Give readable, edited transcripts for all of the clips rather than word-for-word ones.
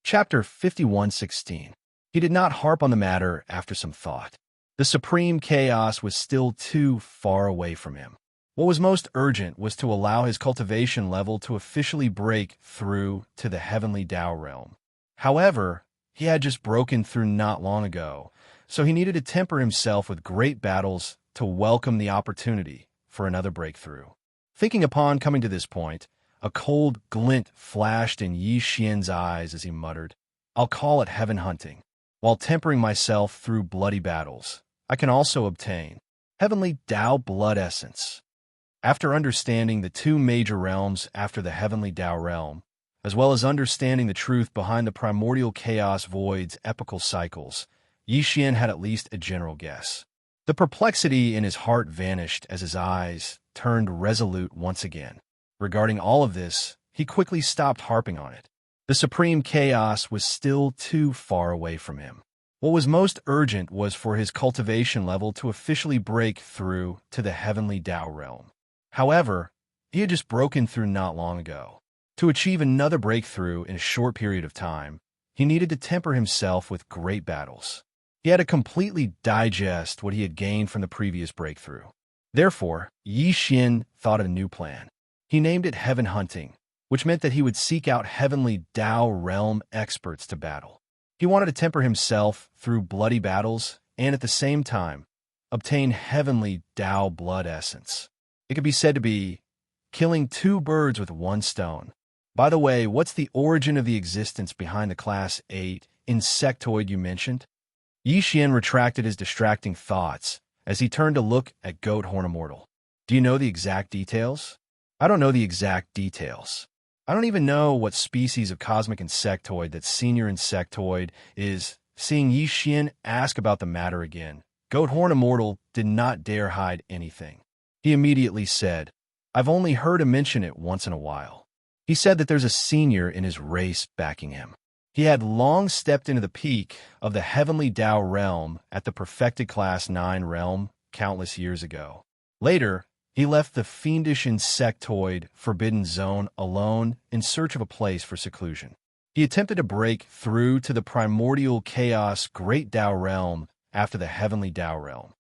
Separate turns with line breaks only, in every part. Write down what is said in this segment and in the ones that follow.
Chapter 51:16. He did not harp on the matter after some thought. The supreme chaos was still too far away from him. What was most urgent was to allow his cultivation level to officially break through to the heavenly Tao realm. However, he had just broken through not long ago, so he needed to temper himself with great battles to welcome the opportunity for another breakthrough. Thinking upon coming to this point, a cold glint flashed in Yi Xian's eyes as he muttered, "I'll call it heaven hunting. While tempering myself through bloody battles, I can also obtain heavenly Tao blood essence." After understanding the two major realms after the heavenly Tao realm, as well as understanding the truth behind the primordial chaos void's epical cycles, Yi Xian had at least a general guess. The perplexity in his heart vanished as his eyes turned resolute once again. Regarding all of this, he quickly stopped harping on it. The supreme chaos was still too far away from him. What was most urgent was for his cultivation level to officially break through to the heavenly Tao realm. However, he had just broken through not long ago. To achieve another breakthrough in a short period of time, he needed to temper himself with great battles. He had to completely digest what he had gained from the previous breakthrough. Therefore, Yi Xian thought of a new plan. He named it heaven hunting, which meant that he would seek out heavenly Tao realm experts to battle. He wanted to temper himself through bloody battles and at the same time obtain heavenly Tao blood essence. It could be said to be killing two birds with one stone. By the way, what's the origin of the existence behind the Class 8 insectoid you mentioned? Yi Xian retracted his distracting thoughts as he turned to look at Goat Horn Immortal. Do you know the exact details? I don't know the exact details. I don't even know what species of cosmic insectoid that senior insectoid is. Seeing Yi Xian ask about the matter again, Goat Horn Immortal did not dare hide anything. He immediately said, "I've only heard him mention it once in a while." He said that there's a senior in his race backing him. He had long stepped into the peak of the heavenly Tao realm at the perfected Class 9 realm countless years ago. Later, he left the fiendish insectoid forbidden zone alone in search of a place for seclusion. He attempted to break through to the primordial chaos great Tao realm after the heavenly Tao realm.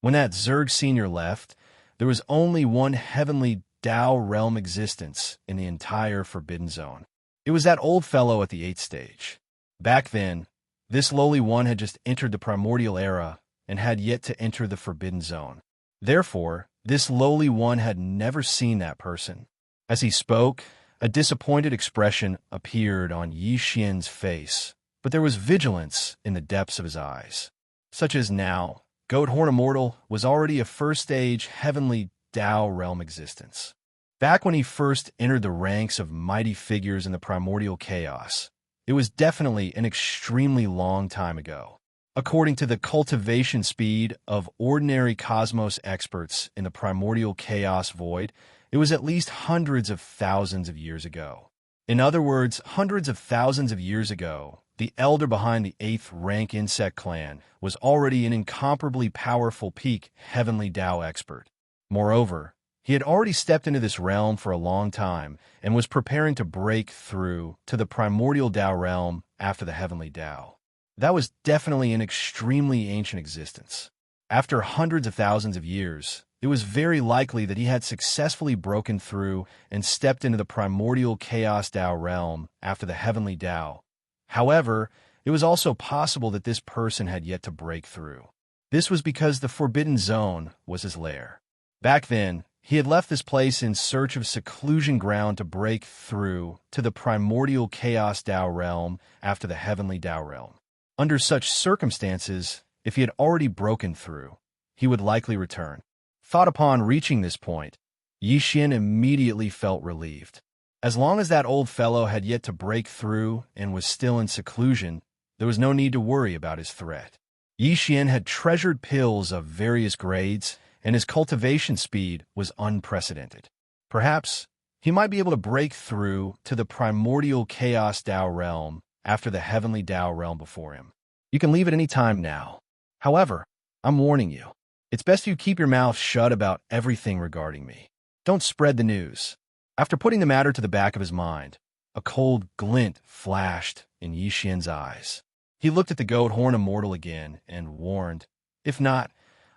When that Zerg senior left, there was only one heavenly Tao realm existence in the entire forbidden zone. It was that old fellow at the 8th stage. Back then, this lowly one had just entered the primordial era and had yet to enter the forbidden zone. Therefore, this lowly one had never seen that person. As he spoke, a disappointed expression appeared on Yi Xian's face, but there was vigilance in the depths of his eyes. Such as now, Goat Horn Immortal was already a first-stage heavenly Tao realm existence. Back when he first entered the ranks of mighty figures in the primordial chaos, it was definitely an extremely long time ago. According to the cultivation speed of ordinary cosmos experts in the primordial chaos void, it was at least hundreds of thousands of years ago. In other words, hundreds of thousands of years ago, the elder behind the 8th rank insect clan was already an incomparably powerful peak heavenly Tao expert. Moreover, he had already stepped into this realm for a long time and was preparing to break through to the primordial Tao realm after the heavenly Tao. That was definitely an extremely ancient existence. After hundreds of thousands of years, it was very likely that he had successfully broken through and stepped into the primordial chaos Tao realm after the heavenly Tao. However, it was also possible that this person had yet to break through. This was because the Forbidden Zone was his lair. Back then, he had left this place in search of seclusion ground to break through to the primordial chaos Tao realm after the heavenly Tao realm. Under such circumstances, if he had already broken through, he would likely return. Thought upon reaching this point, Yi Xian immediately felt relieved. As long as that old fellow had yet to break through and was still in seclusion, there was no need to worry about his threat. Yi Xian had treasured pills of various grades, and his cultivation speed was unprecedented. Perhaps he might be able to break through to the primordial chaos Tao realm after the heavenly Tao realm before him. You can leave at any time now. However, I'm warning you. It's best you keep your mouth shut about everything regarding me. Don't spread the news. After putting the matter to the back of his mind, A cold glint flashed in Yixian's eyes. He looked at the goat horn immortal again and warned, "If not,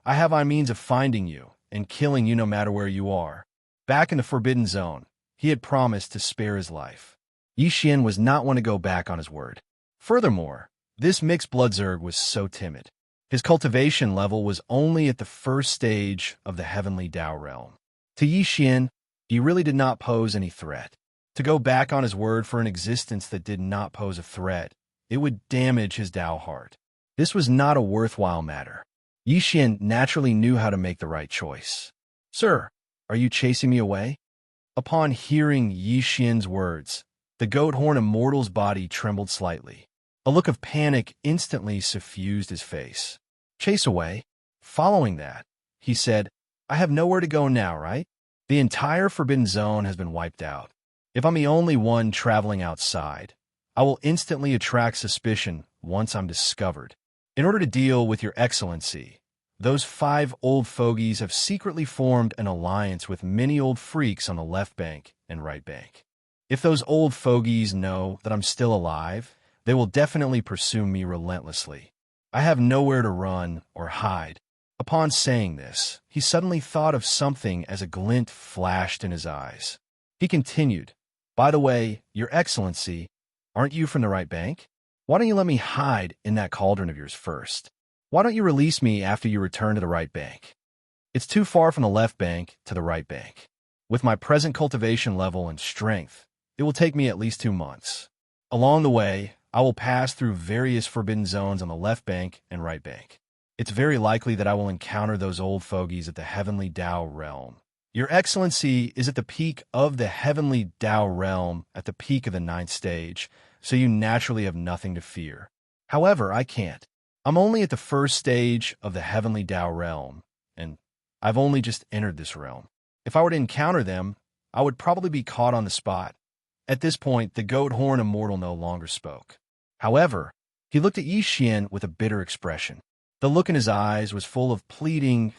I have my means of finding you and killing you no matter where you are." Back in the Forbidden Zone, he had promised to spare his life. Yixian was not one to go back on his word. Furthermore, this mixed blood Zerg was so timid. His cultivation level was only at the first stage of the heavenly Dao realm. To Yixian, he really did not pose any threat. To go back on his word for an existence that did not pose a threat, it would damage his Dao heart. This was not a worthwhile matter. Yixian naturally knew how to make the right choice. "Sir, are you chasing me away?" Upon hearing Yixian's words, the goat horn immortal's body trembled slightly. A look of panic instantly suffused his face. "Chase away?" Following that, he said, "I have nowhere to go now, right? The entire Forbidden Zone has been wiped out. If I'm the only one traveling outside, I will instantly attract suspicion once I'm discovered. In order to deal with your excellency, those 5 old fogies have secretly formed an alliance with many old freaks on the left bank and right bank. If those old fogies know that I'm still alive, they will definitely pursue me relentlessly. I have nowhere to run or hide." Upon saying this, he suddenly thought of something as a glint flashed in his eyes. He continued, "By the way, Your Excellency, aren't you from the right bank? Why don't you let me hide in that cauldron of yours first? Why don't you release me after you return to the right bank? It's too far from the left bank to the right bank. With my present cultivation level and strength, it will take me at least 2 months. Along the way, I will pass through various forbidden zones on the left bank and right bank. It's very likely that I will encounter those old fogies at the heavenly Dao realm. Your Excellency is at the peak of the heavenly Dao realm at the peak of the 9th stage, so you naturally have nothing to fear. However, I can't. I'm only at the 1st stage of the heavenly Dao realm, and I've only just entered this realm. If I were to encounter them, I would probably be caught on the spot." At this point, the goat horn immortal no longer spoke. However, he looked at Yixian with a bitter expression. The look in his eyes was full of pleading.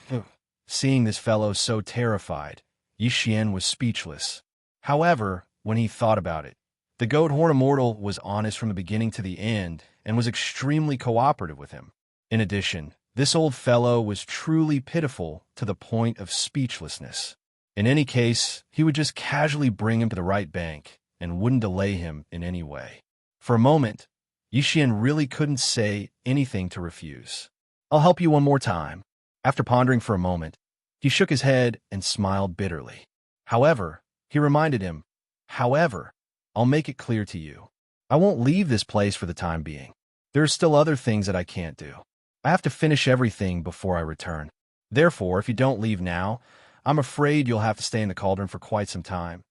Seeing this fellow so terrified, Yixian was speechless. However, when he thought about it, the goat horn immortal was honest from the beginning to the end and was extremely cooperative with him. In addition, this old fellow was truly pitiful to the point of speechlessness. In any case, he would just casually bring him to the right bank and wouldn't delay him in any way. For a moment, Yixian really couldn't say anything to refuse. "I'll help you one more time." After pondering for a moment, he shook his head and smiled bitterly. However, he reminded him, "However, I'll make it clear to you. I won't leave this place for the time being. There are still other things that I can't do. I have to finish everything before I return. Therefore, if you don't leave now, I'm afraid you'll have to stay in the cauldron for quite some time."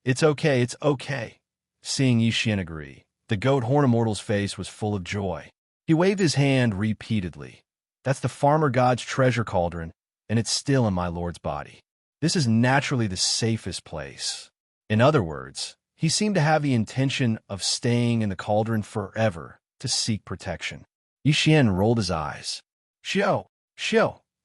It's okay. Seeing Yixian agree, the goat horn immortal's face was full of joy. He waved his hand repeatedly. "That's the farmer god's treasure cauldron, and it's still in my lord's body. This is naturally the safest place." In other words, he seemed to have the intention of staying in the cauldron forever to seek protection. Yixian rolled his eyes. Xiao.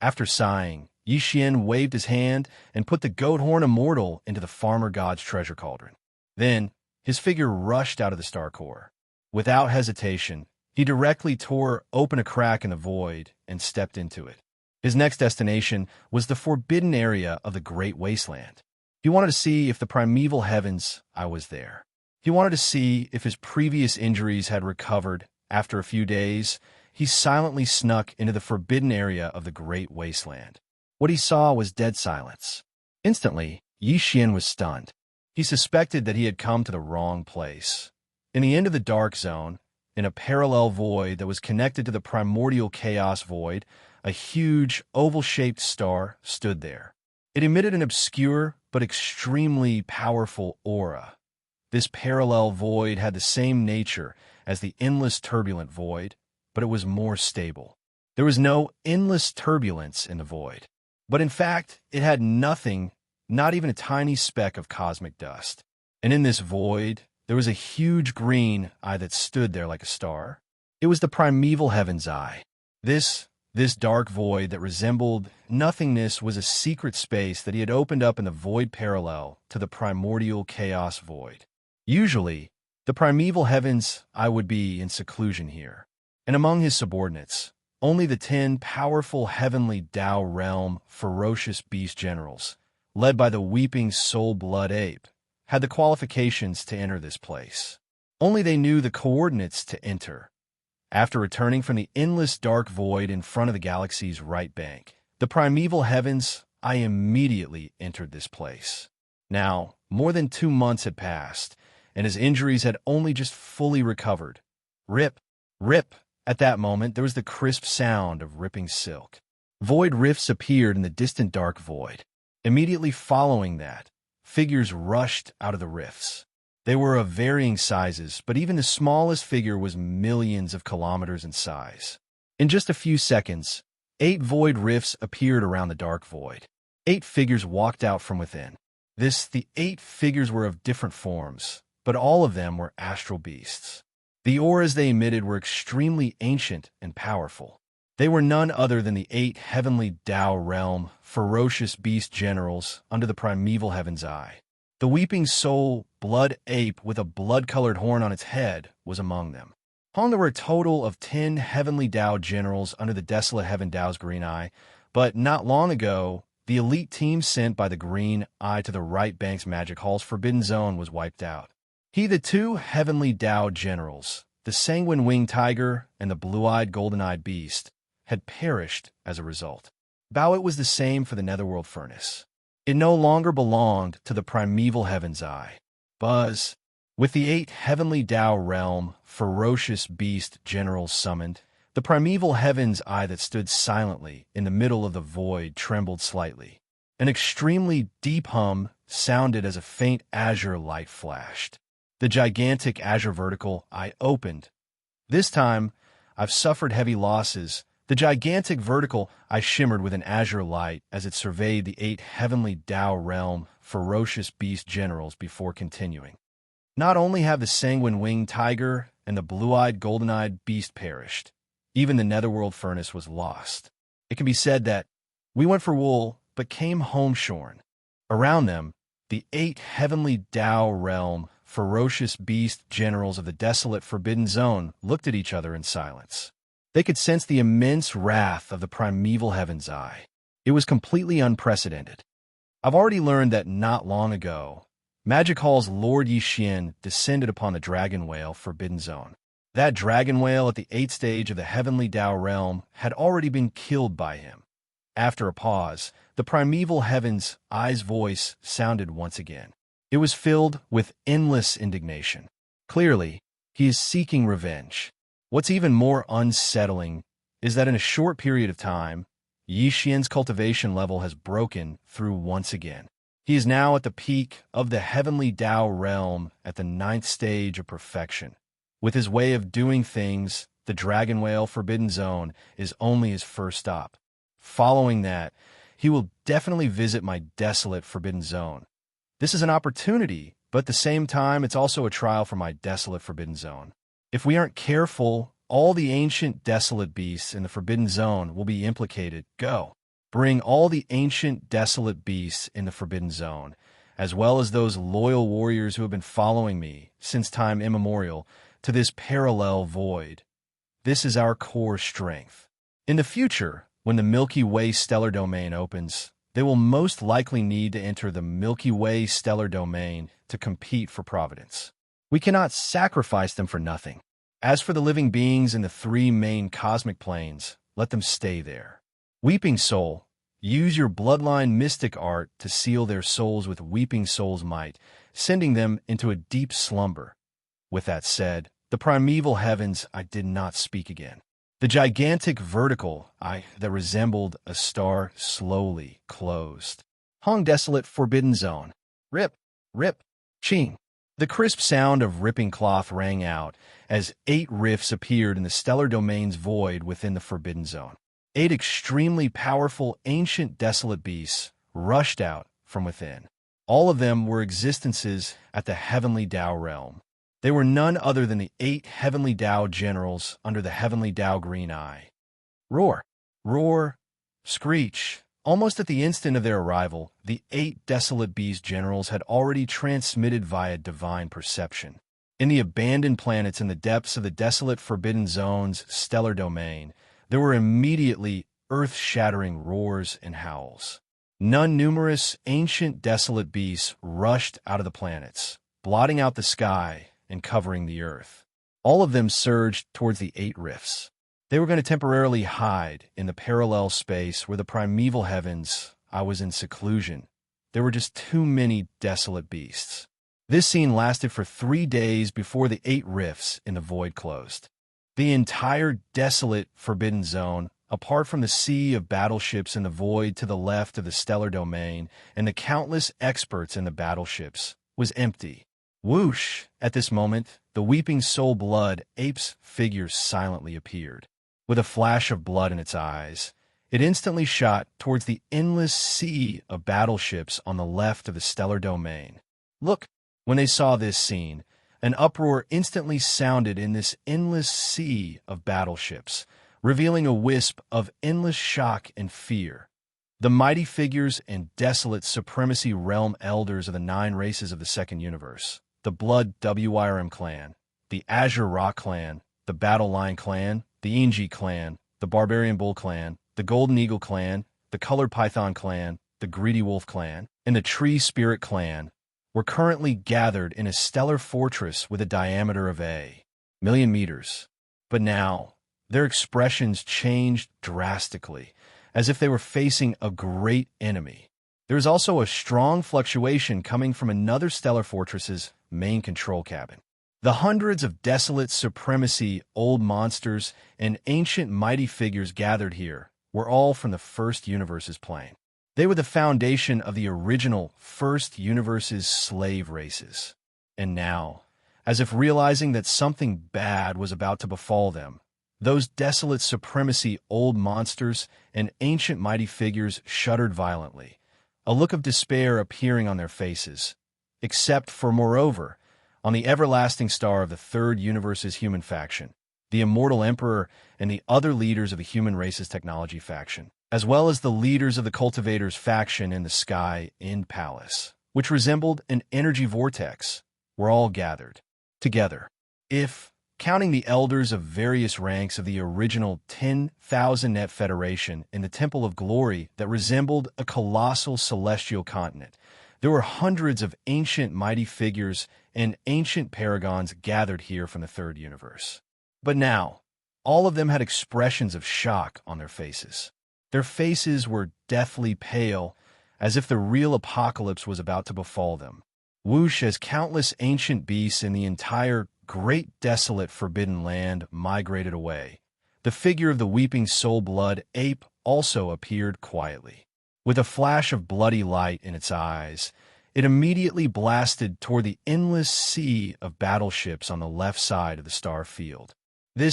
After sighing, Yixian waved his hand and put the goat horn immortal into the farmer god's treasure cauldron. Then, his figure rushed out of the star core. Without hesitation, he directly tore open a crack in the void and stepped into it. His next destination was the forbidden area of the Great Wasteland. He wanted to see if the primeval heavens I was there. He wanted to see if his previous injuries had recovered. After a few days, he silently snuck into the forbidden area of the Great Wasteland. What he saw was dead silence. Instantly, Yixian was stunned. He suspected that he had come to the wrong place. In the end of the dark zone, in a parallel void that was connected to the primordial chaos void, a huge, oval-shaped star stood there. It emitted an obscure but extremely powerful aura. This parallel void had the same nature as the endless turbulent void, but it was more stable. There was no endless turbulence in the void, but in fact, it had nothing, not even a tiny speck of cosmic dust. And in this void, there was a huge green eye that stood there like a star. It was the primeval heaven's eye. This dark void that resembled nothingness was a secret space that he had opened up in the void parallel to the primordial chaos void. Usually, The primeval heavens, I would be in seclusion here. And among his subordinates, only the 10 powerful heavenly Tao realm ferocious beast generals, led by the weeping soul blood ape, had the qualifications to enter this place. Only they knew the coordinates to enter. After returning from the endless dark void in front of the galaxy's right bank, the primeval heavens, I immediately entered this place. Now, more than 2 months had passed, and his injuries had only just fully recovered. Rip, rip. At that moment, there was the crisp sound of ripping silk. Void rifts appeared in the distant dark void. Immediately following that, figures rushed out of the rifts. They were of varying sizes, but even the smallest figure was millions of kilometers in size. In just a few seconds, 8 void rifts appeared around the dark void. 8 figures walked out from within. The 8 figures were of different forms, but all of them were astral beasts. The auras they emitted were extremely ancient and powerful. They were none other than the 8 heavenly Tao realm ferocious beast generals under the primeval heaven's eye. The weeping soul blood ape with a blood-colored horn on its head was among them. There were a total of 10 heavenly Tao generals under the desolate heaven Tao's green eye, but not long ago, the elite team sent by the green eye to the right bank's magic hall's forbidden zone was wiped out. The 2 heavenly Tao generals, the sanguine-winged tiger and the blue-eyed golden-eyed beast, had perished as a result. It was the same for the netherworld furnace. It no longer belonged to the primeval heaven's eye. Buzz, with the 8 heavenly Tao realm ferocious beast generals summoned, the primeval heaven's eye that stood silently in the middle of the void trembled slightly. An extremely deep hum sounded as a faint azure light flashed. The gigantic azure vertical eye opened. This time, I've suffered heavy losses. The gigantic vertical eye shimmered with an azure light as it surveyed the 8 heavenly Tao realm ferocious beast generals before continuing. Not only have the sanguine-winged tiger and the blue-eyed golden-eyed beast perished, even the netherworld furnace was lost. It can be said that we went for wool, but came home shorn. Around them, the 8 heavenly Tao realm ferocious beast generals of the desolate forbidden zone looked at each other in silence. They could sense the immense wrath of the primeval heaven's eye. It was completely unprecedented. I've already learned that not long ago, Magic Hall's Lord Yixian descended upon the dragon whale forbidden zone. That dragon whale at the 8th stage of the heavenly Tao realm had already been killed by him. After a pause, the primeval heaven's eye's voice sounded once again. It was filled with endless indignation. Clearly, he is seeking revenge. What's even more unsettling is that in a short period of time, Yixian's cultivation level has broken through once again. He is now at the peak of the heavenly Tao realm at the 9th stage of perfection. With his way of doing things, the Dragon Whale Forbidden Zone is only his first stop. Following that, he will definitely visit my desolate Forbidden Zone. This is an opportunity, but at the same time, it's also a trial for my desolate Forbidden Zone. If we aren't careful, all the ancient desolate beasts in the Forbidden Zone will be implicated. Go. Bring all the ancient desolate beasts in the Forbidden Zone, as well as those loyal warriors who have been following me since time immemorial, to this parallel void. This is our core strength. In the future, when the Milky Way stellar domain opens, they will most likely need to enter the Milky Way stellar domain to compete for providence. We cannot sacrifice them for nothing. As for the living beings in the 3 main cosmic planes, let them stay there. Weeping Soul, use your bloodline mystic art to seal their souls with Weeping Soul's might, sending them into a deep slumber. With that said, the primeval heavens I did not speak again. The gigantic vertical eye that resembled a star slowly closed. Hong desolate Forbidden Zone. Rip, rip, ching. The crisp sound of ripping cloth rang out as 8 rifts appeared in the stellar domain's void within the Forbidden Zone. 8 extremely powerful ancient desolate beasts rushed out from within. All of them were existences at the heavenly Tao realm. They were none other than the 8 heavenly Tao generals under the heavenly Tao green eye. Roar, roar, screech. Almost at the instant of their arrival, the 8 desolate beast generals had already transmitted via divine perception. In the abandoned planets in the depths of the desolate Forbidden Zone's stellar domain, there were immediately earth-shattering roars and howls. Numerous ancient desolate beasts rushed out of the planets, blotting out the sky and covering the earth. All of them surged towards the 8 rifts. They were going to temporarily hide in the parallel space where the primeval heavens. I was in seclusion. There were just too many desolate beasts. This scene lasted for 3 days before the 8 rifts in the void closed. The entire desolate Forbidden Zone, apart from the sea of battleships in the void to the left of the stellar domain and the countless experts in the battleships, was empty. Whoosh! At this moment, the weeping soul blood ape's figure silently appeared. With a flash of blood in its eyes, it instantly shot towards the endless sea of battleships on the left of the stellar domain. Look! When they saw this scene, an uproar instantly sounded in this endless sea of battleships, revealing a wisp of endless shock and fear. The mighty figures and desolate supremacy realm elders of the 9 races of the Second Universe, the Blood WIRM clan, the Azure Rock clan, the Battle Lion clan, the Xianxia clan, the Barbarian Bull clan, the Golden Eagle clan, the Colored Python clan, the Greedy Wolf clan, and the Tree Spirit clan were currently gathered in a stellar fortress with a diameter of a million meters. But now, their expressions changed drastically, as if they were facing a great enemy. There is also a strong fluctuation coming from another stellar fortress's main control cabin. The hundreds of desolate supremacy old monsters and ancient mighty figures gathered here were all from the First Universe's plane. They were the foundation of the original First Universe's slave races. And now, as if realizing that something bad was about to befall them, those desolate supremacy old monsters and ancient mighty figures shuddered violently, a look of despair appearing on their faces, except for, moreover, on the everlasting star of the Third Universe's human faction, the Immortal Emperor and the other leaders of the human race's technology faction, as well as the leaders of the cultivators faction in the Sky End Palace, which resembled an energy vortex, were all gathered together. If, counting the elders of various ranks of the original 10,000 Net Federation in the Temple of Glory that resembled a colossal celestial continent, there were hundreds of ancient mighty figures and ancient paragons gathered here from the Third Universe. But now, all of them had expressions of shock on their faces. Their faces were deathly pale, as if the real apocalypse was about to befall them. Whoosh, as countless ancient beasts in the entire great desolate forbidden land migrated away, the figure of the weeping soul blood ape also appeared quietly. With a flash of bloody light in its eyes, it immediately blasted toward the endless sea of battleships on the left side of the star field.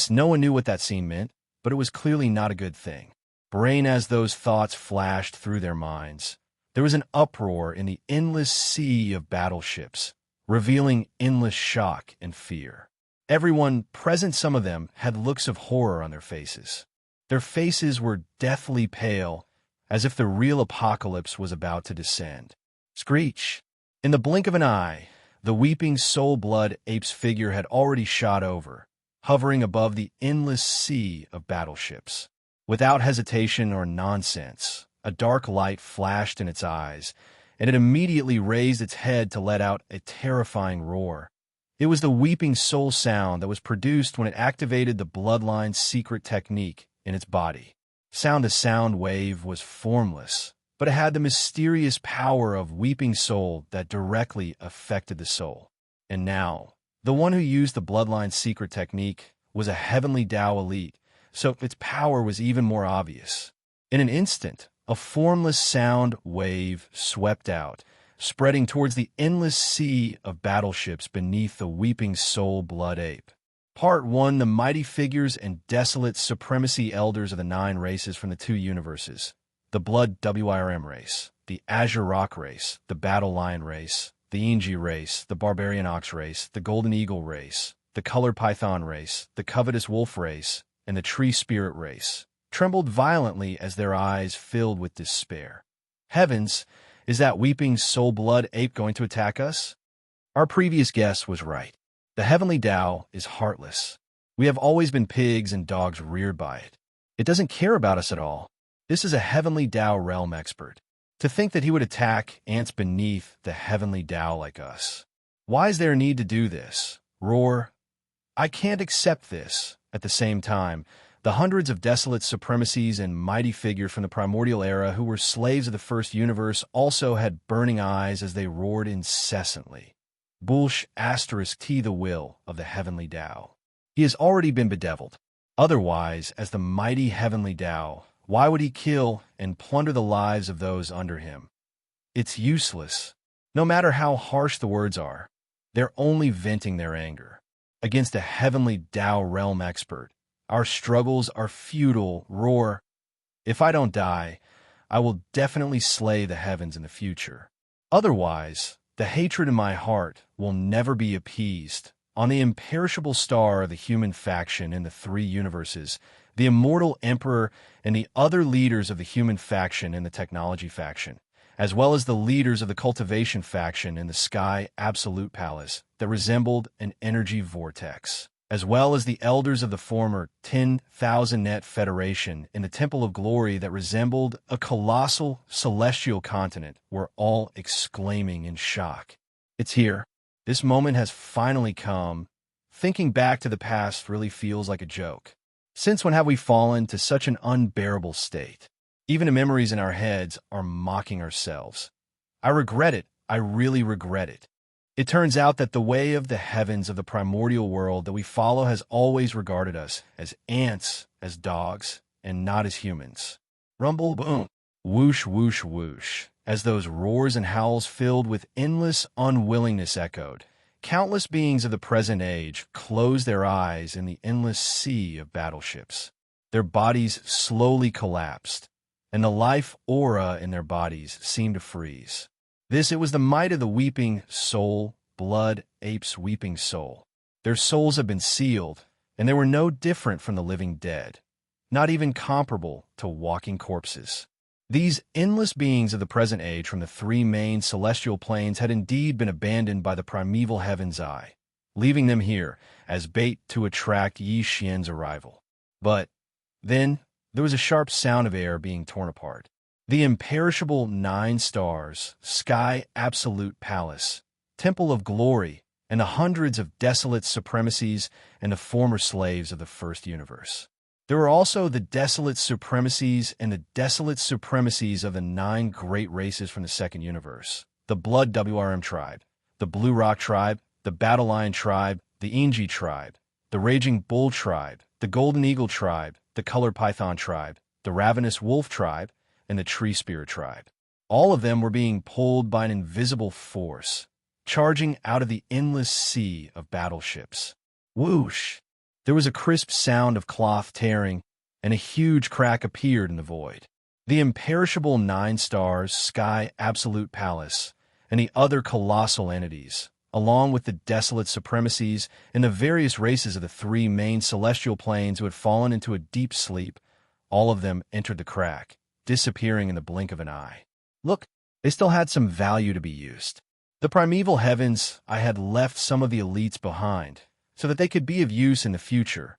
No one knew what that scene meant, but it was clearly not a good thing. Brain, as those thoughts flashed through their minds, there was an uproar in the endless sea of battleships, revealing endless shock and fear. Everyone present, some of them, had looks of horror on their faces. Their faces were deathly pale, as if the real apocalypse was about to descend. Screech! In the blink of an eye, the weeping soul blood ape's figure had already shot over, hovering above the endless sea of battleships. Without hesitation or nonsense, a dark light flashed in its eyes, and it immediately raised its head to let out a terrifying roar. It was the weeping soul sound that was produced when it activated the bloodline's secret technique in its body. Sound-to-sound wave was formless, but it had the mysterious power of weeping soul that directly affected the soul. And now, the one who used the bloodline's secret technique was a heavenly Tao elite, so its power was even more obvious. In an instant, a formless sound wave swept out, spreading towards the endless sea of battleships beneath the weeping soul blood ape. Part 1. The mighty figures and desolate supremacy elders of the 9 races from the 2 universes. The Blood WIRM race, the Azure Rock race, the Battle Lion race, the Xianxia race, the Barbarian Ox race, the Golden Eagle race, the Colored Python race, the Covetous Wolf race, and the Tree Spirit race, trembled violently as their eyes filled with despair. Heavens, is that weeping soul blood ape going to attack us? Our previous guess was right. The heavenly Tao is heartless. We have always been pigs and dogs reared by it. It doesn't care about us at all. This is a heavenly Tao realm expert. To think that he would attack ants beneath the heavenly Tao like us. Why is there a need to do this? Roar. I can't accept this. At the same time, the hundreds of desolate supremacies and mighty figures from the primordial era who were slaves of the first universe also had burning eyes as they roared incessantly. Bulsh asterisk T the will of the heavenly Tao. He has already been bedeviled. Otherwise, as the mighty heavenly Tao, why would he kill and plunder the lives of those under him? It's useless. No matter how harsh the words are, they're only venting their anger. Against a heavenly Tao realm expert, our struggles are futile. Roar. If I don't die, I will definitely slay the heavens in the future. Otherwise, the hatred in my heart will never be appeased. On the imperishable star of the human faction in the three universes, the immortal emperor and the other leaders of the human faction and the technology faction, as well as the leaders of the cultivation faction in the sky absolute palace that resembled an energy vortex, as well as the elders of the former 10,000 net federation in the temple of glory that resembled a colossal celestial continent, were all exclaiming in shock. It's here. This moment has finally come. Thinking back to the past really feels like a joke. Since when have we fallen to such an unbearable state? Even the memories in our heads are mocking ourselves. I regret it. I really regret it. It turns out that the way of the heavens of the primordial world that we follow has always regarded us as ants, as dogs, and not as humans. Rumble, boom, whoosh, whoosh, whoosh. As those roars and howls filled with endless unwillingness echoed, countless beings of the present age closed their eyes in the endless sea of battleships. Their bodies slowly collapsed, and the life aura in their bodies seemed to freeze. It was the might of the weeping soul, blood, ape's weeping soul. Their souls have been sealed, and they were no different from the living dead, not even comparable to walking corpses. These endless beings of the present age from the three main celestial planes had indeed been abandoned by the primeval heaven's eye, leaving them here as bait to attract Yi Xian's arrival. But then there was a sharp sound of air being torn apart. The imperishable 9 stars, sky absolute palace, temple of glory, and the hundreds of desolate supremacies and the former slaves of the first universe. There were also the desolate supremacies and the desolate supremacies of the 9 great races from the second universe. The Blood WRM tribe, the Blue Rock tribe, the Battle Lion tribe, the Inji tribe, the Raging Bull tribe, the Golden Eagle tribe, the Colored Python tribe, the Ravenous Wolf tribe, and the Tree Spirit tribe. All of them were being pulled by an invisible force, charging out of the endless sea of battleships. Whoosh! There was a crisp sound of cloth tearing, and a huge crack appeared in the void. The imperishable 9 stars, sky absolute palace, and the other colossal entities, along with the desolate supremacies and the various races of the 3 main celestial planes who had fallen into a deep sleep, all of them entered the crack, disappearing in the blink of an eye. Look, they still had some value to be used. The primeval heavens, I had left some of the elites behind, so that they could be of use in the future.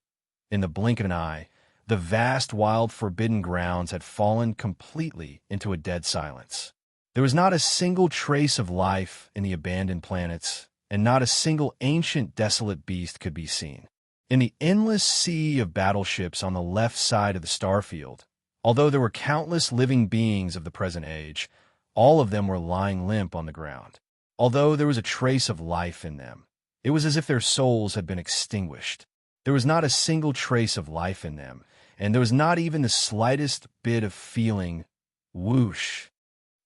In the blink of an eye, the vast, wild, forbidden grounds had fallen completely into a dead silence. There was not a single trace of life in the abandoned planets, and not a single ancient, desolate beast could be seen. In the endless sea of battleships on the left side of the starfield, although there were countless living beings of the present age, all of them were lying limp on the ground. Although there was a trace of life in them, it was as if their souls had been extinguished. There was not a single trace of life in them, and there was not even the slightest bit of feeling. Whoosh!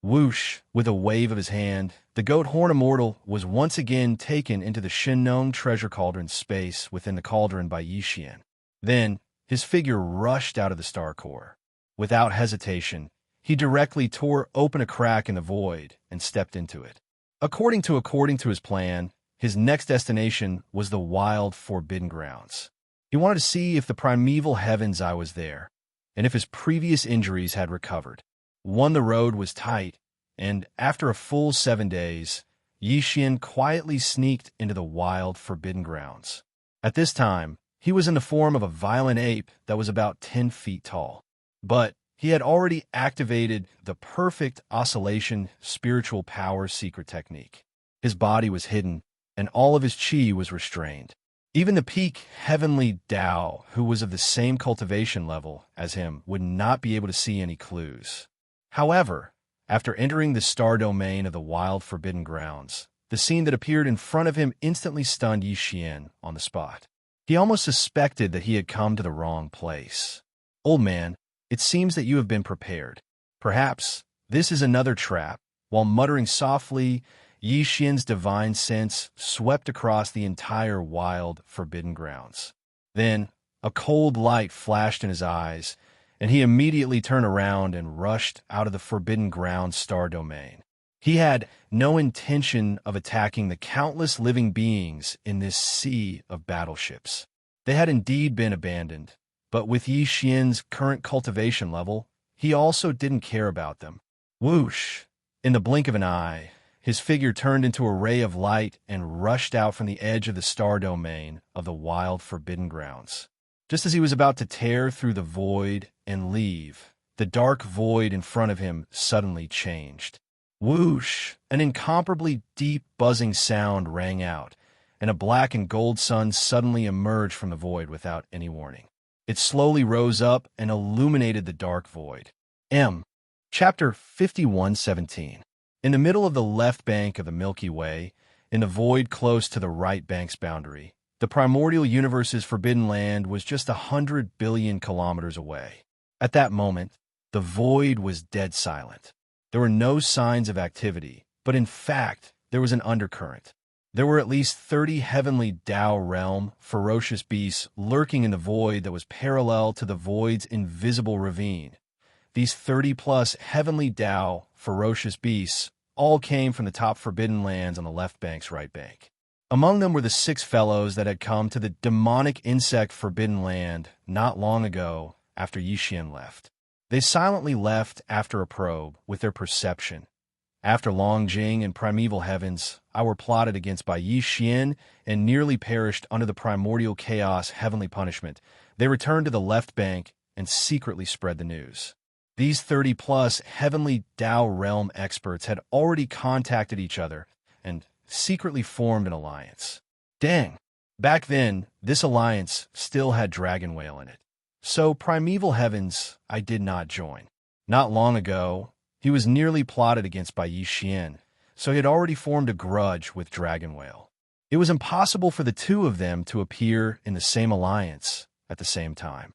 Whoosh! With a wave of his hand, the goat horn immortal was once again taken into the Shinnon treasure cauldron space within the cauldron by Yi Xian. Then, his figure rushed out of the star core. Without hesitation, he directly tore open a crack in the void and stepped into it. According to his plan, his next destination was the wild, forbidden grounds. He wanted to see if the primeval heaven's eye was there, and if his previous injuries had recovered. The road was tight, and after a full 7 days, Yixian quietly sneaked into the wild, forbidden grounds. At this time, he was in the form of a violent ape that was about 10 feet tall. But he had already activated the perfect oscillation spiritual power secret technique. His body was hidden, and all of his chi was restrained. Even the peak heavenly Tao, who was of the same cultivation level as him, would not be able to see any clues. However, after entering the star domain of the wild forbidden grounds, the scene that appeared in front of him instantly stunned Yixian on the spot. He almost suspected that he had come to the wrong place. "Old man, it seems that you have been prepared. Perhaps this is another trap." While muttering softly, Yixian's divine sense swept across the entire wild forbidden grounds. Then, a cold light flashed in his eyes, and he immediately turned around and rushed out of the Forbidden Ground star domain. He had no intention of attacking the countless living beings in this sea of battleships. They had indeed been abandoned, but with Yixian's current cultivation level, he also didn't care about them. Whoosh! In the blink of an eye, his figure turned into a ray of light and rushed out from the edge of the star domain of the wild Forbidden Grounds. Just as he was about to tear through the void and leave, the dark void in front of him suddenly changed. Whoosh! An incomparably deep buzzing sound rang out, and a black and gold sun suddenly emerged from the void without any warning. It slowly rose up and illuminated the dark void. Chapter 51:17. In the middle of the left bank of the Milky Way, in the void close to the right bank's boundary, the primordial universe's forbidden land was just 100 billion kilometers away. At that moment, the void was dead silent. There were no signs of activity, but in fact, there was an undercurrent. There were at least 30 heavenly Tao realm, ferocious beasts lurking in the void that was parallel to the void's invisible ravine. These 30-plus heavenly Tao, ferocious beasts, all came from the top forbidden lands on the left bank's right bank. Among them were the 6 fellows that had come to the demonic insect forbidden land not long ago after Yixian left. They silently left after a probe with their perception. After Long Jing and Primeval Heavens, I were plotted against by Yixian and nearly perished under the primordial chaos heavenly punishment, they returned to the left bank and secretly spread the news. These 30-plus heavenly Tao realm experts had already contacted each other and secretly formed an alliance. Dang! Back then, this alliance still had Dragon Whale in it. So Primeval Heavens I did not join. Not long ago, he was nearly plotted against by Yixian, so he had already formed a grudge with Dragon Whale. It was impossible for the two of them to appear in the same alliance at the same time.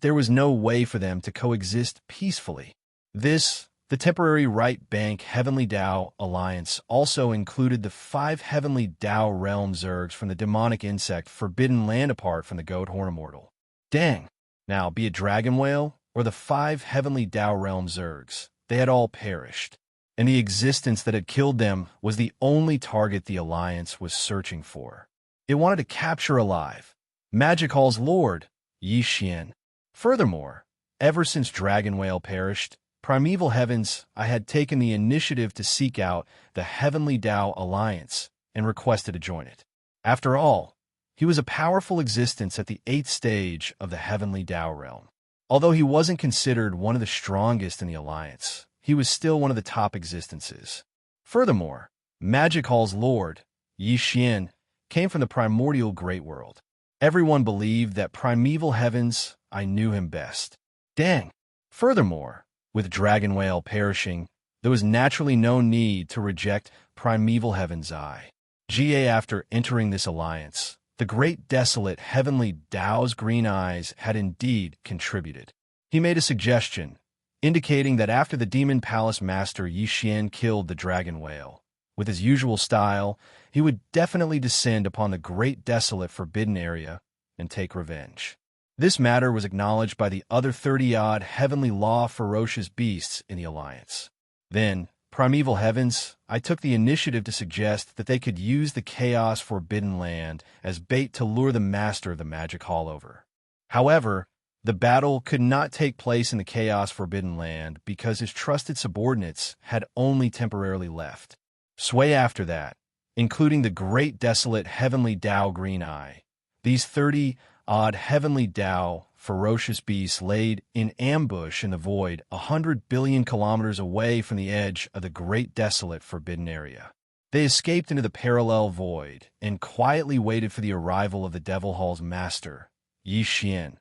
There was no way for them to coexist peacefully. The temporary right bank Heavenly Tao alliance also included the 5 heavenly Tao realm zergs from the demonic insect forbidden land apart from the goat horn immortal. Dang! Now, be it Dragon Whale or the 5 heavenly Tao realm zergs, they had all perished, and the existence that had killed them was the only target the alliance was searching for. It wanted to capture alive Magic Hall's lord, Yixian. Furthermore, ever since Dragon Whale perished, Primeval Heavens, I had taken the initiative to seek out the Heavenly Tao Alliance and requested to join it. After all, he was a powerful existence at the 8th stage of the Heavenly Tao realm. Although he wasn't considered one of the strongest in the Alliance, he was still one of the top existences. Furthermore, Magic Hall's lord, Yixian, came from the primordial Great World. Everyone believed that Primeval Heavens, I knew him best. Dang! Furthermore, with Dragon Whale perishing, there was naturally no need to reject Primeval Heaven's eye. After entering this alliance, the great desolate heavenly Tao's green eyes had indeed contributed. He made a suggestion, indicating that after the Demon Palace Master Yixian killed the Dragon Whale, with his usual style, he would definitely descend upon the great desolate forbidden area and take revenge. This matter was acknowledged by the other 30-odd heavenly law ferocious beasts in the alliance. Then, Primeval Heavens, I took the initiative to suggest that they could use the Chaos Forbidden Land as bait to lure the master of the Magic Hall over. However, the battle could not take place in the Chaos Forbidden Land because his trusted subordinates had only temporarily left. Sway after that, including the great desolate heavenly Tao Green Eye. These 30-odd heavenly Tao ferocious beasts laid in ambush in the void 100 billion kilometers away from the edge of the great desolate forbidden area. They escaped into the parallel void and quietly waited for the arrival of the Devil Hall's master, Yixian.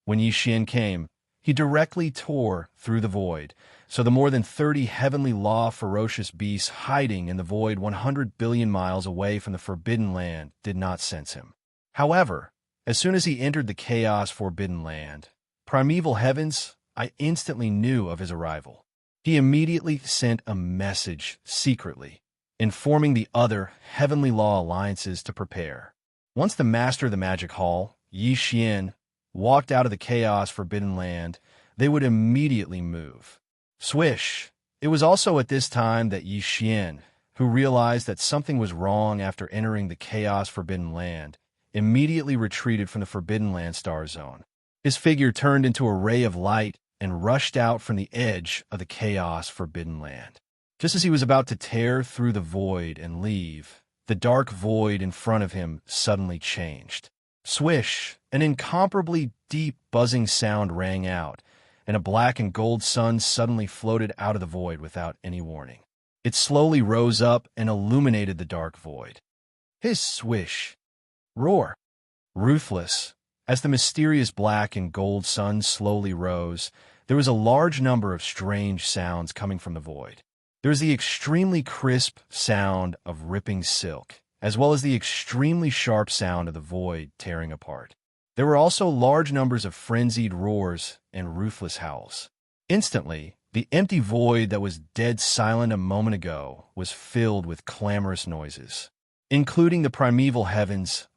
When Yixian came, he directly tore through the void, so the more than 30 heavenly law ferocious beasts hiding in the void 100 billion miles away from the forbidden land did not sense him. However, as soon as he entered the chaos forbidden land, primeval heavens, I instantly knew of his arrival. He immediately sent a message secretly, informing the other heavenly law alliances to prepare. Once the master of the magic hall, Yixian, walked out of the chaos forbidden land, they would immediately move. Swish! It was also at this time that Yixian, who realized that something was wrong after entering the chaos forbidden land, immediately retreated from the forbidden land star zone. His figure turned into a ray of light and rushed out from the edge of the chaos forbidden land. Just as he was about to tear through the void and leave, the dark void in front of him suddenly changed. Swish! An incomparably deep buzzing sound rang out, and a black and gold sun suddenly floated out of the void without any warning. It slowly rose up and illuminated the dark void. Hiss, swish! Roar! Ruthless! As the mysterious black and gold sun slowly rose, there was a large number of strange sounds coming from the void. There was the extremely crisp sound of ripping silk, as well as the extremely sharp sound of the void tearing apart. There were also large numbers of frenzied roars and ruthless howls. Instantly, the empty void that was dead silent a moment ago was filled with clamorous noises, including the primeval heavens,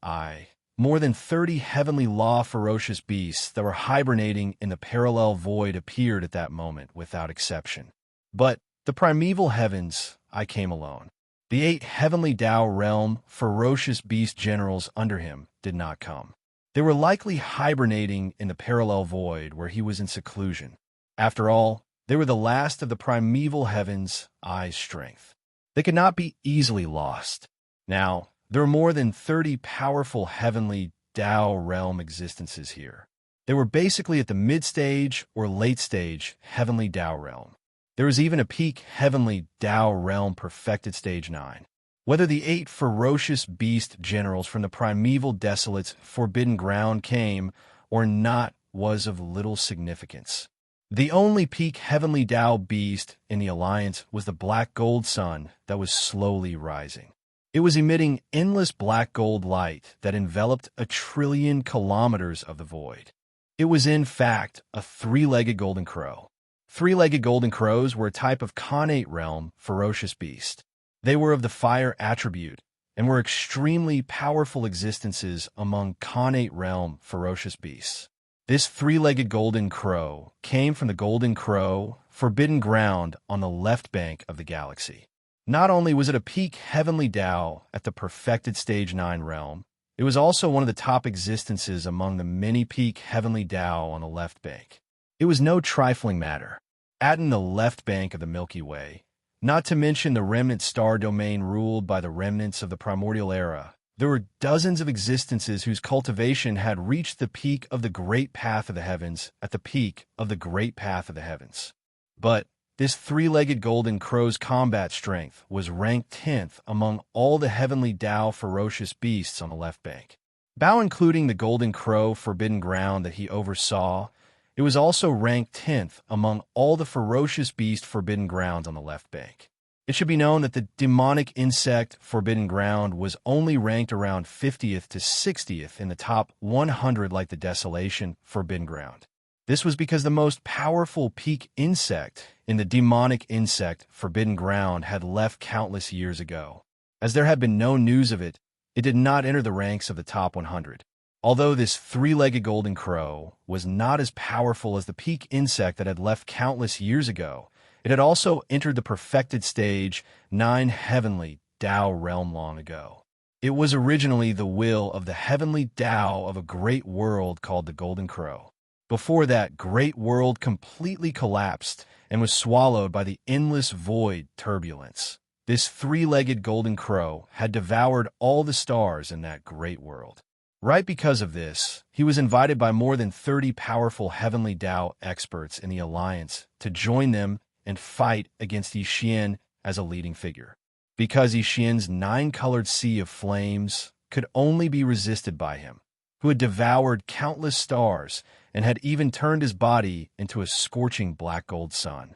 more than 30 heavenly law ferocious beasts that were hibernating in the parallel void appeared at that moment without exception. But the primeval heavens, came alone. The 8 heavenly Tao realm ferocious beast generals under him did not come. They were likely hibernating in the parallel void where he was in seclusion. After all, they were the last of the primeval heavens' strength. They could not be easily lost. Now, there were more than 30 powerful heavenly Tao realm existences here. They were basically at the mid-stage or late-stage heavenly Tao realm. There was even a peak heavenly Tao realm perfected stage 9. Whether the 8 ferocious beast generals from the primeval desolate's forbidden ground came or not was of little significance. The only peak heavenly Tao beast in the alliance was the black gold sun that was slowly rising. It was emitting endless black gold light that enveloped 1 trillion kilometers of the void. It was in fact a 3-legged golden crow. 3-legged golden crows were a type of Khanate realm ferocious beast. They were of the fire attribute and were extremely powerful existences among Khanate realm ferocious beasts. This 3-legged golden crow came from the golden crow forbidden ground on the left bank of the galaxy. Not only was it a peak heavenly Tao at the perfected stage 9 realm, it was also one of the top existences among the many peak heavenly Tao on the left bank. It was no trifling matter. At in the left bank of the Milky Way, not to mention the remnant star domain ruled by the remnants of the primordial era, there were dozens of existences whose cultivation had reached the peak of the great path of the heavens at the peak of the great path of the heavens. But this 3-legged golden crow's combat strength was ranked 10th among all the heavenly Tao ferocious beasts on the left bank. Bao including the golden crow forbidden ground that he oversaw, it was also ranked 10th among all the ferocious beast forbidden grounds on the left bank. It should be known that the demonic insect forbidden ground was only ranked around 50th to 60th in the top 100 like the desolation forbidden ground. This was because the most powerful peak insect in the demonic insect forbidden ground had left countless years ago. As there had been no news of it, it did not enter the ranks of the top 100. Although this 3-legged golden crow was not as powerful as the peak insect that had left countless years ago, it had also entered the perfected stage 9 heavenly Tao realm long ago. It was originally the will of the heavenly Tao of a great world called the Golden Crow. Before that great world completely collapsed and was swallowed by the endless void turbulence. this three-legged golden crow had devoured all the stars in that great world. Right because of this, he was invited by more than 30 powerful heavenly Tao experts in the Alliance to join them and fight against Yixian as a leading figure. Because Yixian's nine-colored sea of flames could only be resisted by him, who had devoured countless stars and had even turned his body into a scorching black gold sun.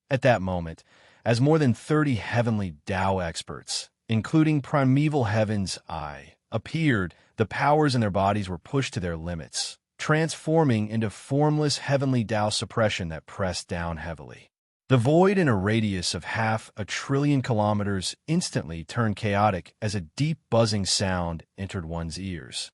At that moment, as more than 30 heavenly Tao experts, including primeval heaven's eye, appeared, the powers in their bodies were pushed to their limits, transforming into formless heavenly Tao suppression that pressed down heavily. The void in a radius of 500 billion kilometers instantly turned chaotic as a deep buzzing sound entered one's ears.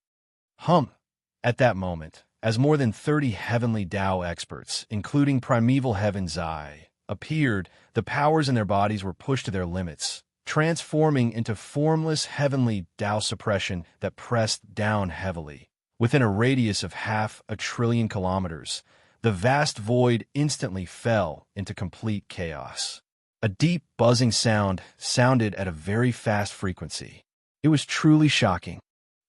At that moment, as more than 30 heavenly Tao experts, including primeval heaven's eye, appeared, the powers in their bodies were pushed to their limits, transforming into formless heavenly Tao suppression that pressed down heavily. Within a radius of 500 billion kilometers, the vast void instantly fell into complete chaos. A deep buzzing sound sounded at a very fast frequency. It was truly shocking.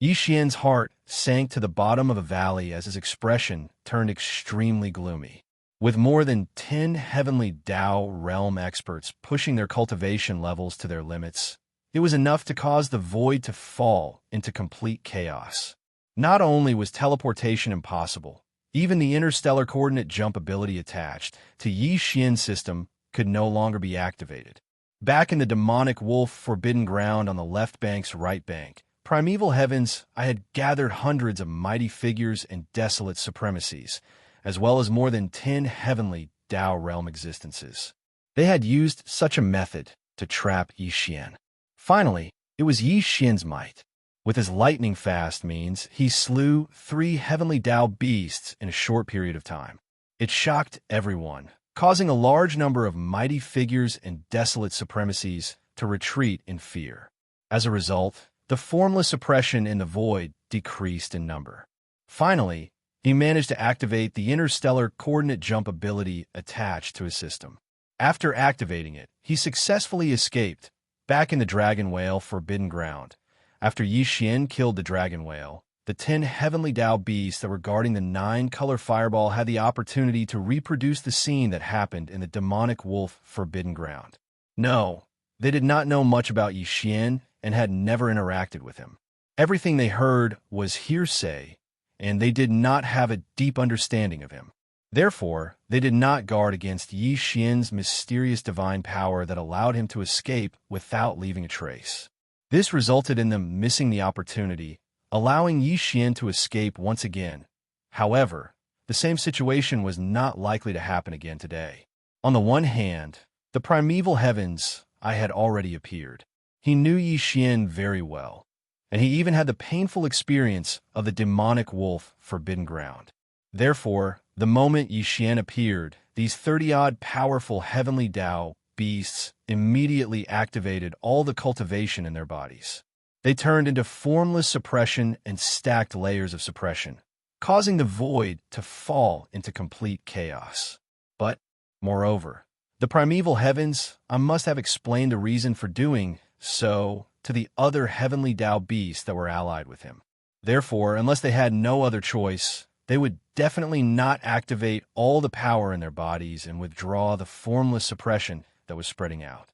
Yixian's heart sank to the bottom of a valley as his expression turned extremely gloomy. With more than 10 heavenly Tao realm experts pushing their cultivation levels to their limits, it was enough to cause the void to fall into complete chaos. Not only was teleportation impossible, even the interstellar coordinate jump ability attached to Yixian's system could no longer be activated. Back in the demonic wolf forbidden ground on the left bank's right bank, primeval heavens, I had gathered hundreds of mighty figures and desolate supremacies, as well as more than 10 heavenly Tao realm existences. They had used such a method to trap Yixian. Finally, it was Yixian's might. With his lightning-fast means, he slew 3 heavenly Tao beasts in a short period of time. It shocked everyone, causing a large number of mighty figures and desolate supremacies to retreat in fear. As a result, the formless suppression in the void decreased in number. Finally, he managed to activate the interstellar coordinate jump ability attached to his system. After activating it, he successfully escaped, back in the dragon whale forbidden ground. After Yixian killed the dragon whale, the 10 heavenly Tao beasts that were guarding the 9-color fireball had the opportunity to reproduce the scene that happened in the demonic wolf forbidden ground. No, they did not know much about Yixian and had never interacted with him. Everything they heard was hearsay, and they did not have a deep understanding of him. Therefore, they did not guard against Yixian's mysterious divine power that allowed him to escape without leaving a trace. This resulted in them missing the opportunity, allowing Yixian to escape once again. However, the same situation was not likely to happen again today. On the one hand, the primeval heavens I had already appeared. He knew Yixian very well, and he even had the painful experience of the demonic wolf forbidden ground. Therefore, the moment Yixian appeared, these 30-odd powerful heavenly Tao beasts immediately activated all the cultivation in their bodies. They turned into formless suppression and stacked layers of suppression, causing the void to fall into complete chaos. But, moreover, the primeval heavens, I must have explained the reason for doing so to the other heavenly Tao beasts that were allied with him. Therefore, unless they had no other choice, they would definitely not activate all the power in their bodies and withdraw the formless suppression that was spreading out.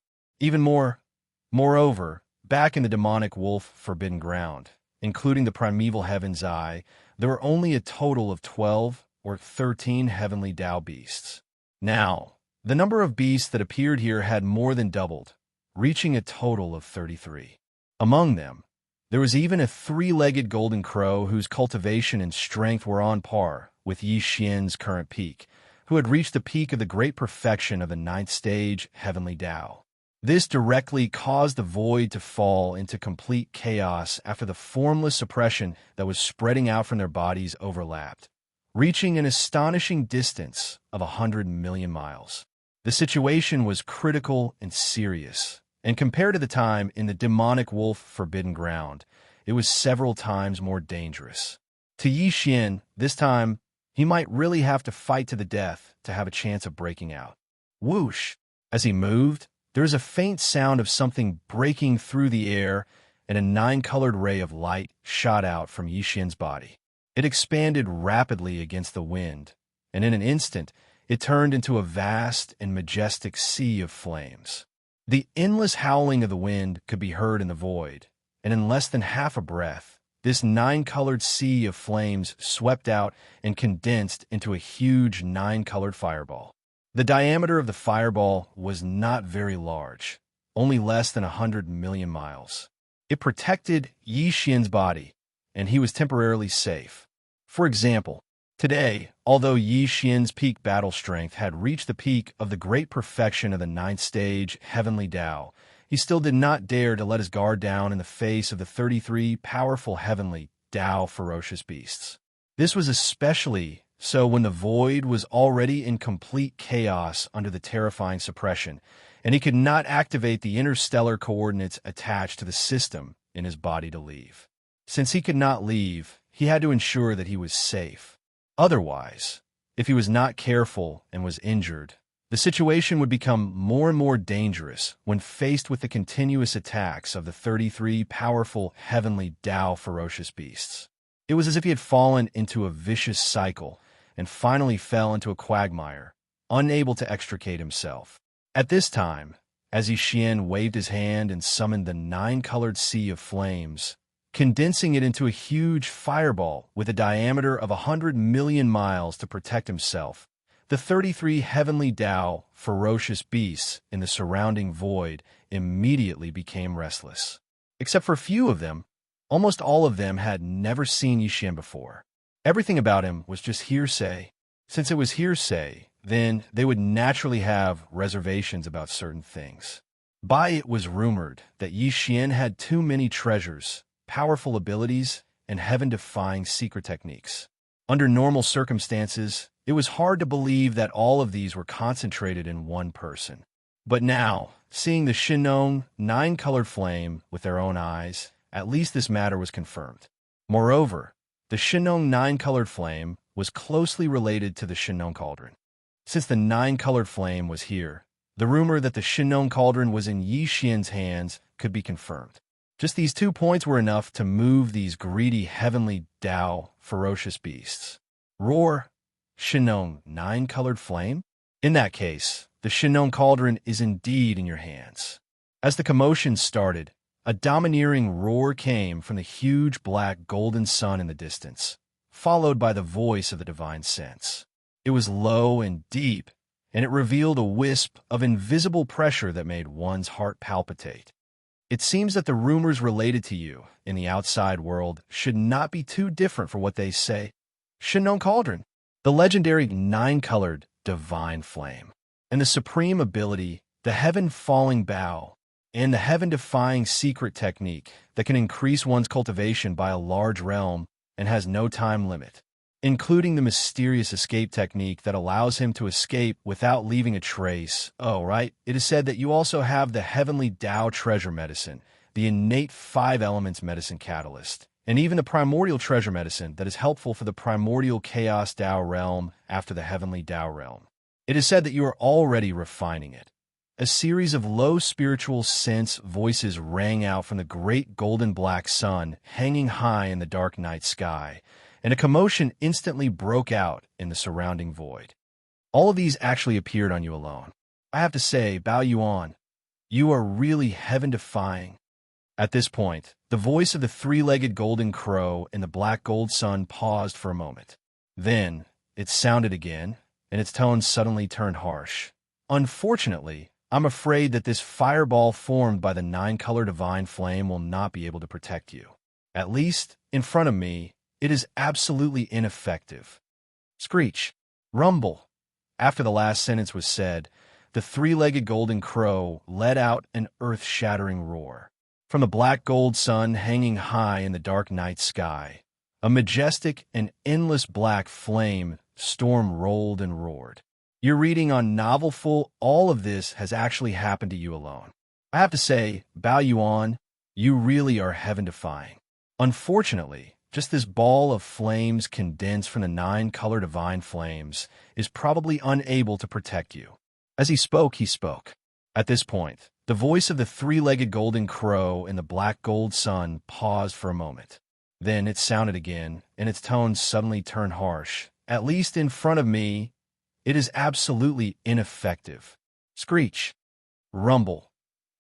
Moreover, back in the demonic wolf forbidden ground, including the primeval heaven's eye, there were only a total of 12 or 13 heavenly Tao beasts. Now, the number of beasts that appeared here had more than doubled, reaching a total of 33. Among them, there was even a 3-legged golden crow whose cultivation and strength were on par with Yixian's current peak, who had reached the peak of the great perfection of the 9th stage heavenly Tao. This directly caused the void to fall into complete chaos after the formless suppression that was spreading out from their bodies overlapped, reaching an astonishing distance of 100 million miles. The situation was critical and serious, and compared to the time in the demonic wolf forbidden ground, it was several times more dangerous. To Yixian, this time, he might really have to fight to the death to have a chance of breaking out. Whoosh! As he moved, There is a faint sound of something breaking through the air, and a nine-colored ray of light shot out from Yixian's body. It expanded rapidly against the wind, and in an instant, it turned into a vast and majestic sea of flames. The endless howling of the wind could be heard in the void, and in less than half a breath, this nine-colored sea of flames swept out and condensed into a huge nine-colored fireball. The diameter of the fireball was not very large, only less than 100 million miles. It protected Yi Xian's body, and he was temporarily safe. For example, today, although Yi Xian's peak battle strength had reached the peak of the great perfection of the ninth stage Heavenly Tao, he still did not dare to let his guard down in the face of the 33 powerful Heavenly Tao ferocious beasts. This was especially so when the void was already in complete chaos under the terrifying suppression, and he could not activate the interstellar coordinates attached to the system in his body to leave. Since he could not leave, he had to ensure that he was safe. Otherwise, if he was not careful and was injured, the situation would become more and more dangerous when faced with the continuous attacks of the 33 powerful Heavenly Tao ferocious beasts. It was as if he had fallen into a vicious cycle and finally fell into a quagmire, unable to extricate himself. At this time, as Yi Xian waved his hand and summoned the nine-colored sea of flames, condensing it into a huge fireball with a diameter of 100 million miles to protect himself, the 33 Heavenly Tao ferocious beasts in the surrounding void immediately became restless. Except for a few of them, almost all of them had never seen Yi Xian before. Everything about him was just hearsay. Since it was hearsay, then they would naturally have reservations about certain things. By it was rumored that Yi Xian had too many treasures, powerful abilities, and heaven-defying secret techniques. Under normal circumstances, it was hard to believe that all of these were concentrated in one person. But now, seeing the Shinnong nine-colored flame with their own eyes, at least this matter was confirmed. Moreover, the Shinnong nine-colored flame was closely related to the Shinnong cauldron. Since the nine-colored flame was here, the rumor that the Shinnong cauldron was in Yi Xian's hands could be confirmed. Just these 2 points were enough to move these greedy Heavenly Tao ferocious beasts. Roar, Shinnong nine-colored flame? In that case, the Shinnong cauldron is indeed in your hands. As the commotion started, a domineering roar came from the huge black golden sun in the distance, followed by the voice of the divine sense. It was low and deep, and it revealed a wisp of invisible pressure that made one's heart palpitate. It seems that the rumors related to you in the outside world should not be too different from what they say. Shinnong cauldron, the legendary nine-colored divine flame, and the supreme ability, the heaven-falling bow, and the heaven-defying secret technique that can increase one's cultivation by a large realm and has no time limit, including the mysterious escape technique that allows him to escape without leaving a trace. Oh, right. It is said that you also have the Heavenly Tao Treasure Medicine, the innate 5 elements medicine catalyst, and even the Primordial Treasure Medicine that is helpful for the Primordial Chaos Tao realm after the Heavenly Tao realm. It is said that you are already refining it. A series of low spiritual sense voices rang out from the great golden black sun hanging high in the dark night sky, and a commotion instantly broke out in the surrounding void. All of these actually appeared on you alone. I have to say, Bao Yuan, you are really heaven-defying. At this point, the voice of the three-legged golden crow in the black gold sun paused for a moment. Then, it sounded again, and its tone suddenly turned harsh. Unfortunately, I'm afraid that this fireball formed by the nine-color divine flame will not be able to protect you. At least, in front of me, it is absolutely ineffective. Screech. Rumble. After the last sentence was said, the three-legged golden crow let out an earth-shattering roar. From the black gold sun hanging high in the dark night sky, a majestic and endless black flame storm rolled and roared. You're reading on Novelful, all of this has actually happened to you alone. I have to say, Bao Yuan, you really are heaven-defying. Unfortunately, just this ball of flames condensed from the nine-color divine flames is probably unable to protect you. As he spoke, At this point, the voice of the three-legged golden crow in the black gold sun paused for a moment. Then it sounded again, and its tone suddenly turned harsh. At least in front of me, it is absolutely ineffective. Screech. Rumble.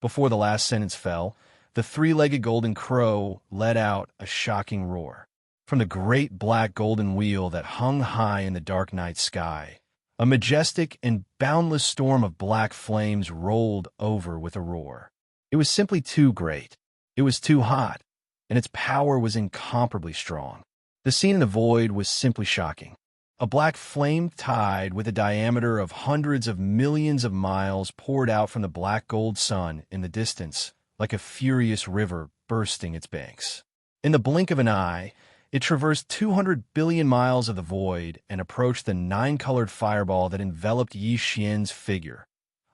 Before the last sentence fell, the three-legged golden crow let out a shocking roar. From the great black golden wheel that hung high in the dark night sky, a majestic and boundless storm of black flames rolled over with a roar. It was simply too great. It was too hot, and its power was incomparably strong. The scene in the void was simply shocking. A black flame tide with a diameter of hundreds of millions of miles poured out from the black gold sun in the distance, like a furious river bursting its banks. In the blink of an eye, it traversed 200 billion miles of the void and approached the nine-colored fireball that enveloped Yi Xian's figure.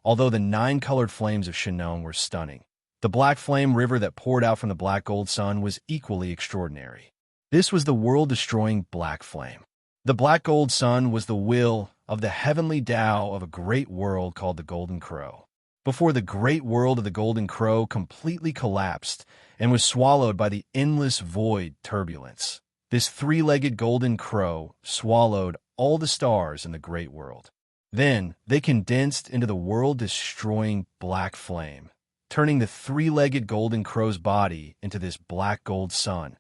Although the nine-colored flames of Shenong were stunning, the black flame river that poured out from the black gold sun was equally extraordinary. This was the world-destroying black flame. The black gold sun was the will of the heavenly Tao of a great world called the Golden Crow. Before the great world of the Golden Crow completely collapsed and was swallowed by the endless void turbulence, this three-legged golden crow swallowed all the stars in the great world. Then they condensed into the world-destroying black flame, turning the three-legged golden crow's body into this black gold sun.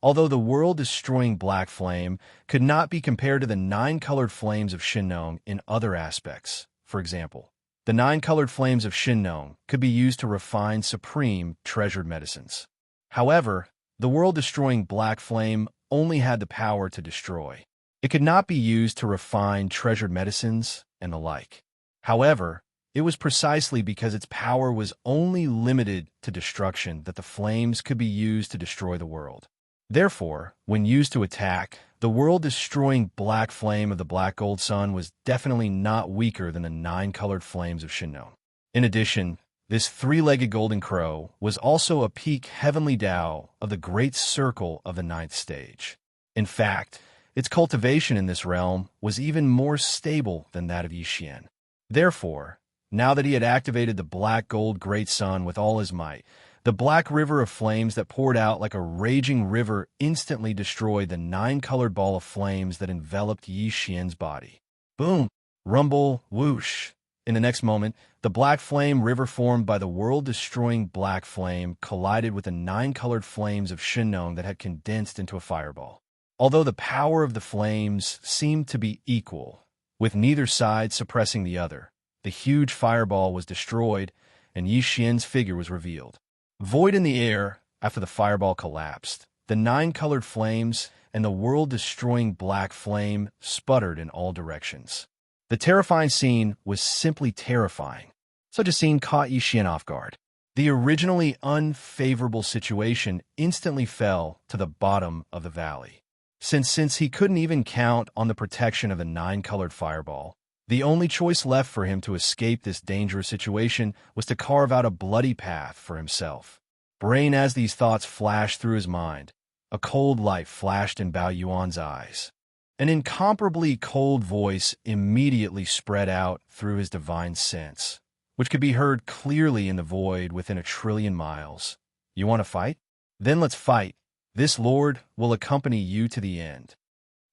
Although the world-destroying black flame could not be compared to the nine-colored flames of Shenong in other aspects. For example, the nine-colored flames of Shenong could be used to refine supreme treasured medicines. However, the world-destroying black flame only had the power to destroy. It could not be used to refine treasured medicines and the like. However, it was precisely because its power was only limited to destruction that the flames could be used to destroy the world. Therefore, when used to attack, the world-destroying black flame of the black gold sun was definitely not weaker than the nine-colored flames of Shenong. In addition, this three-legged golden crow was also a peak heavenly Tao of the great circle of the ninth stage. In fact, its cultivation in this realm was even more stable than that of Yi Xian. Therefore, now that he had activated the black gold great sun with all his might, the black river of flames that poured out like a raging river instantly destroyed the nine-colored ball of flames that enveloped Yi Xian's body. Boom! Rumble! Whoosh! In the next moment, the black flame river formed by the world-destroying black flame collided with the nine-colored flames of Shenong that had condensed into a fireball. Although the power of the flames seemed to be equal, with neither side suppressing the other, the huge fireball was destroyed and Yi Xian's figure was revealed. Void in the air after the fireball collapsed, the nine-colored flames and the world-destroying black flame sputtered in all directions. The terrifying scene was simply terrifying. Such a scene caught Yi Xian off guard. The originally unfavorable situation instantly fell to the bottom of the valley. Since he couldn't even count on the protection of the nine-colored fireball, the only choice left for him to escape this dangerous situation was to carve out a bloody path for himself. Brain as these thoughts flashed through his mind, a cold light flashed in Bao Yuan's eyes. An incomparably cold voice immediately spread out through his divine sense, which could be heard clearly in the void within 1,000,000,000,000 miles. You want to fight? Then let's fight. This Lord will accompany you to the end.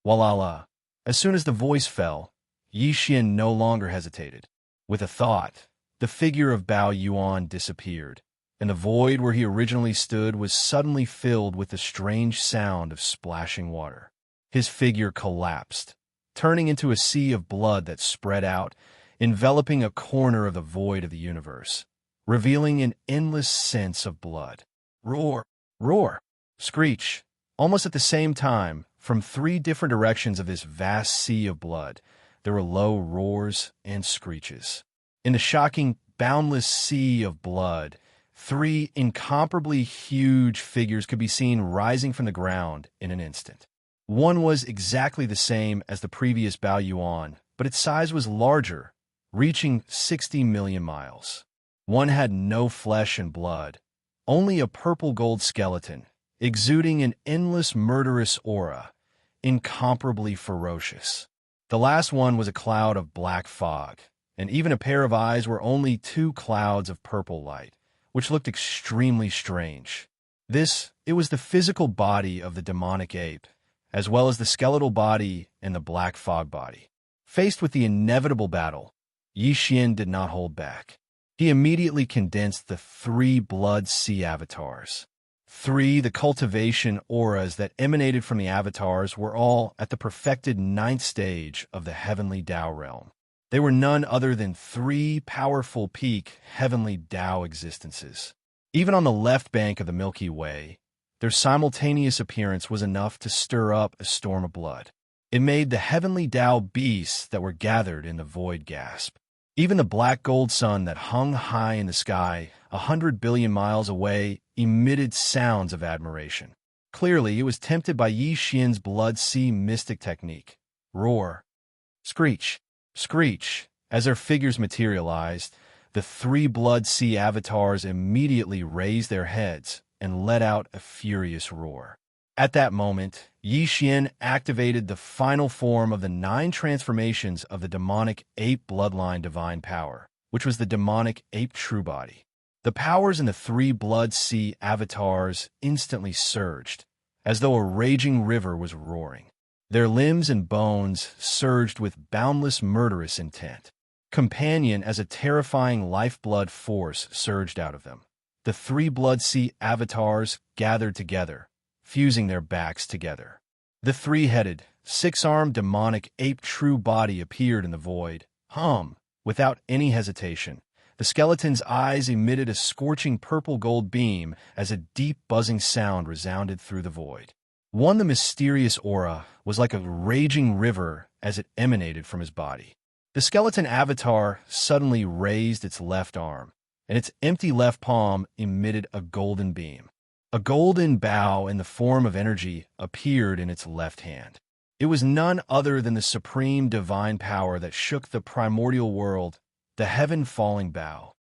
Walala. As soon as the voice fell, Yi Xian no longer hesitated. With a thought, the figure of Bao Yuan disappeared, and the void where he originally stood was suddenly filled with the strange sound of splashing water. His figure collapsed, turning into a sea of blood that spread out, enveloping a corner of the void of the universe, revealing an endless sense of blood. Roar! Roar! Screech! Almost at the same time, from 3 different directions of this vast sea of blood, there were low roars and screeches. In the shocking, boundless sea of blood, 3 incomparably huge figures could be seen rising from the ground in an instant. One was exactly the same as the previous Bao Yuan, but its size was larger, reaching 60 million miles. One had no flesh and blood, only a purple gold skeleton, exuding an endless murderous aura, incomparably ferocious. The last one was a cloud of black fog, and even a pair of eyes were only two clouds of purple light, which looked extremely strange. It was the physical body of the demonic ape, as well as the skeletal body and the black fog body. Faced with the inevitable battle, Xian did not hold back. He immediately condensed the three blood sea avatars. The cultivation auras that emanated from the avatars were all at the perfected 9th stage of the heavenly Tao realm. They were none other than three powerful peak heavenly Tao existences. Even on the left bank of the Milky Way, their simultaneous appearance was enough to stir up a storm of blood. It made the heavenly Tao beasts that were gathered in the void gasp. Even the black gold sun that hung high in the sky 100 billion miles away emitted sounds of admiration. Clearly, it was tempted by Xian's blood sea mystic technique. Roar, screech, screech. As their figures materialized, the three blood sea avatars immediately raised their heads and let out a furious roar. At that moment, Xian activated the final form of the 9 transformations of the demonic ape bloodline divine power, which was the demonic ape true body. The powers in the three blood sea avatars instantly surged, as though a raging river was roaring. Their limbs and bones surged with boundless murderous intent. Companion as a terrifying lifeblood force surged out of them. The three blood sea avatars gathered together, fusing their backs together. The three-headed, six-armed demonic ape true body appeared in the void. Without any hesitation, the skeleton's eyes emitted a scorching purple-gold beam as a deep buzzing sound resounded through the void. The mysterious aura was like a raging river as it emanated from his body. The skeleton avatar suddenly raised its left arm, and its empty left palm emitted a golden beam. A golden bow in the form of energy appeared in its left hand. It was none other than the supreme divine power that shook the primordial world, the heaven-falling bow.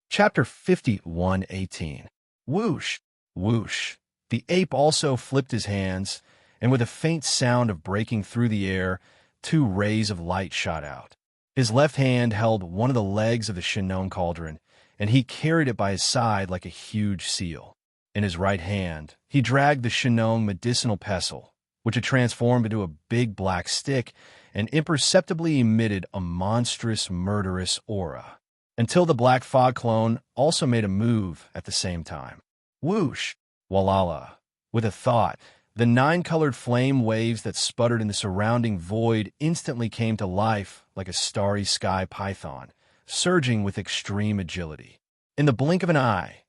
Chapter 51:18. Whoosh, whoosh. The ape also flipped his hands, and with a faint sound of breaking through the air, 2 rays of light shot out. His left hand held one of the legs of the Xianxia cauldron, and he carried it by his side like a huge seal. In his right hand, he dragged the Xianxia medicinal pestle, which had transformed into a big black stick and imperceptibly emitted a monstrous, murderous aura, until the black fog clone also made a move at the same time. Whoosh! Walala! With a thought, the 9-colored flame waves that sputtered in the surrounding void instantly came to life like a starry sky python, surging with extreme agility. In the blink of an eye,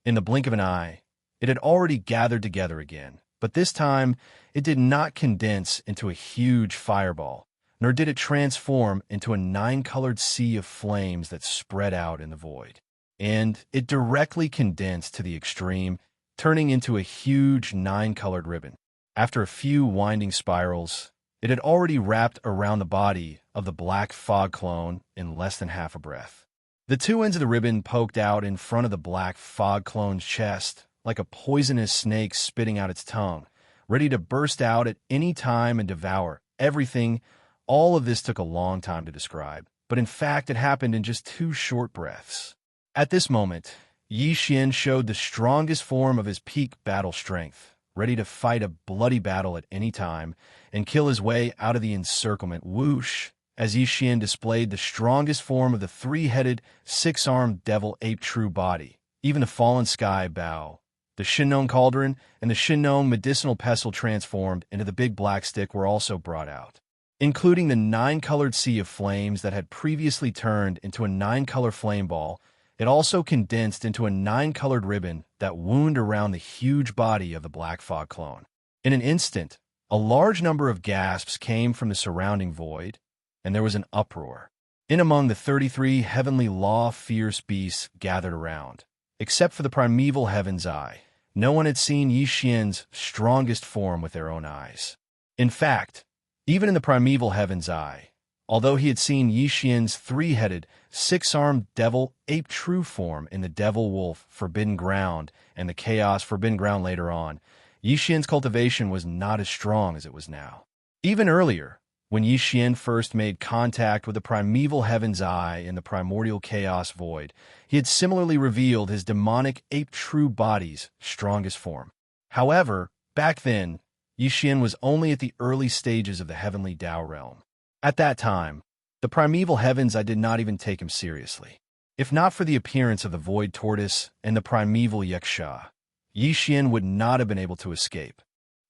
it had already gathered together again, but this time it did not condense into a huge fireball, nor did it transform into a 9-colored sea of flames that spread out in the void. And it directly condensed to the extreme, turning into a huge 9-colored ribbon. After a few winding spirals, it had already wrapped around the body of the black fog clone in less than half a breath. The 2 ends of the ribbon poked out in front of the black fog clone's chest, like a poisonous snake spitting out its tongue, ready to burst out at any time and devour everything. All of this took a long time to describe, but in fact it happened in just 2 short breaths. At this moment, Xian showed the strongest form of his peak battle strength, ready to fight a bloody battle at any time and kill his way out of the encirclement. Whoosh! As Xian displayed the strongest form of the 3-headed, 6-armed devil ape true body, even the fallen sky bow, the Xianxia cauldron and the Xianxia medicinal pestle transformed into the big black stick were also brought out, including the 9-colored sea of flames that had previously turned into a 9-color flame ball. It also condensed into a 9-colored ribbon that wound around the huge body of the black fog clone. In an instant, a large number of gasps came from the surrounding void, and there was an uproar. In among the 33 heavenly law-fierce beasts gathered around, except for the primeval heaven's eye, no one had seen Xian's strongest form with their own eyes. In fact, even in the primeval heaven's eye, although he had seen Xian's 3-headed, 6-armed devil ape true form in the devil wolf forbidden ground and the chaos forbidden ground later on, Xian's cultivation was not as strong as it was now. Even earlier, When Yi Xian first made contact with the primeval heaven's eye in the primordial chaos void, he had similarly revealed his demonic ape true body's strongest form. However, back then, Yi Xian was only at the early stages of the heavenly Tao realm. At that time, the primeval heavens did not even take him seriously. If not for the appearance of the void tortoise and the primeval Xianxia, Yi Xian would not have been able to escape.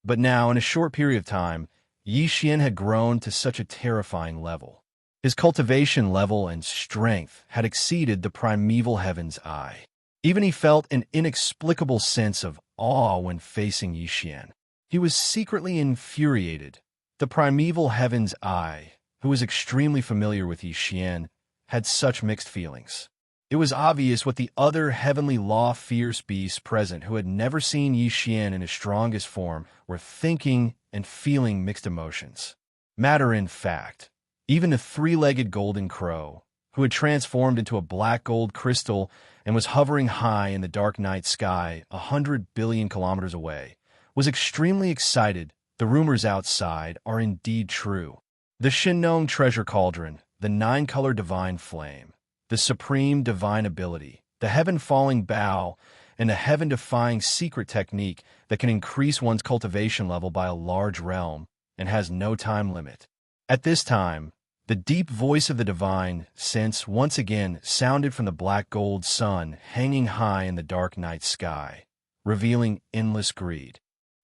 But now, in a short period of time, Yi Xian had grown to such a terrifying level. His cultivation level and strength had exceeded the primeval heaven's eye. Even he felt an inexplicable sense of awe when facing Yi Xian. He was secretly infuriated. The primeval heaven's eye, who was extremely familiar with Yi Xian, had such mixed feelings. It was obvious what the other heavenly law fierce beasts present who had never seen Yi Xian in his strongest form were thinking and feeling mixed emotions. Matter in fact, even the three-legged golden crow, who had transformed into a black gold crystal and was hovering high in the dark night sky 100 billion kilometers away, was extremely excited. The rumors outside are indeed true. The Shinnong treasure cauldron, the nine-color divine flame, the supreme divine ability, the heaven-falling bow, and the heaven-defying secret technique that can increase one's cultivation level by a large realm and has no time limit. At this time, the deep voice of the divine sense once again sounded from the black gold sun hanging high in the dark night sky, revealing endless greed.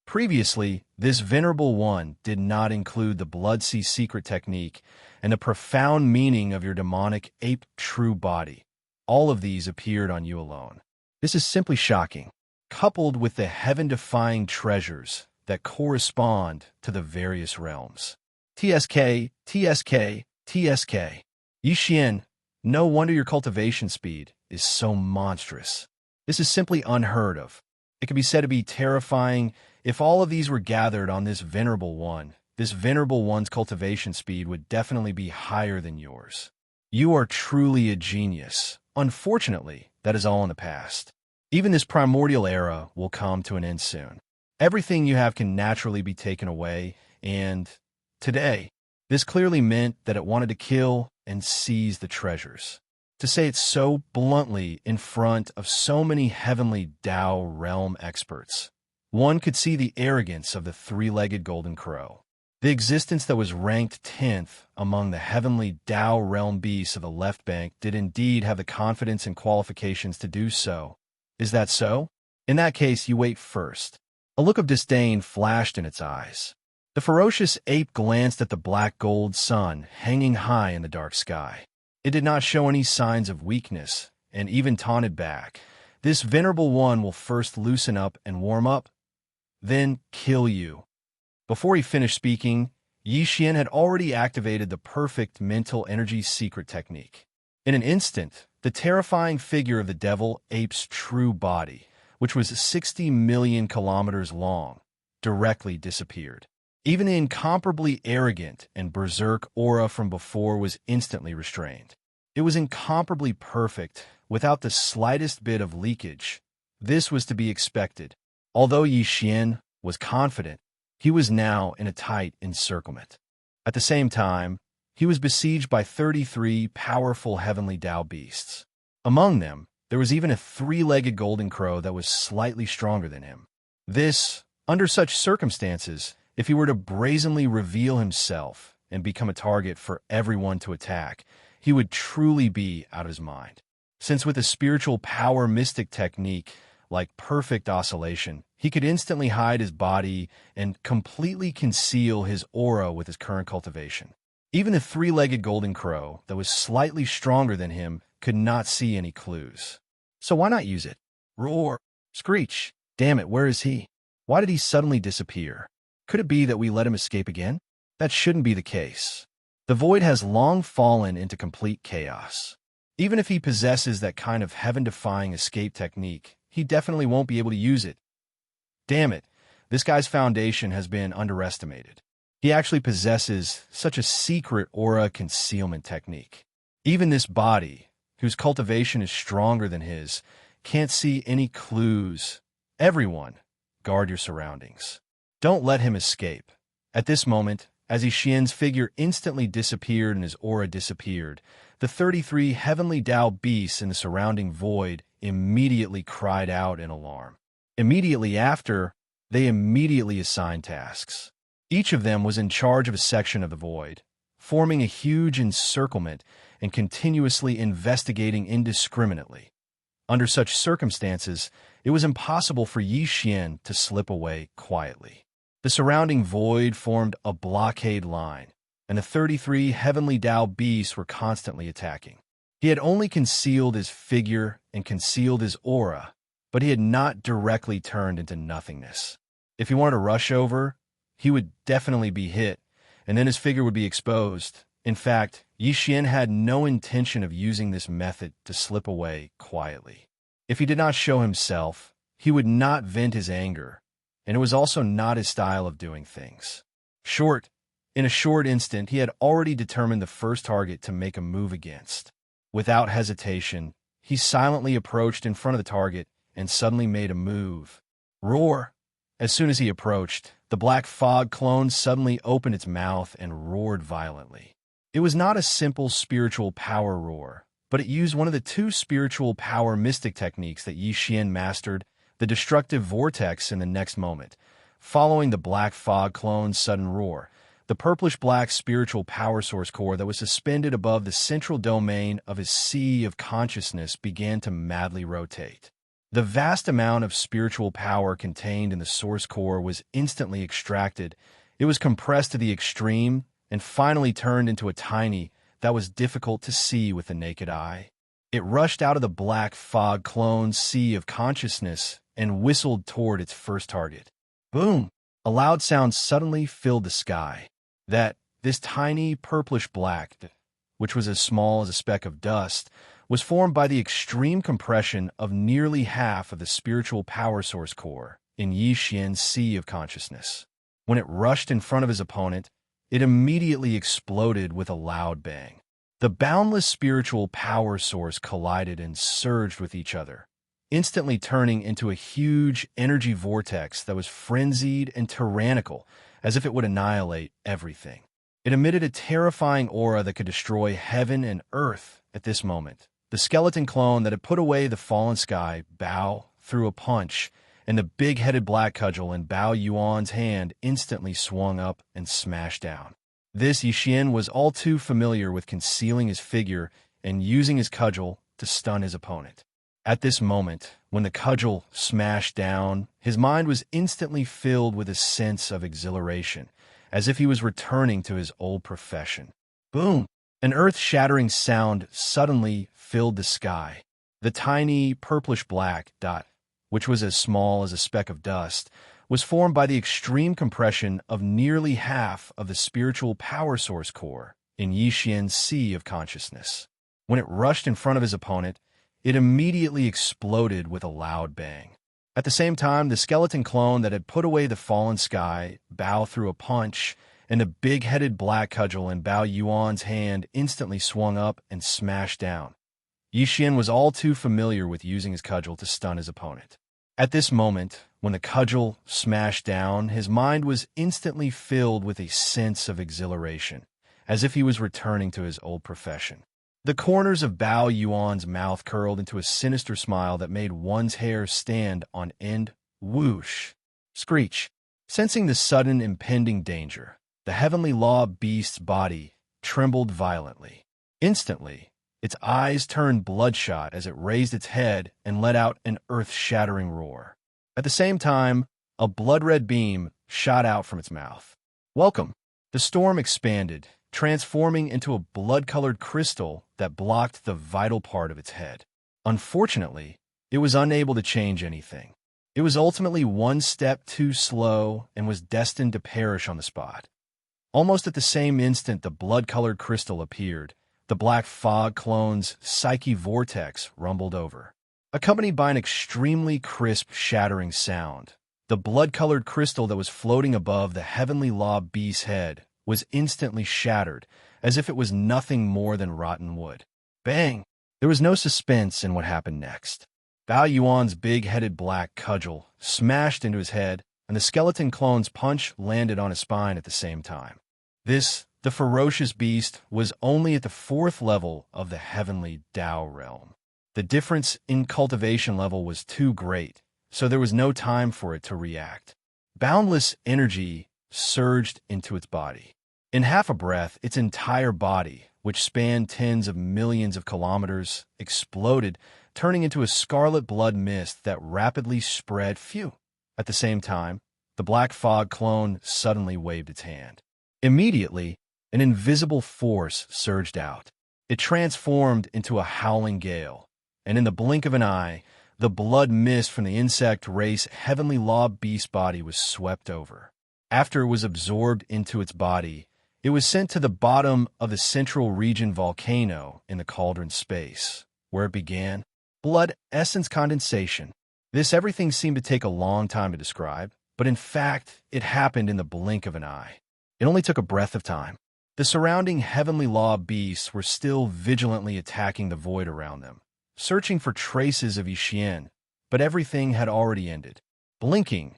Previously, this venerable one did not include the Bloodsea secret technique and the profound meaning of your demonic ape true body. All of these appeared on you alone. This is simply shocking, coupled with the heaven-defying treasures that correspond to the various realms. TSK, TSK, TSK. Yi Xian, no wonder your cultivation speed is so monstrous. This is simply unheard of. It can be said to be terrifying. If all of these were gathered on this venerable one's cultivation speed would definitely be higher than yours. You are truly a genius. Unfortunately, that is all in the past. Even this primordial era will come to an end soon. Everything you have can naturally be taken away, and today, this clearly meant that it wanted to kill and seize the treasures. To say it so bluntly in front of so many heavenly Tao realm experts, one could see the arrogance of the three-legged golden crow. The existence that was ranked 10th among the heavenly Tao realm beasts of the left bank did indeed have the confidence and qualifications to do so. Is that so? In that case, you wait first. A look of disdain flashed in its eyes. The ferocious ape glanced at the black gold sun hanging high in the dark sky. It did not show any signs of weakness, and even taunted back. This venerable one will first loosen up and warm up, then kill you. Before he finished speaking, Yi Xian had already activated the perfect mental energy secret technique. In an instant, the terrifying figure of the devil ape's true body, which was 60 million kilometers long, directly disappeared. Even the incomparably arrogant and berserk aura from before was instantly restrained. It was incomparably perfect, without the slightest bit of leakage. This was to be expected. Although Yi Xian was confident, he was now in a tight encirclement. At the same time, he was besieged by 33 powerful heavenly Tao beasts. Among them, there was even a three-legged golden crow that was slightly stronger than him. This, under such circumstances, if he were to brazenly reveal himself and become a target for everyone to attack, he would truly be out of his mind. Since with a spiritual power mystic technique, like perfect oscillation, he could instantly hide his body and completely conceal his aura with his current cultivation. Even the three-legged golden crow that was slightly stronger than him could not see any clues. So why not use it? Roar! Screech! Damn it, where is he? Why did he suddenly disappear? Could it be that we let him escape again? That shouldn't be the case. The void has long fallen into complete chaos. Even if he possesses that kind of heaven-defying escape technique, he definitely won't be able to use it. Damn it, this guy's foundation has been underestimated. He actually possesses such a secret aura concealment technique. Even this body, whose cultivation is stronger than his, can't see any clues. Everyone, guard your surroundings. Don't let him escape. At this moment, As Yixian's figure instantly disappeared and his aura disappeared, the 33 heavenly Tao beasts in the surrounding void immediately cried out in alarm. Immediately after, they immediately assigned tasks. Each of them was in charge of a section of the void, forming a huge encirclement and continuously investigating indiscriminately. Under such circumstances, it was impossible for Yixian to slip away quietly. The surrounding void formed a blockade line, and the 33 heavenly Tao beasts were constantly attacking. He had only concealed his figure and concealed his aura, but he had not directly turned into nothingness. If he wanted to rush over, he would definitely be hit, and then his figure would be exposed. In fact, Yixian had no intention of using this method to slip away quietly. If he did not show himself, he would not vent his anger, and it was also not his style of doing things. In a short instant, he had already determined the first target to make a move against. Without hesitation, he silently approached in front of the target and suddenly made a move. Roar! As soon as he approached, the black fog clone suddenly opened its mouth and roared violently. It was not a simple spiritual power roar, but it used one of the two spiritual power mystic techniques that Yixian mastered, the destructive vortex. In the next moment, following the black fog clone's sudden roar, the purplish-black spiritual power source core that was suspended above the central domain of his sea of consciousness began to madly rotate. The vast amount of spiritual power contained in the source core was instantly extracted. It was compressed to the extreme and finally turned into a tiny that was difficult to see with the naked eye. It rushed out of the black fog clone's sea of consciousness and whistled toward its first target. Boom! A loud sound suddenly filled the sky. This tiny purplish-black, which was as small as a speck of dust, was formed by the extreme compression of nearly half of the spiritual power source core in Yixian's sea of consciousness. When it rushed in front of his opponent, it immediately exploded with a loud bang. The boundless spiritual power source collided and surged with each other, instantly turning into a huge energy vortex that was frenzied and tyrannical, as if it would annihilate everything. It emitted a terrifying aura that could destroy heaven and earth at this moment. The skeleton clone that had put away the fallen sky, Bao, threw a punch, and the big-headed black cudgel in Bao Yuan's hand instantly swung up and smashed down. This Yixian was all too familiar with concealing his figure and using his cudgel to stun his opponent. At this moment, when the cudgel smashed down, his mind was instantly filled with a sense of exhilaration, as if he was returning to his old profession. Boom! An earth-shattering sound suddenly filled the sky. The tiny purplish-black dot, which was as small as a speck of dust, was formed by the extreme compression of nearly half of the spiritual power source core in Yixian's sea of consciousness. When it rushed in front of his opponent, it immediately exploded with a loud bang. At the same time, the skeleton clone that had put away the fallen sky, Bao threw a punch, and the big-headed black cudgel in Bao Yuan's hand instantly swung up and smashed down. Yixian was all too familiar with using his cudgel to stun his opponent. At this moment, when the cudgel smashed down, his mind was instantly filled with a sense of exhilaration, as if he was returning to his old profession. The corners of Bao Yuan's mouth curled into a sinister smile that made one's hair stand on end. Whoosh! Screech! Sensing the sudden impending danger, the heavenly law beast's body trembled violently. Instantly, its eyes turned bloodshot as it raised its head and let out an earth-shattering roar. At the same time, a blood-red beam shot out from its mouth. Welcome! The storm expanded, transforming into a blood-colored crystal that blocked the vital part of its head. Unfortunately, it was unable to change anything. It was ultimately one step too slow and was destined to perish on the spot. Almost at the same instant the blood-colored crystal appeared, the black fog clone's psyche vortex rumbled over. Accompanied by an extremely crisp, shattering sound, the blood-colored crystal that was floating above the heavenly law beast's head was instantly shattered, as if it was nothing more than rotten wood. Bang! There was no suspense in what happened next. Bao Yuan's big-headed black cudgel smashed into his head, and the skeleton clone's punch landed on his spine at the same time. The ferocious beast, was only at the 4th level of the heavenly Tao realm. The difference in cultivation level was too great, so there was no time for it to react. Boundless energy surged into its body. In half a breath, its entire body, which spanned tens of millions of kilometers, exploded, turning into a scarlet blood mist that rapidly spread. Phew! At the same time, the black fog clone suddenly waved its hand. Immediately, an invisible force surged out. It transformed into a howling gale, and in the blink of an eye, the blood mist from the insect race heavenly law beast body was swept over. After it was absorbed into its body, it was sent to the bottom of the central region volcano in the cauldron space, where it began blood essence condensation. This everything seemed to take a long time to describe, but in fact, it happened in the blink of an eye. It only took a breath of time. The surrounding heavenly law beasts were still vigilantly attacking the void around them, searching for traces of Xian, but everything had already ended. Blinking,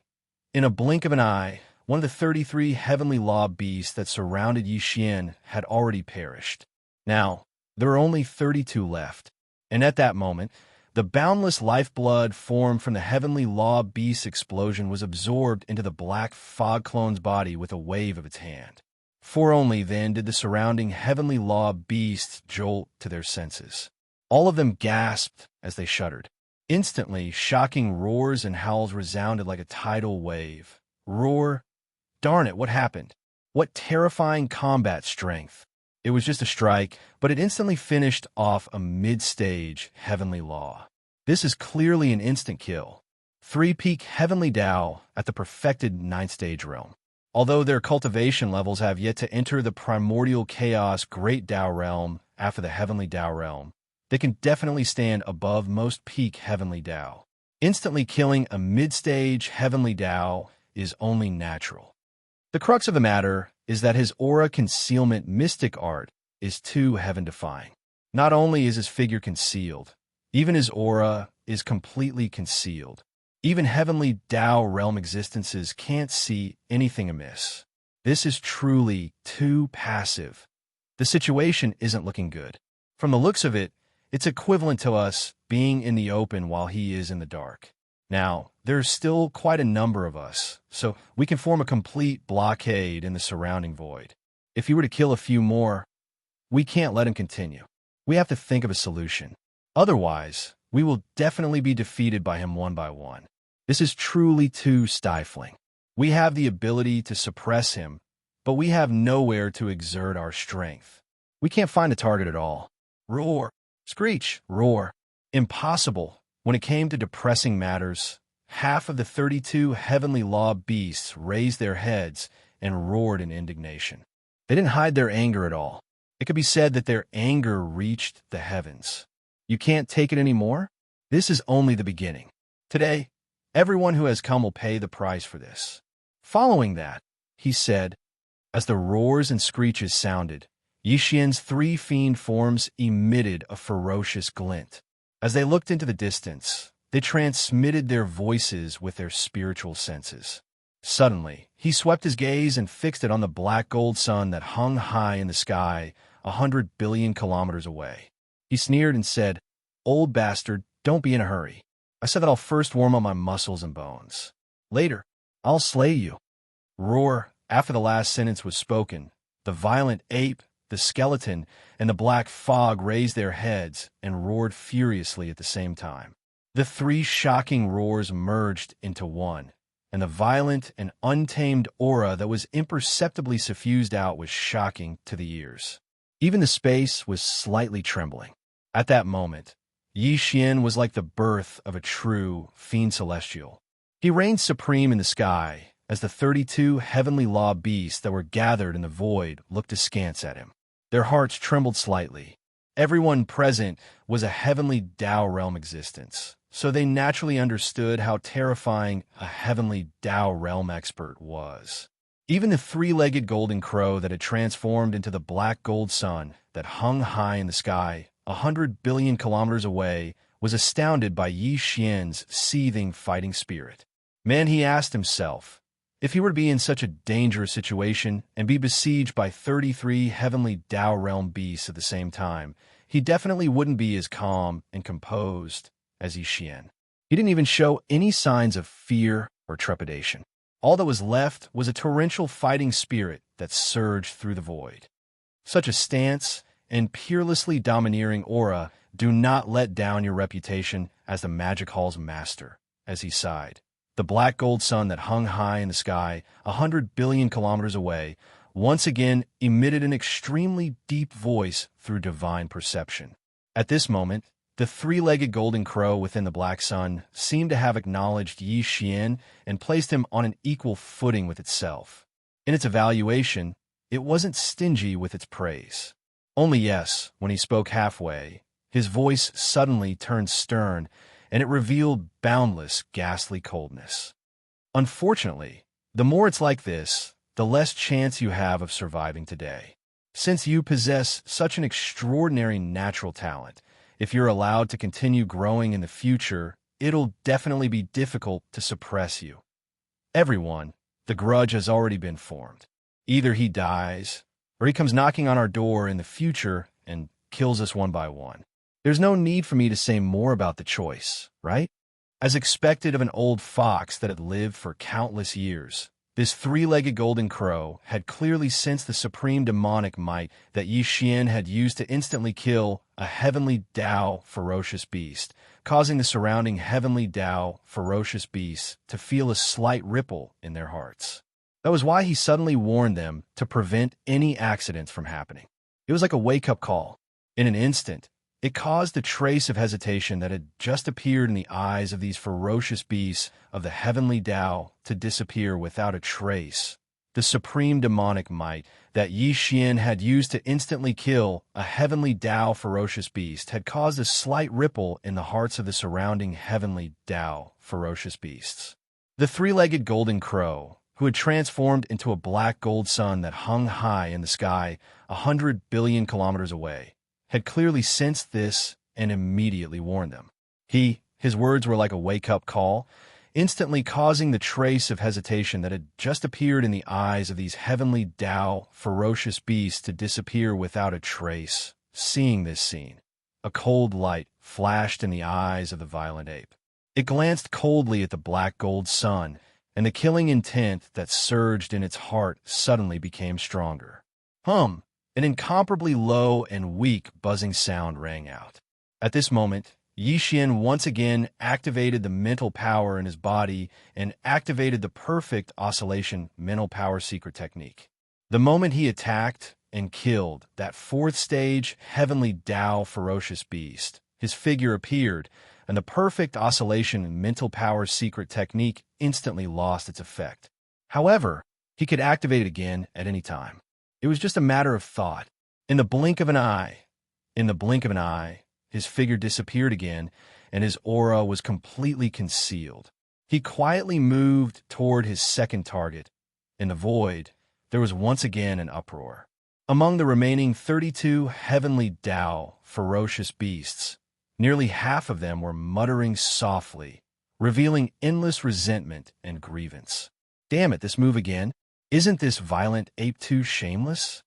in a blink of an eye, one of the 33 heavenly law beasts that surrounded Xian had already perished. Now, there were only 32 left, and at that moment, the boundless lifeblood formed from the heavenly law beast's explosion was absorbed into the black fog clone's body with a wave of its hand. For only then did the surrounding heavenly law beasts jolt to their senses. All of them gasped as they shuddered. Instantly, shocking roars and howls resounded like a tidal wave. Roar! Darn it, what happened? What terrifying combat strength! It was just a strike, but it instantly finished off a mid-stage heavenly law. This is clearly an instant kill. 3-peak heavenly Tao at the perfected 9th stage realm. Although their cultivation levels have yet to enter the primordial chaos great Tao realm after the heavenly Tao realm, they can definitely stand above most peak heavenly Tao. Instantly killing a mid-stage heavenly Tao is only natural. The crux of the matter is that his aura concealment mystic art is too heaven-defying. Not only is his figure concealed, even his aura is completely concealed. Even heavenly Tao realm existences can't see anything amiss. This is truly too passive. The situation isn't looking good. From the looks of it, it's equivalent to us being in the open while he is in the dark. Now, there's still quite a number of us, so we can form a complete blockade in the surrounding void. If he were to kill a few more, we can't let him continue. We have to think of a solution. Otherwise, we will definitely be defeated by him one by one. This is truly too stifling. We have the ability to suppress him, but we have nowhere to exert our strength. We can't find a target at all. Roar! Screech! Roar! Impossible. When it came to depressing matters, half of the 32 heavenly law beasts raised their heads and roared in indignation. They didn't hide their anger at all. It could be said that their anger reached the heavens. You can't take it anymore? This is only the beginning. Today, everyone who has come will pay the price for this. Following that, he said, as the roars and screeches sounded, Yixian's 3 fiend forms emitted a ferocious glint. As they looked into the distance, they transmitted their voices with their spiritual senses. Suddenly, he swept his gaze and fixed it on the black gold sun that hung high in the sky 100 billion kilometers away. He sneered and said, "Old bastard, don't be in a hurry. I said that I'll first warm up my muscles and bones. Later, I'll slay you." Roar! After the last sentence was spoken, the violent ape, the skeleton, and the black fog raised their heads and roared furiously at the same time. The 3 shocking roars merged into one, and the violent and untamed aura that was imperceptibly suffused out was shocking to the ears. Even the space was slightly trembling. At that moment, Yixian was like the birth of a true fiend celestial. He reigned supreme in the sky as the 32 heavenly law beasts that were gathered in the void looked askance at him. Their hearts trembled slightly. Everyone present was a heavenly Tao realm existence, so they naturally understood how terrifying a heavenly Tao realm expert was. Even the 3-legged golden crow that had transformed into the black gold sun that hung high in the sky 100 billion kilometers away was astounded by Yi Xian's seething fighting spirit. Man, he asked himself, If he were to be in such a dangerous situation and be besieged by 33 heavenly Tao realm beasts at the same time, he definitely wouldn't be as calm and composed as Xian. He didn't even show any signs of fear or trepidation. All that was left was a torrential fighting spirit that surged through the void. Such a stance and peerlessly domineering aura do not let down your reputation as the Magic Hall's master, as he sighed. The black gold sun that hung high in the sky, 100 billion kilometers away, once again emitted an extremely deep voice through divine perception. At this moment, the three-legged golden crow within the black sun seemed to have acknowledged Yi Xian and placed him on an equal footing with itself. In its evaluation, it wasn't stingy with its praise. Only yes, when he spoke halfway, his voice suddenly turned stern, and it revealed boundless, ghastly coldness. Unfortunately, the more it's like this, the less chance you have of surviving today. Since you possess such an extraordinary natural talent, if you're allowed to continue growing in the future, it'll definitely be difficult to suppress you. Everyone, the grudge has already been formed. Either he dies, or he comes knocking on our door in the future and kills us one by one. There's no need for me to say more about the choice, right? As expected of an old fox that had lived for countless years, this three-legged golden crow had clearly sensed the supreme demonic might that Yi Xian had used to instantly kill a heavenly Tao ferocious beast, causing the surrounding heavenly Tao ferocious beasts to feel a slight ripple in their hearts. That was why he suddenly warned them to prevent any accidents from happening. It was like a wake-up call. In an instant, it caused the trace of hesitation that had just appeared in the eyes of these ferocious beasts of the heavenly Tao to disappear without a trace. The supreme demonic might that Yi Xian had used to instantly kill a heavenly Tao ferocious beast had caused a slight ripple in the hearts of the surrounding heavenly Tao ferocious beasts. The three-legged golden crow, who had transformed into a black gold sun that hung high in the sky 100 billion kilometers away, had clearly sensed this and immediately warned them. His words were like a wake-up call, instantly causing the trace of hesitation that had just appeared in the eyes of these heavenly Tao ferocious beasts to disappear without a trace. Seeing this scene, a cold light flashed in the eyes of the violent ape. It glanced coldly at the black gold sun, and the killing intent that surged in its heart suddenly became stronger. An incomparably low and weak buzzing sound rang out. At this moment, Yi Xian once again activated the mental power in his body and activated the perfect oscillation mental power secret technique. The moment he attacked and killed that fourth stage heavenly Tao ferocious beast, his figure appeared, and the perfect oscillation mental power secret technique instantly lost its effect. However, he could activate it again at any time. It was just a matter of thought. In the blink of an eye, his figure disappeared again, and his aura was completely concealed. He quietly moved toward his second target. In the void, there was once again an uproar. Among the remaining 32 heavenly Tao ferocious beasts, nearly half of them were muttering softly, revealing endless resentment and grievance. Damn it, this move again. Isn't this violent ape too shameless?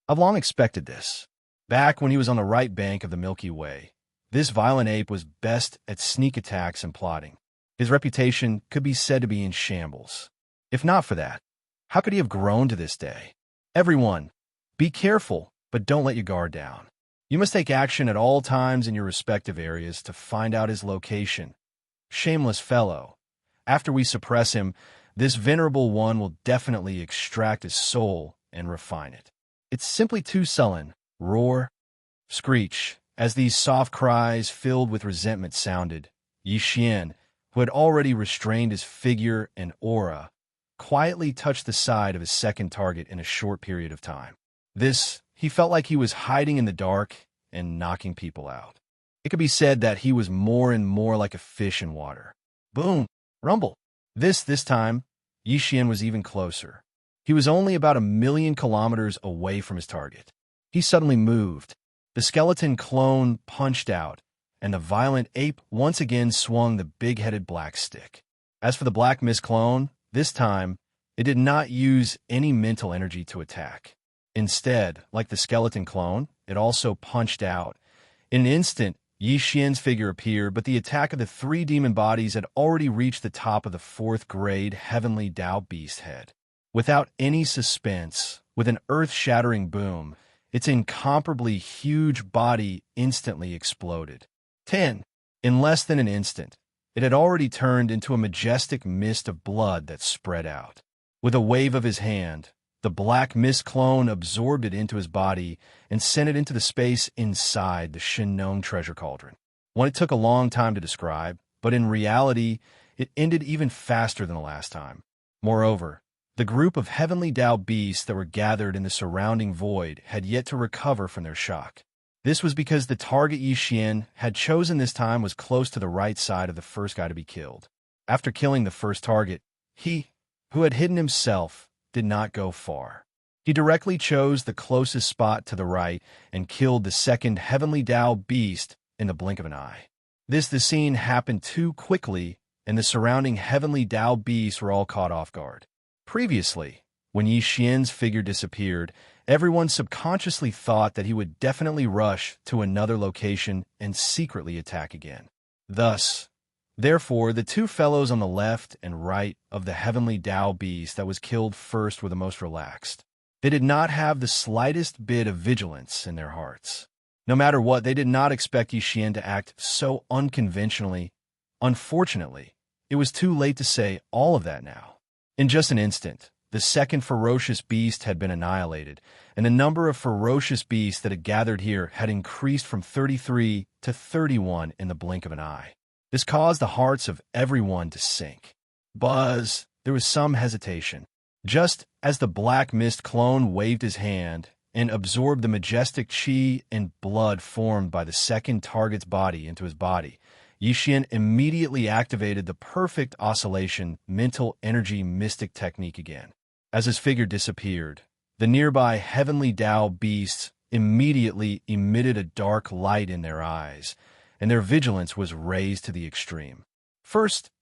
I've long expected this. Back when he was on the right bank of the Milky Way, this violent ape was best at sneak attacks and plotting. His reputation could be said to be in shambles. If not for that, how could he have grown to this day? Everyone, be careful, but don't let your guard down. You must take action at all times in your respective areas to find out his location. Shameless fellow. After we suppress him, this venerable one will definitely extract his soul and refine it. It's simply too sullen. Roar, screech, as these soft cries filled with resentment sounded. Yi Xian, who had already restrained his figure and aura, quietly touched the side of his second target in a short period of time. He felt like he was hiding in the dark and knocking people out. It could be said that he was more and more like a fish in water. Boom, rumble. This time, Yi Xian was even closer. He was only about 1,000,000 kilometers away from his target. He suddenly moved. The skeleton clone punched out, and the violent ape once again swung the big-headed black stick. As for the black mist clone, this time, It did not use any mental energy to attack. Instead, like the skeleton clone, it also punched out. In an instant, Yi Xian's figure appeared, but the attack of the three demon bodies had already reached the top of the fourth-grade heavenly Tao beast head. Without any suspense, with an earth-shattering boom, its incomparably huge body instantly exploded. 10. In less than an instant, it had already turned into a majestic mist of blood that spread out. With a wave of his hand, the black mist clone absorbed it into his body and sent it into the space inside the Shinnong treasure cauldron. One it took a long time to describe, but in reality, it ended even faster than the last time. Moreover, the group of heavenly Tao beasts that were gathered in the surrounding void had yet to recover from their shock. This was because the target Yi Xian had chosen this time was close to the right side of the first guy to be killed. After killing the first target, he, who had hidden himself, did not go far. He directly chose the closest spot to the right and killed the second heavenly Tao beast in the blink of an eye. The scene happened too quickly, and the surrounding heavenly Tao beasts were all caught off guard. Previously, when Yi Xian's figure disappeared, everyone subconsciously thought that he would definitely rush to another location and secretly attack again. Therefore, the two fellows on the left and right of the heavenly Tao beast that was killed first were the most relaxed. They did not have the slightest bit of vigilance in their hearts. No matter what, they did not expect Yi Xian to act so unconventionally. Unfortunately, it was too late to say all of that now. In just an instant, the second ferocious beast had been annihilated, and the number of ferocious beasts that had gathered here had increased from 33 to 31 in the blink of an eye. This caused the hearts of everyone to sink. Buzz! There was some hesitation. Just as the black mist clone waved his hand and absorbed the majestic chi and blood formed by the second target's body into his body, Yi Xian immediately activated the perfect oscillation mental energy mystic technique again. As his figure disappeared, the nearby heavenly Tao beasts immediately emitted a dark light in their eyes, and their vigilance was raised to the extreme.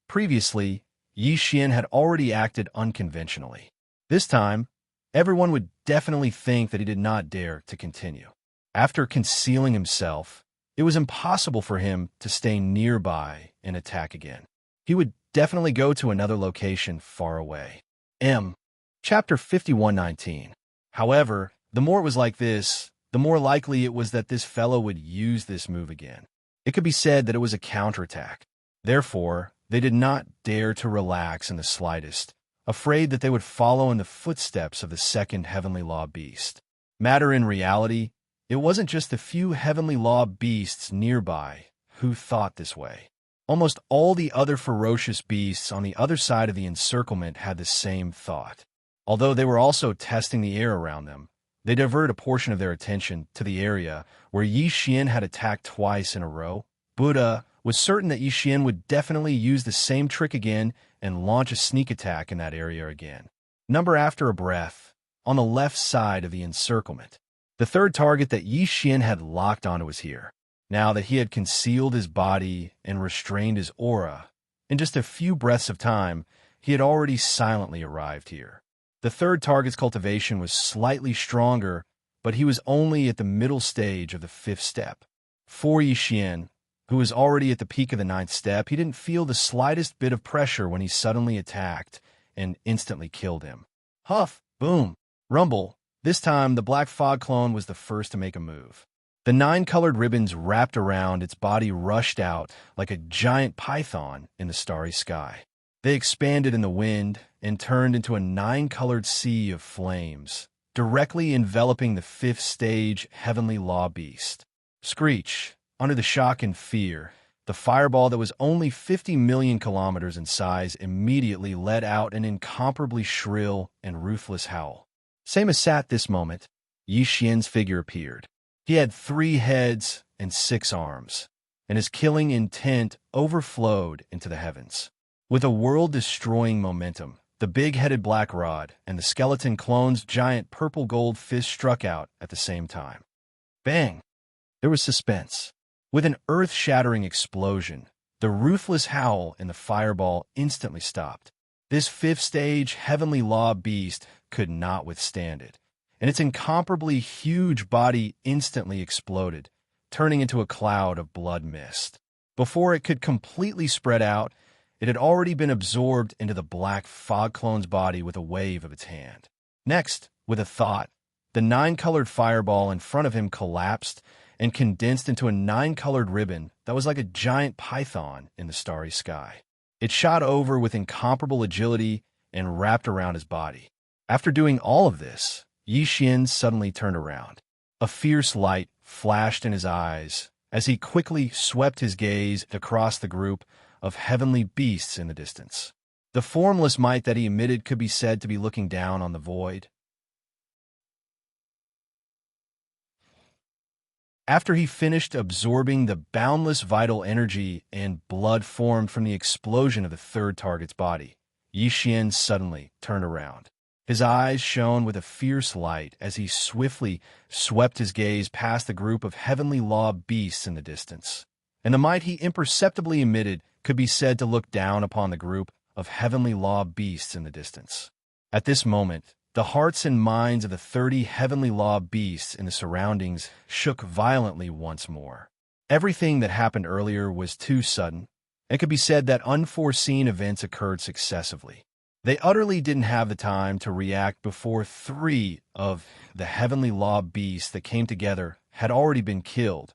Previously, Yi Xian had already acted unconventionally. This time, everyone would definitely think that he did not dare to continue. After concealing himself, it was impossible for him to stay nearby and attack again. He would definitely go to another location far away. Chapter 51:19. However, the more it was like this, the more likely it was that this fellow would use this move again. It could be said that it was a counterattack. Therefore, they did not dare to relax in the slightest, afraid that they would follow in the footsteps of the second heavenly law beast. Matter in reality, it wasn't just the few heavenly law beasts nearby who thought this way. Almost all the other ferocious beasts on the other side of the encirclement had the same thought. Although they were also testing the air around them, they diverted a portion of their attention to the area where Yi Xian had attacked twice in a row. Buddha was certain that Yi Xian would definitely use the same trick again and launch a sneak attack in that area again. Number after a breath, on the left side of the encirclement. The third target that Yi Xian had locked onto was here. Now that he had concealed his body and restrained his aura, in just a few breaths of time, he had already silently arrived here. The third target's cultivation was slightly stronger, but he was only at the middle stage of the fifth step. For Yi Xian, who was already at the peak of the ninth step, he didn't feel the slightest bit of pressure when he suddenly attacked and instantly killed him. Huff, boom, rumble. This time, the black fog clone was the first to make a move. The 9 colored ribbons wrapped around its body rushed out like a giant python in the starry sky. They expanded in the wind and turned into a 9-colored sea of flames, directly enveloping the 5th stage heavenly law beast. Screech! Under the shock and fear, the fireball that was only 50 million kilometers in size immediately let out an incomparably shrill and ruthless howl. Same as at this moment, Yi Xian's figure appeared. He had 3 heads and 6 arms, and his killing intent overflowed into the heavens. With a world-destroying momentum, the big-headed black rod and the skeleton clone's giant purple-gold fist struck out at the same time. Bang! There was suspense. With an earth-shattering explosion, the ruthless howl and the fireball instantly stopped. This fifth-stage heavenly law beast could not withstand it, and its incomparably huge body instantly exploded, turning into a cloud of blood mist. Before it could completely spread out, it had already been absorbed into the black fog clone's body with a wave of its hand. Next, with a thought, the nine-colored fireball in front of him collapsed and condensed into a nine-colored ribbon that was like a giant python in the starry sky. It shot over with incomparable agility and wrapped around his body. After doing all of this, Xianxia suddenly turned around. A fierce light flashed in his eyes as he quickly swept his gaze across the group of heavenly beasts in the distance. The formless might that he emitted could be said to be looking down on the void. After he finished absorbing the boundless vital energy and blood formed from the explosion of the third target's body, Xianxia suddenly turned around. His eyes shone with a fierce light as he swiftly swept his gaze past the group of heavenly law beasts in the distance. And the might he imperceptibly emitted could be said to look down upon the group of heavenly law beasts in the distance. At this moment, the hearts and minds of the 30 heavenly law beasts in the surroundings shook violently once more. Everything that happened earlier was too sudden. It could be said that unforeseen events occurred successively. They utterly didn't have the time to react before 3 of the heavenly law beasts that came together had already been killed,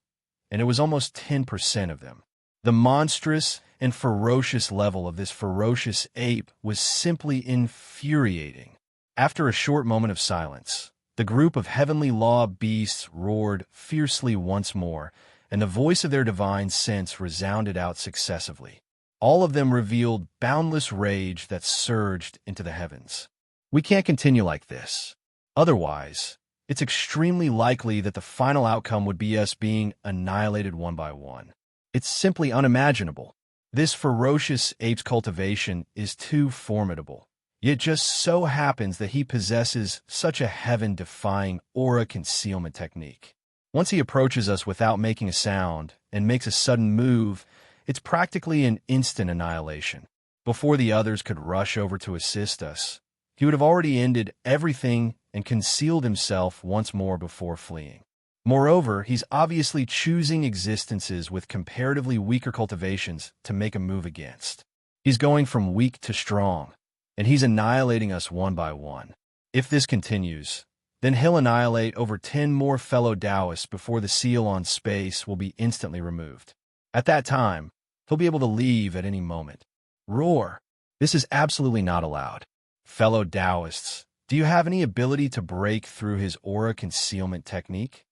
and it was almost 10% of them. The monstrous and ferocious level of this ferocious ape was simply infuriating. After a short moment of silence, the group of heavenly law beasts roared fiercely once more, and the voice of their divine sense resounded out successively. All of them revealed boundless rage that surged into the heavens. We can't continue like this. Otherwise, it's extremely likely that the final outcome would be us being annihilated one by one. It's simply unimaginable. This ferocious ape's cultivation is too formidable. It just so happens that he possesses such a heaven-defying aura concealment technique. Once he approaches us without making a sound and makes a sudden move, it's practically an instant annihilation. Before the others could rush over to assist us, he would have already ended everything and concealed himself once more before fleeing. Moreover, he's obviously choosing existences with comparatively weaker cultivations to make a move against. He's going from weak to strong, and he's annihilating us one by one. If this continues, then he'll annihilate over 10 more fellow Taoists before the seal on space will be instantly removed. At that time, he'll be able to leave at any moment. Roar! This is absolutely not allowed. Fellow Taoists, do you have any ability to break through his aura concealment technique?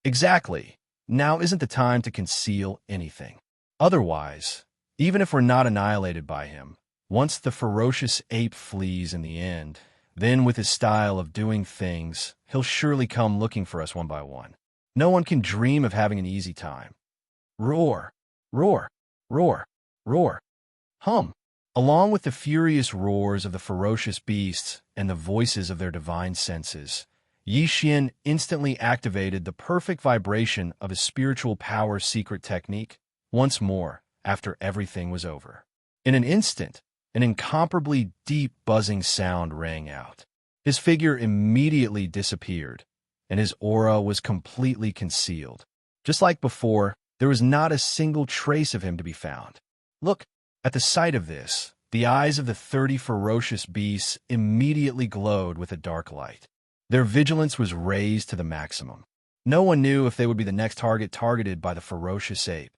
Exactly. Now isn't the time to conceal anything. Otherwise, even if we're not annihilated by him, once the ferocious ape flees in the end, then with his style of doing things, he'll surely come looking for us one by one. No one can dream of having an easy time. Roar, roar, roar, roar. Hum. Along with the furious roars of the ferocious beasts and the voices of their divine senses, Xianxia instantly activated the perfect vibration of his spiritual power secret technique once more after everything was over. In an instant, an incomparably deep buzzing sound rang out. His figure immediately disappeared, and his aura was completely concealed. Just like before, there was not a single trace of him to be found. Look, at the sight of this, the eyes of the 30 ferocious beasts immediately glowed with a dark light. Their vigilance was raised to the maximum. No one knew if they would be the next target targeted by the ferocious ape.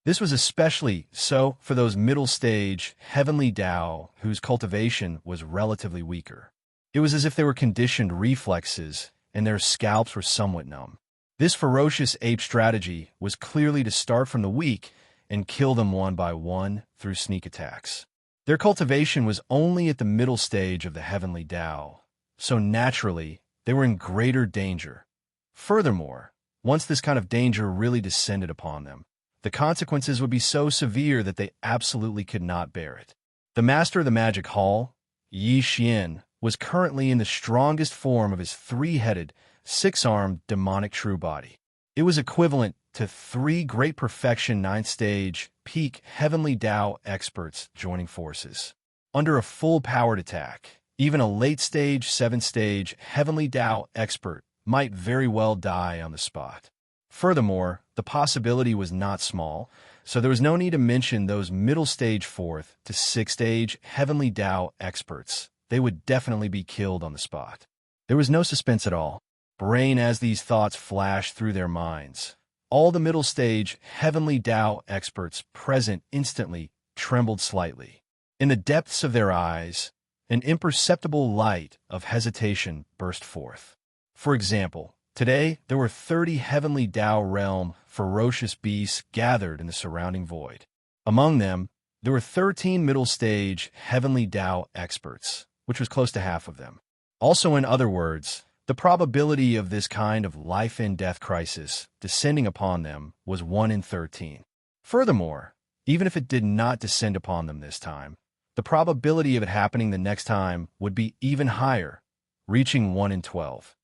This was especially so for those middle-stage, heavenly Tao whose cultivation was relatively weaker. It was as if they were conditioned reflexes and their scalps were somewhat numb. This ferocious ape strategy was clearly to start from the weak and kill them one by one through sneak attacks. Their cultivation was only at the middle stage of the heavenly Tao, so naturally they were in greater danger. Furthermore, once this kind of danger really descended upon them, the consequences would be so severe that they absolutely could not bear it. The master of the magic hall, Xianxia, was currently in the strongest form of his 3-headed, 6-armed demonic true body. It was equivalent to 3 great perfection 9th stage peak heavenly Tao experts joining forces. under a full-powered attack. Even a late-stage, 7th-stage Heavenly Tao expert might very well die on the spot. Furthermore, the possibility was not small, so there was no need to mention those middle-stage 4th to 6th-stage Heavenly Tao experts. They would definitely be killed on the spot. There was no suspense at all. Brain as these thoughts flashed through their minds. All the middle-stage Heavenly Tao experts present instantly trembled slightly. In the depths of their eyes, an imperceptible light of hesitation burst forth. For example, today there were 30 Heavenly Tao realm ferocious beasts gathered in the surrounding void. Among them, there were 13 middle-stage Heavenly Tao experts, which was close to half of them. Also, in other words, the probability of this kind of life-and-death crisis descending upon them was 1 in 13. Furthermore, even if it did not descend upon them this time, the probability of it happening the next time would be even higher, reaching 1 in 12.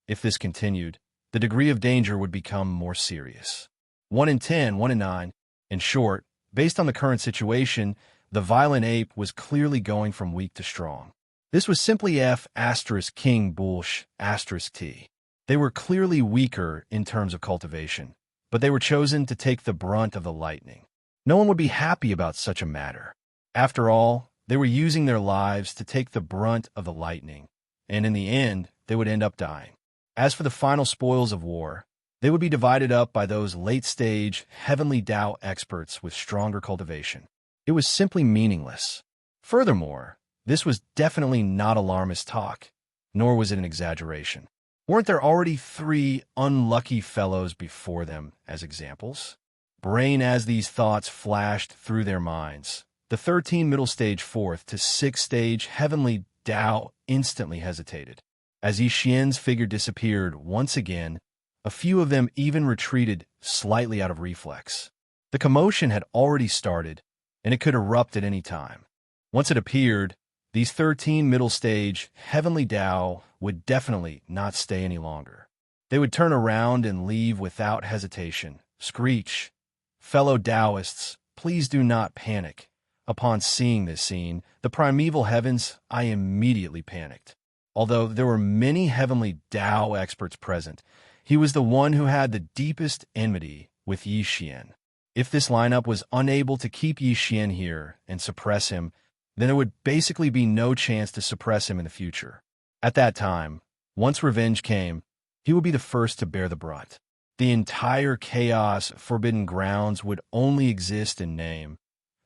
If this continued, the degree of danger would become more serious. 1 in 10, 1 in 9. In short, based on the current situation, the violent ape was clearly going from weak to strong. This was simply F*King Bullsh*. T. They were clearly weaker in terms of cultivation, but they were chosen to take the brunt of the lightning. No one would be happy about such a matter. After all, they were using their lives to take the brunt of the lightning, and in the end, they would end up dying. As for the final spoils of war, they would be divided up by those late-stage Heavenly Tao experts with stronger cultivation. It was simply meaningless. Furthermore, this was definitely not alarmist talk, nor was it an exaggeration. Weren't there already 3 unlucky fellows before them as examples? Brain as these thoughts flashed through their minds, the 13 middle-stage 4th to 6th-stage Heavenly Tao instantly hesitated. As Yixian's figure disappeared once again, a few of them even retreated slightly out of reflex. The commotion had already started, and it could erupt at any time. Once it appeared, these 13 middle-stage Heavenly Tao would definitely not stay any longer. They would turn around and leave without hesitation. Screech, fellow Taoists, please do not panic. Upon seeing this scene, the primeval heavens, I immediately panicked. Although there were many Heavenly Tao experts present, he was the one who had the deepest enmity with Yixian. If this lineup was unable to keep Yixian here and suppress him, then there would basically be no chance to suppress him in the future. At that time, once revenge came, he would be the first to bear the brunt. The entire chaos Forbidden Grounds would only exist in name.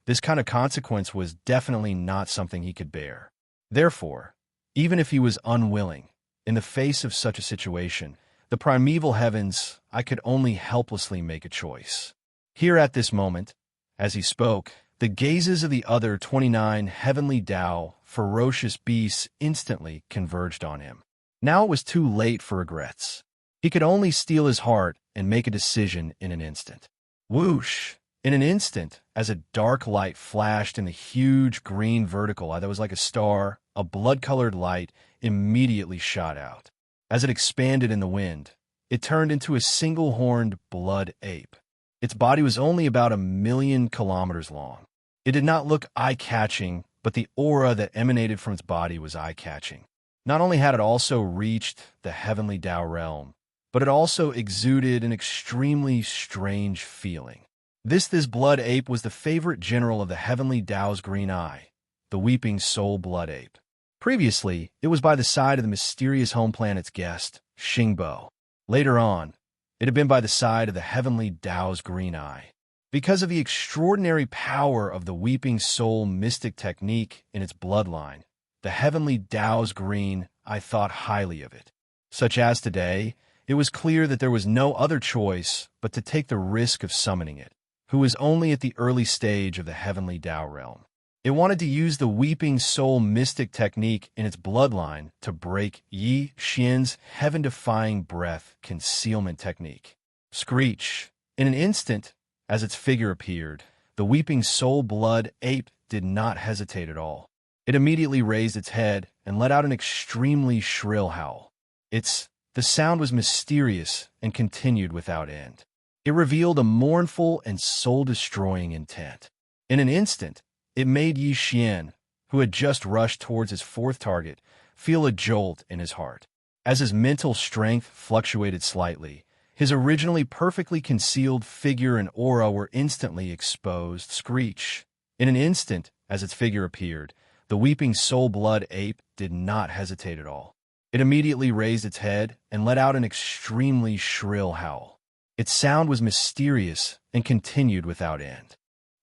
This kind of consequence was definitely not something he could bear. Therefore, even if he was unwilling, in the face of such a situation, the primeval heavens, I could only helplessly make a choice. Here at this moment, as he spoke, the gazes of the other 29 Heavenly Tao, ferocious beasts instantly converged on him. Now it was too late for regrets. He could only steel his heart and make a decision in an instant. Whoosh! In an instant, as a dark light flashed in the huge green vertical that was like a star, a blood-colored light immediately shot out. As it expanded in the wind, it turned into a single-horned blood ape. Its body was only about 1,000,000 kilometers long. It did not look eye-catching, but the aura that emanated from its body was eye-catching. Not only had it also reached the Heavenly Tao realm, but it also exuded an extremely strange feeling. This blood ape was the favorite general of the Heavenly Tao's green eye, the Weeping Soul blood ape. Previously, it was by the side of the mysterious home planet's guest, Xingbo. Later on, it had been by the side of the Heavenly Tao's green eye. Because of the extraordinary power of the Weeping Soul mystic technique in its bloodline, the Heavenly Tao's green eye thought highly of it. Such as today, it was clear that there was no other choice but to take the risk of summoning it, who was only at the early stage of the Heavenly Tao realm. It wanted to use the Weeping Soul mystic technique in its bloodline to break Yi Xian's heaven-defying breath concealment technique. Screech! In an instant, as its figure appeared, the Weeping Soul blood ape did not hesitate at all. It immediately raised its head and let out an extremely shrill howl. The sound was mysterious and continued without end. It revealed a mournful and soul-destroying intent. In an instant, it made Yi Xian, who had just rushed towards his fourth target, feel a jolt in his heart. As his mental strength fluctuated slightly, his originally perfectly concealed figure and aura were instantly exposed. Screech! In an instant, as its figure appeared, the weeping soul-blood ape did not hesitate at all. It immediately raised its head and let out an extremely shrill howl. Its sound was mysterious and continued without end.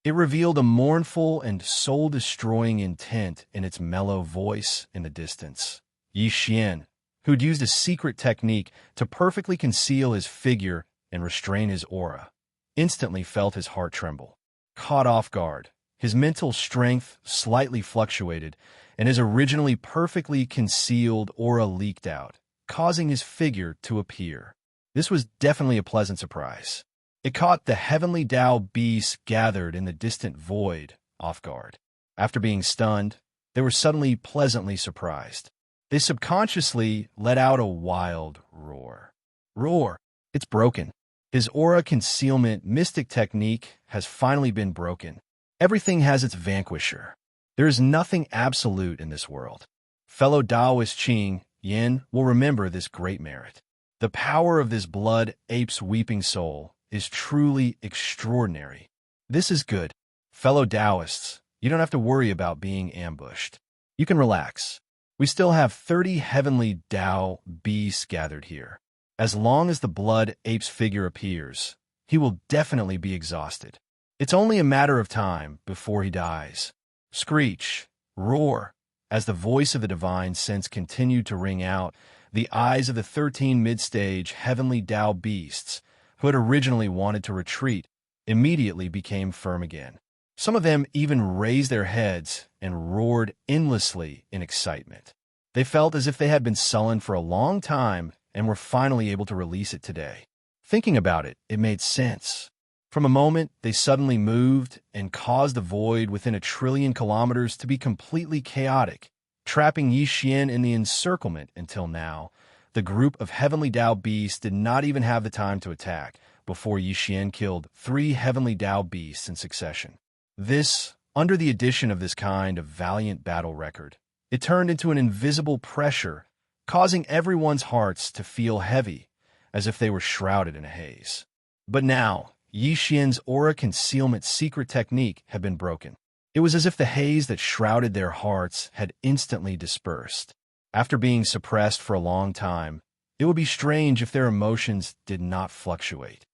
It revealed a mournful and soul-destroying intent in its mellow voice in the distance. Xianxia, who'd used a secret technique to perfectly conceal his figure and restrain his aura, instantly felt his heart tremble. Caught off guard, his mental strength slightly fluctuated, and his originally perfectly concealed aura leaked out, causing his figure to appear. This was definitely a pleasant surprise. It caught the heavenly Tao beasts gathered in the distant void off guard. After being stunned, they were suddenly pleasantly surprised. They subconsciously let out a wild roar. Roar! It's broken. His aura concealment mystic technique has finally been broken. Everything has its vanquisher. There is nothing absolute in this world. Fellow Taoist Qing Yin will remember this great merit. The power of this blood ape's weeping soul is truly extraordinary. This is good. Fellow Taoists, you don't have to worry about being ambushed. You can relax. We still have 30 heavenly Tao beasts gathered here. As long as the blood ape's figure appears, he will definitely be exhausted. It's only a matter of time before he dies. Screech, roar. As the voice of the divine sense continued to ring out, the eyes of the 13 mid-stage heavenly Tao beasts, who had originally wanted to retreat, immediately became firm again. Some of them even raised their heads and roared endlessly in excitement. They felt as if they had been sullen for a long time and were finally able to release it today. Thinking about it, it made sense. From a moment, they suddenly moved and caused the void within 1 trillion kilometers to be completely chaotic, trapping Xianxia in the encirclement until now. The group of heavenly Tao beasts did not even have the time to attack before Xianxia killed 3 heavenly Tao beasts in succession. This, under the addition of this kind of valiant battle record, it turned into an invisible pressure, causing everyone's hearts to feel heavy, as if they were shrouded in a haze. But now, Xianxia's aura concealment secret technique had been broken. It was as if the haze that shrouded their hearts had instantly dispersed. After being suppressed for a long time, it would be strange if their emotions did not fluctuate.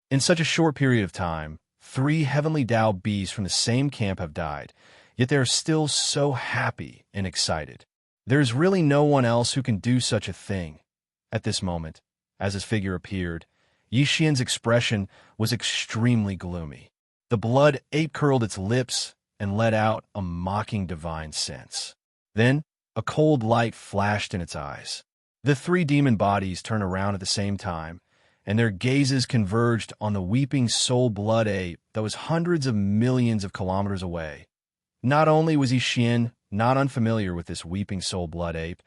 In such a short period of time, 3 heavenly Tao beasts from the same camp have died, yet they are still so happy and excited. There is really no one else who can do such a thing. At this moment, as his figure appeared, Xianxia's expression was extremely gloomy. The blood ape curled its lips and let out a mocking divine sense. Then, a cold light flashed in its eyes. The 3 demon bodies turned around at the same time, and their gazes converged on the weeping soul-blood ape that was hundreds of millions of kilometers away. Not only was Xianxia not unfamiliar with this weeping soul-blood ape,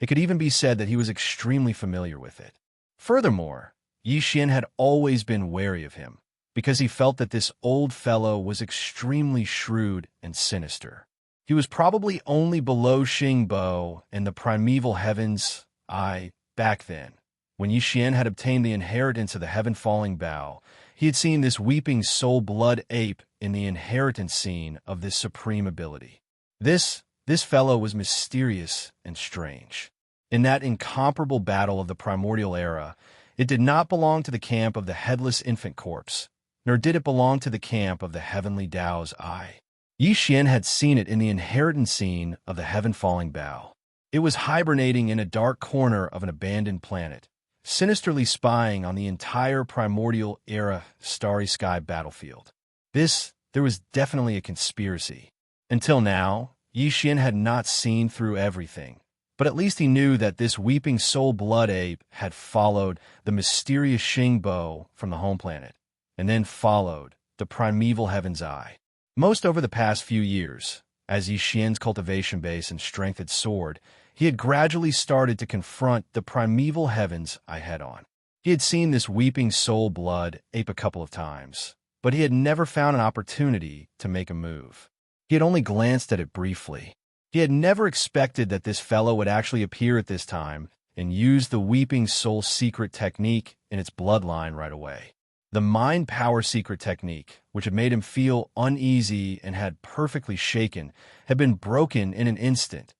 it could even be said that he was extremely familiar with it. Furthermore, Xianxia had always been wary of him, because he felt that this old fellow was extremely shrewd and sinister. He was probably only below Xingbo in the primeval heavens, back then. When Xianxia had obtained the inheritance of the heaven-falling bough, he had seen this weeping soul-blood ape in the inheritance scene of this supreme ability. This fellow was mysterious and strange. In that incomparable battle of the primordial era, it did not belong to the camp of the headless infant corpse, nor did it belong to the camp of the heavenly Tao's eye. Xianxia had seen it in the inheritance scene of the heaven-falling bough. It was hibernating in a dark corner of an abandoned planet, sinisterly spying on the entire primordial era starry sky battlefield. There was definitely a conspiracy. Until now, Xianxia had not seen through everything, but at least he knew that this weeping soul-blood ape had followed the mysterious Xingbo from the home planet, and then followed the primeval heaven's eye. Most over the past few years, as Xianxia's cultivation base and strength had soared, he had gradually started to confront the primeval heavens eye head-on. He had seen this weeping soul-blood ape a couple of times, but he had never found an opportunity to make a move. He had only glanced at it briefly. He had never expected that this fellow would actually appear at this time and use the Weeping Soul secret technique in its bloodline right away. The mind power secret technique, which had made him feel uneasy and had perfectly shaken, had been broken in an instant.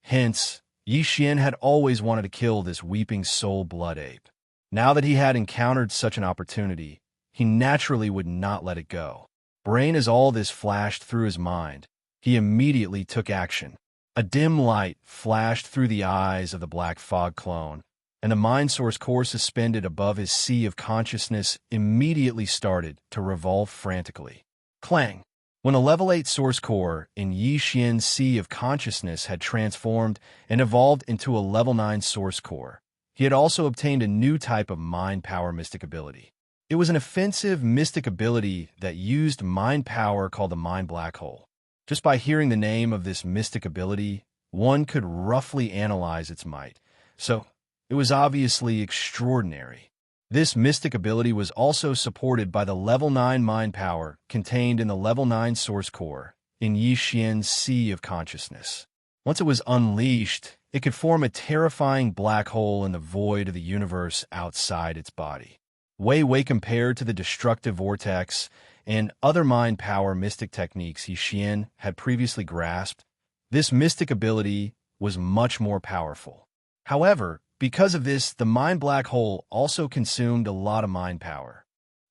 Hence, Xian had always wanted to kill this Weeping Soul blood ape. Now that he had encountered such an opportunity, he naturally would not let it go. Brain as all this flashed through his mind, he immediately took action. A dim light flashed through the eyes of the Black Fog clone, and the mind source core suspended above his sea of consciousness immediately started to revolve frantically. Clang! When a level 8 source core in Yi Xian's sea of consciousness had transformed and evolved into a level 9 source core, he had also obtained a new type of mind power mystic ability. It was an offensive mystic ability that used mind power called the Mind Black Hole. Just by hearing the name of this mystic ability, one could roughly analyze its might, so it was obviously extraordinary. This mystic ability was also supported by the level 9 mind power contained in the level 9 source core in Yi Xian's sea of consciousness. Once it was unleashed, it could form a terrifying black hole in the void of the universe outside its body. Way compared to the destructive vortex and other mind power mystic techniques Yi Xian had previously grasped, this mystic ability was much more powerful. However, because of this, the mind black hole also consumed a lot of mind power.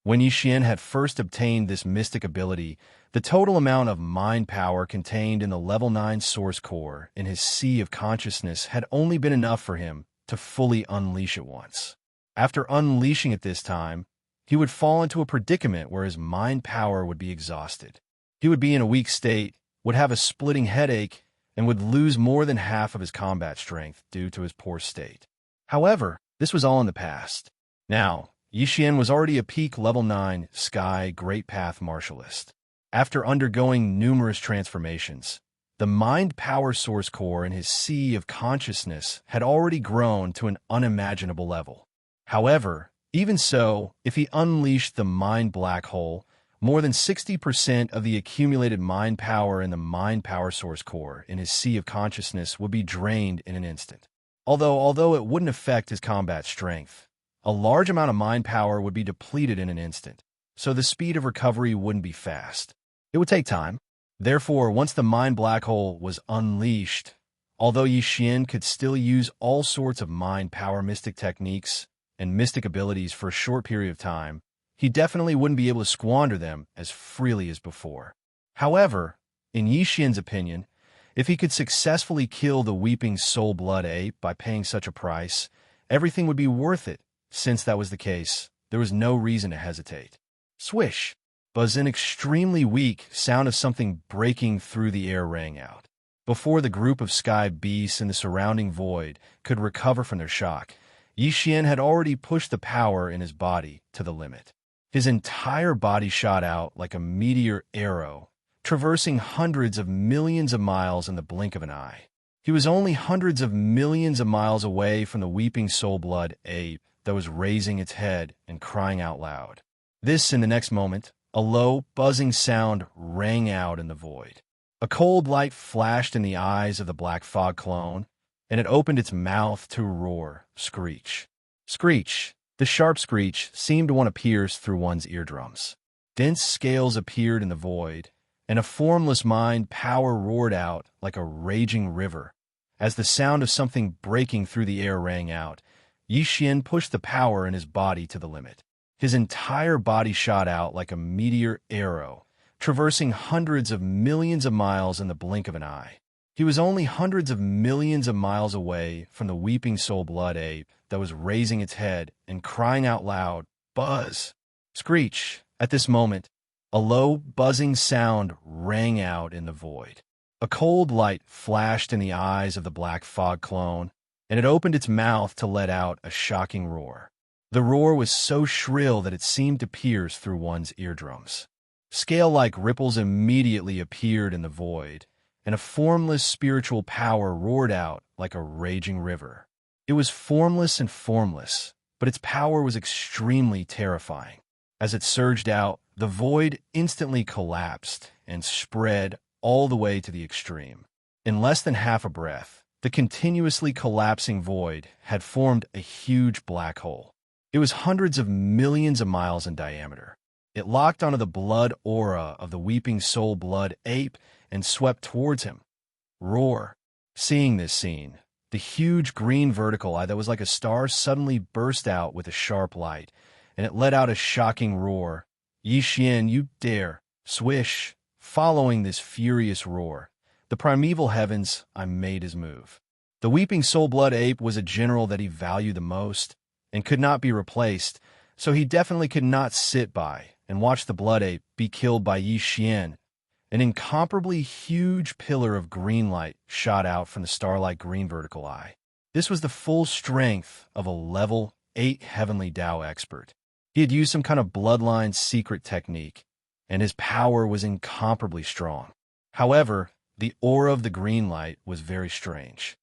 When Yi Xian had first obtained this mystic ability, the total amount of mind power contained in the level 9 source core in his sea of consciousness had only been enough for him to fully unleash it once. After unleashing it this time, he would fall into a predicament where his mind power would be exhausted. He would be in a weak state, would have a splitting headache, and would lose more than half of his combat strength due to his poor state. However, this was all in the past. Now, Yi Xian was already a peak level 9 Sky Great Path Martialist. After undergoing numerous transformations, the mind power source core in his sea of consciousness had already grown to an unimaginable level. However, even so, if he unleashed the mind black hole, more than 60% of the accumulated mind power in the mind power source core in his sea of consciousness would be drained in an instant. Although it wouldn't affect his combat strength, a large amount of mind power would be depleted in an instant, so the speed of recovery wouldn't be fast. It would take time. Therefore, once the mind black hole was unleashed, although Yi Xian could still use all sorts of mind power mystic techniques and mystic abilities for a short period of time, he definitely wouldn't be able to squander them as freely as before. However, in Yi Xian's opinion, if he could successfully kill the Weeping Soul Blood Ape by paying such a price, everything would be worth it. Since that was the case, there was no reason to hesitate. Swish! But an extremely weak sound of something breaking through the air rang out. Before the group of sky beasts in the surrounding void could recover from their shock, Yi Xian had already pushed the power in his body to the limit. His entire body shot out like a meteor arrow, traversing hundreds of millions of miles in the blink of an eye. He was only hundreds of millions of miles away from the Weeping Soul Blood Ape that was raising its head and crying out loud. In the next moment, a low, buzzing sound rang out in the void. A cold light flashed in the eyes of the Black Fog clone, and it opened its mouth to roar, screech. Screech! The sharp screech seemed to want to pierce through one's eardrums. Dense scales appeared in the void, and a formless mind power roared out like a raging river. As the sound of something breaking through the air rang out, Yi Xian pushed the power in his body to the limit. His entire body shot out like a meteor arrow, traversing hundreds of millions of miles in the blink of an eye. He was only hundreds of millions of miles away from the Weeping Soul Blood Ape that was raising its head and crying out loud, "Buzz!" Screech! At this moment, a low, buzzing sound rang out in the void. A cold light flashed in the eyes of the Black Fog clone, and it opened its mouth to let out a shocking roar. The roar was so shrill that it seemed to pierce through one's eardrums. Scale-like ripples immediately appeared in the void, and a formless spiritual power roared out like a raging river. It was formless and formless, but its power was extremely terrifying. As it surged out, the void instantly collapsed and spread all the way to the extreme. In less than half a breath, the continuously collapsing void had formed a huge black hole. It was hundreds of millions of miles in diameter. It locked onto the blood aura of the weeping soul blood ape and swept towards him. Roar. Seeing this scene, the huge green vertical eye that was like a star suddenly burst out with a sharp light, and it let out a shocking roar. Yi Xian, you dare! Swish! Following this furious roar, the primeval heavens, I made his move. The weeping soul blood ape was a general that he valued the most and could not be replaced, so he definitely could not sit by and watch the blood ape be killed by Yi Xian. An incomparably huge pillar of green light shot out from the starlight green vertical eye. This was the full strength of a level 8 heavenly Dao expert. He had used some kind of bloodline secret technique, and his power was incomparably strong. However, the aura of the green light was very strange.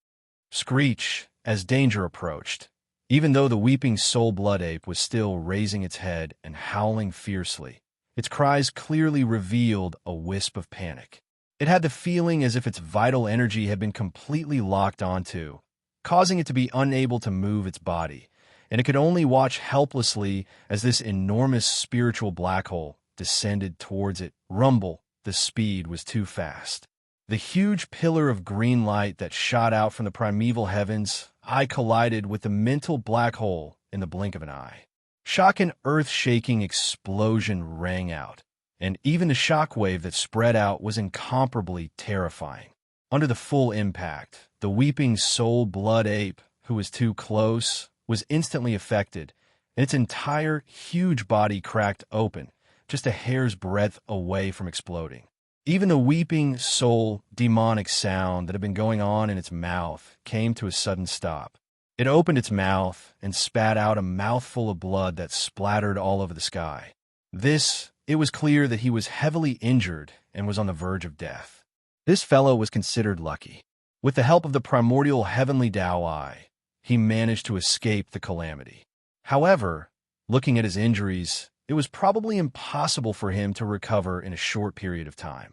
Screech, as danger approached, even though the weeping soul blood ape was still raising its head and howling fiercely. Its cries clearly revealed a wisp of panic. It had the feeling as if its vital energy had been completely locked onto, causing it to be unable to move its body, and it could only watch helplessly as this enormous spiritual black hole descended towards it. Rumble, the speed was too fast. The huge pillar of green light that shot out from the primeval heavens, I collided with the mental black hole in the blink of an eye. Shock and earth-shaking explosion rang out, and even the shockwave that spread out was incomparably terrifying. Under the full impact, the weeping soul blood ape, who was too close, was instantly affected, and its entire huge body cracked open, just a hair's breadth away from exploding. Even the weeping soul demonic sound that had been going on in its mouth came to a sudden stop. It opened its mouth and spat out a mouthful of blood that splattered all over the sky. It was clear that he was heavily injured and was on the verge of death. This fellow was considered lucky. With the help of the primordial heavenly Dao Eye, he managed to escape the calamity. However, looking at his injuries, it was probably impossible for him to recover in a short period of time.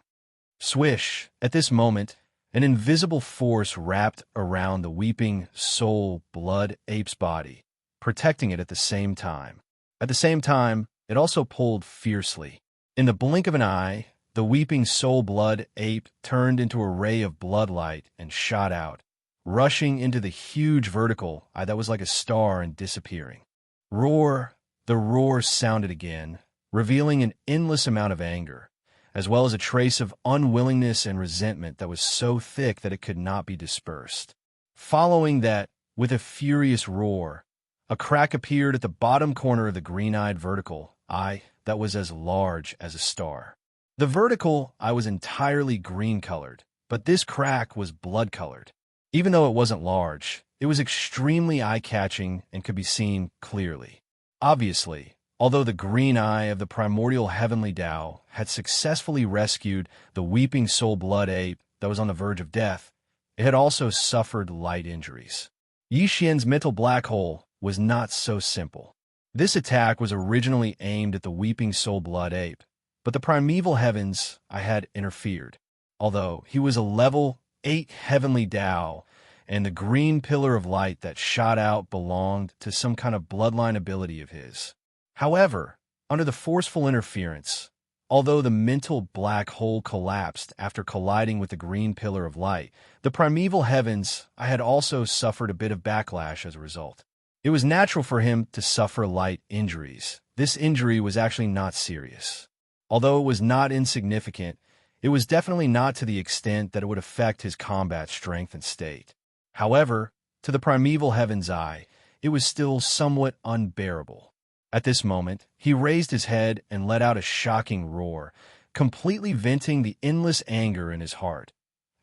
Swish! At this moment, an invisible force wrapped around the weeping soul blood ape's body, protecting it at the same time. At the same time, it also pulled fiercely. In the blink of an eye, the weeping soul blood ape turned into a ray of bloodlight and shot out, rushing into the huge vertical eye that was like a star and disappearing. Roar! The roar sounded again, revealing an endless amount of anger, as well as a trace of unwillingness and resentment that was so thick that it could not be dispersed. Following that, with a furious roar, a crack appeared at the bottom corner of the green-eyed vertical eye that was as large as a star. The vertical eye was entirely green-colored, but this crack was blood-colored. Even though it wasn't large, it was extremely eye-catching and could be seen clearly. Obviously, although the green eye of the primordial heavenly Dao had successfully rescued the weeping soul blood ape that was on the verge of death, it had also suffered light injuries. Yi Xian's mental black hole was not so simple. This attack was originally aimed at the weeping soul blood ape, but the primeval heavens I had interfered. Although he was a level 8 heavenly Dao, and the green pillar of light that shot out belonged to some kind of bloodline ability of his. However, under the forceful interference, although the mental black hole collapsed after colliding with the green pillar of light, the primeval heavens I had also suffered a bit of backlash as a result. It was natural for him to suffer light injuries. This injury was actually not serious. Although it was not insignificant, it was definitely not to the extent that it would affect his combat strength and state. However, to the primeval heaven's eye, it was still somewhat unbearable. At this moment, he raised his head and let out a shocking roar, completely venting the endless anger in his heart.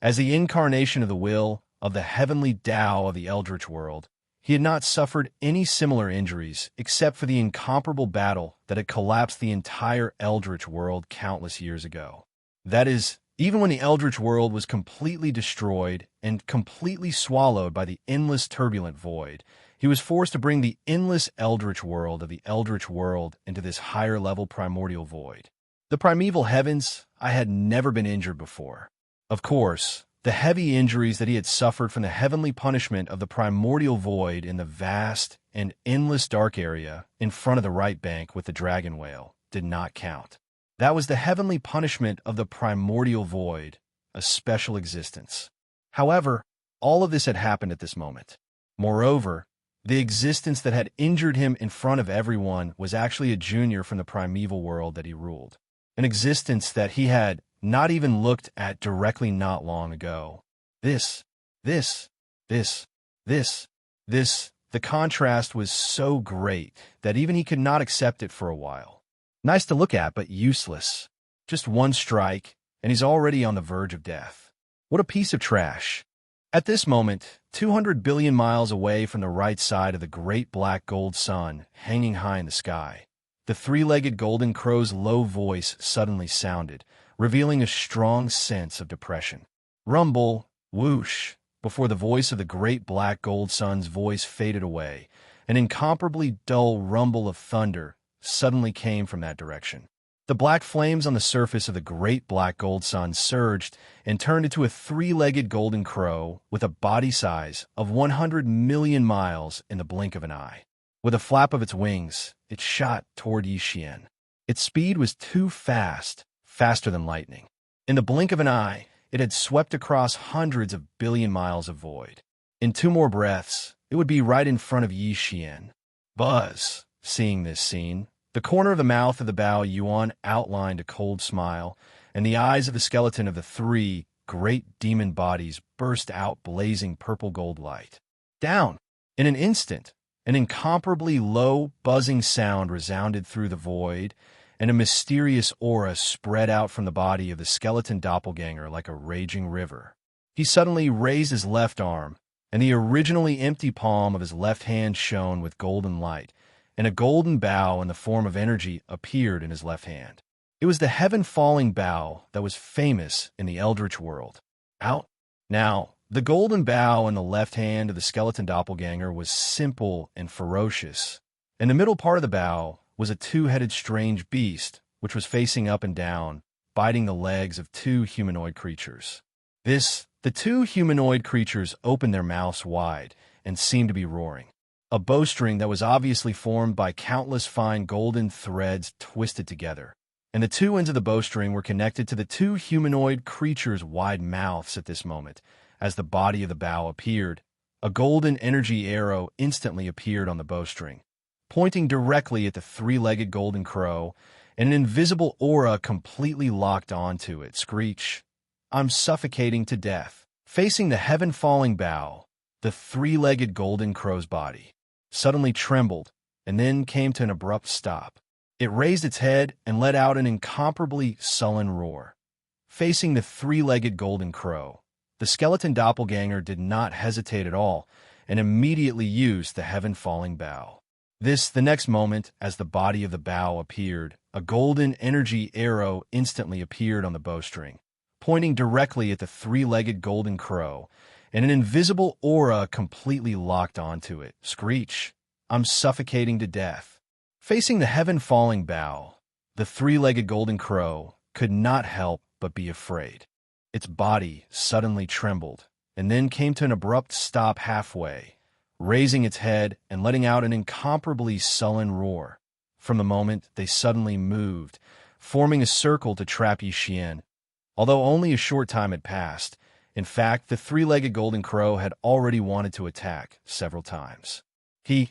As the incarnation of the will of the heavenly Tao of the Eldritch world, he had not suffered any similar injuries except for the incomparable battle that had collapsed the entire Eldritch world countless years ago. That is, even when the Eldritch world was completely destroyed and completely swallowed by the endless turbulent void, he was forced to bring the endless Eldritch world of the Eldritch world into this higher-level primordial void. The primeval heavens, I had never been injured before. Of course, The heavy injuries that he had suffered from the heavenly punishment of the primordial void in the vast and endless dark area in front of the right bank with the dragon whale did not count. That was the heavenly punishment of the primordial void, a special existence. However, all of this had happened at this moment. Moreover, the existence that had injured him in front of everyone was actually a junior from the primeval world that he ruled. An existence that he had not even looked at directly not long ago. The contrast was so great that even he could not accept it for a while. Nice to look at, but useless. Just one strike, and he's already on the verge of death. What a piece of trash. At this moment, 200 billion miles away from the right side of the great black gold sun hanging high in the sky, the three-legged golden crow's low voice suddenly sounded, revealing a strong sense of depression. Rumble, whoosh, before the voice of the great black gold sun's voice faded away, an incomparably dull rumble of thunder suddenly came from that direction. The black flames on the surface of the great black gold sun surged and turned into a three-legged golden crow with a body size of 100 million miles in the blink of an eye. With a flap of its wings, it shot toward Xianxia. Its speed was too fast, faster than lightning. In the blink of an eye, it had swept across hundreds of billion miles of void. In 2 more breaths, it would be right in front of Xianxia. Buzz, seeing this scene, the corner of the mouth of the Bao Yuan outlined a cold smile, and the eyes of the skeleton of the 3 great demon bodies burst out blazing purple-gold light. Down! In an instant, an incomparably low, buzzing sound resounded through the void, and a mysterious aura spread out from the body of the skeleton doppelganger like a raging river. He suddenly raised his left arm, and the originally empty palm of his left hand shone with golden light, and a golden bow in the form of energy appeared in his left hand. It was the heaven-falling bow that was famous in the Eldritch world. Out! Now, the golden bow in the left hand of the skeleton doppelganger was simple and ferocious. In the middle part of the bow was a 2-headed strange beast, which was facing up and down, biting the legs of 2 humanoid creatures. The 2 humanoid creatures opened their mouths wide and seemed to be roaring. A bowstring that was obviously formed by countless fine golden threads twisted together, and the 2 ends of the bowstring were connected to the 2 humanoid creatures' wide mouths at this moment. As the body of the bow appeared, a golden energy arrow instantly appeared on the bowstring, pointing directly at the 3-legged golden crow, and an invisible aura completely locked onto it. Screech, I'm suffocating to death. Facing the heaven-falling bow, the 3-legged golden crow's body suddenly trembled and then came to an abrupt stop. It raised its head and let out an incomparably sullen roar. Facing the 3-legged golden crow, the skeleton doppelganger did not hesitate at all and immediately used the heaven-falling bow. The next moment, as the body of the bow appeared, a golden energy arrow instantly appeared on the bowstring, pointing directly at the 3-legged golden crow, and an invisible aura completely locked onto it. Screech, I'm suffocating to death. Facing the heaven-falling bow, the 3-legged golden crow could not help but be afraid. Its body suddenly trembled, and then came to an abrupt stop halfway, raising its head and letting out an incomparably sullen roar. From the moment, they suddenly moved, forming a circle to trap Xianxia. Although only a short time had passed, in fact, the 3-legged golden crow had already wanted to attack several times. The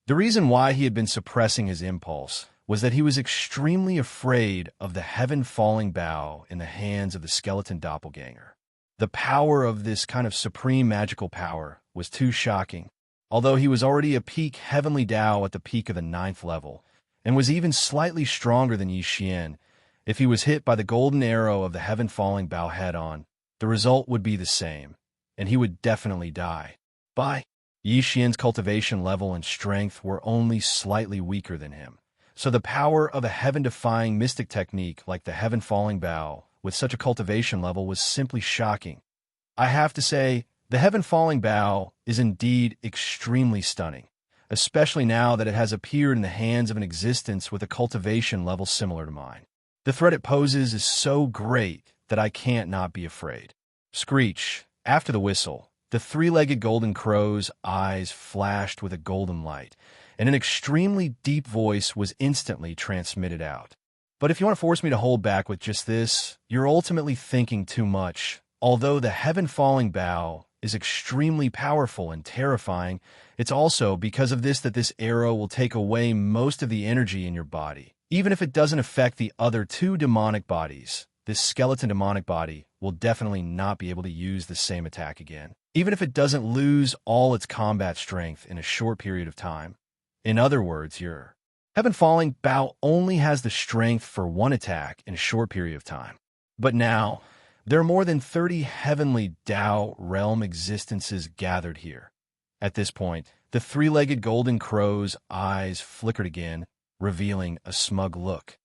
reason why he had been suppressing his impulse was that he was extremely afraid of the heaven-falling bow in the hands of the skeleton doppelganger. The power of this kind of supreme magical power was too shocking. Although he was already a peak heavenly Dao at the peak of the 9th level, and was even slightly stronger than Xianxia, if he was hit by the golden arrow of the heaven-falling bow head-on, the result would be the same, and he would definitely die. Xianxia's cultivation level and strength were only slightly weaker than him, so the power of a heaven-defying mystic technique like the heaven-falling bow with such a cultivation level was simply shocking. I have to say, the heaven-falling bow is indeed extremely stunning, especially now that it has appeared in the hands of an existence with a cultivation level similar to mine. The threat it poses is so great that I can't not be afraid. Screech. After the whistle, the three-legged golden crow's eyes flashed with a golden light, and an extremely deep voice was instantly transmitted out. But if you want to force me to hold back with just this, you're ultimately thinking too much. Although the heaven-falling bow is extremely powerful and terrifying, it's also because of this that this arrow will take away most of the energy in your body. Even if it doesn't affect the other two demonic bodies, this skeleton demonic body will definitely not be able to use the same attack again, even if it doesn't lose all its combat strength in a short period of time. In other words, your heaven-falling bow only has the strength for one attack in a short period of time. But now, there are more than 30 heavenly Tao realm existences gathered here. At this point, the three-legged golden crow's eyes flickered again, revealing a smug look.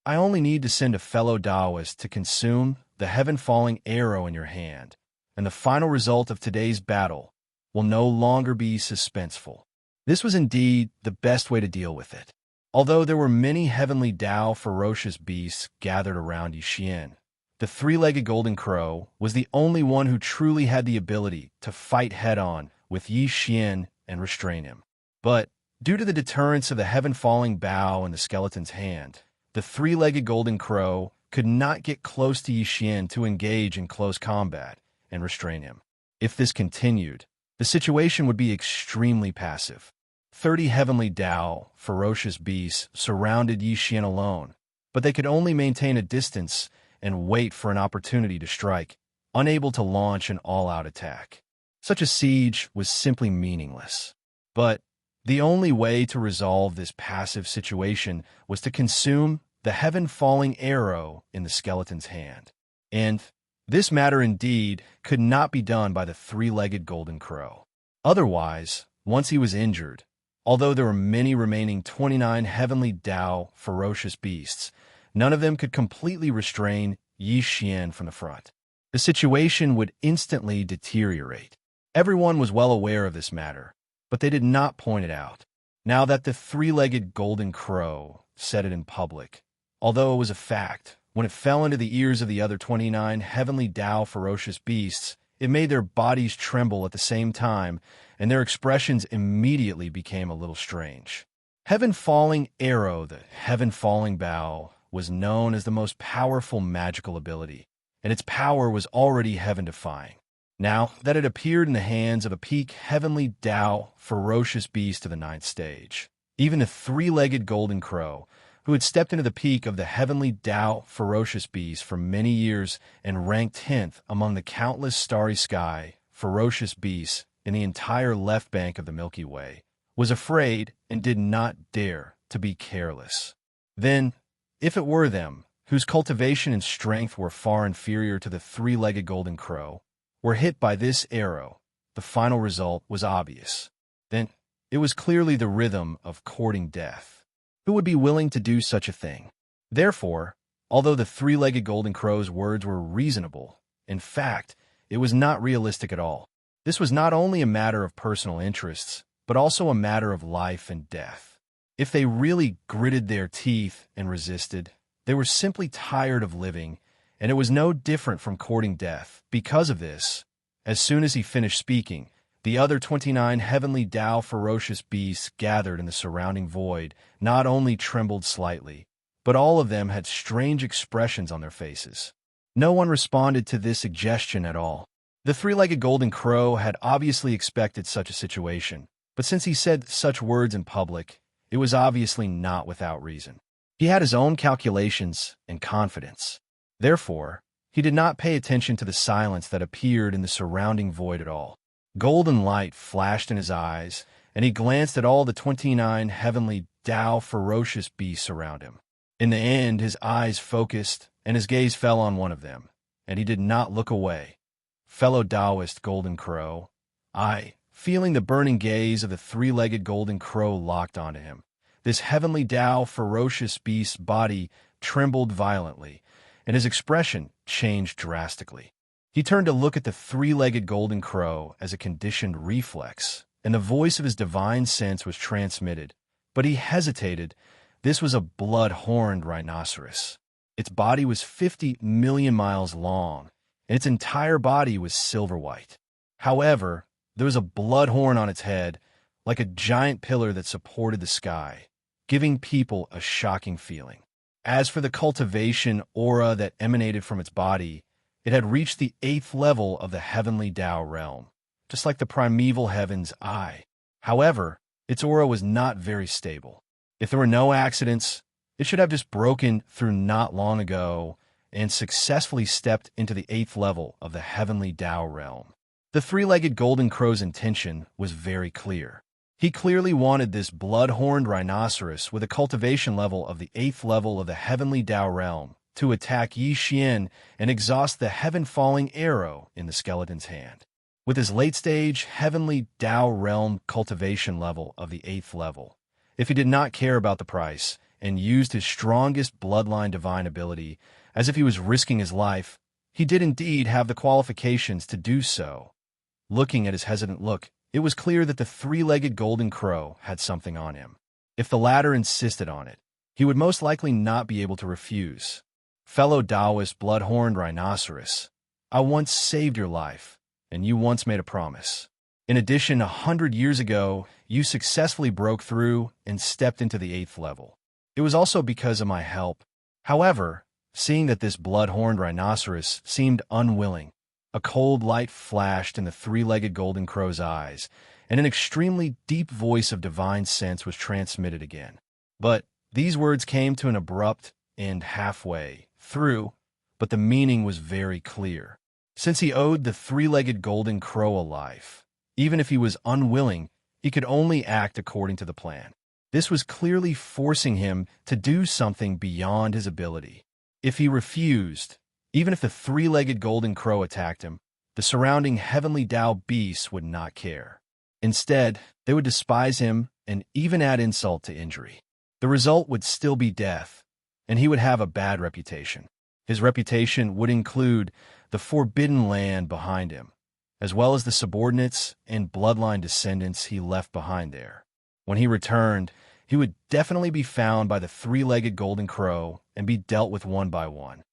I only need to send a fellow Taoist to consume the heaven-falling arrow in your hand, and the final result of today's battle will no longer be suspenseful. This was indeed the best way to deal with it. Although there were many heavenly Tao ferocious beasts gathered around Xianxia, the three-legged golden crow was the only one who truly had the ability to fight head-on with Xianxia and restrain him. But due to the deterrence of the heaven-falling bow in the skeleton's hand, the three-legged golden crow could not get close to Xianxia to engage in close combat and restrain him. If this continued, the situation would be extremely passive. 30 heavenly Tao, ferocious beasts, surrounded Xianxia alone, but they could only maintain a distance and wait for an opportunity to strike, unable to launch an all-out attack. Such a siege was simply meaningless. But the only way to resolve this passive situation was to consume the heaven-falling arrow in the skeleton's hand. And this matter indeed could not be done by the three-legged golden crow. Otherwise, once he was injured, although there were many remaining 29 heavenly Tao ferocious beasts, none of them could completely restrain Xianxia from the front. The situation would instantly deteriorate. Everyone was well aware of this matter, but they did not point it out. Now that the three-legged golden crow said it in public, although it was a fact, when it fell into the ears of the other 29 heavenly Tao ferocious beasts, it made their bodies tremble at the same time, and their expressions immediately became a little strange. Heaven-falling arrow, the heaven-falling bow, was known as the most powerful magical ability, and its power was already heaven-defying. Now that it appeared in the hands of a peak heavenly Tao ferocious beast of the 9th stage, even the three-legged golden crow, who had stepped into the peak of the heavenly Tao ferocious beast for many years and ranked 10th among the countless starry sky ferocious beasts in the entire left bank of the Milky Way, was afraid and did not dare to be careless. Then, if it were them, whose cultivation and strength were far inferior to the three-legged golden crow, were hit by this arrow, the final result was obvious. Then, it was clearly the rhythm of courting death. Who would be willing to do such a thing? Therefore, although the three-legged golden crow's words were reasonable, in fact, it was not realistic at all. This was not only a matter of personal interests, but also a matter of life and death. If they really gritted their teeth and resisted, they were simply tired of living, and it was no different from courting death. Because of this, as soon as he finished speaking, the other 29 heavenly Tao ferocious beasts gathered in the surrounding void not only trembled slightly, but all of them had strange expressions on their faces. No one responded to this suggestion at all. The three-legged golden crow had obviously expected such a situation, but since he said such words in public, it was obviously not without reason. He had his own calculations and confidence. Therefore, he did not pay attention to the silence that appeared in the surrounding void at all. Golden light flashed in his eyes, and he glanced at all the 29 heavenly Tao ferocious beasts around him. In the end, his eyes focused, and his gaze fell on one of them, and he did not look away. Fellow Taoist Golden Crow, feeling the burning gaze of the three-legged golden crow locked onto him. This heavenly Tao ferocious beast's body trembled violently, and his expression changed drastically. He turned to look at the three-legged golden crow as a conditioned reflex, and the voice of his divine sense was transmitted. But he hesitated. This was a blood-horned rhinoceros. Its body was 50 million miles long, and its entire body was silver white. However, there was a blood horn on its head, like a giant pillar that supported the sky, giving people a shocking feeling. As for the cultivation aura that emanated from its body, it had reached the 8th level of the heavenly Tao realm, just like the primeval heaven's eye. However, its aura was not very stable. If there were no accidents, it should have just broken through not long ago and successfully stepped into the 8th level of the heavenly Tao realm. The three-legged golden crow's intention was very clear. He clearly wanted this blood-horned rhinoceros with a cultivation level of the 8th level of the heavenly Tao realm to attack Xianxia and exhaust the heaven-falling arrow in the skeleton's hand. With his late-stage heavenly Tao realm cultivation level of the 8th level, if he did not care about the price and used his strongest bloodline divine ability as if he was risking his life, he did indeed have the qualifications to do so. Looking at his hesitant look, it was clear that the three-legged golden crow had something on him. If the latter insisted on it, he would most likely not be able to refuse. Fellow Taoist blood-horned rhinoceros, I once saved your life, and you once made a promise. In addition, 100 years ago, you successfully broke through and stepped into the 8th level. It was also because of my help. However, seeing that this blood-horned rhinoceros seemed unwilling, a cold light flashed in the three-legged golden crow's eyes, and an extremely deep voice of divine sense was transmitted again. But these words came to an abrupt end halfway through, but the meaning was very clear. Since he owed the three-legged golden crow a life, even if he was unwilling, he could only act according to the plan. This was clearly forcing him to do something beyond his ability. If he refused, even if the three-legged golden crow attacked him, the surrounding heavenly Tao beasts would not care. Instead, they would despise him and even add insult to injury. The result would still be death, and he would have a bad reputation. His reputation would include the forbidden land behind him, as well as the subordinates and bloodline descendants he left behind there. When he returned, he would definitely be found by the three-legged golden crow and be dealt with one by one.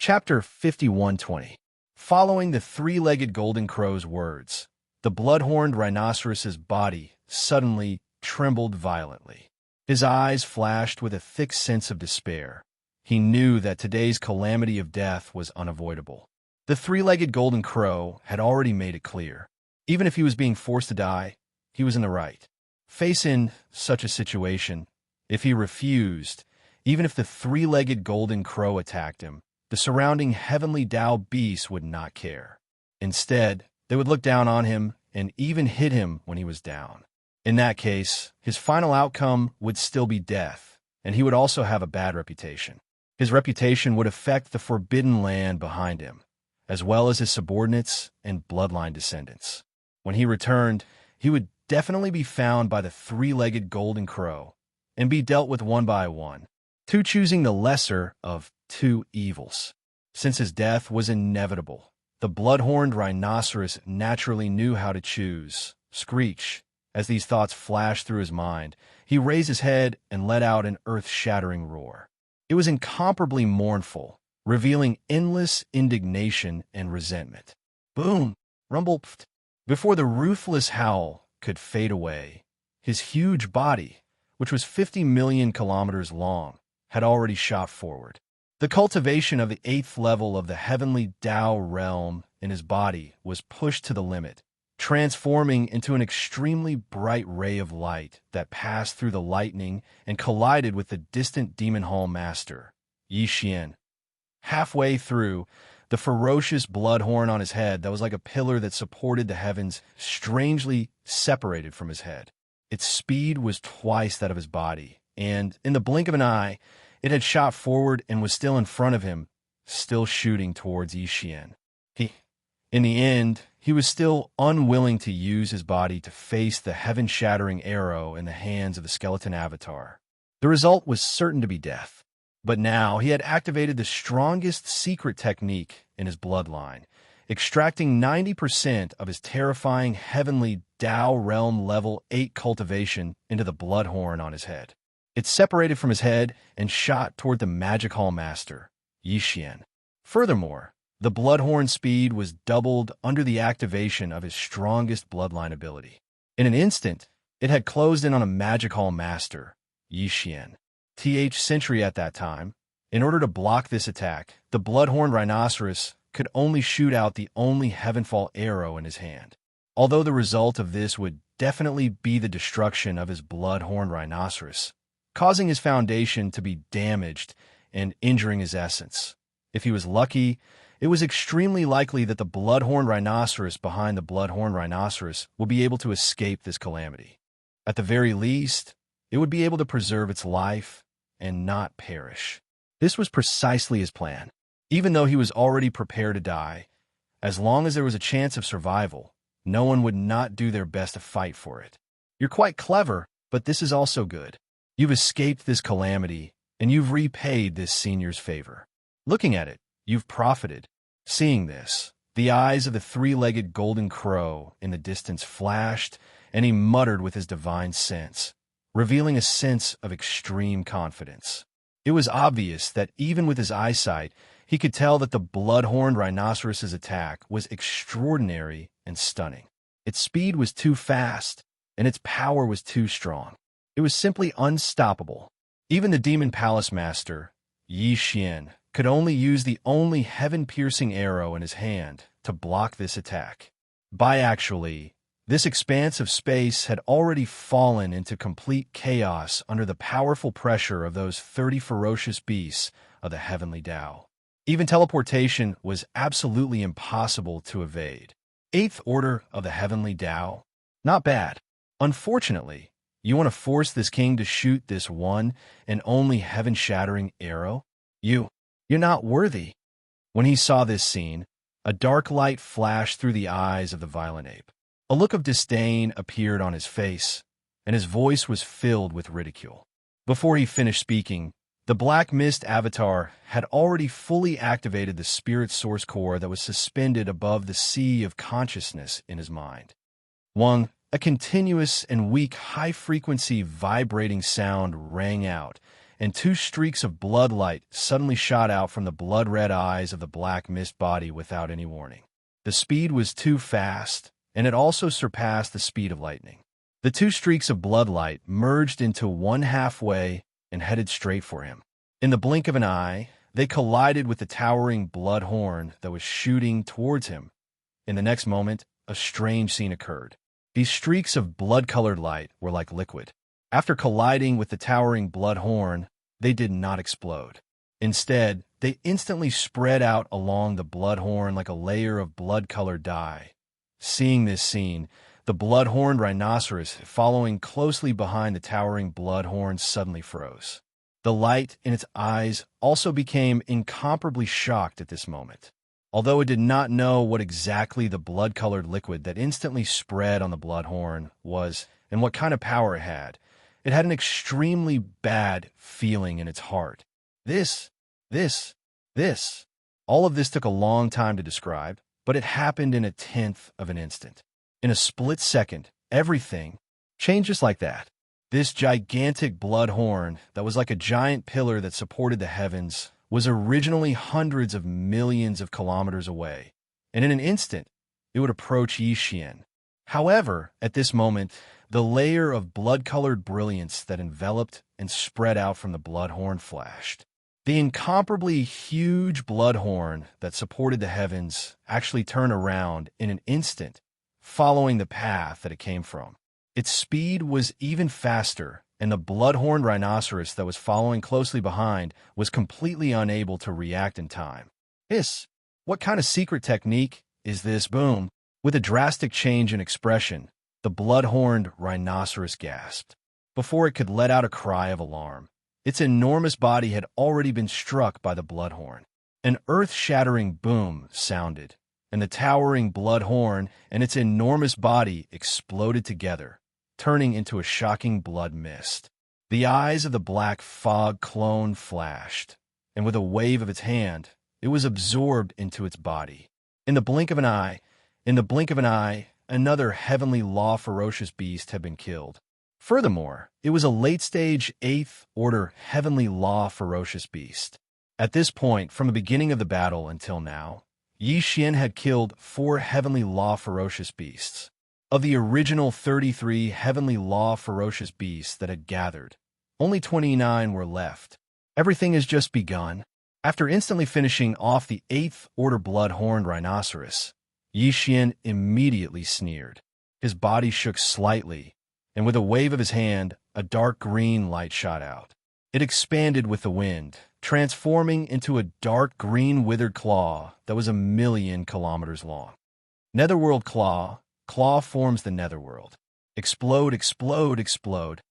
Chapter 51:20. Following the three-legged golden crow's words, the blood-horned rhinoceros's body suddenly trembled violently. His eyes flashed with a thick sense of despair. He knew that today's calamity of death was unavoidable. The three-legged golden crow had already made it clear. Even if he was being forced to die, he was in the right. Facing such a situation, if he refused, even if the three-legged golden crow attacked him, the surrounding heavenly Tao beasts would not care. Instead, they would look down on him and even hit him when he was down. In that case, his final outcome would still be death, and he would also have a bad reputation. His reputation would affect the forbidden land behind him, as well as his subordinates and bloodline descendants. When he returned, he would definitely be found by the three-legged golden crow and be dealt with one by one, choosing the lesser of two evils. Since his death was inevitable, the blood-horned rhinoceros naturally knew how to choose. Screech. As these thoughts flashed through his mind, he raised his head and let out an earth-shattering roar. It was incomparably mournful, revealing endless indignation and resentment. Boom! Rumble! Pft. Before the ruthless howl could fade away, his huge body, which was 50 million kilometers long, had already shot forward. The cultivation of the 8th level of the heavenly Tao realm in his body was pushed to the limit, transforming into an extremely bright ray of light that passed through the lightning and collided with the distant demon hall master, Xianxia. Halfway through, the ferocious blood horn on his head that was like a pillar that supported the heavens strangely separated from his head. Its speed was twice that of his body, and in the blink of an eye, it had shot forward and was still in front of him, still shooting towards Xianxia. In the end, he was still unwilling to use his body to face the heaven-shattering arrow in the hands of the skeleton avatar. The result was certain to be death. But now he had activated the strongest secret technique in his bloodline, extracting 90% of his terrifying heavenly Tao realm level 8 cultivation into the blood horn on his head. It separated from his head and shot toward the magic hall master, Xianxia. Furthermore, The Bloodhorn's speed was doubled under the activation of his strongest bloodline ability. In an instant, it had closed in on a Magic Hall master, Yixian, Century at that time. In order to block this attack, the Bloodhorned Rhinoceros could only shoot out the only Heavenfall arrow in his hand. Although the result of this would definitely be the destruction of his Bloodhorned Rhinoceros, causing his foundation to be damaged and injuring his essence. If he was lucky, it was extremely likely that the Bloodhorned Rhinoceros behind the Bloodhorned Rhinoceros would be able to escape this calamity. At the very least, it would be able to preserve its life and not perish. This was precisely his plan. Even though he was already prepared to die, as long as there was a chance of survival, no one would not do their best to fight for it. You're quite clever, but this is also good. You've escaped this calamity, and you've repaid this senior's favor. Looking at it, you've profited. Seeing this, the eyes of the three-legged golden crow in the distance flashed, and he muttered with his divine sense, revealing a sense of extreme confidence. It was obvious that even with his eyesight, he could tell that the Bloodhorned Rhinoceros's attack was extraordinary and stunning. Its speed was too fast, and its power was too strong. It was simply unstoppable. Even the Demon Palace Master, Yixian, could only use the only heaven-piercing arrow in his hand to block this attack. This expanse of space had already fallen into complete chaos under the powerful pressure of those 30 ferocious beasts of the Heavenly Tao. Even teleportation was absolutely impossible to evade. 8th Order of the Heavenly Tao? Not bad. Unfortunately, you want to force this king to shoot this one and only heaven-shattering arrow? You're not worthy. When he saw this scene, a dark light flashed through the eyes of the violent ape. A look of disdain appeared on his face, and his voice was filled with ridicule. Before he finished speaking, the Black Mist avatar had already fully activated the spirit source core that was suspended above the sea of consciousness in his mind. A continuous and weak high-frequency vibrating sound rang out, and 2 streaks of blood light suddenly shot out from the blood-red eyes of the Black Mist body without any warning. The speed was too fast, and it also surpassed the speed of lightning. The 2 streaks of blood light merged into one halfway and headed straight for him. In the blink of an eye, they collided with the towering blood horn that was shooting towards him. In the next moment, a strange scene occurred. These streaks of blood-colored light were like liquid. After colliding with the towering blood horn, they did not explode. Instead, they instantly spread out along the blood horn like a layer of blood-colored dye. Seeing this scene, the blood-horned rhinoceros following closely behind the towering blood horn suddenly froze. The light in its eyes also became incomparably shocked at this moment. Although it did not know what exactly the blood-colored liquid that instantly spread on the blood horn was and what kind of power it had an extremely bad feeling in its heart. This. All of this took a long time to describe, but it happened in a 1/10 of an instant. In a split second, everything changed just like that. This gigantic blood horn that was like a giant pillar that supported the heavens was originally hundreds of millions of kilometers away, and in an instant, it would approach Yixian. However, at this moment, the layer of blood-colored brilliance that enveloped and spread out from the blood horn flashed. The incomparably huge blood horn that supported the heavens actually turned around in an instant, following the path that it came from. Its speed was even faster, and the blood-horned rhinoceros that was following closely behind was completely unable to react in time. What kind of secret technique is this? Boom! With a drastic change in expression, the blood-horned rhinoceros gasped. Before it could let out a cry of alarm, its enormous body had already been struck by the blood horn. An earth-shattering boom sounded, and the towering blood horn and its enormous body exploded together, turning into a shocking blood mist. The eyes of the black fog clone flashed, and with a wave of its hand, it was absorbed into its body. In the blink of an eye, another heavenly law ferocious beast had been killed. Furthermore, it was a late-stage 8th Order heavenly law ferocious beast. At this point, from the beginning of the battle until now, Xian had killed 4 heavenly law ferocious beasts. Of the original 33 heavenly law ferocious beasts that had gathered, only 29 were left. Everything has just begun. After instantly finishing off the 8th Order blood-horned rhinoceros, Xian immediately sneered. His body shook slightly, and with a wave of his hand, a dark green light shot out. It expanded with the wind, transforming into a dark green withered claw that was 1,000,000 kilometers long. Netherworld claw. Claw forms the netherworld. Explode, explode, explode.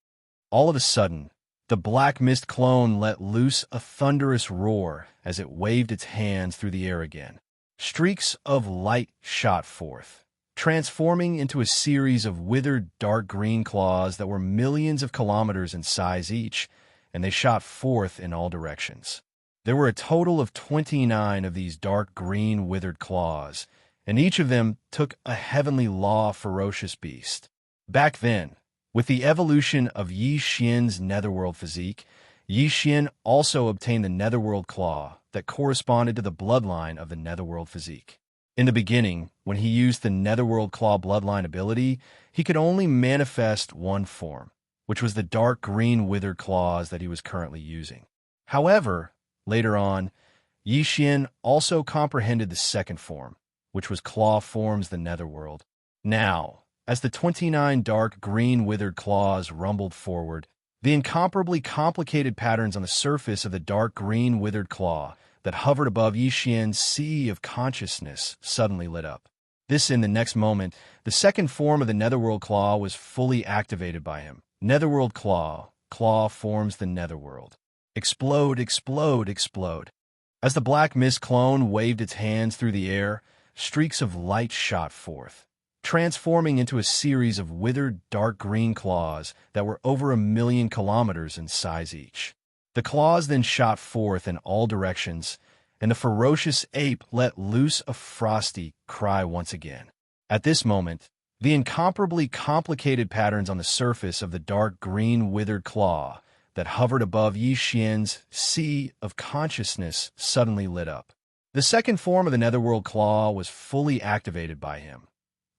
All of a sudden, the black mist clone let loose a thunderous roar as it waved its hands through the air again. Streaks of light shot forth, transforming into a series of withered dark green claws that were millions of kilometers in size each, and they shot forth in all directions. There were a total of 29 of these dark green withered claws, and each of them took a heavenly law ferocious beast. Back then, with the evolution of Xian's netherworld physique, Xian also obtained the netherworld claw that corresponded to the bloodline of the netherworld physique. In the beginning, when he used the netherworld claw bloodline ability, he could only manifest one form, which was the dark green withered claws that he was currently using. However, later on, Xian also comprehended the second form, which was claw forms the netherworld. Now, as the 29 dark green withered claws rumbled forward, the incomparably complicated patterns on the surface of the dark green withered claw that hovered above Xian's sea of consciousness suddenly lit up. In the next moment, the second form of the netherworld claw was fully activated by him. Netherworld claw. Claw forms the netherworld. Explode, explode, explode. As the black mist clone waved its hands through the air, streaks of light shot forth, transforming into a series of withered dark green claws that were over 1,000,000 kilometers in size each. The claws then shot forth in all directions, and the ferocious ape let loose a frosty cry once again. At this moment, the incomparably complicated patterns on the surface of the dark green withered claw that hovered above Xian's sea of consciousness suddenly lit up. The second form of the netherworld claw was fully activated by him.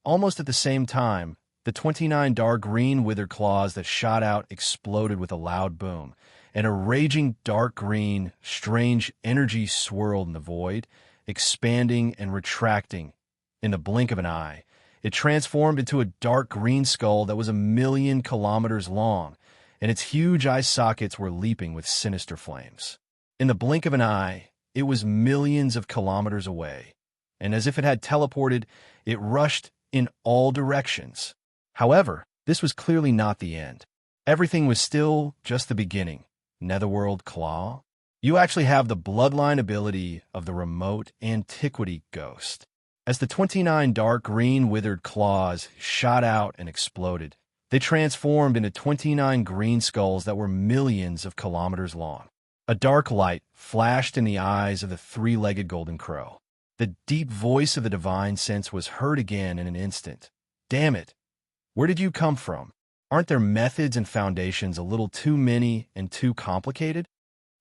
Almost at the same time, the 29 dark green withered claws that shot out exploded with a loud boom, and a raging dark green, strange energy swirled in the void, expanding and retracting. In the blink of an eye, it transformed into a dark green skull that was 1,000,000 kilometers long, and its huge eye sockets were leaping with sinister flames. In the blink of an eye, it was millions of kilometers away, and as if it had teleported, it rushed in all directions. However, this was clearly not the end. Everything was still just the beginning. Netherworld claw? You actually have the bloodline ability of the remote antiquity ghost. As the 29 dark green withered claws shot out and exploded, they transformed into 29 green skulls that were millions of kilometers long. A dark light flashed in the eyes of the 3-legged golden crow. The deep voice of the divine sense was heard again in an instant. Damn it! Where did you come from? Aren't their methods and foundations a little too many and too complicated?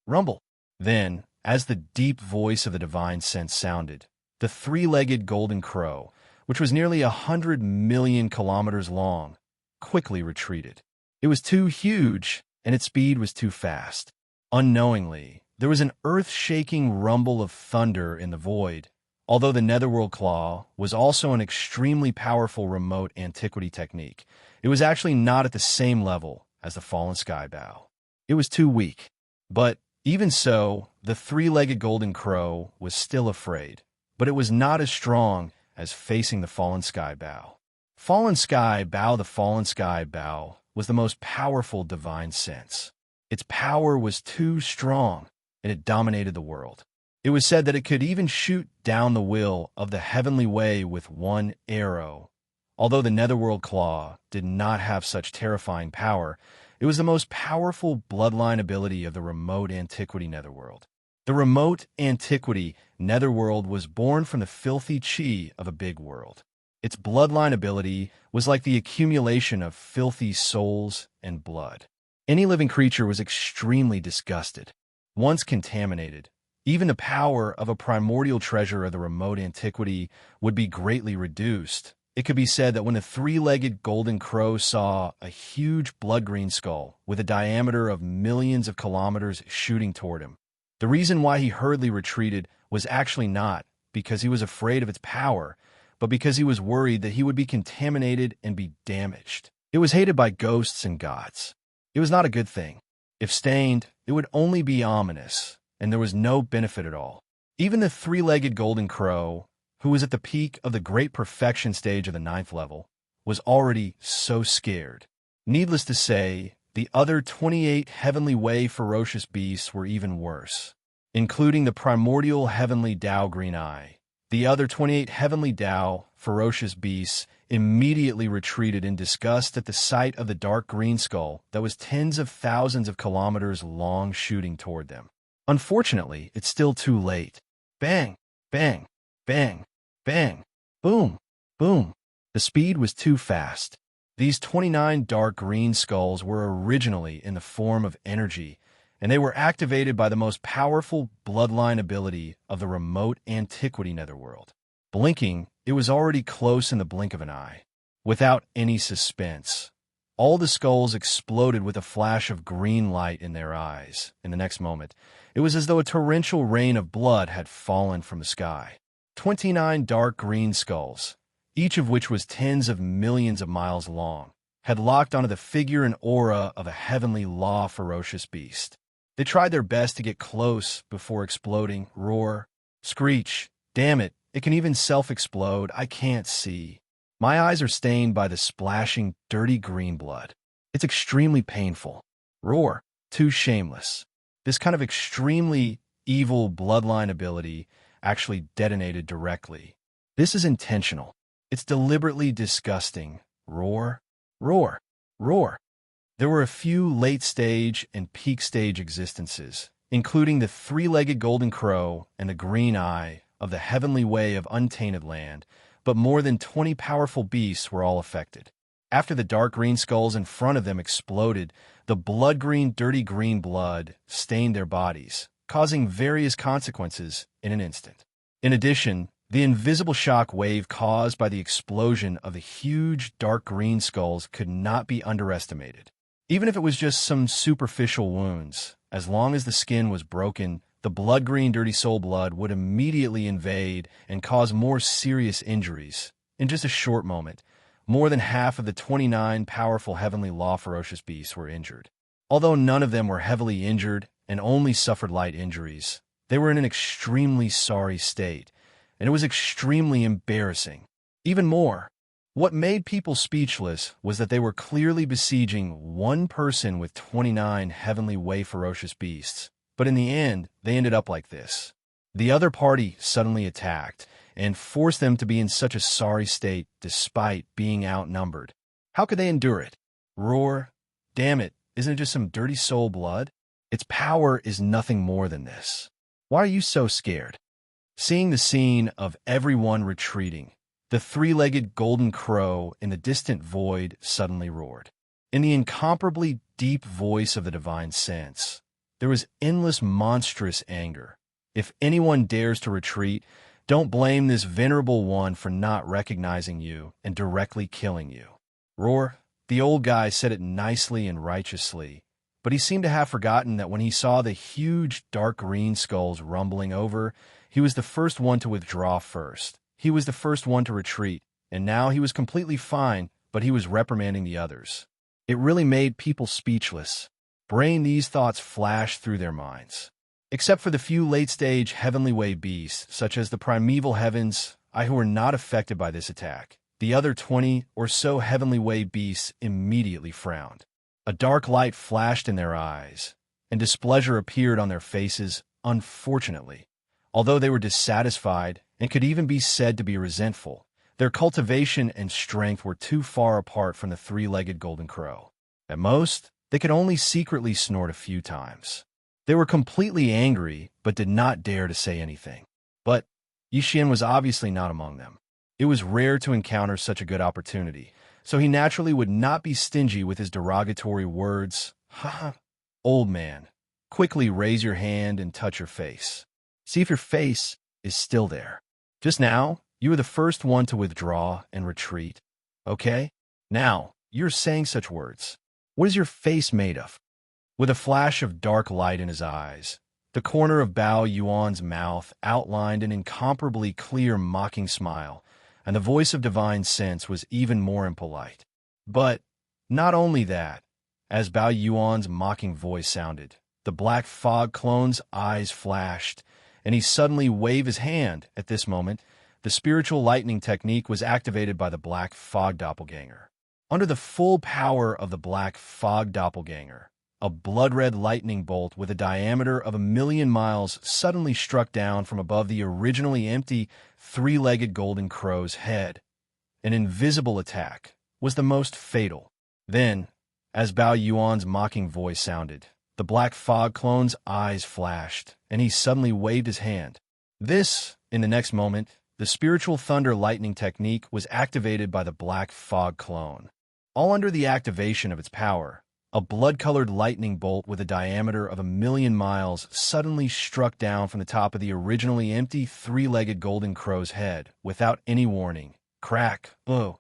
Rumble. Then, as the deep voice of the divine sense sounded, the 3-legged golden crow, which was nearly 100 million kilometers long, quickly retreated. It was too huge, and its speed was too fast. Unknowingly, there was an earth-shaking rumble of thunder in the void. Although the netherworld claw was also an extremely powerful remote antiquity technique, it was actually not at the same level as the fallen sky bow. It was too weak. But even so, the 3-legged golden crow was still afraid, but it was not as strong as facing the fallen sky bow. Fallen sky bow. The fallen sky bow was the most powerful divine sense. Its power was too strong, and it dominated the world. It was said that it could even shoot down the will of the heavenly way with one arrow. Although the netherworld claw did not have such terrifying power, it was the most powerful bloodline ability of the remote antiquity netherworld. The remote antiquity netherworld was born from the filthy chi of a big world. Its bloodline ability was like the accumulation of filthy souls and blood. Any living creature was extremely disgusted. Once contaminated, Even the power of a primordial treasure of the remote antiquity would be greatly reduced. It could be said that when the three-legged golden crow saw a huge blood-green skull with a diameter of millions of kilometers shooting toward him, the reason why he hurriedly retreated was actually not because he was afraid of its power, but because he was worried that he would be contaminated and be damaged. It was hated by ghosts and gods. It was not a good thing. If stained, it would only be ominous, and there was no benefit at all. Even the three-legged golden crow, who was at the peak of the great perfection stage of the 9th level, was already so scared. Needless to say, the other 28 heavenly way ferocious beasts were even worse, including the primordial heavenly Dao Green Eye. The other 28 heavenly Dao ferocious beasts immediately retreated in disgust at the sight of the dark green skull that was tens of thousands of kilometers long shooting toward them. Unfortunately, it's still too late. Bang, bang, bang, bang, boom, boom. The speed was too fast. These 29 dark green skulls were originally in the form of energy, and they were activated by the most powerful bloodline ability of the remote antiquity netherworld. Blinking, it was already close in the blink of an eye. Without any suspense, all the skulls exploded with a flash of green light in their eyes. In the next moment, it was as though a torrential rain of blood had fallen from the sky. 29 dark green skulls, each of which was tens of millions of miles long, had locked onto the figure and aura of a heavenly law ferocious beast. They tried their best to get close before exploding, roar, screech, damn it, it can even self-explode, I can't see. My eyes are stained by the splashing, dirty green blood. It's extremely painful. Roar, too shameless. This kind of extremely evil bloodline ability actually detonated directly. This is intentional. It's deliberately disgusting. Roar, roar, roar. There were a few late-stage and peak-stage existences, including the three-legged golden crow and the green eye of the heavenly way of untainted land, but more than 20 powerful beasts were all affected. After the dark green skulls in front of them exploded, the blood-green, dirty green blood stained their bodies, causing various consequences in an instant. In addition, the invisible shock wave caused by the explosion of the huge dark green skulls could not be underestimated. Even if it was just some superficial wounds, as long as the skin was broken, the blood-green dirty soul blood would immediately invade and cause more serious injuries. In just a short moment, more than half of the 29 powerful heavenly law ferocious beasts were injured. Although none of them were heavily injured and only suffered light injuries, they were in an extremely sorry state, and it was extremely embarrassing. Even more, what made people speechless was that they were clearly besieging one person with 29 heavenly way ferocious beasts. But in the end, they ended up like this. The other party suddenly attacked and forced them to be in such a sorry state despite being outnumbered. How could they endure it? Roar, damn it, isn't it just some dirty soul blood? Its power is nothing more than this. Why are you so scared? Seeing the scene of everyone retreating, the three-legged golden crow in the distant void suddenly roared. In the incomparably deep voice of the divine sense, there was endless monstrous anger. If anyone dares to retreat, don't blame this venerable one for not recognizing you and directly killing you. Roar, the old guy said it nicely and righteously, but he seemed to have forgotten that when he saw the huge dark green skulls rumbling over, he was the first one to withdraw first. He was the first one to retreat, and now he was completely fine, but he was reprimanding the others. It really made people speechless. These thoughts flashed through their minds. Except for the few late-stage heavenly way beasts, such as the primeval heavens, who were not affected by this attack, the other 20 or so heavenly way beasts immediately frowned. A dark light flashed in their eyes, and displeasure appeared on their faces, unfortunately. Although they were dissatisfied and could even be said to be resentful, their cultivation and strength were too far apart from the three-legged golden crow. At most, they could only secretly snort a few times. They were completely angry, but did not dare to say anything. But Yixian was obviously not among them. It was rare to encounter such a good opportunity, so he naturally would not be stingy with his derogatory words. Ha! Old man, quickly raise your hand and touch your face. See if your face is still there. Just now, you were the first one to withdraw and retreat. Okay? Now, you're saying such words. What is your face made of? With a flash of dark light in his eyes, the corner of Bao Yuan's mouth outlined an incomparably clear mocking smile, and the voice of divine sense was even more impolite. But not only that, as Bao Yuan's mocking voice sounded, the black fog clone's eyes flashed, and he suddenly waved his hand. At this moment, the spiritual lightning technique was activated by the black fog doppelganger. Under the full power of the black fog doppelganger, a blood-red lightning bolt with a diameter of 1,000,000 miles suddenly struck down from above the originally empty, three-legged golden crow's head. An invisible attack was the most fatal. Then, as Bao Yuan's mocking voice sounded, the black fog clone's eyes flashed, and he suddenly waved his hand. In the next moment, the spiritual thunder lightning technique was activated by the black fog clone. All under the activation of its power, a blood-colored lightning bolt with a diameter of 1,000,000 miles suddenly struck down from the top of the originally empty three-legged golden crow's head without any warning. Crack! Oh!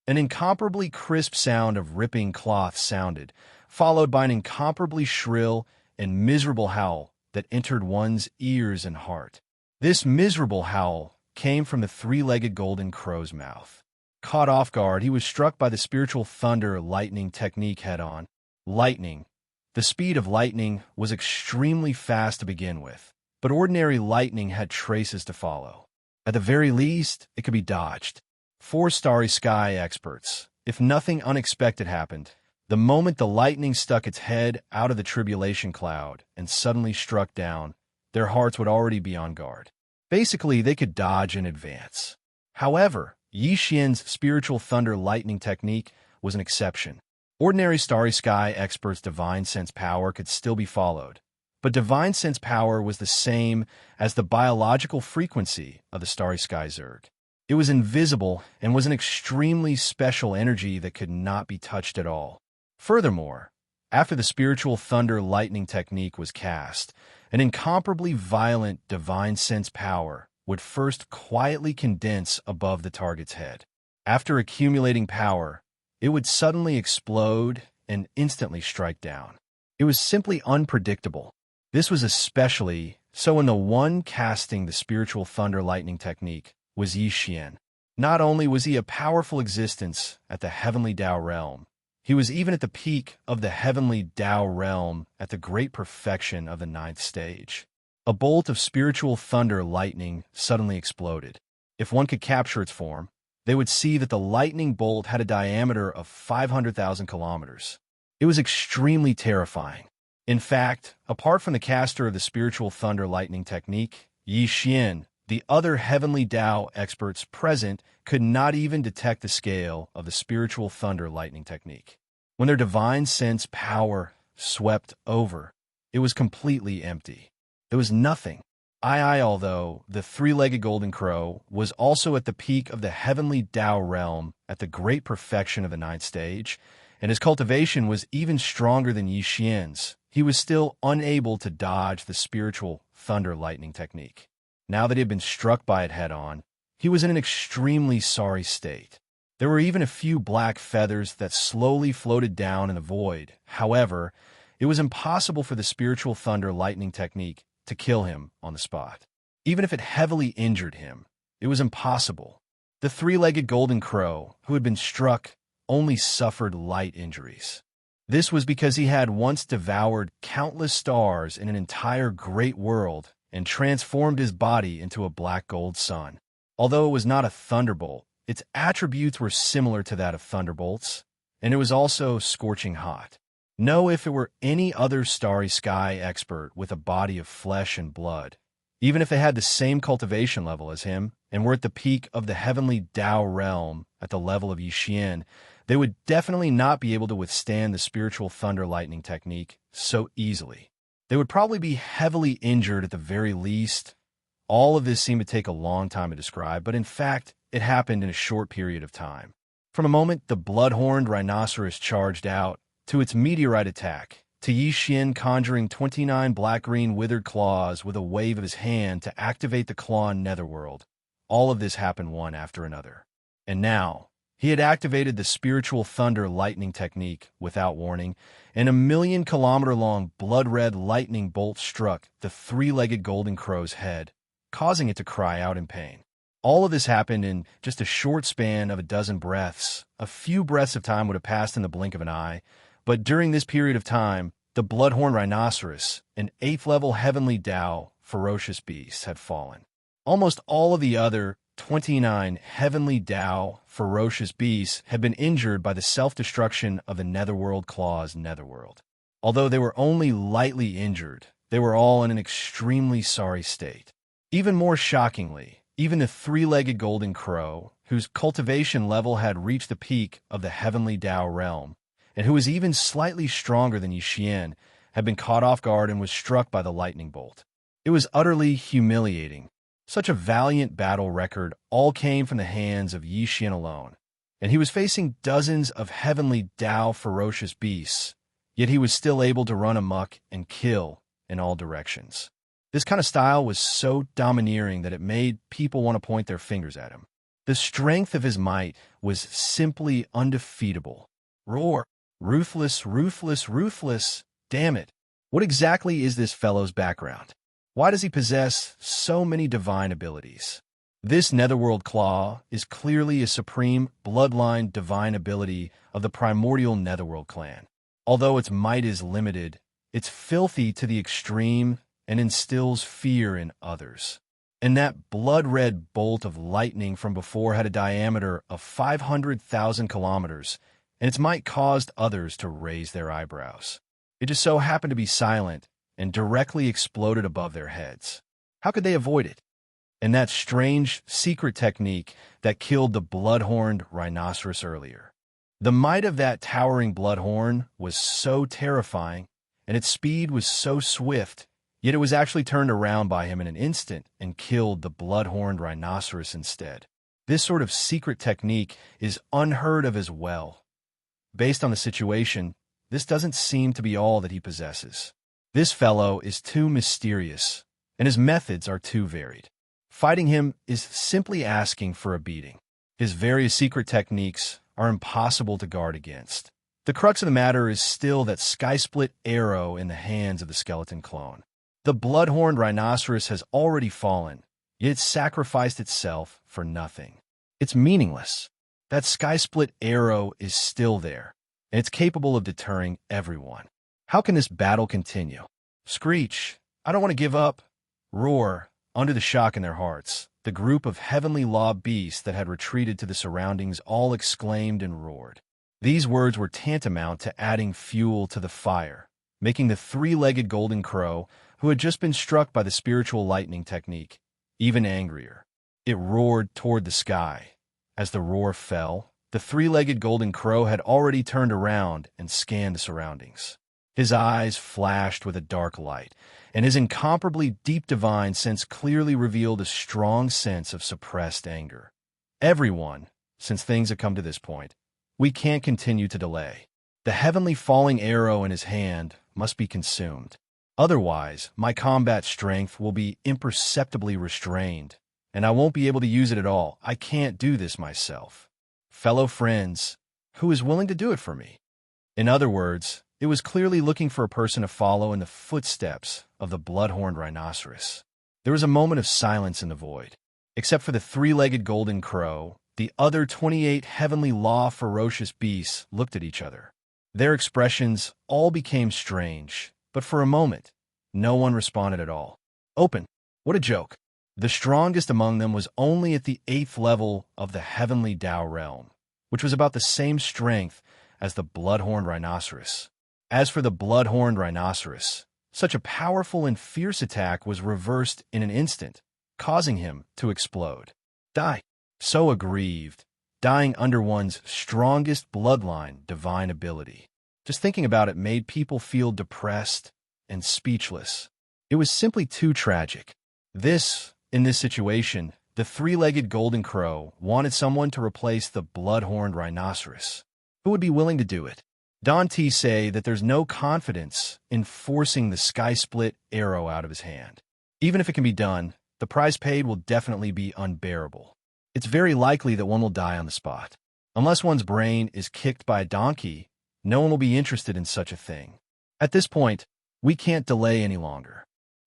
An incomparably crisp sound of ripping cloth sounded, followed by an incomparably shrill and miserable howl that entered one's ears and heart. This miserable howl came from the three-legged golden crow's mouth. Caught off guard, he was struck by the spiritual thunder lightning technique head-on. Lightning. The speed of lightning was extremely fast to begin with, but ordinary lightning had traces to follow. At the very least, it could be dodged. 4 starry sky experts. If nothing unexpected happened, the moment the lightning stuck its head out of the tribulation cloud and suddenly struck down, their hearts would already be on guard. Basically, they could dodge in advance. However, Xianxia's spiritual thunder lightning technique was an exception. Ordinary starry sky experts' divine sense power could still be followed, but divine sense power was the same as the biological frequency of the starry sky Zerg. It was invisible and was an extremely special energy that could not be touched at all. Furthermore, after the spiritual thunder lightning technique was cast, an incomparably violent divine sense power would first quietly condense above the target's head. After accumulating power, it would suddenly explode and instantly strike down. It was simply unpredictable. This was especially so when the one casting the spiritual thunder lightning technique was Xian. Not only was he a powerful existence at the heavenly Tao realm, he was even at the peak of the heavenly Tao realm at the great perfection of the 9th stage. A bolt of spiritual thunder lightning suddenly exploded. If one could capture its form, they would see that the lightning bolt had a diameter of 500,000 kilometers. It was extremely terrifying. In fact, apart from the caster of the spiritual thunder lightning technique, Xian, the other heavenly Tao experts present could not even detect the scale of the spiritual thunder lightning technique. When their divine sense power swept over, it was completely empty. There was nothing. Although the three-legged golden crow was also at the peak of the heavenly Tao realm at the great perfection of the 9th stage, and his cultivation was even stronger than Xian's, he was still unable to dodge the spiritual thunder lightning technique. Now that he had been struck by it head-on, he was in an extremely sorry state. There were even a few black feathers that slowly floated down in the void. However, it was impossible for the spiritual thunder lightning technique to kill him on the spot. Even if it heavily injured him, it was impossible. The three-legged golden crow, who had been struck, only suffered light injuries. This was because he had once devoured countless stars in an entire great world and transformed his body into a black gold sun. Although it was not a thunderbolt, its attributes were similar to that of thunderbolts, and it was also scorching hot. No, if it were any other starry sky expert with a body of flesh and blood, even if they had the same cultivation level as him and were at the peak of the heavenly Tao realm at the level of Xian, they would definitely not be able to withstand the spiritual thunder lightning technique so easily. They would probably be heavily injured at the very least. All of this seemed to take a long time to describe, but in fact, it happened in a short period of time. From a moment the blood-horned rhinoceros charged out to its meteorite attack, to Yi Xian conjuring 29 black-green withered claws with a wave of his hand to activate the claw netherworld. All of this happened one after another. And now, he had activated the spiritual thunder lightning technique without warning, and a 1,000,000-kilometer-long blood-red lightning bolt struck the three-legged golden crow's head, causing it to cry out in pain. All of this happened in just a short span of a dozen breaths. A few breaths of time would have passed in the blink of an eye, but during this period of time, the blood-horned rhinoceros, an 8th-level heavenly Tao, ferocious beast, had fallen. Almost all of the other 29 heavenly Tao, ferocious beasts, had been injured by the self-destruction of the Netherworld Claw's netherworld. Although they were only lightly injured, they were all in an extremely sorry state. Even more shockingly, even the three-legged golden crow, whose cultivation level had reached the peak of the heavenly Tao realm, and who was even slightly stronger than Yi Xian, had been caught off guard and was struck by the lightning bolt. It was utterly humiliating. Such a valiant battle record all came from the hands of Yi Xian alone, and he was facing dozens of heavenly Tao ferocious beasts, yet he was still able to run amok and kill in all directions. This kind of style was so domineering that it made people want to point their fingers at him. The strength of his might was simply undefeatable. Roar! Ruthless, ruthless, ruthless. Damn it. What exactly is this fellow's background? Why does he possess so many divine abilities? This Netherworld Claw is clearly a supreme bloodline divine ability of the primordial Netherworld clan. Although its might is limited, it's filthy to the extreme and instills fear in others. And that blood-red bolt of lightning from before had a diameter of 500,000 kilometers, and its might caused others to raise their eyebrows. It just so happened to be silent and directly exploded above their heads. How could they avoid it? And that strange, secret technique that killed the blood-horned rhinoceros earlier. The might of that towering bloodhorn was so terrifying, and its speed was so swift, yet it was actually turned around by him in an instant and killed the blood-horned rhinoceros instead. This sort of secret technique is unheard of as well. Based on the situation, this doesn't seem to be all that he possesses. This fellow is too mysterious, and his methods are too varied. Fighting him is simply asking for a beating. His various secret techniques are impossible to guard against. The crux of the matter is still that sky-split arrow in the hands of the skeleton clone. The blood-horned rhinoceros has already fallen, yet it sacrificed itself for nothing. It's meaningless. That sky-split arrow is still there, and it's capable of deterring everyone. How can this battle continue? Screech, I don't want to give up. Roar, under the shock in their hearts. The group of heavenly law beasts that had retreated to the surroundings all exclaimed and roared. These words were tantamount to adding fuel to the fire, making the three-legged golden crow, who had just been struck by the spiritual lightning technique, even angrier. It roared toward the sky. As the roar fell, the three-legged golden crow had already turned around and scanned the surroundings. His eyes flashed with a dark light, and his incomparably deep divine sense clearly revealed a strong sense of suppressed anger. Everyone, since things have come to this point, we can't continue to delay. The heavenly falling arrow in his hand must be consumed. Otherwise, my combat strength will be imperceptibly restrained, and I won't be able to use it at all. I can't do this myself. Fellow friends, who is willing to do it for me? In other words, it was clearly looking for a person to follow in the footsteps of the blood-horned rhinoceros. There was a moment of silence in the void. Except for the three-legged golden crow, the other 28 heavenly law ferocious beasts looked at each other. Their expressions all became strange, but for a moment, no one responded at all. Open. What a joke. The strongest among them was only at the 8th level of the heavenly Tao realm, which was about the same strength as the blood-horned rhinoceros. As for the blood-horned rhinoceros, such a powerful and fierce attack was reversed in an instant, causing him to explode. Die. So aggrieved, dying under one's strongest bloodline divine ability. Just thinking about it made people feel depressed and speechless. It was simply too tragic. In this situation, the three-legged golden crow wanted someone to replace the blood-horned rhinoceros. Who would be willing to do it? Dante say that there's no confidence in forcing the sky-split arrow out of his hand. Even if it can be done, the price paid will definitely be unbearable. It's very likely that one will die on the spot. Unless one's brain is kicked by a donkey, no one will be interested in such a thing. At this point, we can't delay any longer.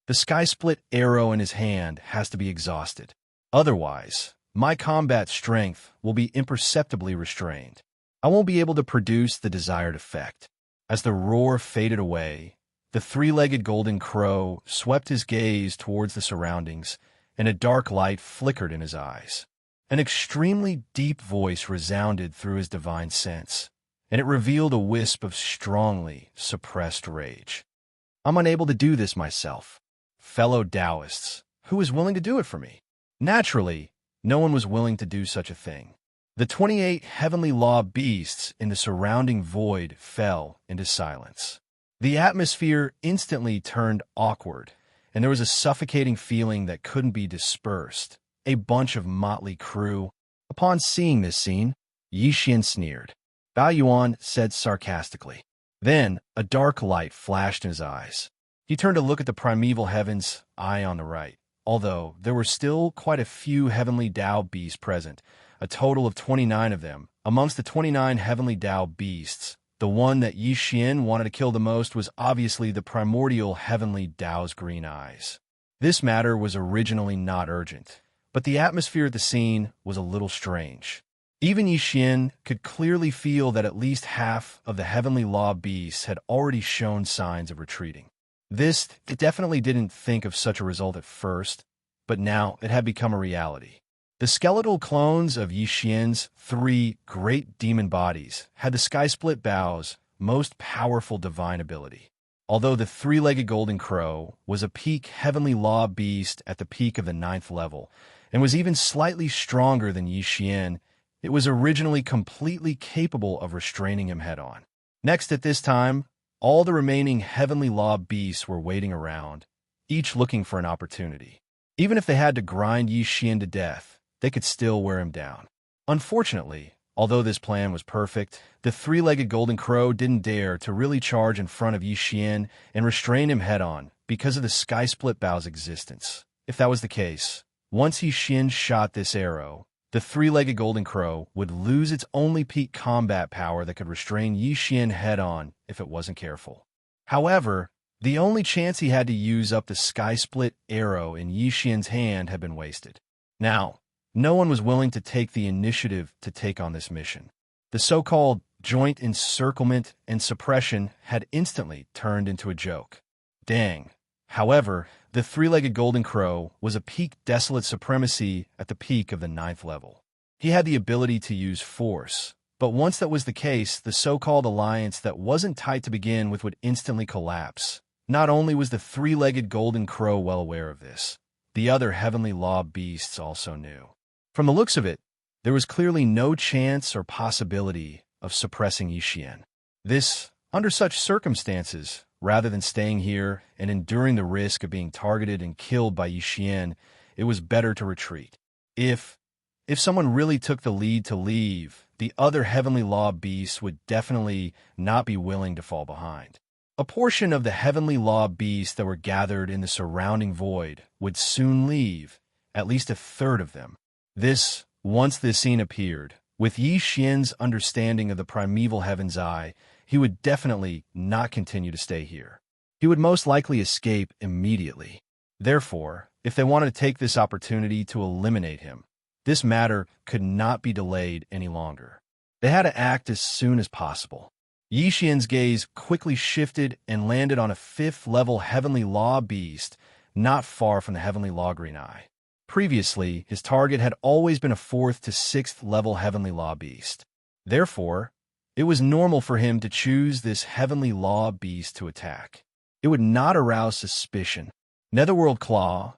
The sky-split arrow in his hand has to be exhausted. Otherwise, my combat strength will be imperceptibly restrained. I won't be able to produce the desired effect. As the roar faded away, the three-legged golden crow swept his gaze towards the surroundings, and a dark light flickered in his eyes. An extremely deep voice resounded through his divine sense, and it revealed a wisp of strongly suppressed rage. I'm unable to do this myself. Fellow Taoists, who is willing to do it for me? Naturally, no one was willing to do such a thing. The 28 heavenly law beasts in the surrounding void fell into silence. The atmosphere instantly turned awkward, and there was a suffocating feeling that couldn't be dispersed. A bunch of motley crew. Upon seeing this scene, Xianxia sneered. Bao Yuan said sarcastically. Then, a dark light flashed in his eyes. He turned to look at the primeval heavens, eye on the right. Although there were still quite a few heavenly Tao beasts present, a total of 29 of them. Amongst the 29 heavenly Tao beasts, the one that Xianxia wanted to kill the most was obviously the primordial heavenly Tao's green eyes. This matter was originally not urgent, but the atmosphere at the scene was a little strange. Even Xianxia could clearly feel that at least half of the heavenly law beasts had already shown signs of retreating. It definitely didn't think of such a result at first, but now it had become a reality. The skeletal clones of Xianxia's 3 great demon bodies had the sky-split Bao's most powerful divine ability. Although the three-legged golden crow was a peak heavenly law beast at the peak of the 9th level, and was even slightly stronger than Xianxia, it was originally completely capable of restraining him head-on. Next at this time, all the remaining heavenly law beasts were waiting around, each looking for an opportunity. Even if they had to grind Xianxia to death, they could still wear him down. Unfortunately, although this plan was perfect, the three-legged golden crow didn't dare to really charge in front of Xianxia and restrain him head-on because of the sky-split Bao's existence. If that was the case, once Xianxia shot this arrow, the three-legged golden crow would lose its only peak combat power that could restrain Xianxia head-on if it wasn't careful. However, the only chance he had to use up the sky-split arrow in Xianxia's hand had been wasted. Now, no one was willing to take the initiative to take on this mission. The so-called joint encirclement and suppression had instantly turned into a joke. Dang. However, the three-legged golden crow was a peak desolate supremacy at the peak of the 9th level. He had the ability to use force, but once that was the case, the so-called alliance that wasn't tight to begin with would instantly collapse. Not only was the three-legged golden crow well aware of this, the other heavenly law beasts also knew. From the looks of it, there was clearly no chance or possibility of suppressing Xianxia. Under such circumstances, rather than staying here and enduring the risk of being targeted and killed by Xianxia, it was better to retreat. If someone really took the lead to leave, the other heavenly law beasts would definitely not be willing to fall behind. A portion of the heavenly law beasts that were gathered in the surrounding void would soon leave, at least a third of them. Once this scene appeared, with Xianxia's understanding of the primeval heaven's eye, he would definitely not continue to stay here. He would most likely escape immediately. Therefore, if they wanted to take this opportunity to eliminate him, this matter could not be delayed any longer. They had to act as soon as possible. Xianxia's gaze quickly shifted and landed on a 5th-level heavenly law beast not far from the heavenly law green eye. Previously, his target had always been a 4th to 6th level heavenly law beast. Therefore, it was normal for him to choose this heavenly law beast to attack. It would not arouse suspicion. Netherworld claw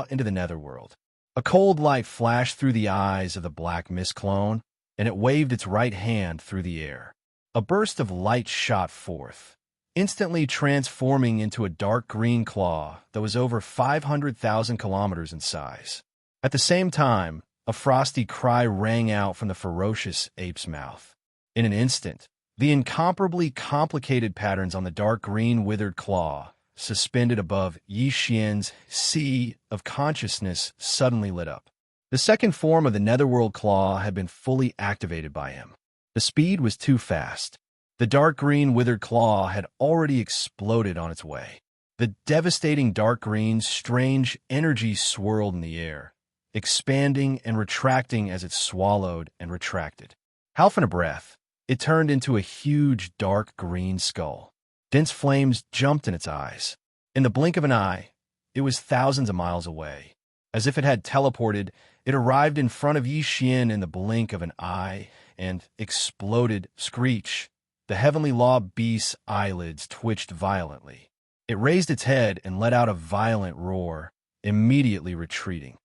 into the netherworld. A cold light flashed through the eyes of the black mist clone, and it waved its right hand through the air. A burst of light shot forth, instantly transforming into a dark green claw that was over 500,000 kilometers in size. At the same time, a frosty cry rang out from the ferocious ape's mouth. In an instant, The incomparably complicated patterns on the dark green withered claw, suspended above Xianxia's sea of consciousness, suddenly lit up. The second form of the netherworld claw had been fully activated by him. The speed was too fast. The dark green withered claw had already exploded on its way. The devastating dark green, strange energy swirled in the air, expanding and retracting as it swallowed and retracted. Half in a breath, it turned into a huge dark green skull. Dense flames jumped in its eyes. In the blink of an eye, it was thousands of miles away. As if it had teleported, it arrived in front of Xian in the blink of an eye and exploded. Screech. The heavenly law beast's eyelids twitched violently. It raised its head and let out a violent roar, immediately retreating.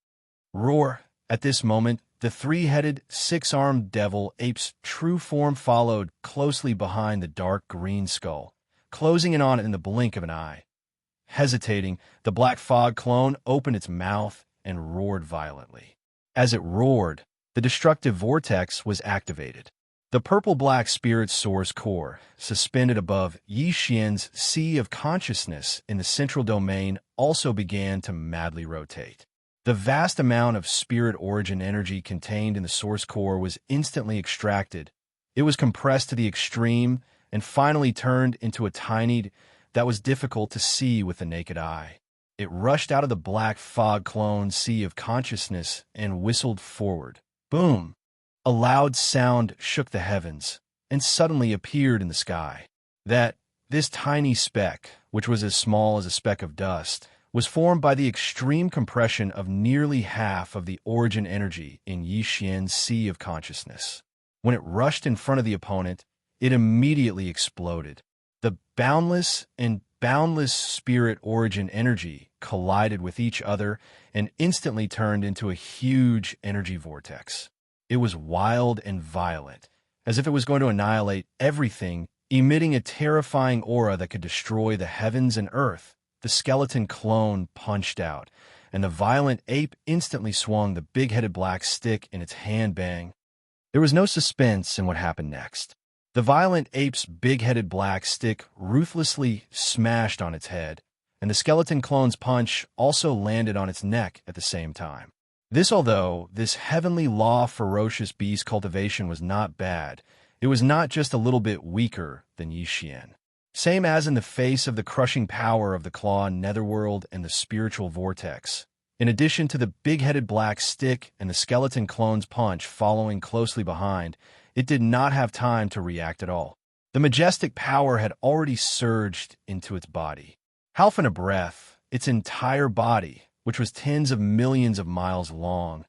Roar. At this moment, the three-headed, six-armed devil ape's true form followed closely behind the dark green skull, closing in on it in the blink of an eye. Hesitating, the black fog clone opened its mouth and roared violently. As it roared, the destructive vortex was activated. The purple-black spirit source core, suspended above Xian's sea of consciousness in the central domain, also began to madly rotate. The vast amount of spirit origin energy contained in the source core was instantly extracted. It was compressed to the extreme and finally turned into a tiny that was difficult to see with the naked eye. It rushed out of the black fog clone sea of consciousness and whistled forward. Boom! A loud sound shook the heavens and suddenly appeared in the sky. This tiny speck, which was as small as a speck of dust, was formed by the extreme compression of nearly half of the origin energy in Xian's sea of consciousness. When it rushed in front of the opponent, it immediately exploded. The boundless and boundless spirit origin energy collided with each other and instantly turned into a huge energy vortex. It was wild and violent, as if it was going to annihilate everything, emitting a terrifying aura that could destroy the heavens and earth. The skeleton clone punched out, and the violent ape instantly swung the big-headed black stick in its hand. Bang. There was no suspense in what happened next. The violent ape's big-headed black stick ruthlessly smashed on its head, and the skeleton clone's punch also landed on its neck at the same time. Although this heavenly law ferocious beast cultivation was not bad, it was not just a little bit weaker than Xian. Same as in the face of the crushing power of the claw netherworld and the spiritual vortex. In addition to the big-headed black stick and the skeleton clone's punch following closely behind, it did not have time to react at all. The majestic power had already surged into its body. Half in a breath, its entire body, which was tens of millions of miles long,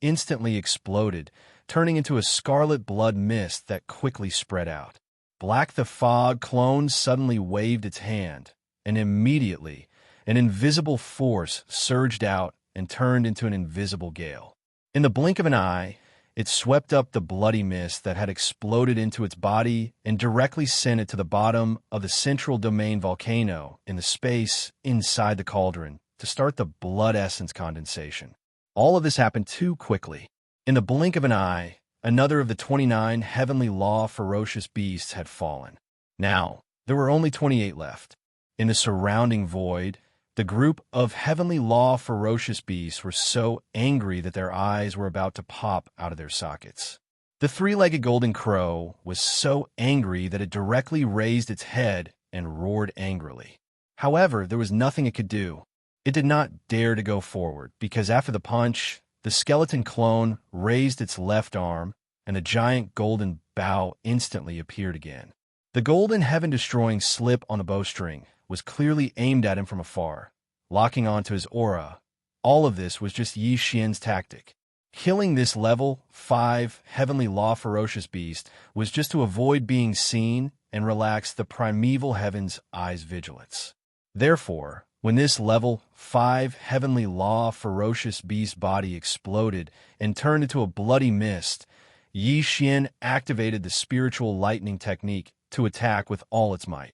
instantly exploded, turning into a scarlet blood mist that quickly spread out. Black the Fog clone suddenly waved its hand, and immediately an invisible force surged out and turned into an invisible gale. In the blink of an eye, it swept up the bloody mist that had exploded into its body and directly sent it to the bottom of the central domain volcano in the space inside the cauldron to start the blood essence condensation. All of this happened too quickly. In the blink of an eye, another of the 29 heavenly law ferocious beasts had fallen. Now, there were only 28 left. In the surrounding void, the group of heavenly law ferocious beasts were so angry that their eyes were about to pop out of their sockets. The three-legged golden crow was so angry that it directly raised its head and roared angrily. However, there was nothing it could do. It did not dare to go forward, because after the punch, the skeleton clone raised its left arm, and the giant golden bow instantly appeared again. The golden heaven-destroying slip on the bowstring was clearly aimed at him from afar, locking onto his aura. All of this was just Xian's tactic. Killing this level 5 heavenly law ferocious beast was just to avoid being seen and relax the primeval heaven's eyes' vigilance. Therefore, when this level 5 heavenly law ferocious beast body exploded and turned into a bloody mist, Xian activated the spiritual lightning technique to attack with all its might.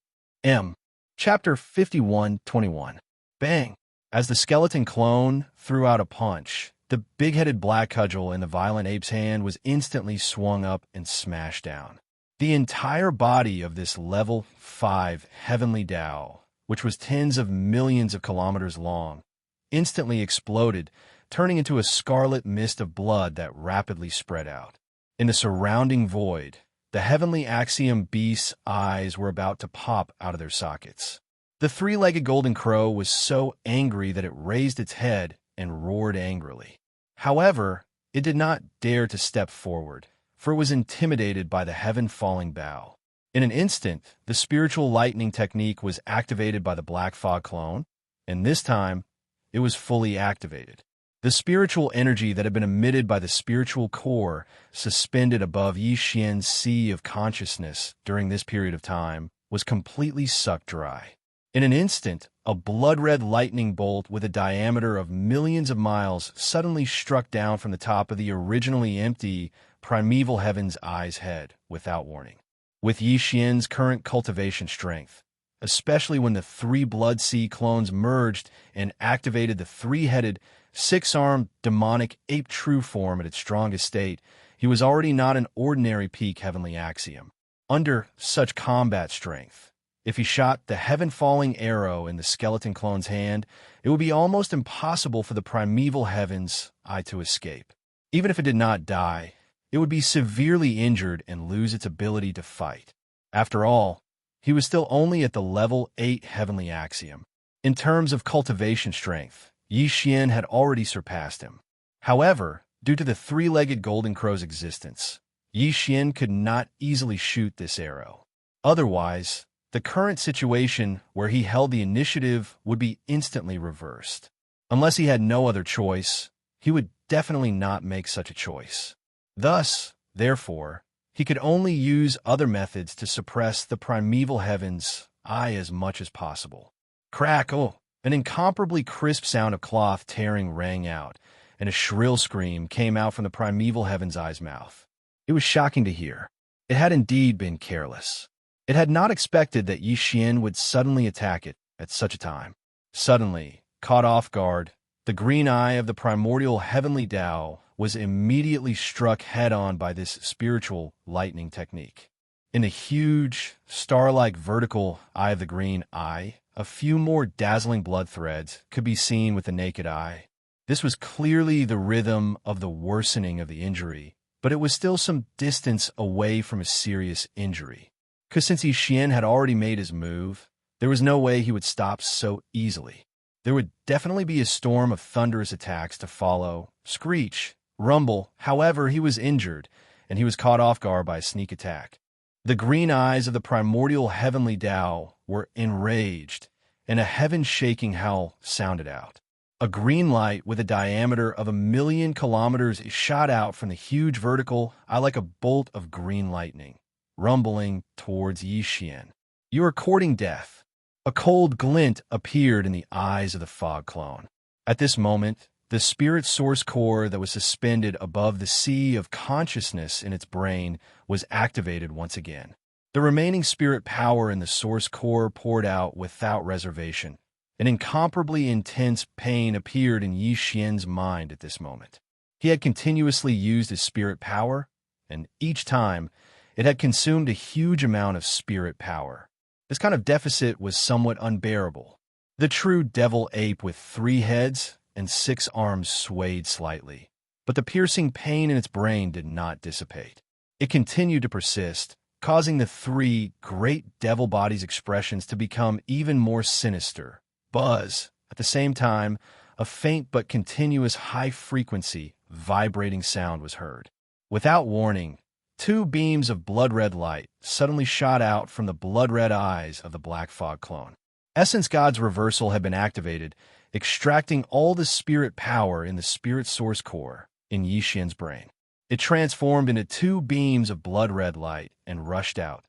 Chapter 51:21. Bang! As the skeleton clone threw out a punch, the big-headed black cudgel in the violent ape's hand was instantly swung up and smashed down. The entire body of this level 5 heavenly Tao, which was tens of millions of kilometers long, instantly exploded, turning into a scarlet mist of blood that rapidly spread out. In the surrounding void, the heavenly axiom beast's eyes were about to pop out of their sockets. The three-legged golden crow was so angry that it raised its head and roared angrily. However, it did not dare to step forward, for it was intimidated by the heaven-falling bow. In an instant, the spiritual lightning technique was activated by the Black Fog clone, and this time, it was fully activated. The spiritual energy that had been emitted by the spiritual core suspended above Yixian's sea of consciousness during this period of time was completely sucked dry. In an instant, a blood-red lightning bolt with a diameter of millions of miles suddenly struck down from the top of the originally empty primeval heaven's eye's head without warning. With Yixian's current cultivation strength, especially when the three Blood Sea clones merged and activated the three-headed, six-armed demonic ape true form at its strongest state, he was already not an ordinary peak heavenly axiom. Under such combat strength, if he shot the heaven-falling arrow in the skeleton clone's hand, it would be almost impossible for the primeval heaven's eye to escape. Even if it did not die, it would be severely injured and lose its ability to fight. After all, he was still only at the level 8 heavenly axiom. In terms of cultivation strength, Yixian had already surpassed him. However, due to the three-legged golden crow's existence, Yixian could not easily shoot this arrow. Otherwise, the current situation where he held the initiative would be instantly reversed. Unless he had no other choice, he would definitely not make such a choice. Thus, therefore, he could only use other methods to suppress the primeval heaven's eye as much as possible. Crackle! An incomparably crisp sound of cloth tearing rang out, and a shrill scream came out from the primeval heaven's eye's mouth. It was shocking to hear. It had indeed been careless. It had not expected that Yixian would suddenly attack it at such a time. Suddenly, caught off guard, the green eye of the primordial heavenly Tao was immediately struck head-on by this spiritual lightning technique. In the huge, star-like vertical eye of the green eye, a few more dazzling blood threads could be seen with the naked eye. This was clearly the rhythm of the worsening of the injury, but it was still some distance away from a serious injury. Because since Yixian had already made his move, there was no way he would stop so easily. There would definitely be a storm of thunderous attacks to follow, screech, rumble. However, he was injured, and he was caught off guard by a sneak attack. The green eyes of the primordial heavenly Tao were enraged, and a heaven-shaking howl sounded out. A green light with a diameter of 1,000,000 kilometers shot out from the huge vertical eye like a bolt of green lightning, rumbling towards Yixian. "You are courting death." A cold glint appeared in the eyes of the fog clone. At this moment, the spirit source core that was suspended above the sea of consciousness in its brain was activated once again. The remaining spirit power in the source core poured out without reservation. An incomparably intense pain appeared in Yixian's mind at this moment. He had continuously used his spirit power, and each time, it had consumed a huge amount of spirit power. This kind of deficit was somewhat unbearable. The true devil ape with 3 heads and 6 arms swayed slightly, but the piercing pain in its brain did not dissipate. It continued to persist, causing the 3 great devil bodies' expressions to become even more sinister. Buzz. At the same time, a faint but continuous high-frequency, vibrating sound was heard. Without warning, 2 beams of blood-red light suddenly shot out from the blood-red eyes of the Black Fog clone. Essence God's reversal had been activated, extracting all the spirit power in the spirit source core in Yixian's brain. It transformed into 2 beams of blood-red light and rushed out.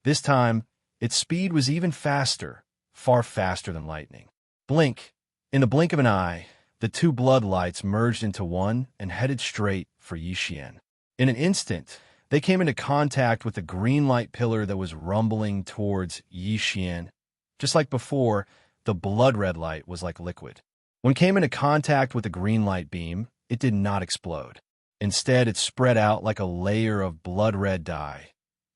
This time, its speed was even faster, far faster than lightning. Blink. In the blink of an eye, the 2 blood lights merged into one and headed straight for Yixian. In an instant, they came into contact with the green light pillar that was rumbling towards Yixian. Just like before, the blood-red light was like liquid. When it came into contact with the green light beam, it did not explode. Instead, it spread out like a layer of blood-red dye.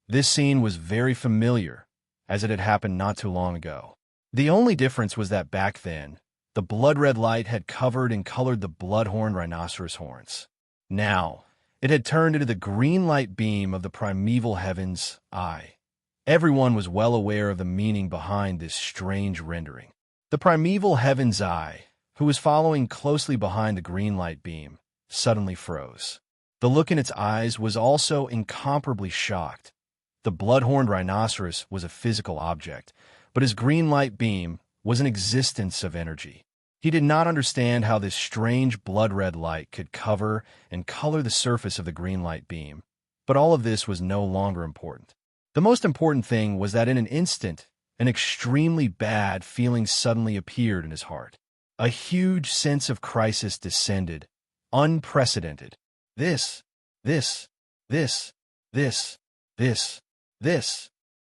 This scene was very familiar, as it had happened not too long ago. The only difference was that back then, the blood-red light had covered and colored the blood-horned rhinoceros horns. Now, it had turned into the green light beam of the primeval heaven's eye. Everyone was well aware of the meaning behind this strange rendering. The primeval heaven's eye, who was following closely behind the green light beam, suddenly froze. The look in its eyes was also incomparably shocked. The blood-horned rhinoceros was a physical object, but his green light beam was an existence of energy. He did not understand how this strange blood-red light could cover and color the surface of the green light beam, but all of this was no longer important. The most important thing was that in an instant, an extremely bad feeling suddenly appeared in his heart. A huge sense of crisis descended, unprecedented. This.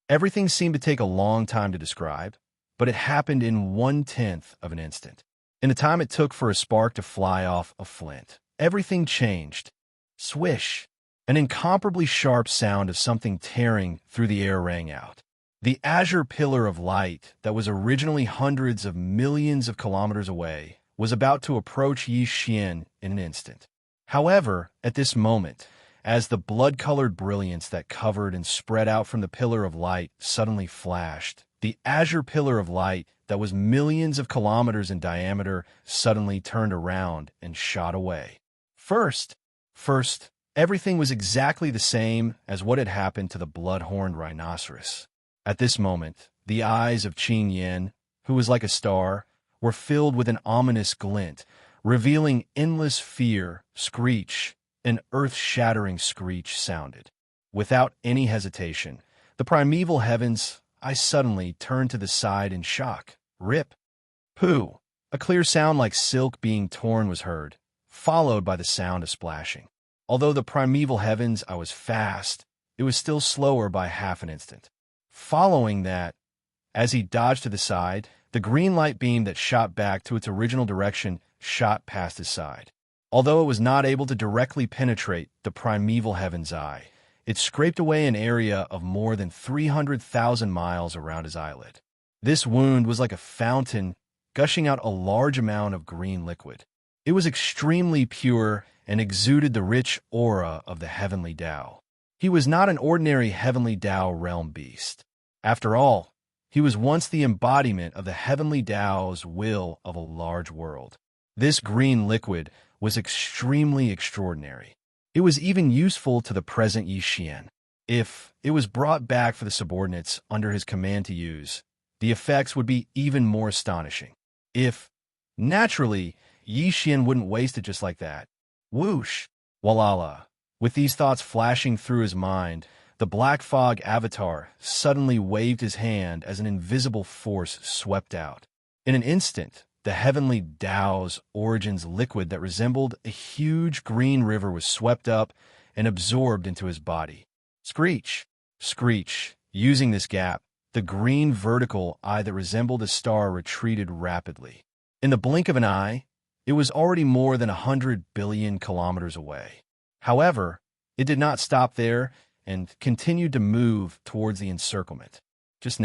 Everything seemed to take a long time to describe, but it happened in 1/10 of an instant. In the time it took for a spark to fly off a flint, everything changed. Swish! An incomparably sharp sound of something tearing through the air rang out. The azure pillar of light that was originally hundreds of millions of kilometers away was about to approach Xianxia in an instant. However, at this moment, as the blood-colored brilliance that covered and spread out from the pillar of light suddenly flashed, the azure pillar of light that was millions of kilometers in diameter suddenly turned around and shot away. First, everything was exactly the same as what had happened to the blood-horned rhinoceros. At this moment, the eyes of Xianxia, who was like a star, were filled with an ominous glint, revealing endless fear. Screech, an earth-shattering screech sounded. Without any hesitation, the primeval heavens' eye suddenly turned to the side in shock. Rip! Pooh! A clear sound like silk being torn was heard, followed by the sound of splashing. Although the primeval heavens' eye was fast, it was still slower by half an instant. Following that, as he dodged to the side, the green light beam that shot back to its original direction shot past his side. Although it was not able to directly penetrate the primeval heaven's eye, it scraped away an area of more than 300,000 miles around his eyelid. This wound was like a fountain gushing out a large amount of green liquid. It was extremely pure and exuded the rich aura of the heavenly Tao. He was not an ordinary heavenly Tao realm beast. After all, he was once the embodiment of the heavenly Tao's will of a large world. This green liquid was extremely extraordinary. It was even useful to the present Xianxia. If it was brought back for the subordinates under his command to use, the effects would be even more astonishing. Naturally, Xianxia wouldn't waste it just like that. Whoosh! Walala! With these thoughts flashing through his mind, the Black Fog avatar suddenly waved his hand as an invisible force swept out. In an instant, the heavenly Tao's origins liquid that resembled a huge green river was swept up and absorbed into his body. Screech! Screech! Using this gap, the green vertical eye that resembled a star retreated rapidly. In the blink of an eye, it was already more than 100 billion kilometers away. However, it did not stop there and continued to move towards the encirclement. Just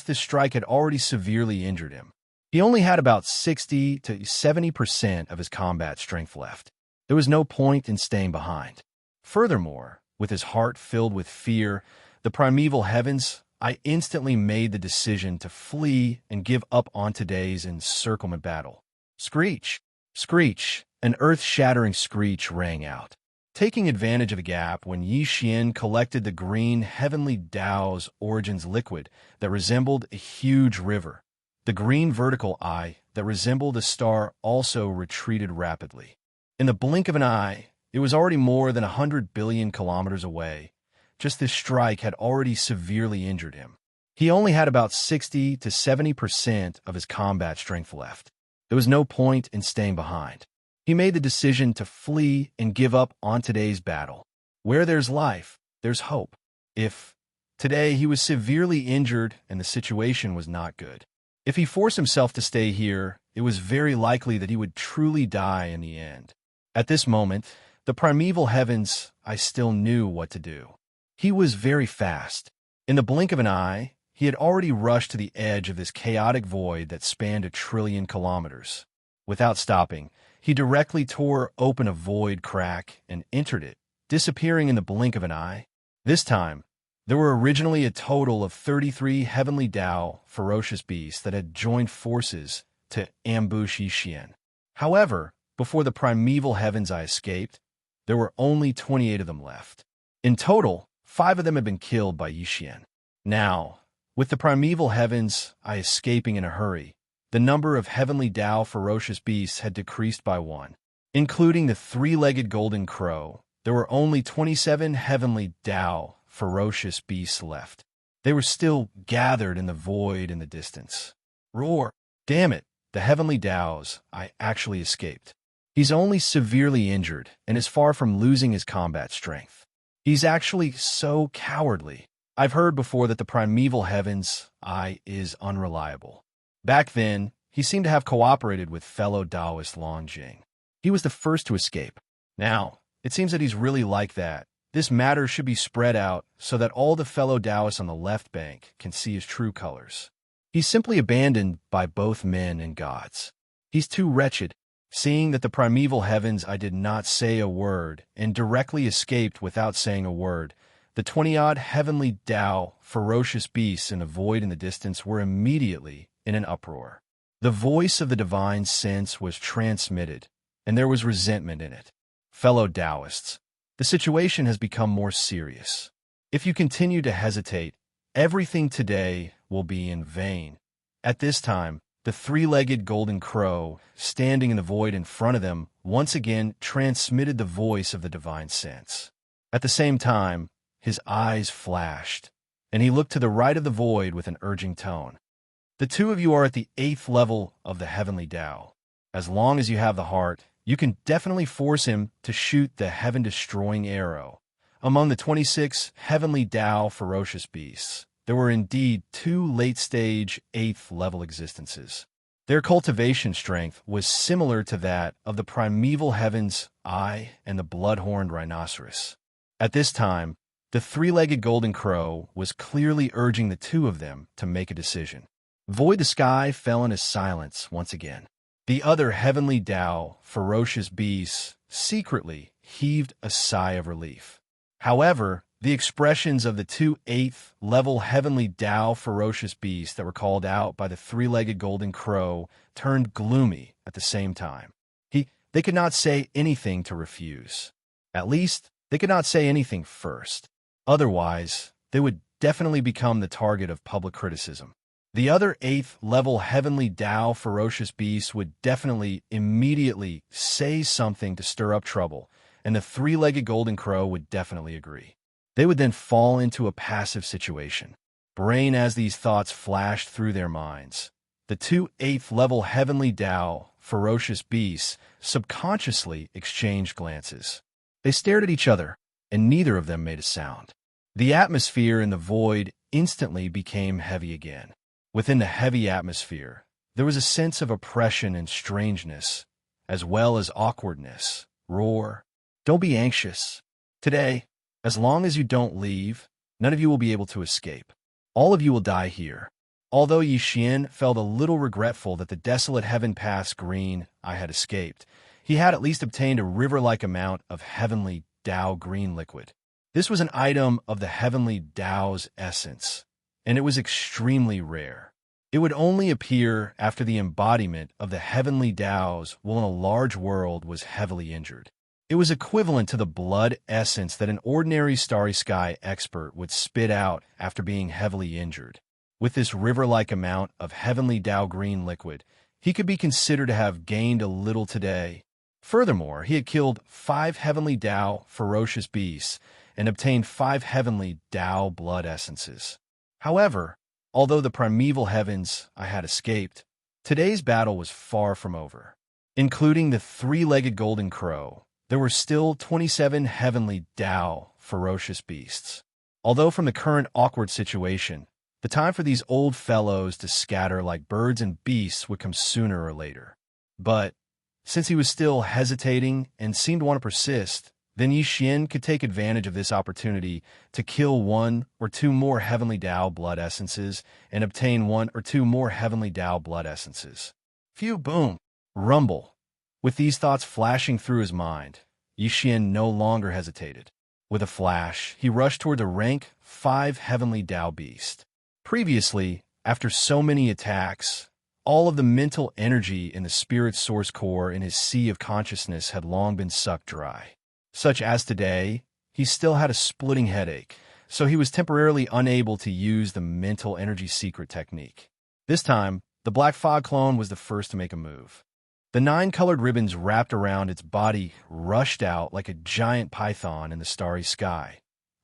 this strike had already severely injured him. He only had about 60 to 70% of his combat strength left. There was no point in staying behind. Furthermore, with his heart filled with fear, the primeval heavens, I instantly made the decision to flee and give up on today's encirclement battle. Screech! Screech! An earth-shattering screech rang out. Taking advantage of the gap when Xianxia collected the green heavenly Tao's origins liquid that resembled a huge river, the green vertical eye that resembled a star also retreated rapidly. In the blink of an eye, it was already more than 100 billion kilometers away. Just this strike had already severely injured him. He only had about 60 to 70% of his combat strength left. There was no point in staying behind. He made the decision to flee and give up on today's battle. Where there's life, there's hope. Today he was severely injured and the situation was not good. If he forced himself to stay here, it was very likely that he would truly die in the end. At this moment, the primeval heavens, I still knew what to do. He was very fast. In the blink of an eye, he had already rushed to the edge of this chaotic void that spanned 1,000,000,000,000 kilometers. Without stopping, he directly tore open a void crack and entered it, disappearing in the blink of an eye. This time, there were originally a total of 33 heavenly Dao, ferocious beasts, that had joined forces to ambush Xian. However, before the primeval heavens I escaped, there were only 28 of them left. In total, 5 of them had been killed by Xian. Now, with the primeval heavens I escaping in a hurry, the number of heavenly Dao ferocious beasts had decreased by 1. Including the 3-legged golden crow, there were only 27 heavenly Dao ferocious beasts left. They were still gathered in the void in the distance. Roar! Damn it, the heavenly Daos, I actually escaped. He's only severely injured and is far from losing his combat strength. He's actually so cowardly. I've heard before that the primeval heavens, is unreliable. Back then, he seemed to have cooperated with fellow Taoist Lan Jing. He was the first to escape. Now, it seems that he's really like that. This matter should be spread out so that all the fellow Taoists on the left bank can see his true colors. He's simply abandoned by both men and gods. He's too wretched, seeing that the primeval heavens I did not say a word and directly escaped without saying a word. The 20-odd heavenly Dao, ferocious beasts in a void in the distance, were immediately in an uproar. The voice of the divine sense was transmitted, and there was resentment in it. Fellow Taoists, the situation has become more serious. If you continue to hesitate, everything today will be in vain. At this time, the 3-legged golden crow, standing in the void in front of them, once again transmitted the voice of the divine sense. At the same time, his eyes flashed, and he looked to the right of the void with an urging tone. The 2 of you are at the 8th level of the heavenly Dao. As long as you have the heart, you can definitely force him to shoot the heaven-destroying arrow. Among the 26 heavenly Dao ferocious beasts, there were indeed 2 late-stage 8th-level existences. Their cultivation strength was similar to that of the primeval heavens eye and the blood-horned rhinoceros. At this time, the 3-legged golden crow was clearly urging the 2 of them to make a decision. Void the sky fell into silence once again. The other heavenly Dao, ferocious beasts, secretly heaved a sigh of relief. However, the expressions of the 2 8th-level heavenly Dao ferocious beasts that were called out by the 3-legged golden crow turned gloomy at the same time. They could not say anything to refuse. At least, they could not say anything first. Otherwise, they would definitely become the target of public criticism. The other 8th-level heavenly Dao ferocious beasts would definitely immediately say something to stir up trouble, and the 3-legged golden crow would definitely agree. They would then fall into a passive situation. Brain as these thoughts flashed through their minds, the 2 8th-level heavenly Dao ferocious beasts subconsciously exchanged glances. They stared at each other, and neither of them made a sound. The atmosphere in the void instantly became heavy again. Within the heavy atmosphere, there was a sense of oppression and strangeness, as well as awkwardness. Roar! Don't be anxious. Today, as long as you don't leave, none of you will be able to escape. All of you will die here. Although Xian felt a little regretful that the desolate heaven pass green I had escaped, he had at least obtained a river-like amount of heavenly Dao green liquid. This was an item of the heavenly Dao's essence, and it was extremely rare. It would only appear after the embodiment of the heavenly Daos while in a large world was heavily injured. It was equivalent to the blood essence that an ordinary starry sky expert would spit out after being heavily injured. With this river-like amount of heavenly Dao green liquid, he could be considered to have gained a little today. Furthermore, he had killed 5 heavenly Dao ferocious beasts and obtained 5 heavenly Dao blood essences. However, although the primeval heavens I had escaped, today's battle was far from over. Including the 3-legged golden crow, there were still 27 heavenly Dao ferocious beasts. Although from the current awkward situation, the time for these old fellows to scatter like birds and beasts would come sooner or later. But, since he was still hesitating and seemed to want to persist, then Yi could take advantage of this opportunity to kill one or two more Heavenly Tao blood essences and obtain one or two more Heavenly Tao blood essences. Phew, boom, rumble. With these thoughts flashing through his mind, Yi no longer hesitated. With a flash, he rushed toward the rank 5 Heavenly Tao beast. Previously, after so many attacks, all of the mental energy in the spirit source core in his sea of consciousness had long been sucked dry. Such as today, he still had a splitting headache, so he was temporarily unable to use the mental energy secret technique. This time, the Black Fog clone was the first to make a move. The 9 colored ribbons wrapped around its body rushed out like a giant python in the starry sky.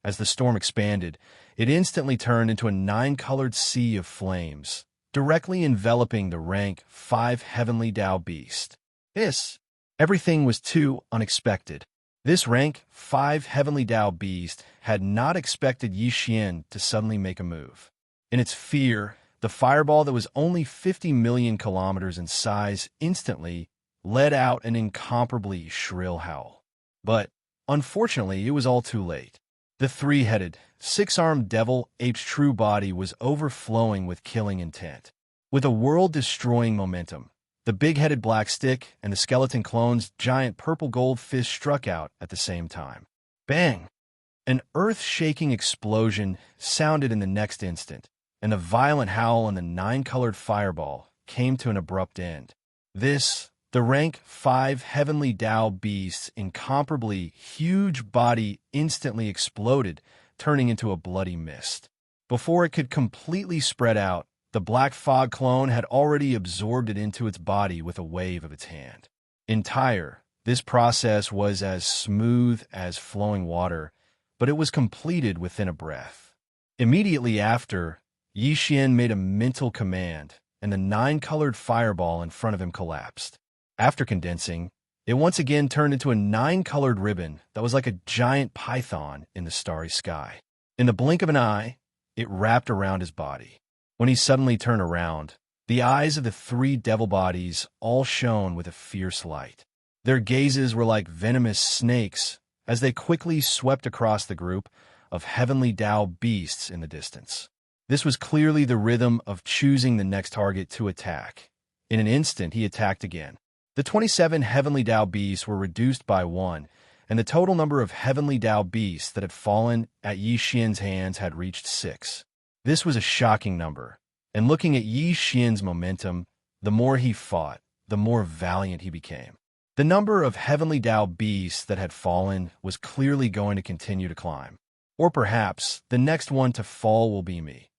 As the storm expanded, it instantly turned into a 9-colored sea of flames, directly enveloping the rank 5 Heavenly Tao beast. Everything was too unexpected. This rank 5 Heavenly Tao beast had not expected Yi to suddenly make a move. In its fear, the fireball that was only 50 million kilometers in size instantly let out an incomparably shrill howl. But, unfortunately, it was all too late. The 3-headed, 6-armed devil ape's true body was overflowing with killing intent. With a world-destroying momentum, the big-headed black stick and the skeleton clone's giant purple-gold fist struck out at the same time. Bang! An earth-shaking explosion sounded in the next instant, and the violent howl on the 9-colored fireball came to an abrupt end. The rank 5 Heavenly Tao beast's incomparably huge body instantly exploded, turning into a bloody mist. Before it could completely spread out, the Black Fog clone had already absorbed it into its body with a wave of its hand. This process was as smooth as flowing water, but it was completed within a breath. Immediately after, Yi made a mental command, and the 9-colored fireball in front of him collapsed. After condensing, it once again turned into a 9-colored ribbon that was like a giant python in the starry sky. In the blink of an eye, it wrapped around his body. When he suddenly turned around, the eyes of the 3 devil bodies all shone with a fierce light. Their gazes were like venomous snakes as they quickly swept across the group of Heavenly Tao beasts in the distance. This was clearly the rhythm of choosing the next target to attack. In an instant, he attacked again. The 27 Heavenly Tao beasts were reduced by 1, and the total number of Heavenly Tao beasts that had fallen at Yi hands had reached 6. This was a shocking number, and looking at Yi momentum, the more he fought, the more valiant he became. The number of Heavenly Tao beasts that had fallen was clearly going to continue to climb. Or perhaps the next one to fall will be me.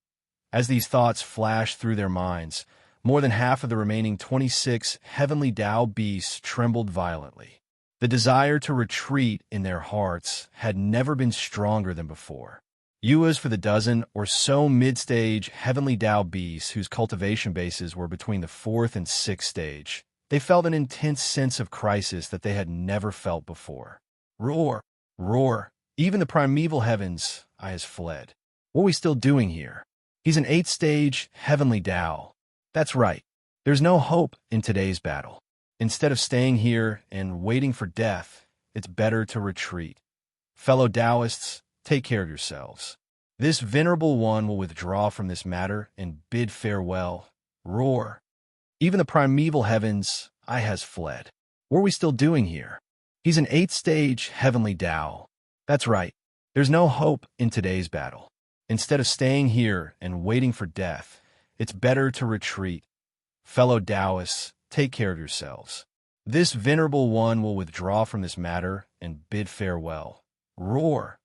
As these thoughts flashed through their minds, more than half of the remaining 26 Heavenly Tao beasts trembled violently. The desire to retreat in their hearts had never been stronger than before. Yuas for the dozen or so mid-stage Heavenly Tao beasts whose cultivation bases were between the 4th and 6th stage. They felt an intense sense of crisis that they had never felt before. Roar! Roar! Even the primeval heavens, I has fled. What are we still doing here? He's an 8th-stage Heavenly Tao. That's right. There's no hope in today's battle. Instead of staying here and waiting for death, it's better to retreat. Fellow Taoists, take care of yourselves. This venerable one will withdraw from this matter and bid farewell. Roar! Even the primeval heavens, I has fled. What are we still doing here? He's an 8th-stage Heavenly Tao. That's right. There's no hope in today's battle. Instead of staying here and waiting for death, it's better to retreat. Fellow Taoists, take care of yourselves. This venerable one will withdraw from this matter and bid farewell. Roar!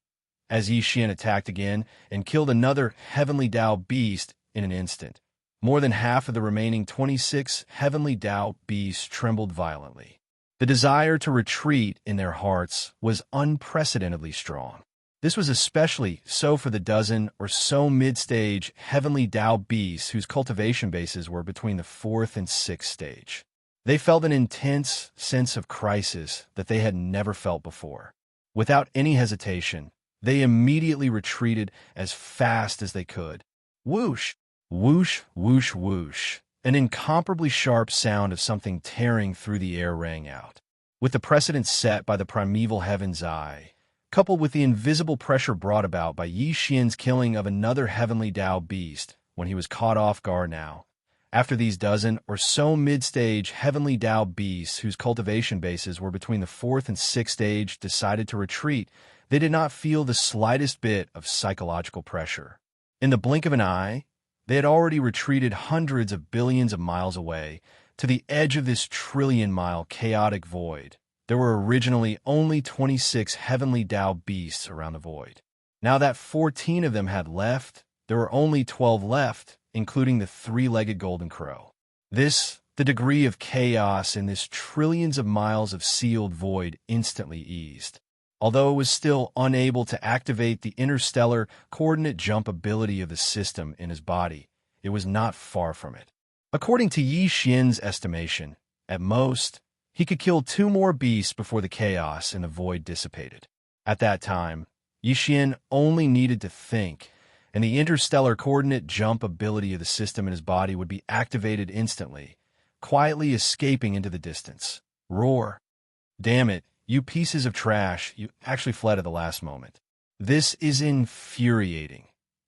As Yi attacked again and killed another Heavenly Tao beast in an instant. More than half of the remaining 26 Heavenly Tao beasts trembled violently. The desire to retreat in their hearts was unprecedentedly strong. This was especially so for the dozen or so mid-stage Heavenly Tao beasts whose cultivation bases were between the 4th and 6th stage. They felt an intense sense of crisis that they had never felt before. Without any hesitation, they immediately retreated as fast as they could. Whoosh! Whoosh, whoosh, whoosh. An incomparably sharp sound of something tearing through the air rang out. With the precedent set by the primeval heaven's eye, coupled with the invisible pressure brought about by Yi Xian's killing of another heavenly Tao beast when he was caught off guard now, after these dozen or so mid-stage heavenly Tao beasts whose cultivation bases were between the 4th and 6th stage decided to retreat, they did not feel the slightest bit of psychological pressure. In the blink of an eye, they had already retreated hundreds of billions of miles away to the edge of this trillion-mile chaotic void. There were originally only 26 heavenly Tao beasts around the void. Now that 14 of them had left, there were only 12 left, including the 3-legged golden crow. The degree of chaos in this trillions of miles of sealed void instantly eased. Although it was still unable to activate the interstellar coordinate jump ability of the system in his body, it was not far from it. According to Yi Xian's estimation, at most, he could kill 2 more beasts before the chaos in the void dissipated. At that time, Yi Xian only needed to think, and the interstellar coordinate jump ability of the system in his body would be activated instantly, quietly escaping into the distance. Roar. Damn it, you pieces of trash, you actually fled at the last moment. This is infuriating.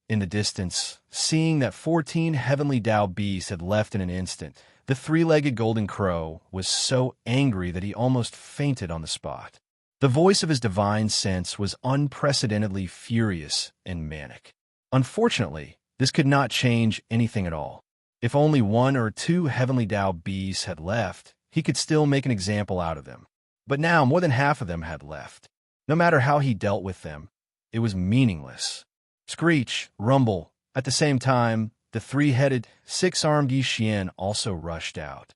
In the distance, seeing that 14 heavenly Tao beasts had left in an instant, the 3-legged golden crow was so angry that he almost fainted on the spot. The voice of his divine sense was unprecedentedly furious and manic. Unfortunately, this could not change anything at all. If only 1 or 2 heavenly Tao beasts had left, he could still make an example out of them. But now more than half of them had left. No matter how he dealt with them, it was meaningless. Screech, rumble. At the same time, the 3-headed, 6-armed Yi Xian also rushed out.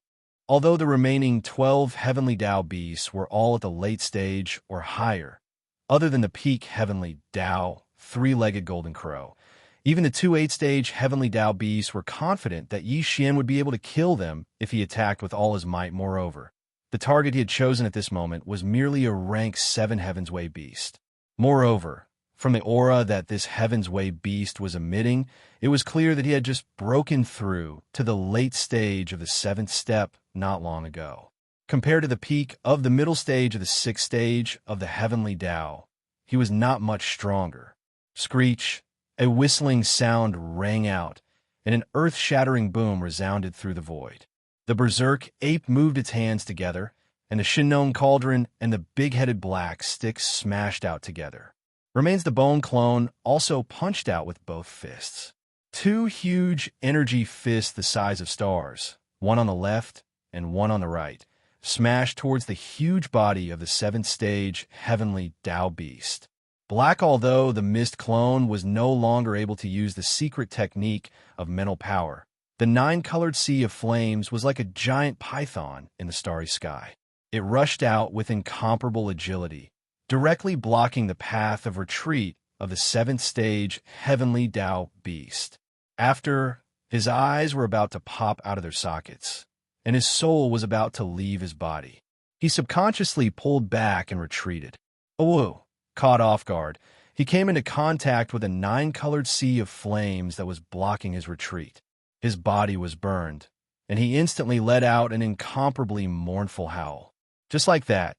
Although the remaining 12 heavenly Tao beasts were all at the late stage or higher, other than the peak heavenly Tao, 3-legged golden crow, even the 2 8-stage heavenly Tao beasts were confident that Yi Xian would be able to kill them if he attacked with all his might. Moreover, the target he had chosen at this moment was merely a rank 7 Heaven's Way beast. Moreover, from the aura that this Heaven's Way beast was emitting, it was clear that he had just broken through to the late stage of the 7th step not long ago. Compared to the peak of the middle stage of the 6th stage of the heavenly Tao, he was not much stronger. Screech, a whistling sound rang out, and an earth-shattering boom resounded through the void. The berserk ape moved its hands together, and the Shinnong cauldron and the big-headed black sticks smashed out together. Remains the bone clone also punched out with both fists. 2 huge energy fists the size of stars, one on the left and one on the right, smashed towards the huge body of the 7th stage heavenly Tao beast. Black, although the mist clone was no longer able to use the secret technique of mental power, the 9-colored sea of flames was like a giant python in the starry sky. It rushed out with incomparable agility, directly blocking the path of retreat of the 7th stage heavenly Tao beast. After, his eyes were about to pop out of their sockets, and his soul was about to leave his body. He subconsciously pulled back and retreated. Oh, caught off guard, he came into contact with a 9-colored sea of flames that was blocking his retreat. His body was burned, and he instantly let out an incomparably mournful howl. Just like that,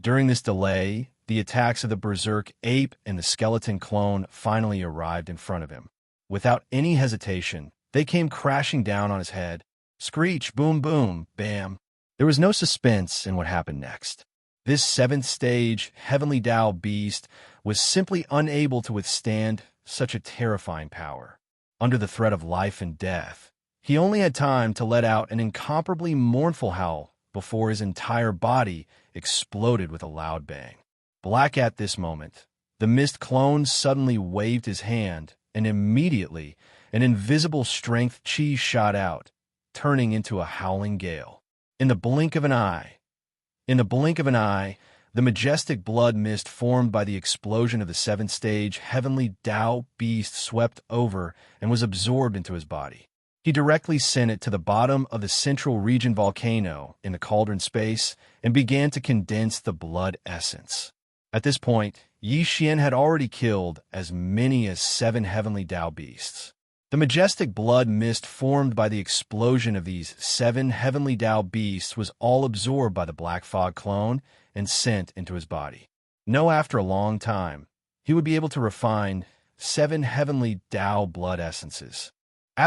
during this delay, the attacks of the berserk ape and the skeleton clone finally arrived in front of him. Without any hesitation, they came crashing down on his head. Screech, boom, boom, bam. There was no suspense in what happened next. This 7th stage heavenly Tao beast was simply unable to withstand such a terrifying power. Under the threat of life and death, he only had time to let out an incomparably mournful howl before his entire body exploded with a loud bang. Black at this moment, the mist clone suddenly waved his hand, and immediately an invisible strength chi shot out, turning into a howling gale. In the blink of an eye, the majestic blood mist formed by the explosion of the 7th stage heavenly Tao beast swept over and was absorbed into his body. He directly sent it to the bottom of the central region volcano in the cauldron space and began to condense the blood essence. At this point, Yi Xian had already killed as many as 7 heavenly Tao beasts. The majestic blood mist formed by the explosion of these 7 heavenly Tao beasts was all absorbed by the Black Fog clone and sent into his body. After a long time, he would be able to refine 7 heavenly Tao blood essences.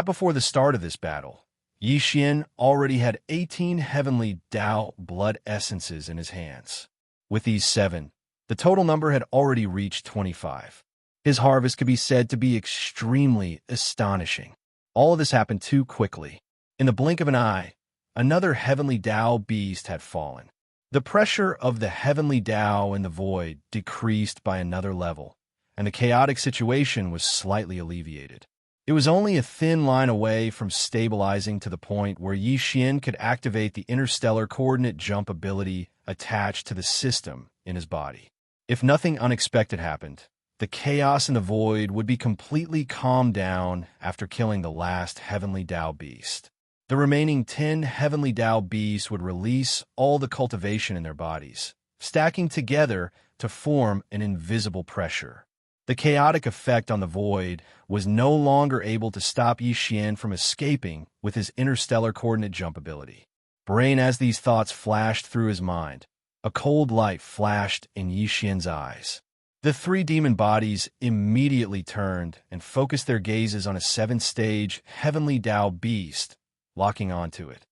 Before the start of this battle, Xian already had 18 heavenly Tao blood essences in his hands. With these 7, the total number had already reached 25. His harvest could be said to be extremely astonishing. All of this happened too quickly. In the blink of an eye, another heavenly Tao beast had fallen. The pressure of the heavenly Tao in the void decreased by another level, and the chaotic situation was slightly alleviated. It was only a thin line away from stabilizing to the point where Xian could activate the interstellar coordinate jump ability attached to the system in his body. If nothing unexpected happened, the chaos in the void would be completely calmed down after killing the last heavenly Tao beast. The remaining 10 heavenly Tao beasts would release all the cultivation in their bodies, stacking together to form an invisible pressure. The chaotic effect on the void was no longer able to stop Xian from escaping with his interstellar coordinate jump ability. Brain, as these thoughts flashed through his mind, a cold light flashed in Xian's eyes. The 3 demon bodies immediately turned and focused their gazes on a 7-stage heavenly Tao beast, locking onto it.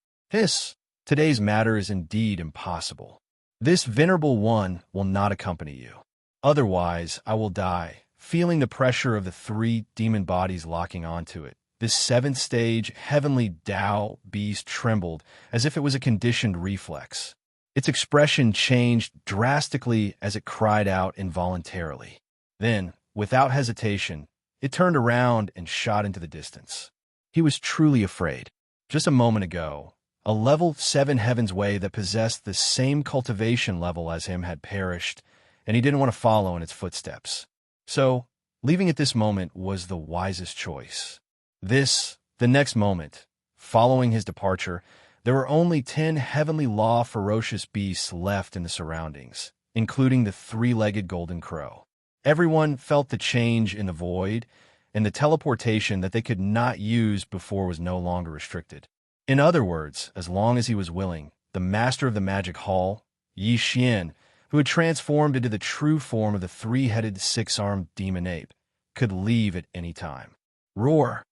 Today's matter is indeed impossible. This venerable one will not accompany you. Otherwise, I will die. Feeling the pressure of the 3 demon bodies locking onto it, this 7th-stage heavenly Tao beast trembled as if it was a conditioned reflex. Its expression changed drastically as it cried out involuntarily. Then, without hesitation, it turned around and shot into the distance. He was truly afraid. Just a moment ago, a level 7 heavens way that possessed the same cultivation level as him had perished, and he didn't want to follow in its footsteps. So, leaving at this moment was the wisest choice. The next moment, following his departure, there were only 10 heavenly law ferocious beasts left in the surroundings, including the 3-legged golden crow. Everyone felt the change in the void, and the teleportation that they could not use before was no longer restricted. In other words, as long as he was willing, the master of the magic hall, Xian, who had transformed into the true form of the 3-headed 6-armed demon ape, could leave at any time. Roar!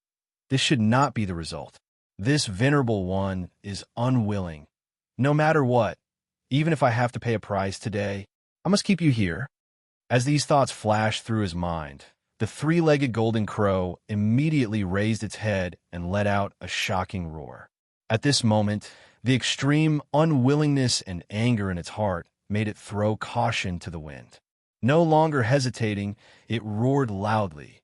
This should not be the result. This venerable one is unwilling. No matter what, even if I have to pay a price today, I must keep you here. As these thoughts flashed through his mind, the 3-legged golden crow immediately raised its head and let out a shocking roar. At this moment, the extreme unwillingness and anger in its heart made it throw caution to the wind. No longer hesitating, it roared loudly.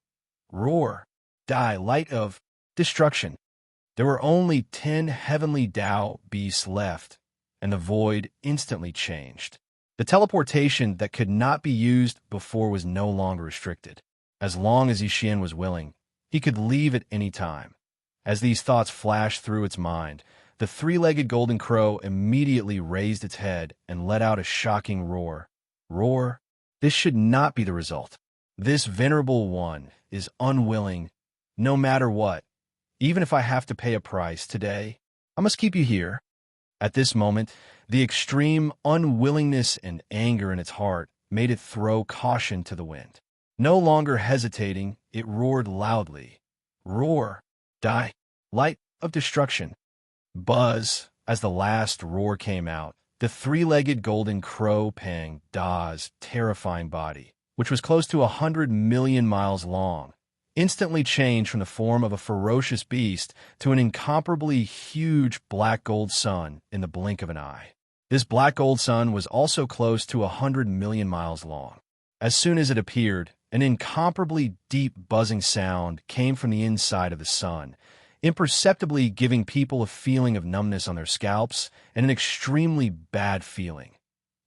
Roar! Die, light of destruction! There were only 10 heavenly Tao beasts left, and the void instantly changed. The teleportation that could not be used before was no longer restricted. As long as Xian was willing, he could leave at any time. As these thoughts flashed through its mind, the 3-legged golden crow immediately raised its head and let out a shocking roar. Roar! This should not be the result. This venerable one is unwilling, no matter what. Even if I have to pay a price today, I must keep you here. At this moment, the extreme unwillingness and anger in its heart made it throw caution to the wind. No longer hesitating, it roared loudly. Roar! Die! Light of destruction! Buzz! As the last roar came out, the 3-legged golden crow panged Da's terrifying body, which was close to 100 million miles long, instantly changed from the form of a ferocious beast to an incomparably huge black gold sun in the blink of an eye. This black gold sun was also close to 100 million miles long. As soon as it appeared, an incomparably deep buzzing sound came from the inside of the sun, imperceptibly giving people a feeling of numbness on their scalps and an extremely bad feeling.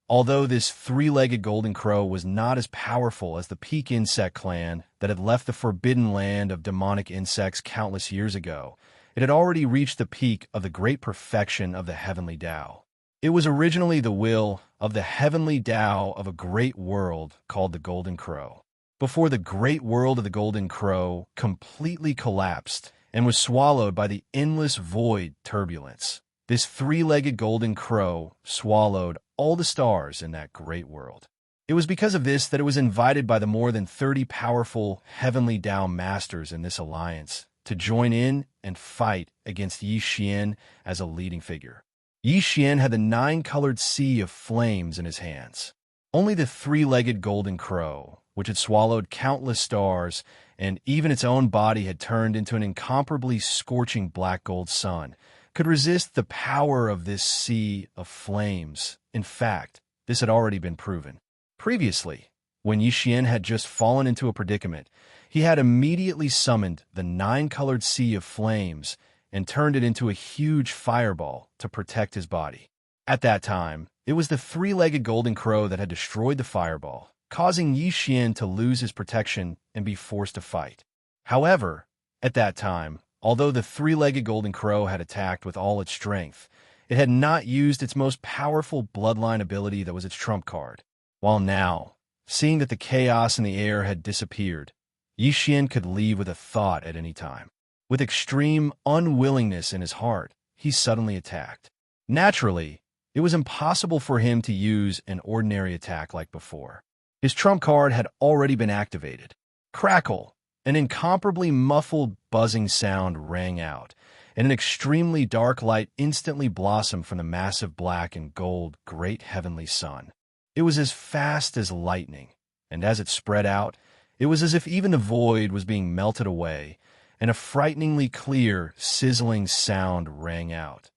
Although this 3-legged golden crow was not as powerful as the Peak insect clan that had left the forbidden land of demonic insects countless years ago, it had already reached the peak of the great perfection of the heavenly Tao. It was originally the will of the heavenly Tao of a great world called the Golden Crow. before the great world of the Golden Crow completely collapsed and was swallowed by the endless void turbulence. This three-legged Golden Crow swallowed all the stars in that great world. It was because of this that it was invited by the more than 30 powerful heavenly Tao masters in this alliance to join in and fight against Yi Xian as a leading figure. Yi Xian had the 9-colored sea of flames in his hands. Only the three-legged Golden Crow, which had swallowed countless stars and even its own body had turned into an incomparably scorching black gold sun, could resist the power of this sea of flames. In fact, this had already been proven. Previously, when Yi Xian had just fallen into a predicament, he had immediately summoned the 9-colored sea of flames and turned it into a huge fireball to protect his body. At that time, it was the three-legged Golden Crow that had destroyed the fireball, causing Yi Xian to lose his protection and be forced to fight. However, at that time, although the three-legged Golden Crow had attacked with all its strength, it had not used its most powerful bloodline ability that was its trump card. While now, seeing that the chaos in the air had disappeared, Yi Xian could leave with a thought at any time. With extreme unwillingness in his heart, he suddenly attacked. Naturally, it was impossible for him to use an ordinary attack like before. His trump card had already been activated. Crackle! An incomparably muffled buzzing sound rang out, and an extremely dark light instantly blossomed from the massive black and gold great heavenly sun. It was as fast as lightning, and as it spread out, it was as if even the void was being melted away, and a frighteningly clear, sizzling sound rang out.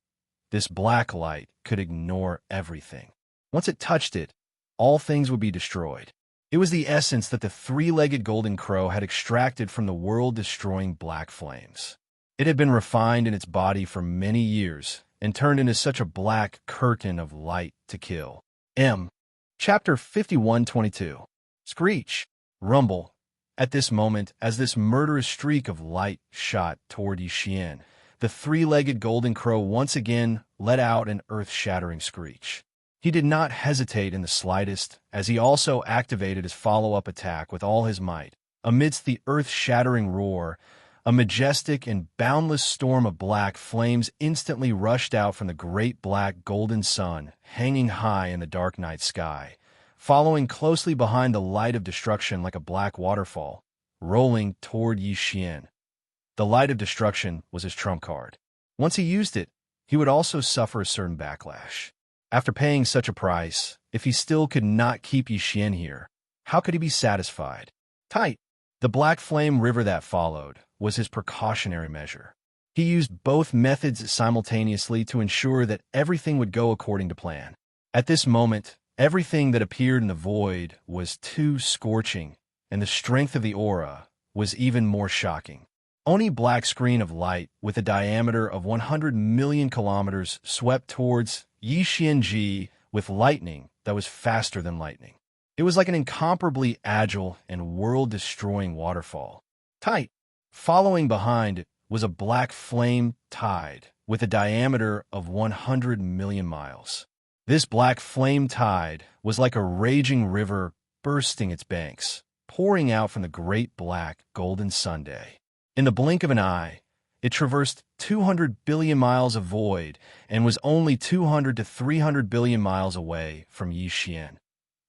This black light could ignore everything. Once it touched it, all things would be destroyed. It was the essence that the three-legged Golden Crow had extracted from the world-destroying black flames. It had been refined in its body for many years and turned into such a black curtain of light to kill. Chapter 51:22. Screech. Rumble. At this moment, as this murderous streak of light shot toward Yi Xian, the three-legged Golden Crow once again let out an earth-shattering screech. He did not hesitate in the slightest, as he also activated his follow-up attack with all his might. Amidst the earth-shattering roar, a majestic and boundless storm of black flames instantly rushed out from the great black golden sun hanging high in the dark night sky, following closely behind the light of destruction like a black waterfall, rolling toward Yi Xian. The light of destruction was his trump card. Once he used it, he would also suffer a certain backlash. After paying such a price, if he still could not keep Yi Xian here, how could he be satisfied? Tight. The black flame river that followed was his precautionary measure. He used both methods simultaneously to ensure that everything would go according to plan. At this moment, everything that appeared in the void was too scorching, and the strength of the aura was even more shocking. Only black screen of light with a diameter of 100 million kilometers swept towards Yi Xianji with lightning that was faster than lightning. It was like an incomparably agile and world-destroying waterfall. Tight. Following behind it was a black flame tide with a diameter of 100 million miles. This black flame tide was like a raging river bursting its banks, pouring out from the great black golden Sunday. In the blink of an eye, it traversed 200 billion miles of void and was only 200 to 300 billion miles away from Yi Xian.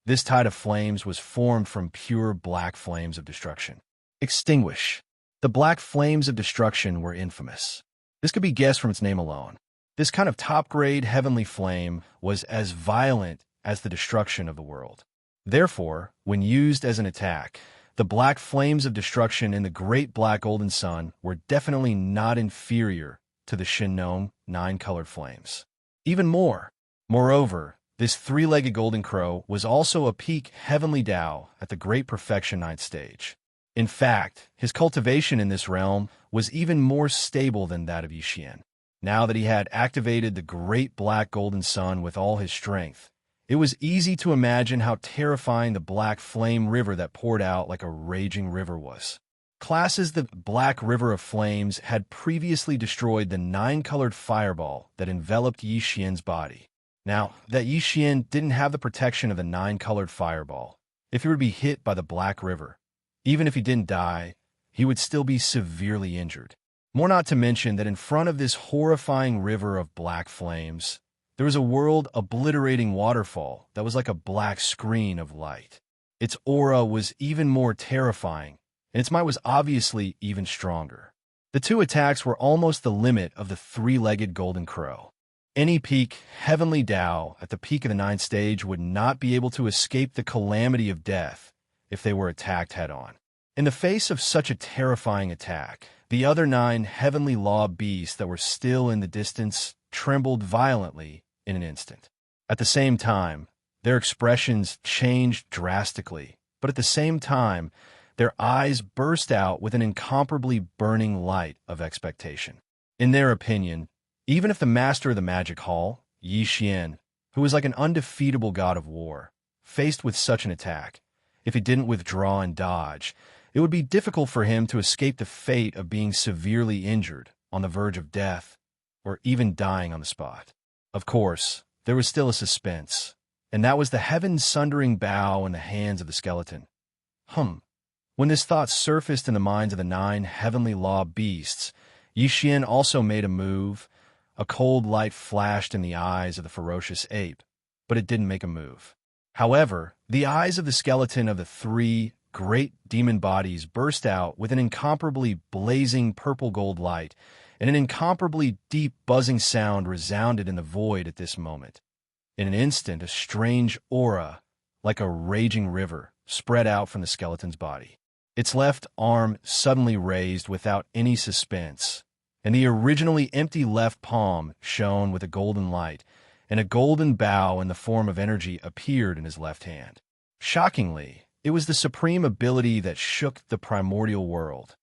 This tide of flames was formed from pure black flames of destruction. Extinguish. The black flames of destruction were infamous. This could be guessed from its name alone. This kind of top-grade heavenly flame was as violent as the destruction of the world. Therefore, when used as an attack, the black flames of destruction in the great black golden sun were definitely not inferior to the Shinnon 9-colored flames. Even more. Moreover, this three-legged Golden Crow was also a peak heavenly Tao at the great perfection 9th stage. In fact, his cultivation in this realm was even more stable than that of Yi Xian. Now that he had activated the great black golden sun with all his strength, it was easy to imagine how terrifying the black flame river that poured out like a raging river was. Classes the Black River of Flames had previously destroyed the 9-colored fireball that enveloped Yi Xian's body. Now that Yi Xian didn't have the protection of the 9-colored fireball, if he were to be hit by the Black River, Even if he didn't die, he would still be severely injured. More not to mention that in front of this horrifying river of black flames, there was a world-obliterating waterfall that was like a black screen of light. Its aura was even more terrifying, and its might was obviously even stronger. The two attacks were almost the limit of the three-legged golden crow. Any peak heavenly Tao at the peak of the ninth stage would not be able to escape the calamity of death if they were attacked head-on. In the face of such a terrifying attack, the other 9 heavenly law beasts that were still in the distance trembled violently in an instant. At the same time, their expressions changed drastically, but at the same time, their eyes burst out with an incomparably burning light of expectation. In their opinion, even if the master of the magic hall, Yi Xian, who was like an undefeatable god of war, faced with such an attack, if he didn't withdraw and dodge, it would be difficult for him to escape the fate of being severely injured, on the verge of death, or even dying on the spot. Of course, there was still a suspense, and that was the heaven-sundering bow in the hands of the skeleton. When this thought surfaced in the minds of the 9 heavenly law beasts, Yi Xian also made a move. A cold light flashed in the eyes of the ferocious ape, but it didn't make a move. However, the eyes of the skeleton of the 3 great demon bodies burst out with an incomparably blazing purple-gold light, and an incomparably deep buzzing sound resounded in the void at this moment. In an instant, a strange aura, like a raging river, spread out from the skeleton's body. Its left arm suddenly raised without any suspense, and the originally empty left palm shone with a golden light, and a golden bow in the form of energy appeared in his left hand. Shockingly, it was the supreme ability that shook the primordial world.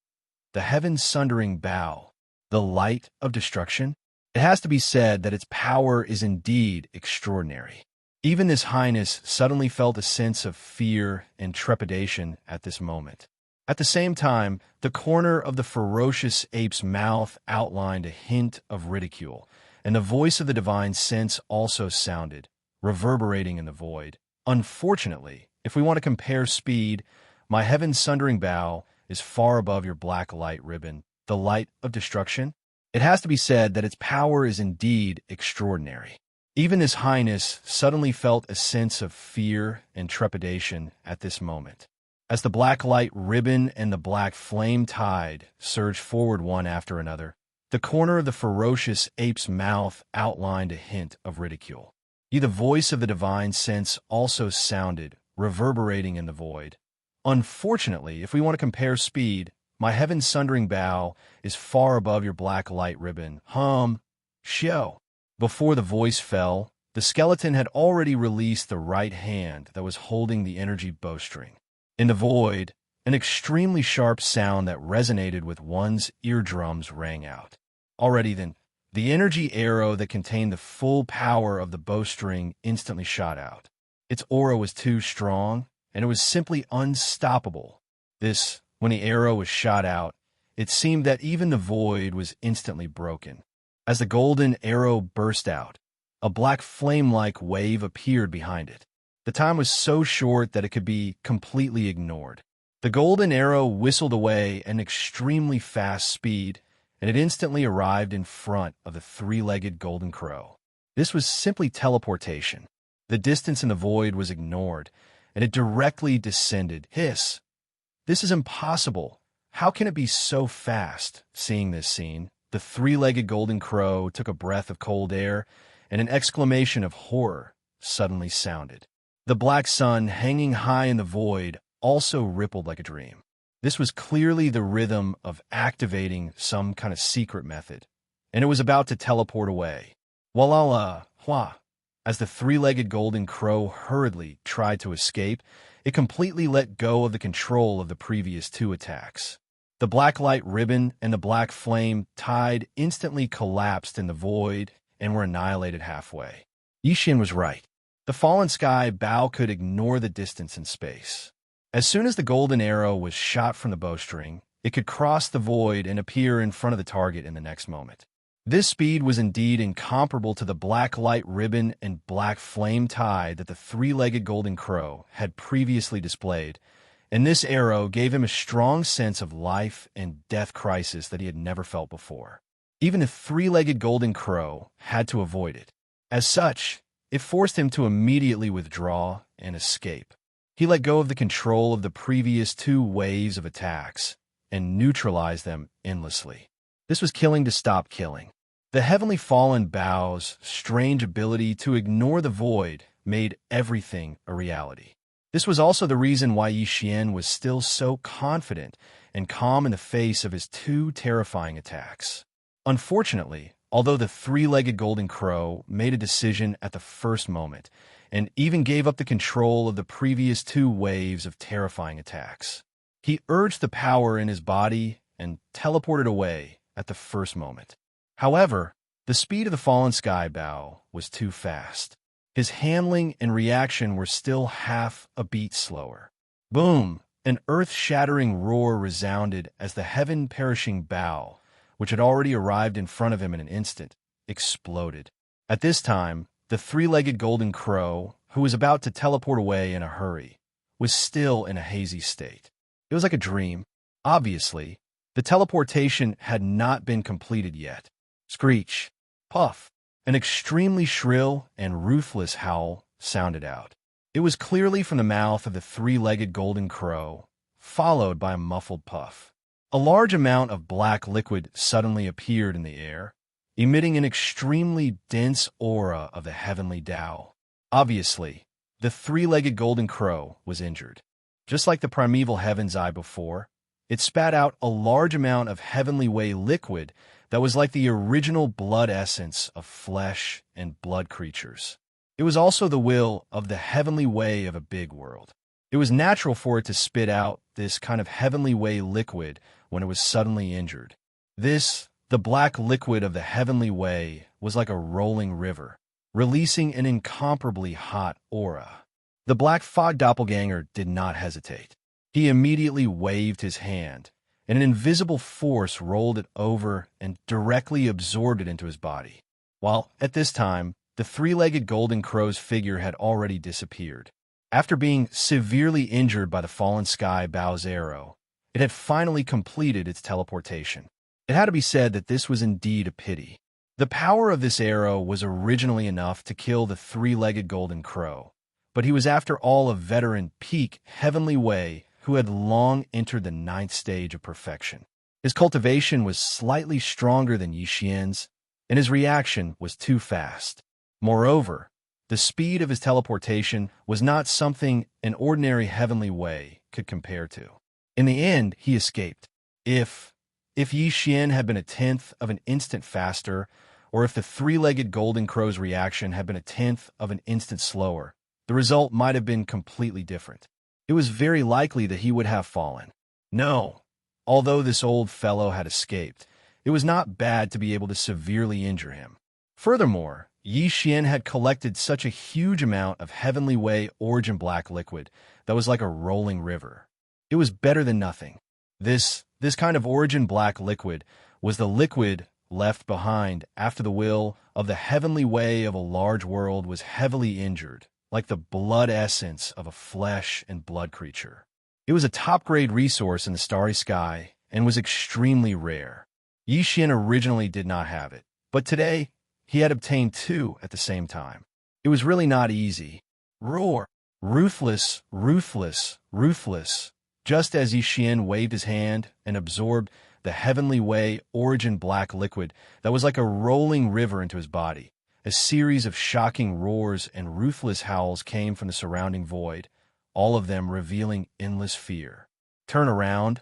The heaven-sundering bow, the light of destruction. It has to be said that its power is indeed extraordinary. Even His Highness suddenly felt a sense of fear and trepidation at this moment. At the same time, the corner of the ferocious ape's mouth outlined a hint of ridicule, and the voice of the divine sense also sounded, reverberating in the void. Unfortunately, if we want to compare speed, my heaven-sundering bow is far above your black light ribbon, the light of destruction. It has to be said that its power is indeed extraordinary. Even His Highness suddenly felt a sense of fear and trepidation at this moment. As the black light ribbon and the black flame tide surged forward one after another, the corner of the ferocious ape's mouth outlined a hint of ridicule. The voice of the divine sense also sounded, reverberating in the void. Unfortunately, if we want to compare speed, my heaven-sundering bow is far above your black light ribbon. Xiao. Before the voice fell, the skeleton had already released the right hand that was holding the energy bowstring. In the void, an extremely sharp sound that resonated with one's eardrums rang out. Already then, the energy arrow that contained the full power of the bowstring instantly shot out. Its aura was too strong, and it was simply unstoppable. When the arrow was shot out, it seemed that even the void was instantly broken. As the golden arrow burst out, a black flame-like wave appeared behind it. The time was so short that it could be completely ignored. The golden arrow whistled away at an extremely fast speed, and it instantly arrived in front of the 3-legged golden crow. This was simply teleportation. The distance in the void was ignored, and it directly descended. Hiss! This is impossible. How can it be so fast? Seeing this scene, the 3-legged golden crow took a breath of cold air, and an exclamation of horror suddenly sounded. The black sun, hanging high in the void, also rippled like a dream. This was clearly the rhythm of activating some kind of secret method, and it was about to teleport away. Walala, hua! As the 3-legged golden crow hurriedly tried to escape, it completely let go of the control of the previous 2 attacks. The black light ribbon and the black flame tide instantly collapsed in the void and were annihilated halfway. Yi Xian was right. The fallen sky bow could ignore the distance in space. As soon as the golden arrow was shot from the bowstring, it could cross the void and appear in front of the target in the next moment. This speed was indeed incomparable to the black light ribbon and black flame tide that the 3-legged golden crow had previously displayed, and this arrow gave him a strong sense of life and death crisis that he had never felt before. Even the three-legged golden crow had to avoid it. As such, it forced him to immediately withdraw and escape. He let go of the control of the previous two waves of attacks and neutralized them endlessly. This was killing to stop killing. The Heavenly Fallen Bao's strange ability to ignore the void made everything a reality. This was also the reason why Xianxia was still so confident and calm in the face of his two terrifying attacks. Unfortunately, although the three-legged golden crow made a decision at the first moment and even gave up the control of the previous two waves of terrifying attacks, he urged the power in his body and teleported away at the first moment. However, the speed of the fallen sky Bao was too fast. His handling and reaction were still half a beat slower. Boom! An earth-shattering roar resounded as the heaven-perishing Bao, which had already arrived in front of him in an instant, exploded. At this time, the three-legged golden crow, who was about to teleport away in a hurry, was still in a hazy state. It was like a dream. Obviously, the teleportation had not been completed yet. Screech, puff, an extremely shrill and ruthless howl sounded out. It was clearly from the mouth of the three-legged golden crow, followed by a muffled puff. A large amount of black liquid suddenly appeared in the air, emitting an extremely dense aura of the heavenly Tao. Obviously, the three-legged golden crow was injured. Just like the primeval heaven's eye before, it spat out a large amount of heavenly way liquid that was like the original blood essence of flesh and blood creatures. It was also the will of the heavenly way of a big world. It was natural for it to spit out this kind of heavenly way liquid when it was suddenly injured. This, the black liquid of the heavenly way, was like a rolling river, releasing an incomparably hot aura. The black fog doppelganger did not hesitate. He immediately waved his hand, and an invisible force rolled it over and directly absorbed it into his body. While, at this time, the three-legged golden crow's figure had already disappeared. After being severely injured by the fallen sky Bao's arrow, it had finally completed its teleportation. It had to be said that this was indeed a pity. The power of this arrow was originally enough to kill the three-legged golden crow, but he was after all a veteran peak heavenly way who had long entered the 9th stage of perfection. His cultivation was slightly stronger than Xianxia's, and his reaction was too fast. Moreover, the speed of his teleportation was not something an ordinary heavenly way could compare to. In the end, he escaped. If Xianxia had been a tenth of an instant faster, or if the three-legged golden crow's reaction had been a tenth of an instant slower, the result might have been completely different. It was very likely that he would have fallen. No, although this old fellow had escaped, it was not bad to be able to severely injure him. Furthermore, Xianxia had collected such a huge amount of heavenly way origin black liquid that was like a rolling river. It was better than nothing. This kind of origin black liquid was the liquid left behind after the will of the heavenly way of a large world was heavily injured, like the blood essence of a flesh and blood creature. It was a top-grade resource in the starry sky and was extremely rare. Xianxia originally did not have it, but today he had obtained two at the same time. It was really not easy. Roar! Ruthless, ruthless, ruthless. Just as Xianxia waved his hand and absorbed the heavenly way origin black liquid that was like a rolling river into his body, a series of shocking roars and ruthless howls came from the surrounding void, all of them revealing endless fear. Turn around,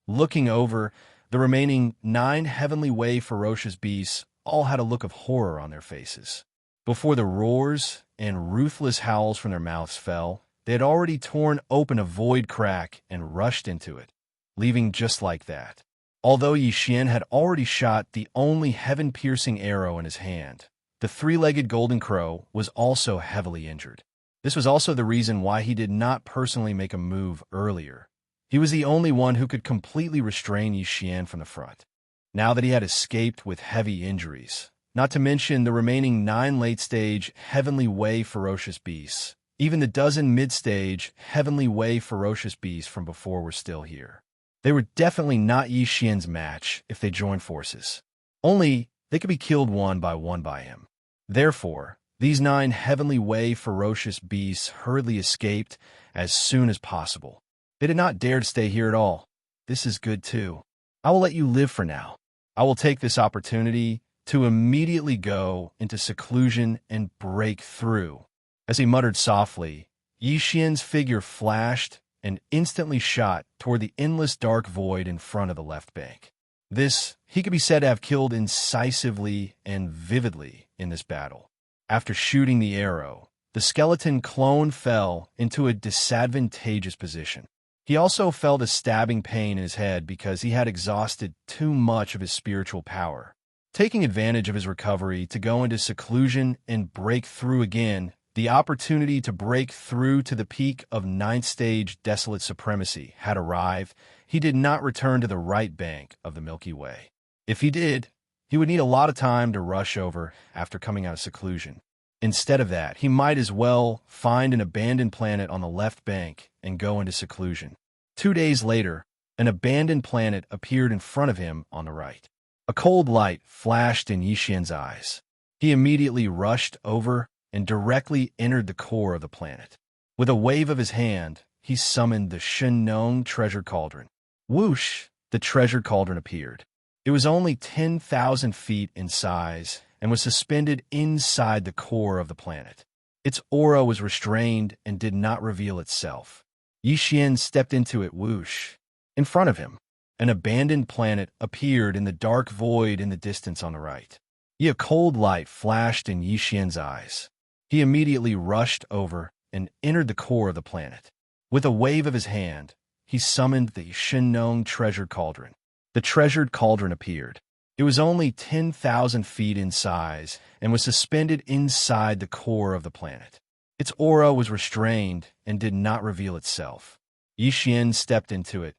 looking over, the remaining 9 heavenly way ferocious beasts all had a look of horror on their faces. Before the roars and ruthless howls from their mouths fell, they had already torn open a void crack and rushed into it, leaving just like that. Although Xianxia had already shot the only heaven-piercing arrow in his hand, the three-legged golden crow was also heavily injured. This was also the reason why he did not personally make a move earlier. He was the only one who could completely restrain Xianxia from the front. Now that he had escaped with heavy injuries, not to mention the remaining 9 late-stage heavenly way ferocious beasts, Even the dozen mid-stage, heavenly way ferocious beasts from before were still here. They were definitely not Yi Xian's match if they joined forces. Only, they could be killed one by him. Therefore, these 9 heavenly way ferocious beasts hurriedly escaped as soon as possible. They did not dare to stay here at all. This is good too. I will let you live for now. I will take this opportunity to immediately go into seclusion and break through. As he muttered softly, Yi Xian's figure flashed and instantly shot toward the endless dark void in front of the left bank. This, he could be said to have killed incisively and vividly in this battle. After shooting the arrow, the skeleton clone fell into a disadvantageous position. He also felt a stabbing pain in his head because he had exhausted too much of his spiritual power. Taking advantage of his recovery to go into seclusion and break through again, the opportunity to break through to the peak of 9th stage desolate supremacy had arrived. He did not return to the right bank of the Milky Way. If he did, he would need a lot of time to rush over after coming out of seclusion. Instead of that, he might as well find an abandoned planet on the left bank and go into seclusion. 2 days later, an abandoned planet appeared in front of him on the right. A cold light flashed in Yi Xian's eyes. He immediately rushed over and directly entered the core of the planet. With a wave of his hand, he summoned the Shenong treasure cauldron. Whoosh! The treasure cauldron appeared. It was only 10,000 feet in size and was suspended inside the core of the planet. Its aura was restrained and did not reveal itself. Yi Xian stepped into it. Whoosh! In front of him, an abandoned planet appeared in the dark void in the distance on the right. A cold light flashed in Yi Xian's eyes. He immediately rushed over and entered the core of the planet. With a wave of his hand, he summoned the Shenong treasure cauldron. The treasured cauldron appeared. It was only 10,000 feet in size and was suspended inside the core of the planet. Its aura was restrained and did not reveal itself. Yi Xian stepped into it.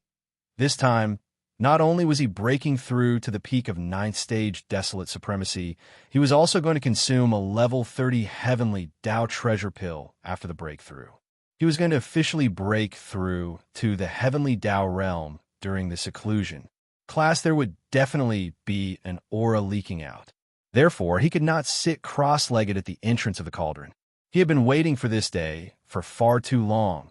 This time, not only was he breaking through to the peak of 9th stage desolate supremacy, he was also going to consume a level 30 heavenly Dao treasure pill after the breakthrough. He was going to officially break through to the heavenly Dao realm during the seclusion. Class, there would definitely be an aura leaking out. Therefore, he could not sit cross-legged at the entrance of the cauldron. He had been waiting for this day for far too long.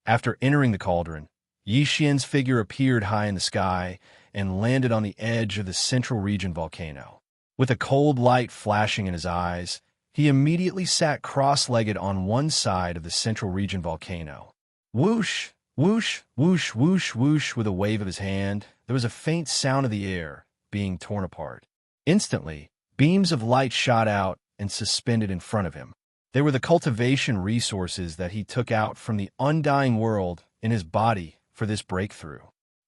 After entering the cauldron, Yi Xian's figure appeared high in the sky and landed on the edge of the central region volcano. With a cold light flashing in his eyes, he immediately sat cross-legged on one side of the central region volcano. Whoosh, whoosh, whoosh, whoosh, whoosh. With a wave of his hand, there was a faint sound of the air being torn apart. Instantly, beams of light shot out and suspended in front of him. They were the cultivation resources that he took out from the undying world in his body for this breakthrough.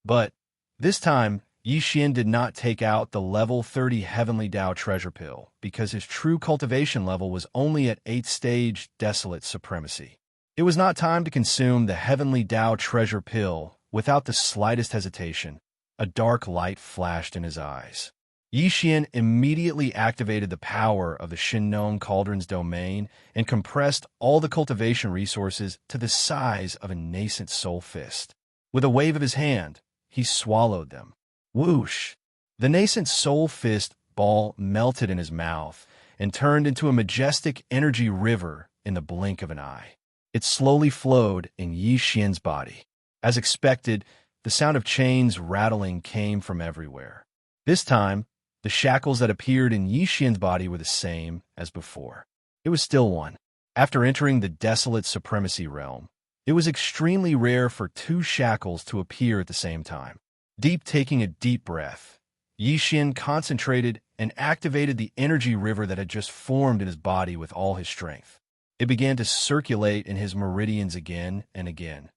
But this time, Yi Xian did not take out the level 30 heavenly Dao treasure pill because his true cultivation level was only at 8th stage desolate supremacy. It was not time to consume the heavenly Dao treasure pill without the slightest hesitation. A dark light flashed in his eyes. Yi Xian immediately activated the power of the Shenong cauldron's domain and compressed all the cultivation resources to the size of a nascent soul fist. With a wave of his hand, he swallowed them. Whoosh! The nascent soul fist ball melted in his mouth and turned into a majestic energy river in the blink of an eye. It slowly flowed in Yi Xian's body. As expected, the sound of chains rattling came from everywhere. This time, the shackles that appeared in Yi Xian's body were the same as before. It was still one. After entering the desolate supremacy realm, it was extremely rare for 2 shackles to appear at the same time. Taking a deep breath, Yi Xian concentrated and activated the energy river that had just formed in his body with all his strength. It began to circulate in his meridians again and again.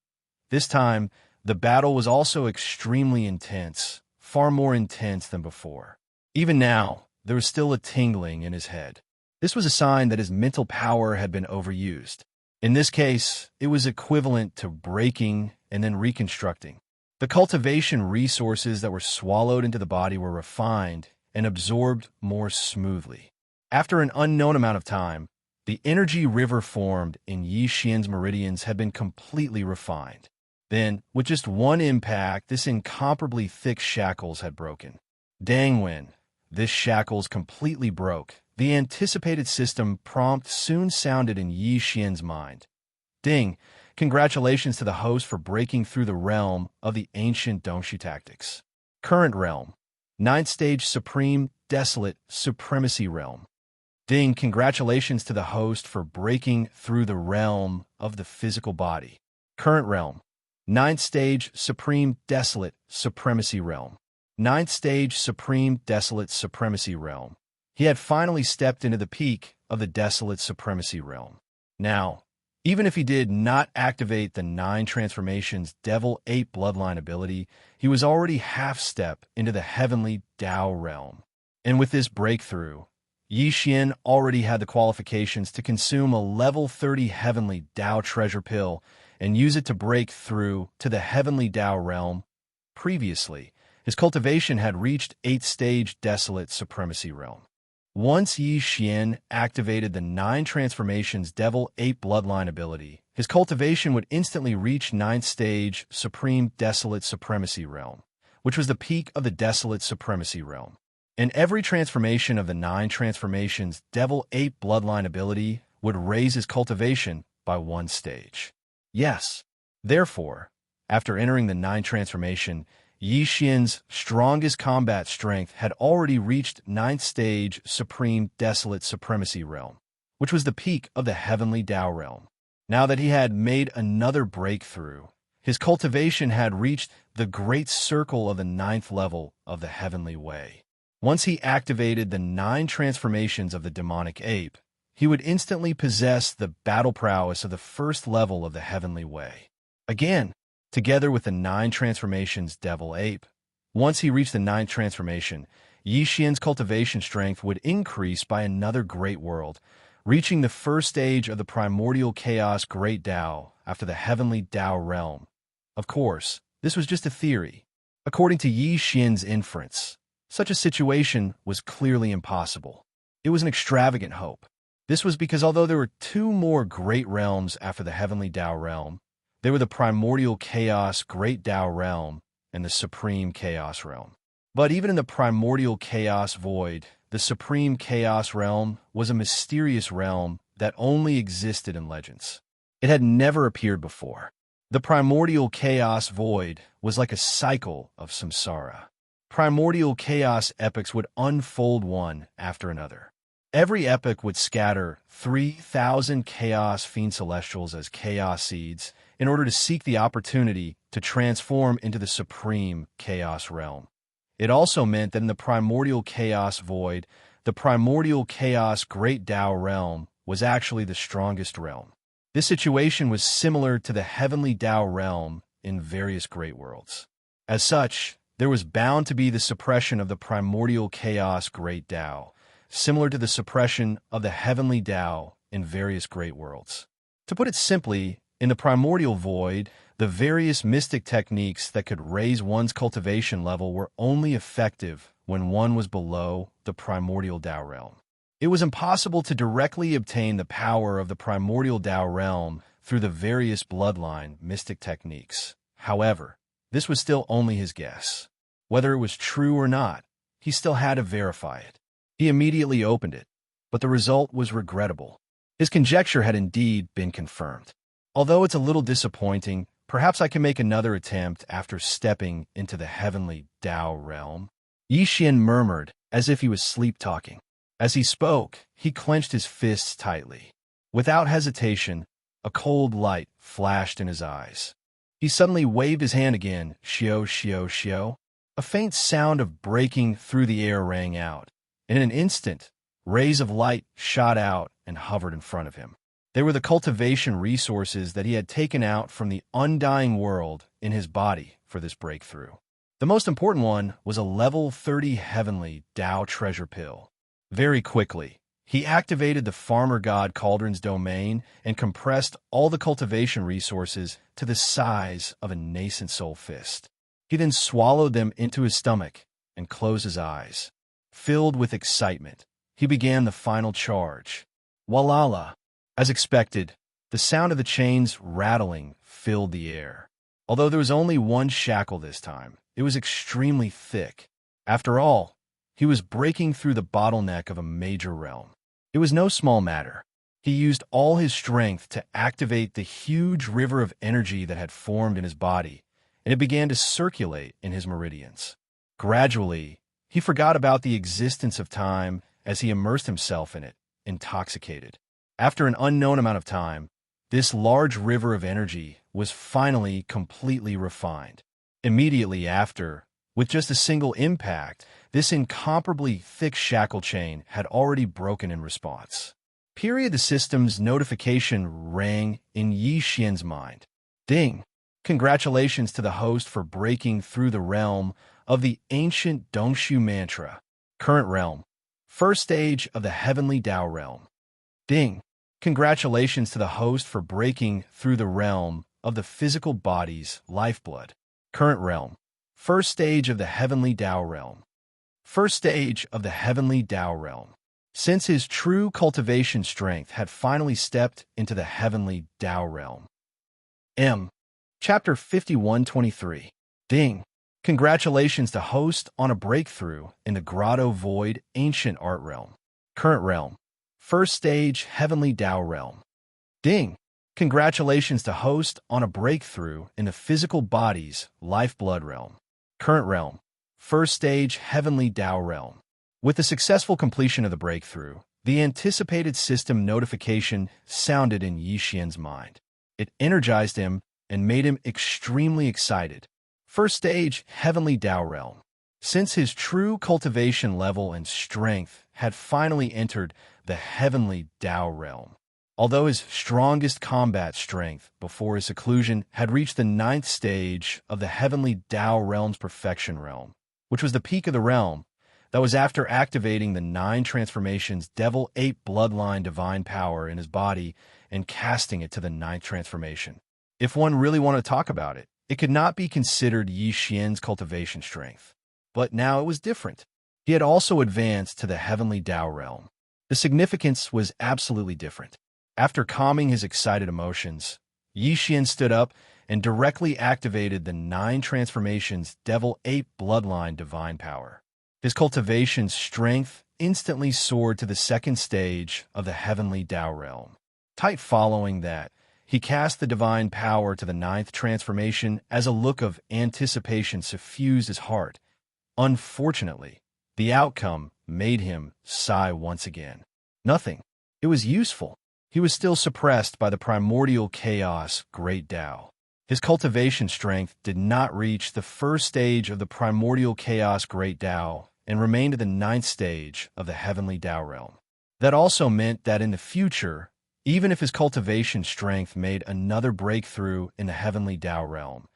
This time, the battle was also extremely intense, far more intense than before. Even now, there was still a tingling in his head. This was a sign that his mental power had been overused. In this case, it was equivalent to breaking and then reconstructing. The cultivation resources that were swallowed into the body were refined and absorbed more smoothly. After an unknown amount of time, The energy river formed in Xian's meridians had been completely refined. Then, with just one impact, this incomparably thick shackles had broken. Dang when this shackles completely broke, the anticipated system prompt soon sounded in Xian's mind. Ding! Congratulations to the host for breaking through the realm of the ancient Dongxi tactics. Current realm. 9th stage Supreme Desolate Supremacy Realm. Ding! Congratulations to the host for breaking through the realm of the physical body. Current realm. 9th stage Supreme Desolate Supremacy Realm. 9th stage Supreme Desolate Supremacy Realm. He had finally stepped into the peak of the Desolate Supremacy Realm. Now, even if he did not activate the 9 transformations Devil Ape Bloodline ability, he was already half-step into the Heavenly Tao Realm. And with this breakthrough, Xian already had the qualifications to consume a level 30 Heavenly Tao treasure pill and use it to break through to the Heavenly Tao Realm. Previously, his cultivation had reached 8th stage Desolate Supremacy Realm. Once Xian activated the 9 transformations Devil Ape Bloodline ability, his cultivation would instantly reach 9th stage Supreme Desolate Supremacy Realm, which was the peak of the Desolate Supremacy Realm. And every transformation of the 9 transformations Devil Ape Bloodline ability would raise his cultivation by 1 stage. Yes. Therefore, after entering the 9 transformation, Xian's strongest combat strength had already reached 9th stage Supreme Desolate Supremacy Realm, which was the peak of the Heavenly Tao Realm. Now that he had made another breakthrough, his cultivation had reached the Great Circle of the 9th level of the Heavenly Way. Once he activated the 9 transformations of the Demonic Ape, he would instantly possess the battle prowess of the 1st level of the Heavenly Way. Again, together with the 9 transformations Devil Ape. Once he reached the 9th transformation, Xian's cultivation strength would increase by another great world, reaching the 1st stage of the primordial chaos Great Tao after the Heavenly Tao Realm. Of course, this was just a theory. According to Xian's inference, such a situation was clearly impossible. It was an extravagant hope. This was because although there were 2 more great realms after the Heavenly Tao Realm, they were the primordial chaos Great Tao Realm and the Supreme Chaos Realm. But even in the primordial chaos void, the Supreme Chaos Realm was a mysterious realm that only existed in legends. It had never appeared before. The primordial chaos void was like a cycle of samsara. Primordial chaos epics would unfold one after another. Every epic would scatter 3,000 chaos fiend celestials as chaos seeds in order to seek the opportunity to transform into the Supreme Chaos Realm. It also meant that in the primordial chaos void, the primordial chaos Great Tao Realm was actually the strongest realm. This situation was similar to the Heavenly Tao Realm in various great worlds. As such, there was bound to be the suppression of the primordial chaos Great Tao, similar to the suppression of the Heavenly Tao in various great worlds. To put it simply, in the primordial void, the various mystic techniques that could raise one's cultivation level were only effective when one was below the primordial Tao realm. It was impossible to directly obtain the power of the primordial Tao realm through the various bloodline mystic techniques. However, this was still only his guess. Whether it was true or not, he still had to verify it. He immediately opened it, but the result was regrettable. His conjecture had indeed been confirmed. Although it's a little disappointing, perhaps I can make another attempt after stepping into the Heavenly Tao realm. Xian murmured, as if he was sleep-talking. As he spoke, he clenched his fists tightly. Without hesitation, a cold light flashed in his eyes. He suddenly waved his hand again, shio, shio, shio. A faint sound of breaking through the air rang out. In an instant, rays of light shot out and hovered in front of him. They were the cultivation resources that he had taken out from the undying world in his body for this breakthrough. The most important one was a level 30 Heavenly Tao treasure pill. Very quickly, he activated the Farmer God Cauldron's domain and compressed all the cultivation resources to the size of a nascent soul fist. He then swallowed them into his stomach and closed his eyes. Filled with excitement, he began the final charge. Walala! As expected, the sound of the chains rattling filled the air. Although there was only one shackle this time, it was extremely thick. After all, he was breaking through the bottleneck of a major realm. It was no small matter. He used all his strength to activate the huge river of energy that had formed in his body, and it began to circulate in his meridians. Gradually, he forgot about the existence of time as he immersed himself in it, intoxicated. After an unknown amount of time, this large river of energy was finally completely refined. Immediately after, with just a single impact, this incomparably thick shackle chain had already broken in response. The system's notification rang in Xianxia's mind. Ding! Congratulations to the host for breaking through the realm of the ancient Dongshu mantra. Current realm. First stage of the heavenly Tao realm. Ding! Congratulations to the host for breaking through the realm of the physical body's lifeblood. Current realm. First stage of the heavenly Tao realm. First stage of the heavenly Tao realm. Since his true cultivation strength had finally stepped into the heavenly Tao realm. Chapter 51-23. Ding! Congratulations to host on a breakthrough in the Grotto Void Ancient Art Realm. Current realm. First stage Heavenly Tao realm. Ding! Congratulations to host on a breakthrough in the physical body's lifeblood realm. Current realm. First stage Heavenly Tao realm. With the successful completion of the breakthrough, the anticipated system notification sounded in Xianxia's mind. It energized him and made him extremely excited. First stage Heavenly Tao realm. Since his true cultivation level and strength had finally entered the heavenly Tao realm. Although his strongest combat strength before his seclusion had reached the 9th stage of the heavenly Tao realm's perfection realm, which was the peak of the realm, that was after activating the 9 transformations Devil Ape Bloodline Divine Power in his body and casting it to the 9th transformation. If one really wanted to talk about it, it could not be considered Xian's cultivation strength. But now it was different. He had also advanced to the heavenly Tao realm. The significance was absolutely different. After calming his excited emotions, Xian stood up and directly activated the 9 transformations Devil Ape Bloodline Divine Power. His cultivation strength instantly soared to the 2nd stage of the heavenly Tao realm. Tight following that, he cast the divine power to the 9th transformation as a look of anticipation suffused his heart. Unfortunately, the outcome made him sigh once again. Nothing. It was useful. He was still suppressed by the primordial chaos, Great Tao. His cultivation strength did not reach the 1st stage of the primordial chaos, Great Tao, and remained at the 9th stage of the heavenly Tao realm. That also meant that in the future, even if his cultivation strength made another breakthrough in the heavenly Tao realm,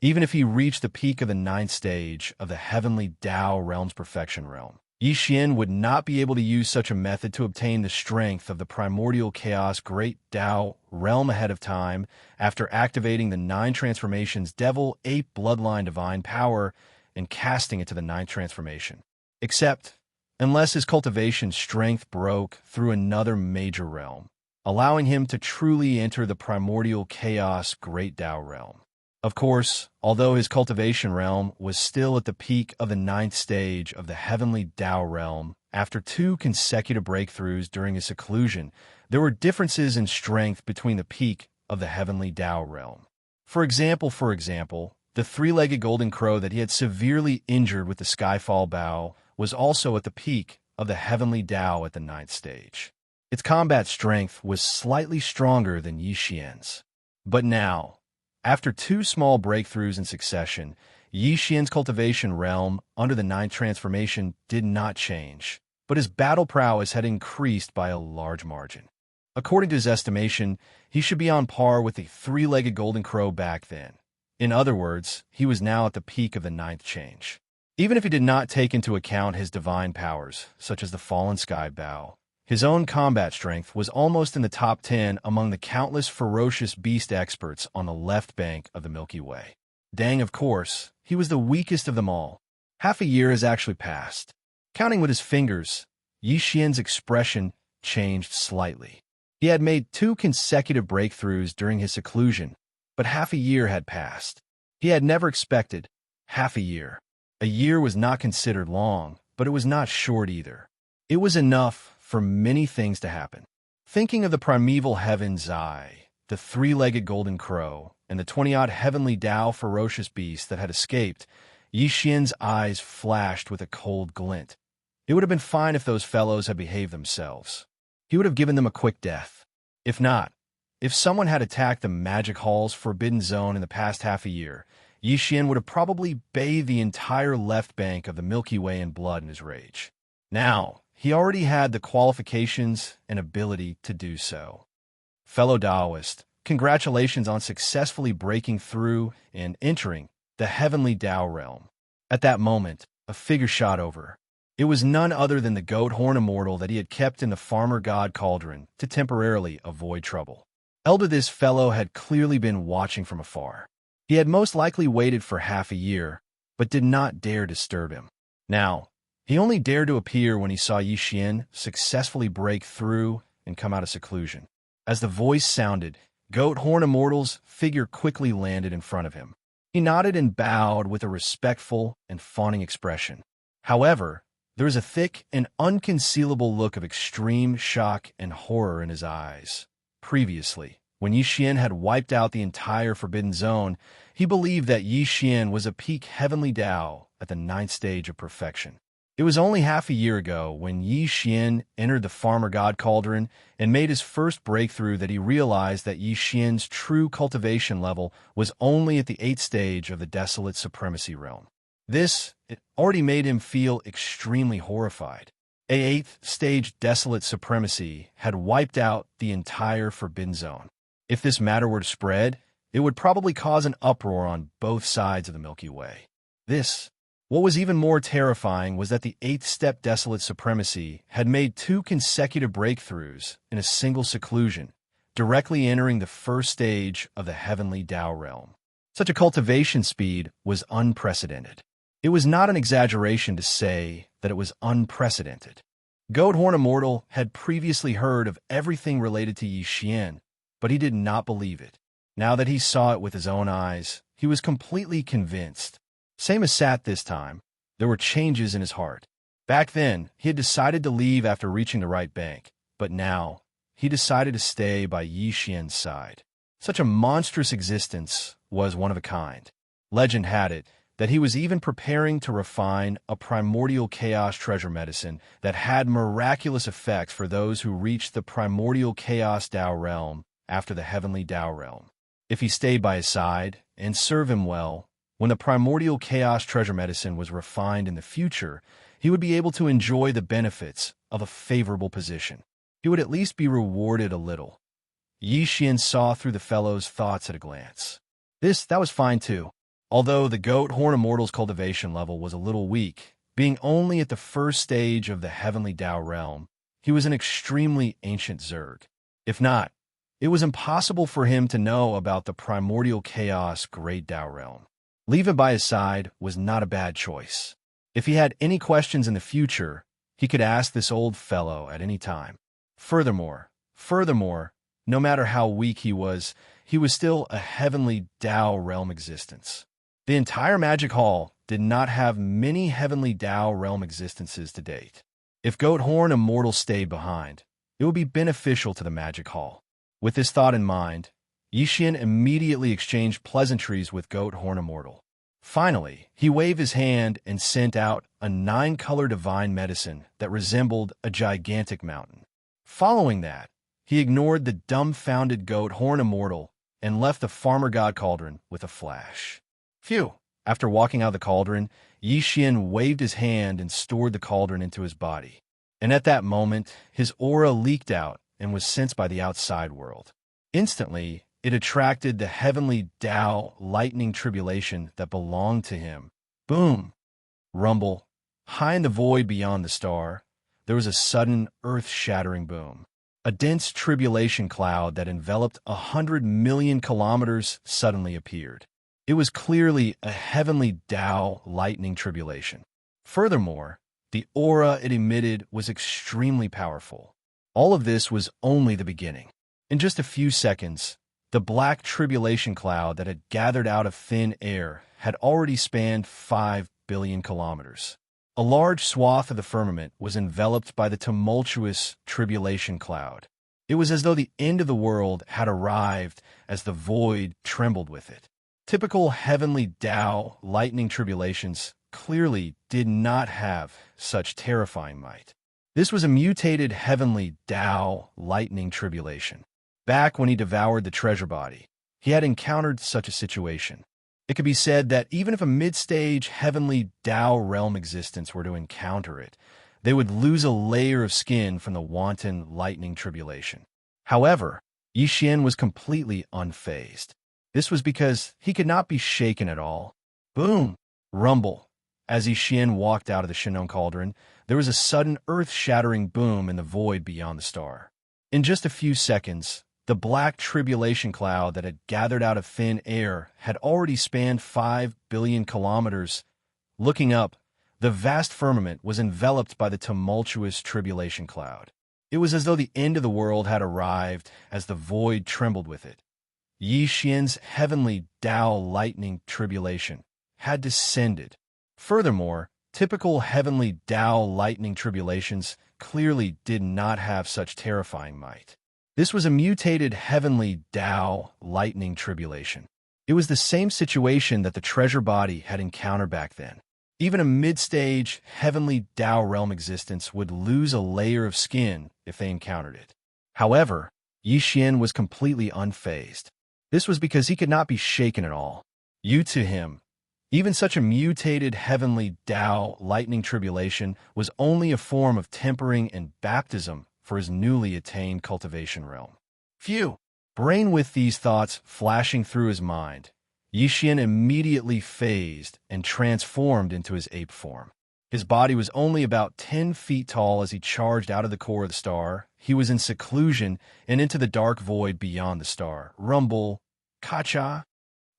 even if he reached the peak of the 9th stage of the heavenly Tao realm's perfection realm, Xian would not be able to use such a method to obtain the strength of the primordial chaos Great Tao realm ahead of time after activating the 9 transformations Devil Ape Bloodline Divine Power and casting it to the 9th transformation. Except, unless his cultivation strength broke through another major realm, allowing him to truly enter the primordial chaos Great Tao realm. Of course, although his cultivation realm was still at the peak of the 9th stage of the heavenly Tao realm, after 2 consecutive breakthroughs during his seclusion, there were differences in strength between the peak of the heavenly Tao realm. For example, the 3-legged golden crow that he had severely injured with the Skyfall Bow was also at the peak of the heavenly Tao at the 9th stage. Its combat strength was slightly stronger than Xian's. But now, after 2 small breakthroughs in succession, Xian's cultivation realm under the 9th transformation did not change, but his battle prowess had increased by a large margin. According to his estimation, he should be on par with the 3-legged golden crow back then. In other words, he was now at the peak of the 9th change. Even if he did not take into account his divine powers, such as the Fallen Sky Bow, his own combat strength was almost in the top 10 among the countless ferocious beast experts on the left bank of the Milky Way. Dang, of course, he was the weakest of them all. Half a year has actually passed. Counting with his fingers, Xian's expression changed slightly. He had made 2 consecutive breakthroughs during his seclusion, but half a year had passed. He had never expected half a year. A year was not considered long, but it was not short either. It was enough for many things to happen. Thinking of the primeval heaven's eye, the 3-legged golden crow, and the 20-odd heavenly Tao ferocious beasts that had escaped, Xianxia's eyes flashed with a cold glint. It would have been fine if those fellows had behaved themselves. He would have given them a quick death. If not, if someone had attacked the Magic Hall's forbidden zone in the past half a year, Xian would have probably bathed the entire left bank of the Milky Way in blood in his rage. Now, he already had the qualifications and ability to do so. Fellow Taoist, congratulations on successfully breaking through and entering the heavenly Tao realm. At that moment, a figure shot over. It was none other than the goat horn immortal that he had kept in the farmer god cauldron to temporarily avoid trouble. Elder, this fellow had clearly been watching from afar. He had most likely waited for half a year, but did not dare disturb him. Now, he only dared to appear when he saw Xian successfully break through and come out of seclusion. As the voice sounded, Goat Horn Immortal's figure quickly landed in front of him. He nodded and bowed with a respectful and fawning expression. However, there was a thick and unconcealable look of extreme shock and horror in his eyes. Previously, when Xian had wiped out the entire Forbidden Zone, he believed that Xian was a peak heavenly Tao at the 9th stage of perfection. It was only half a year ago when Xian entered the Farmer God Cauldron and made his first breakthrough that he realized that Xian's true cultivation level was only at the 8th stage of the Desolate Supremacy realm. This already made him feel extremely horrified. A 8th stage Desolate Supremacy had wiped out the entire Forbidden Zone. If this matter were to spread, it would probably cause an uproar on both sides of the Milky Way. What was even more terrifying was that the 8th step Desolate Supremacy had made 2 consecutive breakthroughs in a single seclusion, directly entering the 1st stage of the Heavenly Tao realm. Such a cultivation speed was unprecedented. It was not an exaggeration to say that it was unprecedented. Goat Horn Immortal had previously heard of everything related to Xian, but he did not believe it. Now that he saw it with his own eyes, he was completely convinced. Same as Sat this time, there were changes in his heart. Back then, he had decided to leave after reaching the right bank, but now, he decided to stay by Xian's side. Such a monstrous existence was one of a kind. Legend had it that he was even preparing to refine a primordial chaos treasure medicine that had miraculous effects for those who reached the primordial chaos Tao realm after the heavenly Tao realm. If he stayed by his side and served him well, when the primordial chaos treasure medicine was refined in the future, he would be able to enjoy the benefits of a favorable position. He would at least be rewarded a little. Xian saw through the fellow's thoughts at a glance. That was fine too. Although the Goat Horn Immortal's cultivation level was a little weak, being only at the 1st stage of the Heavenly Tao realm, he was an extremely ancient Zerg. If not, it was impossible for him to know about the primordial chaos Great Tao realm. Leaving by his side was not a bad choice. If he had any questions in the future, he could ask this old fellow at any time. Furthermore, no matter how weak he was still a heavenly Tao realm existence. The entire Magic Hall did not have many heavenly Tao realm existences to date. If Goat Horn Immortal stayed behind, it would be beneficial to the Magic Hall. With this thought in mind, Xian immediately exchanged pleasantries with Goat Horn Immortal. Finally, he waved his hand and sent out a 9-color divine medicine that resembled a gigantic mountain. Following that, he ignored the dumbfounded Goat Horn Immortal and left the Farmer God Cauldron with a flash. Phew! After walking out of the cauldron, Xian waved his hand and stored the cauldron into his body. And at that moment, his aura leaked out and was sensed by the outside world. Instantly, it attracted the heavenly Tao lightning tribulation that belonged to him. Boom! Rumble. High in the void beyond the star, there was a sudden earth-shattering boom. A dense tribulation cloud that enveloped 100 million kilometers suddenly appeared. It was clearly a heavenly Tao lightning tribulation. Furthermore, the aura it emitted was extremely powerful. All of this was only the beginning. In just a few seconds, the black tribulation cloud that had gathered out of thin air had already spanned 5 billion kilometers. A large swath of the firmament was enveloped by the tumultuous tribulation cloud. It was as though the end of the world had arrived as the void trembled with it. Typical heavenly Tao lightning tribulations clearly did not have such terrifying might. This was a mutated heavenly Tao lightning tribulation. Back when he devoured the treasure body, he had encountered such a situation. It could be said that even if a mid-stage heavenly Tao realm existence were to encounter it, they would lose a layer of skin from the wanton lightning tribulation. However, Yixian was completely unfazed. This was because he could not be shaken at all. Boom! Rumble. As Yixian walked out of the Shinnon cauldron, there was a sudden earth-shattering boom in the void beyond the star. In just a few seconds, the black tribulation cloud that had gathered out of thin air had already spanned 5 billion kilometers. Looking up, the vast firmament was enveloped by the tumultuous tribulation cloud. It was as though the end of the world had arrived as the void trembled with it. Yixian's heavenly Tao lightning tribulation had descended. Furthermore, typical heavenly Tao lightning tribulations clearly did not have such terrifying might. This was a mutated heavenly Tao lightning tribulation. It was the same situation that the treasure body had encountered back then. Even a mid-stage heavenly Tao realm existence would lose a layer of skin if they encountered it. However, Yixian was completely unfazed. This was because he could not be shaken at all. To him, even such a mutated heavenly Tao lightning tribulation was only a form of tempering and baptism for his newly attained cultivation realm. Phew! Brain with these thoughts flashing through his mind, Yixian immediately phased and transformed into his ape form. His body was only about 10 feet tall as he charged out of the core of the star. He was in seclusion and into the dark void beyond the star. Rumble, Kacha.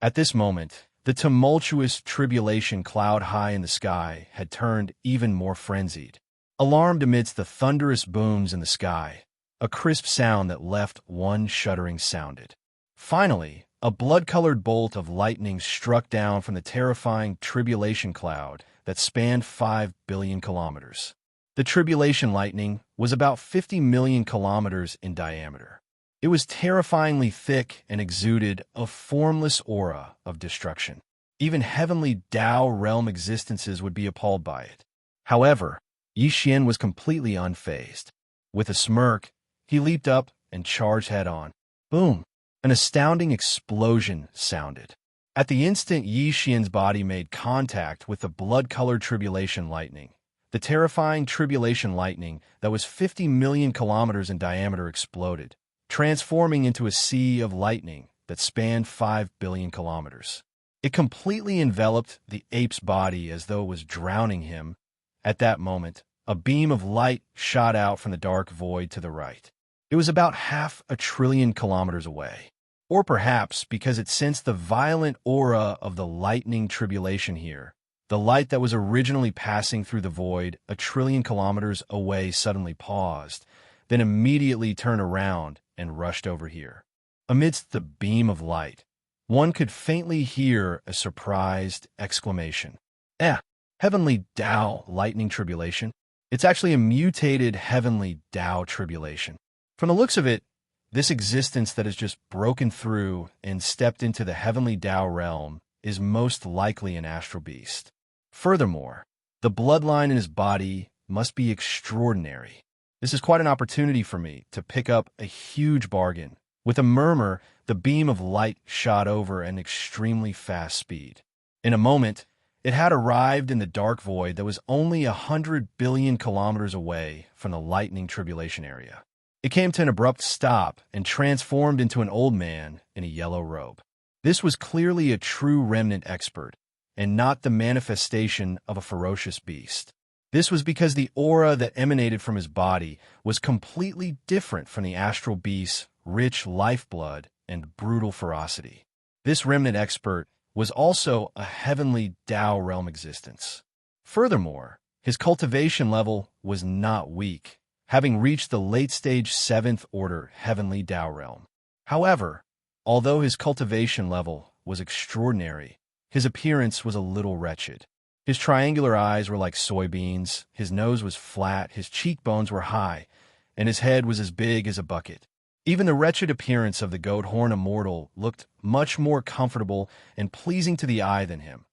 At this moment, the tumultuous tribulation cloud high in the sky had turned even more frenzied. Alarmed amidst the thunderous booms in the sky, a crisp sound that left one shuddering sounded. Finally, a blood-colored bolt of lightning struck down from the terrifying tribulation cloud that spanned 5 billion kilometers. The tribulation lightning was about 50 million kilometers in diameter. It was terrifyingly thick and exuded a formless aura of destruction. Even heavenly Tao realm existences would be appalled by it. However, Yixian was completely unfazed. With a smirk, he leaped up and charged head-on. Boom! An astounding explosion sounded. At the instant Yixian's body made contact with the blood-colored tribulation lightning, the terrifying tribulation lightning that was 50 million kilometers in diameter exploded, transforming into a sea of lightning that spanned 5 billion kilometers. It completely enveloped the ape's body as though it was drowning him. At that moment, a beam of light shot out from the dark void to the right. It was about 500 billion kilometers away. Or perhaps because it sensed the violent aura of the lightning tribulation here, the light that was originally passing through the void 1 trillion kilometers away suddenly paused, then immediately turned around and rushed over here. Amidst the beam of light, one could faintly hear a surprised exclamation. Heavenly Tao lightning tribulation? It's actually a mutated heavenly Tao tribulation. From the looks of it, this existence that has just broken through and stepped into the heavenly Tao realm is most likely an astral beast. Furthermore, the bloodline in his body must be extraordinary. This is quite an opportunity for me to pick up a huge bargain. With a murmur, the beam of light shot over at an extremely fast speed. In a moment, it had arrived in the dark void that was only 100 billion kilometers away from the lightning tribulation area. It came to an abrupt stop and transformed into an old man in a yellow robe. This was clearly a true remnant expert, and not the manifestation of a ferocious beast. This was because the aura that emanated from his body was completely different from the astral beast's rich lifeblood and brutal ferocity. This remnant expert was also a heavenly Tao realm existence. Furthermore, his cultivation level was not weak. having reached the late-stage 7th Order Heavenly Tao realm. However, although his cultivation level was extraordinary, his appearance was a little wretched. His triangular eyes were like soybeans, his nose was flat, his cheekbones were high, and his head was as big as a bucket. Even the wretched appearance of the goat horn immortal looked much more comfortable and pleasing to the eye than him.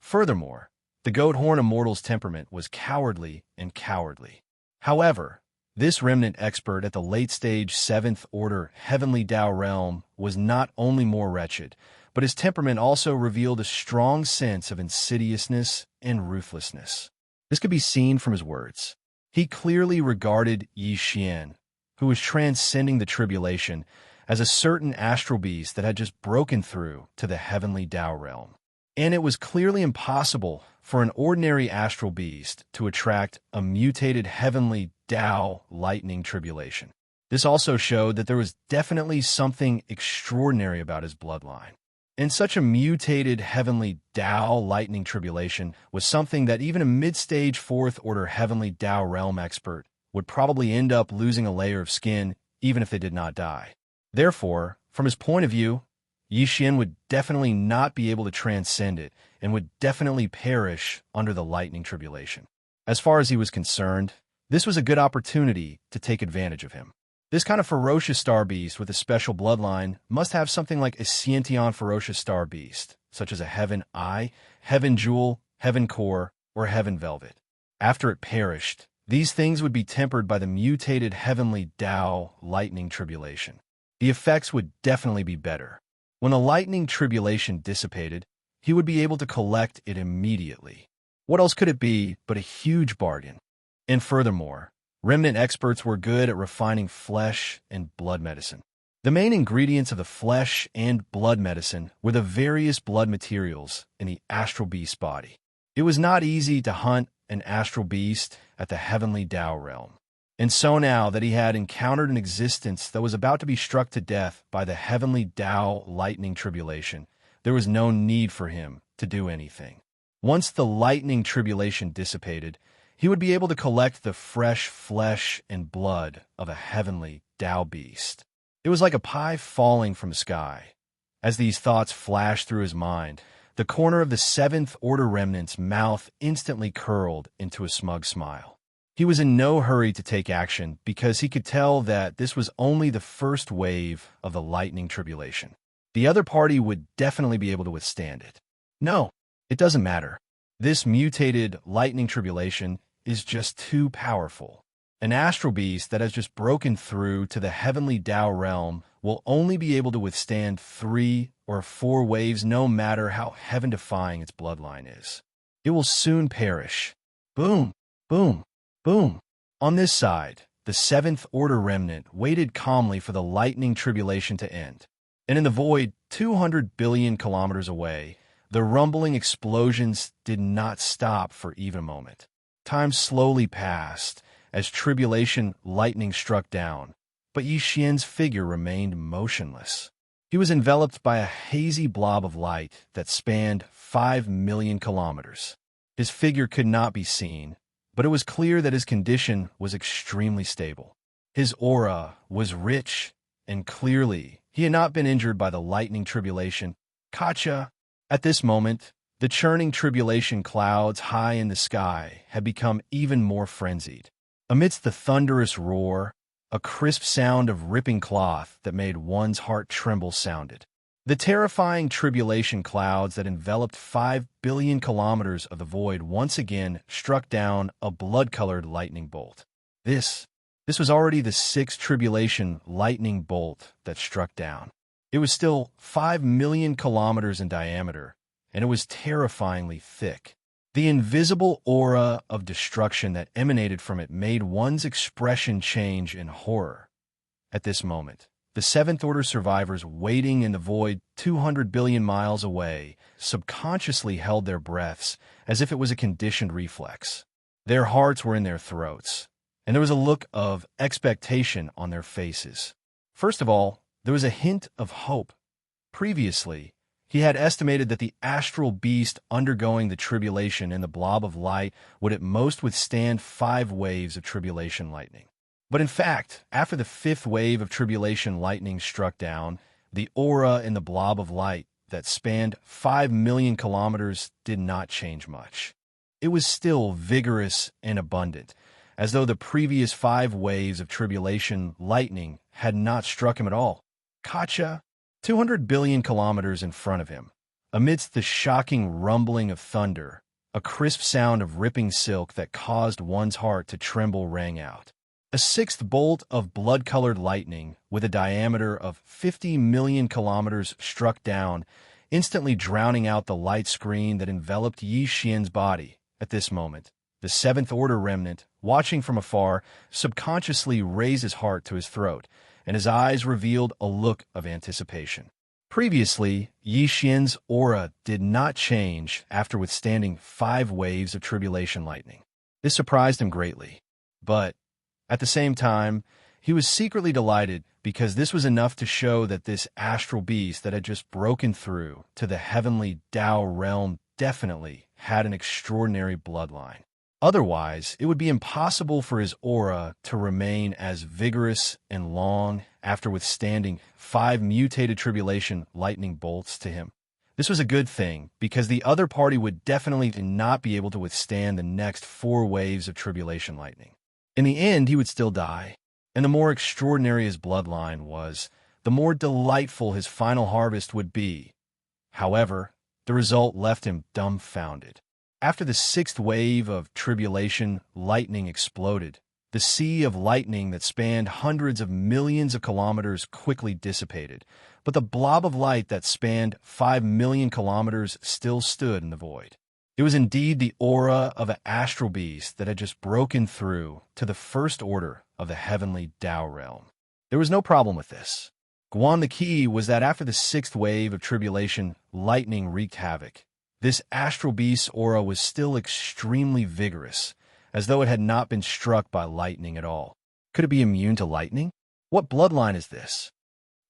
Furthermore, the goat horn immortal's temperament was cowardly and cowardly. However, this remnant expert at the late-stage 7th Order Heavenly Tao realm was not only more wretched, but his temperament also revealed a strong sense of insidiousness and ruthlessness. This could be seen from his words. He clearly regarded Xianxia, who was transcending the tribulation, as a certain astral beast that had just broken through to the Heavenly Tao realm. And it was clearly impossible for an ordinary astral beast to attract a mutated Heavenly Tao lightning tribulation. This also showed that there was definitely something extraordinary about his bloodline. And such a mutated Heavenly Tao lightning tribulation was something that even a mid-stage 4th Order Heavenly Tao realm expert would probably end up losing a layer of skin even if they did not die. Therefore, from his point of view, Xianxia would definitely not be able to transcend it and would definitely perish under the lightning tribulation. As far as he was concerned, this was a good opportunity to take advantage of him. This kind of ferocious star beast with a special bloodline must have something like a Xianxian ferocious star beast, such as a Heaven Eye, Heaven Jewel, Heaven Core, or Heaven Velvet. After it perished, these things would be tempered by the mutated Heavenly Tao lightning tribulation. The effects would definitely be better. When the lightning tribulation dissipated, he would be able to collect it immediately. What else could it be but a huge bargain? And furthermore, remnant experts were good at refining flesh and blood medicine. The main ingredients of the flesh and blood medicine were the various blood materials in the astral beast's body. It was not easy to hunt an astral beast at the Heavenly Tao realm. And so now that he had encountered an existence that was about to be struck to death by the Heavenly Tao lightning tribulation, there was no need for him to do anything. Once the lightning tribulation dissipated, he would be able to collect the fresh flesh and blood of a Heavenly Tao beast. It was like a pie falling from the sky. As these thoughts flashed through his mind, the corner of the 7th Order remnant's mouth instantly curled into a smug smile. He was in no hurry to take action because he could tell that this was only the first wave of the lightning tribulation. The other party would definitely be able to withstand it. No, it doesn't matter. This mutated lightning tribulation is just too powerful. An astral beast that has just broken through to the Heavenly Tao realm will only be able to withstand 3 or 4 waves no matter how heaven-defying its bloodline is. It will soon perish. Boom, boom, boom. On this side, the 7th Order remnant waited calmly for the lightning tribulation to end. And in the void 200 billion kilometers away, the rumbling explosions did not stop for even a moment. Time slowly passed as tribulation lightning struck down, but Xianxia's figure remained motionless. He was enveloped by a hazy blob of light that spanned 5 million kilometers. His figure could not be seen, but it was clear that his condition was extremely stable. His aura was rich, and clearly he had not been injured by the lightning tribulation. Kacha! At this moment, the churning tribulation clouds high in the sky had become even more frenzied. Amidst the thunderous roar, a crisp sound of ripping cloth that made one's heart tremble sounded. The terrifying tribulation clouds that enveloped 5 billion kilometers of the void once again struck down a blood-colored lightning bolt. This was already the 6th tribulation lightning bolt that struck down. It was still 5 million kilometers in diameter, and it was terrifyingly thick. The invisible aura of destruction that emanated from it made one's expression change in horror. At this moment, the 7th Order survivors waiting in the void 200 billion miles away subconsciously held their breaths as if it was a conditioned reflex. Their hearts were in their throats, and there was a look of expectation on their faces. First of all, there was a hint of hope. Previously, he had estimated that the astral beast undergoing the tribulation in the blob of light would at most withstand 5 waves of tribulation lightning. But in fact, after the fifth wave of tribulation lightning struck down, the aura in the blob of light that spanned 5 million kilometers did not change much. It was still vigorous and abundant, as though the previous 5 waves of tribulation lightning had not struck him at all. Xianxia, 200 billion kilometers in front of him. Amidst the shocking rumbling of thunder, a crisp sound of ripping silk that caused one's heart to tremble rang out. A sixth bolt of blood-colored lightning with a diameter of 50 million kilometers struck down, instantly drowning out the light screen that enveloped Yi Xian's body. At this moment, the Seventh Order remnant, watching from afar, subconsciously raised his heart to his throat, and his eyes revealed a look of anticipation. Previously, Yi Xian's aura did not change after withstanding 5 waves of tribulation lightning. This surprised him greatly, but at the same time, he was secretly delighted because this was enough to show that this astral beast that had just broken through to the heavenly Tao realm definitely had an extraordinary bloodline. Otherwise, it would be impossible for his aura to remain as vigorous and long after withstanding 5 mutated tribulation lightning bolts to him. This was a good thing, because the other party would definitely not be able to withstand the next 4 waves of tribulation lightning. In the end, he would still die, and the more extraordinary his bloodline was, the more delightful his final harvest would be. However, the result left him dumbfounded. After the 6th wave of tribulation lightning exploded, the sea of lightning that spanned hundreds of millions of kilometers quickly dissipated, but the blob of light that spanned 5 million kilometers still stood in the void. It was indeed the aura of an astral beast that had just broken through to the first order of the heavenly Tao realm. There was no problem with this. The key was that after the 6th wave of tribulation lightning wreaked havoc, this astral beast's aura was still extremely vigorous, as though it had not been struck by lightning at all. Could it be immune to lightning? What bloodline is this?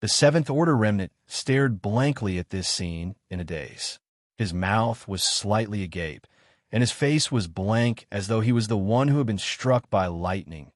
The 7th Order remnant stared blankly at this scene in a daze. His mouth was slightly agape, and his face was blank as though he was the one who had been struck by lightning.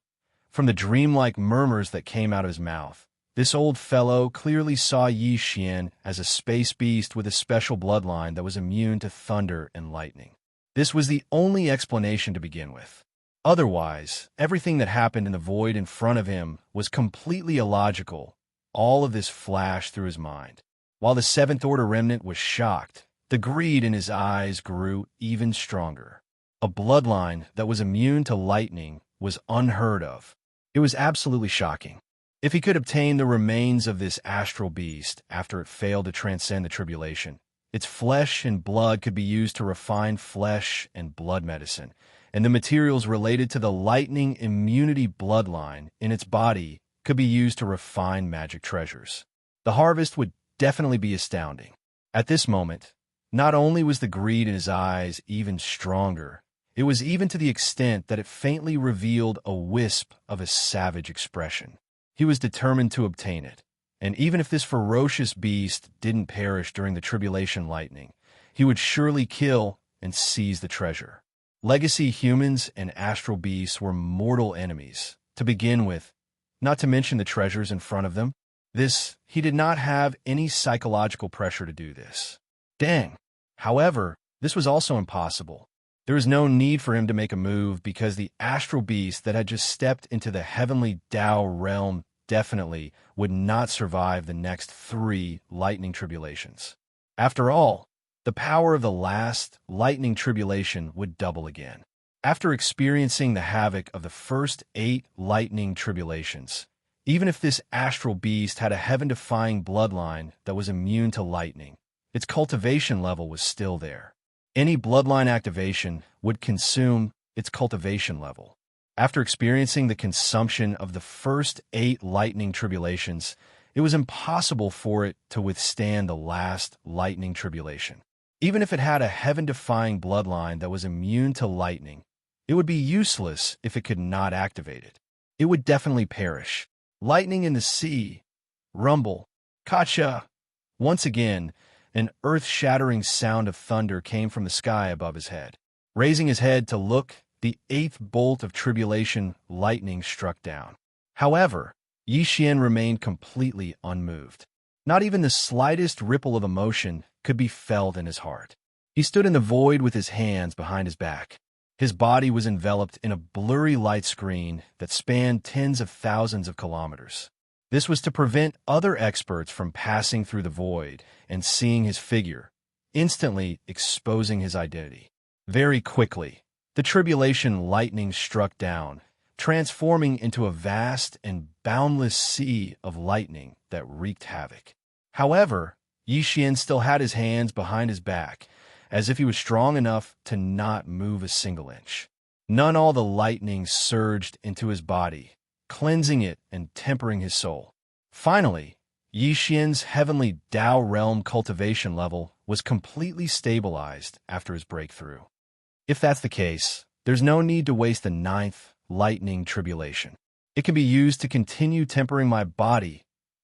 From the dreamlike murmurs that came out of his mouth, this old fellow clearly saw Yi Xian as a space beast with a special bloodline that was immune to thunder and lightning. This was the only explanation to begin with. Otherwise, everything that happened in the void in front of him was completely illogical. All of this flashed through his mind. While the 7th Order remnant was shocked, the greed in his eyes grew even stronger. A bloodline that was immune to lightning was unheard of. It was absolutely shocking. If he could obtain the remains of this astral beast after it failed to transcend the tribulation, its flesh and blood could be used to refine flesh and blood medicine, and the materials related to the lightning immunity bloodline in its body could be used to refine magic treasures. The harvest would definitely be astounding. At this moment, not only was the greed in his eyes even stronger, it was even to the extent that it faintly revealed a wisp of a savage expression. He was determined to obtain it, and even if this ferocious beast didn't perish during the tribulation lightning, he would surely kill and seize the treasure. Legacy humans and astral beasts were mortal enemies, to begin with, not to mention the treasures in front of them. He did not have any psychological pressure to do this. Dang. However, this was also impossible. There was no need for him to make a move because the astral beast that had just stepped into the heavenly Tao realm definitely would not survive the next 3 lightning tribulations. After all, the power of the last lightning tribulation would double again. After experiencing the havoc of the first 8 lightning tribulations, even if this astral beast had a heaven-defying bloodline that was immune to lightning, its cultivation level was still there. Any bloodline activation would consume its cultivation level. After experiencing the consumption of the first 8 lightning tribulations, it was impossible for it to withstand the last lightning tribulation. Even if it had a heaven-defying bloodline that was immune to lightning, it would be useless if it could not activate it. It would definitely perish. Lightning in the sea. Rumble. Xianxia. Once again, an earth-shattering sound of thunder came from the sky above his head. Raising his head to look, the 8th bolt of tribulation lightning struck down. However, Xian remained completely unmoved. Not even the slightest ripple of emotion could be felt in his heart. He stood in the void with his hands behind his back. His body was enveloped in a blurry light screen that spanned tens of thousands of kilometers. This was to prevent other experts from passing through the void and seeing his figure, instantly exposing his identity. Very quickly, the tribulation lightning struck down, transforming into a vast and boundless sea of lightning that wreaked havoc. However, Xian still had his hands behind his back, as if he was strong enough to not move a single inch. None all the lightning surged into his body, cleansing it and tempering his soul. Finally, Xian's heavenly Tao realm cultivation level was completely stabilized after his breakthrough. If that's the case, there's no need to waste the 9th lightning tribulation. It can be used to continue tempering my body,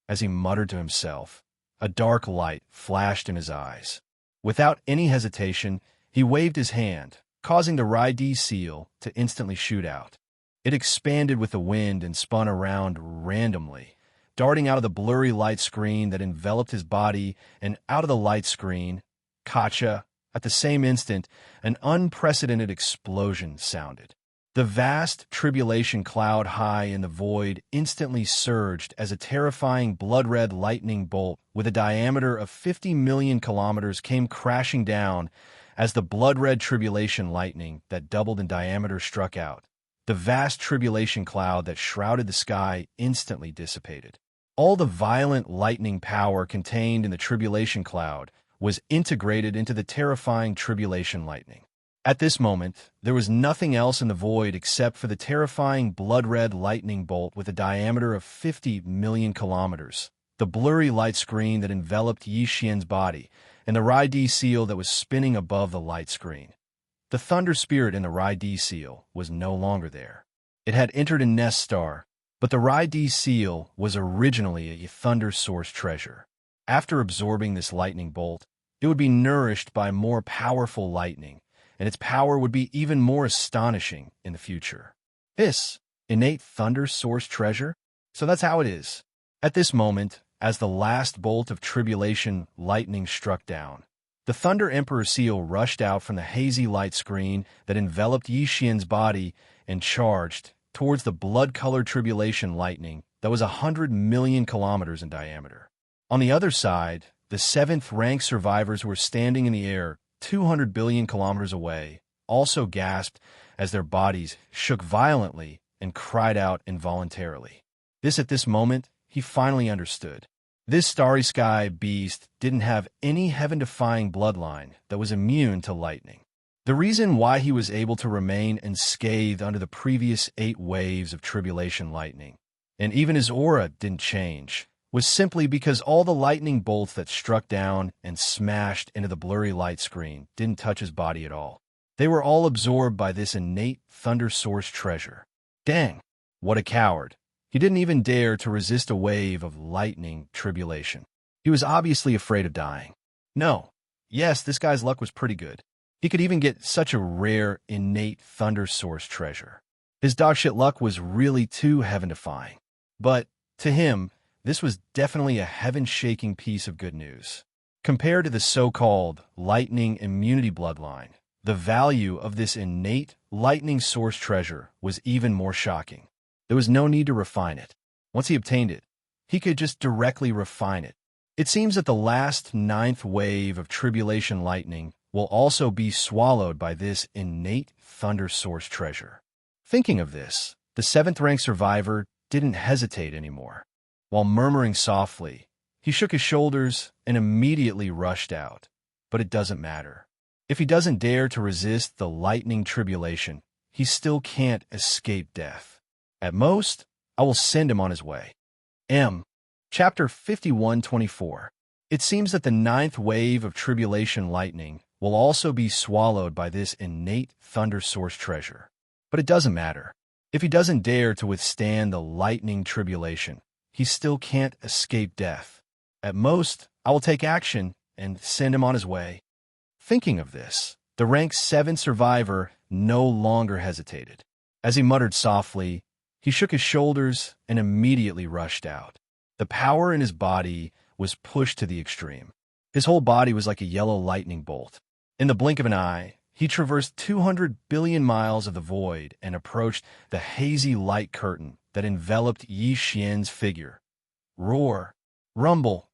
as he muttered to himself. A dark light flashed in his eyes. Without any hesitation, he waved his hand, causing the Rai-D seal to instantly shoot out. It expanded with the wind and spun around randomly, darting out of the blurry light screen that enveloped his body and out of the light screen. Gotcha! At the same instant, an unprecedented explosion sounded. The vast tribulation cloud high in the void instantly surged as a terrifying blood-red lightning bolt with a diameter of 50 million kilometers came crashing down as the blood-red tribulation lightning that doubled in diameter struck out. The vast tribulation cloud that shrouded the sky instantly dissipated. All the violent lightning power contained in the tribulation cloud was integrated into the terrifying tribulation lightning. At this moment, there was nothing else in the void except for the terrifying blood-red lightning bolt with a diameter of 50 million kilometers, the blurry light screen that enveloped Xian's body, and the Rai-D seal that was spinning above the light screen. The thunder spirit in the Rai-D seal was no longer there. It had entered a nest star, but the Rai-D seal was originally a thunder source treasure. After absorbing this lightning bolt, it would be nourished by more powerful lightning, and its power would be even more astonishing in the future. This innate thunder source treasure? So that's how it is. At this moment, as the last bolt of tribulation lightning struck down, the Thunder Emperor seal rushed out from the hazy light screen that enveloped Xian's body and charged towards the blood-colored tribulation lightning that was 100 million kilometers in diameter. On the other side, the 7th-rank survivors who were standing in the air 200 billion kilometers away also gasped as their bodies shook violently and cried out involuntarily. At this moment, he finally understood. This starry sky beast didn't have any heaven-defying bloodline that was immune to lightning. The reason why he was able to remain unscathed under the previous 8 waves of tribulation lightning, and even his aura didn't change, was simply because all the lightning bolts that struck down and smashed into the blurry light screen didn't touch his body at all. They were all absorbed by this innate thunder source treasure. Dang, what a coward. He didn't even dare to resist a wave of lightning tribulation. He was obviously afraid of dying. No. Yes, this guy's luck was pretty good. He could even get such a rare, innate thunder source treasure. His dogshit luck was really too heaven-defying. But, to him, this was definitely a heaven-shaking piece of good news. Compared to the so-called lightning immunity bloodline, the value of this innate lightning source treasure was even more shocking. There was no need to refine it. Once he obtained it, he could just directly refine it. It seems that the last 9th wave of tribulation lightning will also be swallowed by this innate thunder source treasure. Thinking of this, the 7th-rank survivor didn't hesitate anymore. While murmuring softly, he shook his shoulders and immediately rushed out. But it doesn't matter. If he doesn't dare to resist the lightning tribulation, he still can't escape death. At most, I will send him on his way. Chapter 51:24. It seems that the 9th wave of tribulation lightning will also be swallowed by this innate thunder source treasure. But it doesn't matter. If he doesn't dare to withstand the lightning tribulation, he still can't escape death. At most, I will take action and send him on his way. Thinking of this, the rank 7 survivor no longer hesitated. As he muttered softly, He shook his shoulders and immediately rushed out. The power in his body was pushed to the extreme. His whole body was like a yellow lightning bolt. In the blink of an eye, he traversed 200 billion miles of the void and approached the hazy light curtain that enveloped Yi Xian's figure. Roar. Rumble.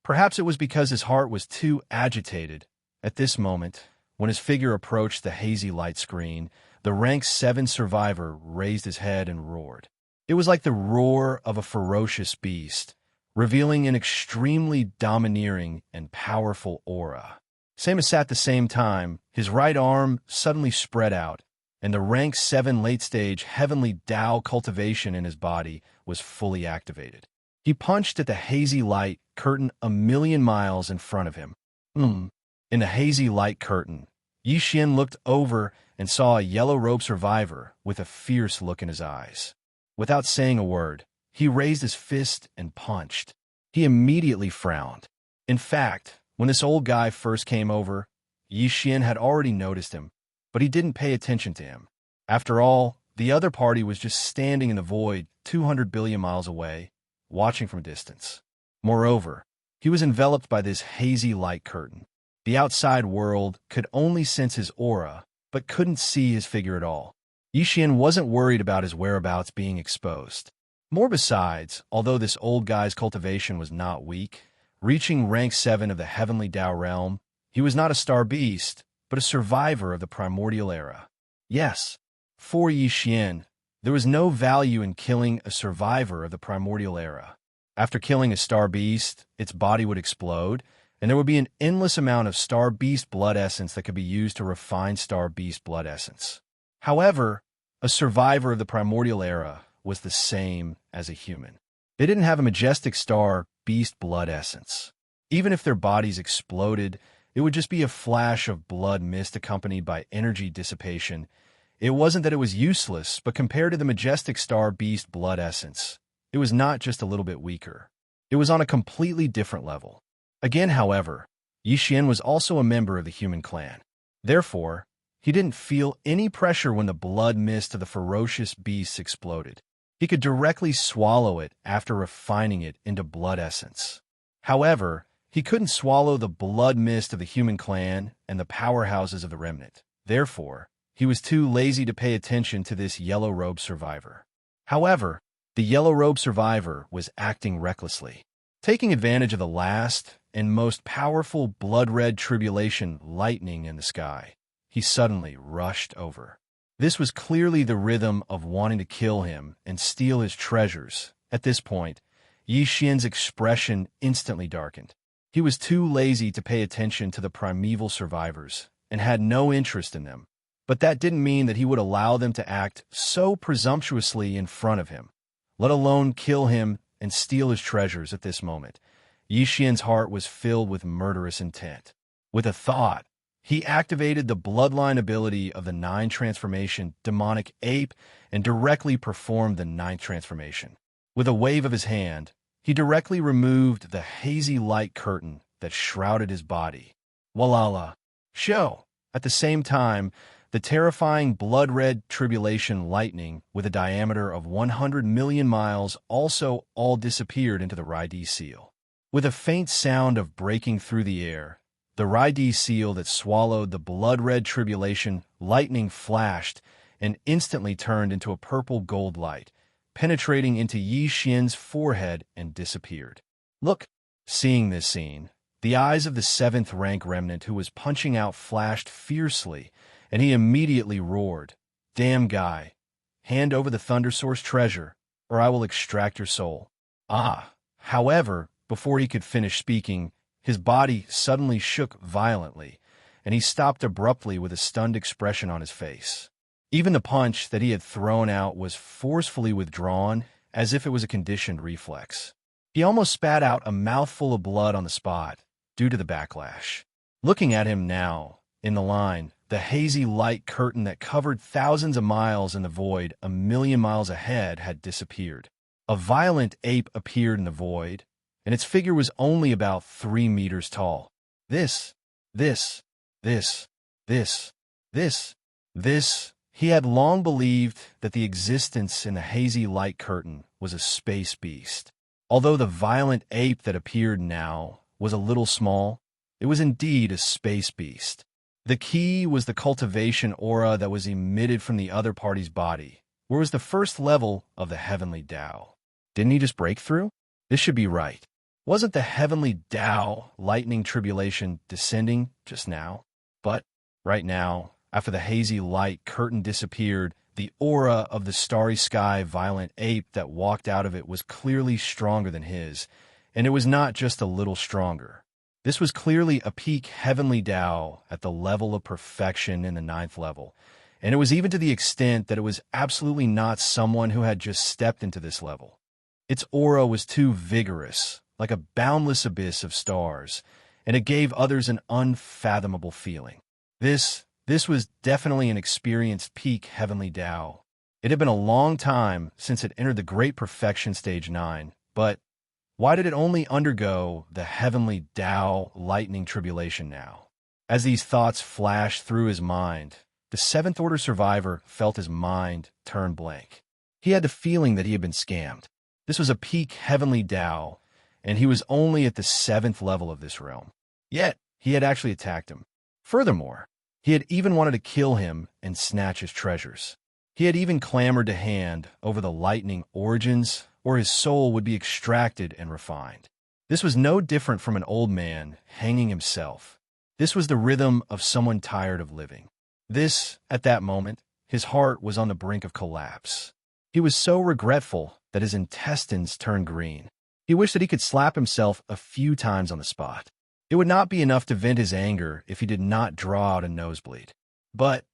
Perhaps it was because his heart was too agitated. At this moment, when his figure approached the hazy light screen, the rank 7 survivor raised his head and roared. It was like the roar of a ferocious beast, revealing an extremely domineering and powerful aura. Samus at the same time, his right arm suddenly spread out, and the rank 7 late-stage heavenly Dao cultivation in his body was fully activated. He punched at the hazy light curtain a million miles in front of him. In the hazy light curtain, Yi Xian looked over and saw a yellow-robed survivor with a fierce look in his eyes. Without saying a word, he raised his fist and punched. He immediately frowned. In fact, when this old guy first came over, Yi Xian had already noticed him, but he didn't pay attention to him. After all, the other party was just standing in the void 200 billion miles away, watching from a distance. Moreover, he was enveloped by this hazy light curtain. The outside world could only sense his aura, but couldn't see his figure at all. Yi Xian wasn't worried about his whereabouts being exposed. More besides, although this old guy's cultivation was not weak, reaching rank 7 of the heavenly Dao realm, he was not a star beast, but a survivor of the primordial era. Yes, for Yi Xian, there was no value in killing a survivor of the primordial era. After killing a star beast, its body would explode, and there would be an endless amount of star beast blood essence that could be used to refine star beast blood essence. However, a survivor of the primordial era was the same as a human. They didn't have a majestic star beast blood essence. Even if their bodies exploded, it would just be a flash of blood mist accompanied by energy dissipation. It wasn't that it was useless, but compared to the majestic star beast blood essence, it was not just a little bit weaker. It was on a completely different level. Again, however, Yi Xian was also a member of the human clan. Therefore, he didn't feel any pressure when the blood mist of the ferocious beasts exploded. He could directly swallow it after refining it into blood essence. However, he couldn't swallow the blood mist of the human clan and the powerhouses of the remnant. Therefore, he was too lazy to pay attention to this yellow-robed survivor. However, the yellow-robed survivor was acting recklessly. Taking advantage of the last and most powerful blood-red tribulation lightning in the sky, he suddenly rushed over. This was clearly the rhythm of wanting to kill him and steal his treasures. At this point, Yi Xian's expression instantly darkened. He was too lazy to pay attention to the primeval survivors and had no interest in them. But that didn't mean that he would allow them to act so presumptuously in front of him, let alone kill him and steal his treasures at this moment. Yi Xian's heart was filled with murderous intent. With a thought, he activated the bloodline ability of the 9 transformation demonic ape and directly performed the 9th transformation. With a wave of his hand, he directly removed the hazy light curtain that shrouded his body. Walala. Show! At the same time, the terrifying blood-red tribulation lightning with a diameter of 100 million miles also all disappeared into the Raidi seal. With a faint sound of breaking through the air, the Raidi seal that swallowed the blood-red tribulation lightning flashed and instantly turned into a purple-gold light, penetrating into Yi Xian's forehead and disappeared. Look! Seeing this scene, the eyes of the 7th rank remnant who was punching out flashed fiercely, and he immediately roared, "Damn guy! Hand over the Thunder Source treasure, or I will extract your soul." However, before he could finish speaking, his body suddenly shook violently, and he stopped abruptly with a stunned expression on his face. Even the punch that he had thrown out was forcefully withdrawn, as if it was a conditioned reflex. He almost spat out a mouthful of blood on the spot, due to the backlash. Looking at him now, in the line, the hazy light curtain that covered thousands of miles in the void a million miles ahead had disappeared. A violent ape appeared in the void, and its figure was only about 3 meters tall. This, He had long believed that the existence in the hazy light curtain was a space beast. Although the violent ape that appeared now was a little small, it was indeed a space beast. The key was the cultivation aura that was emitted from the other party's body, where was the first level of the heavenly Tao. Didn't he just break through? This should be right. Wasn't the heavenly Tao lightning tribulation descending just now? But right now, after the hazy light curtain disappeared, the aura of the starry sky violent ape that walked out of it was clearly stronger than his, and it was not just a little stronger. This was clearly a peak heavenly Tao at the level of perfection in the 9th level, and it was even to the extent that it was absolutely not someone who had just stepped into this level. Its aura was too vigorous, like a boundless abyss of stars, and it gave others an unfathomable feeling. This was definitely an experienced peak heavenly Tao. It had been a long time since it entered the Great Perfection Stage 9, but why did it only undergo the heavenly Tao lightning tribulation now? As these thoughts flashed through his mind, the 7th Order survivor felt his mind turn blank. He had the feeling that he had been scammed. This was a peak heavenly Tao, and he was only at the 7th level of this realm. Yet, he had actually attacked him. Furthermore, he had even wanted to kill him and snatch his treasures. He had even clamored to hand over the lightning origins, or his soul would be extracted and refined. This was no different from an old man hanging himself. This was the rhythm of someone tired of living. This, at that moment, his heart was on the brink of collapse. He was so regretful that his intestines turned green. He wished that he could slap himself a few times on the spot. It would not be enough to vent his anger if he did not draw out a nosebleed. But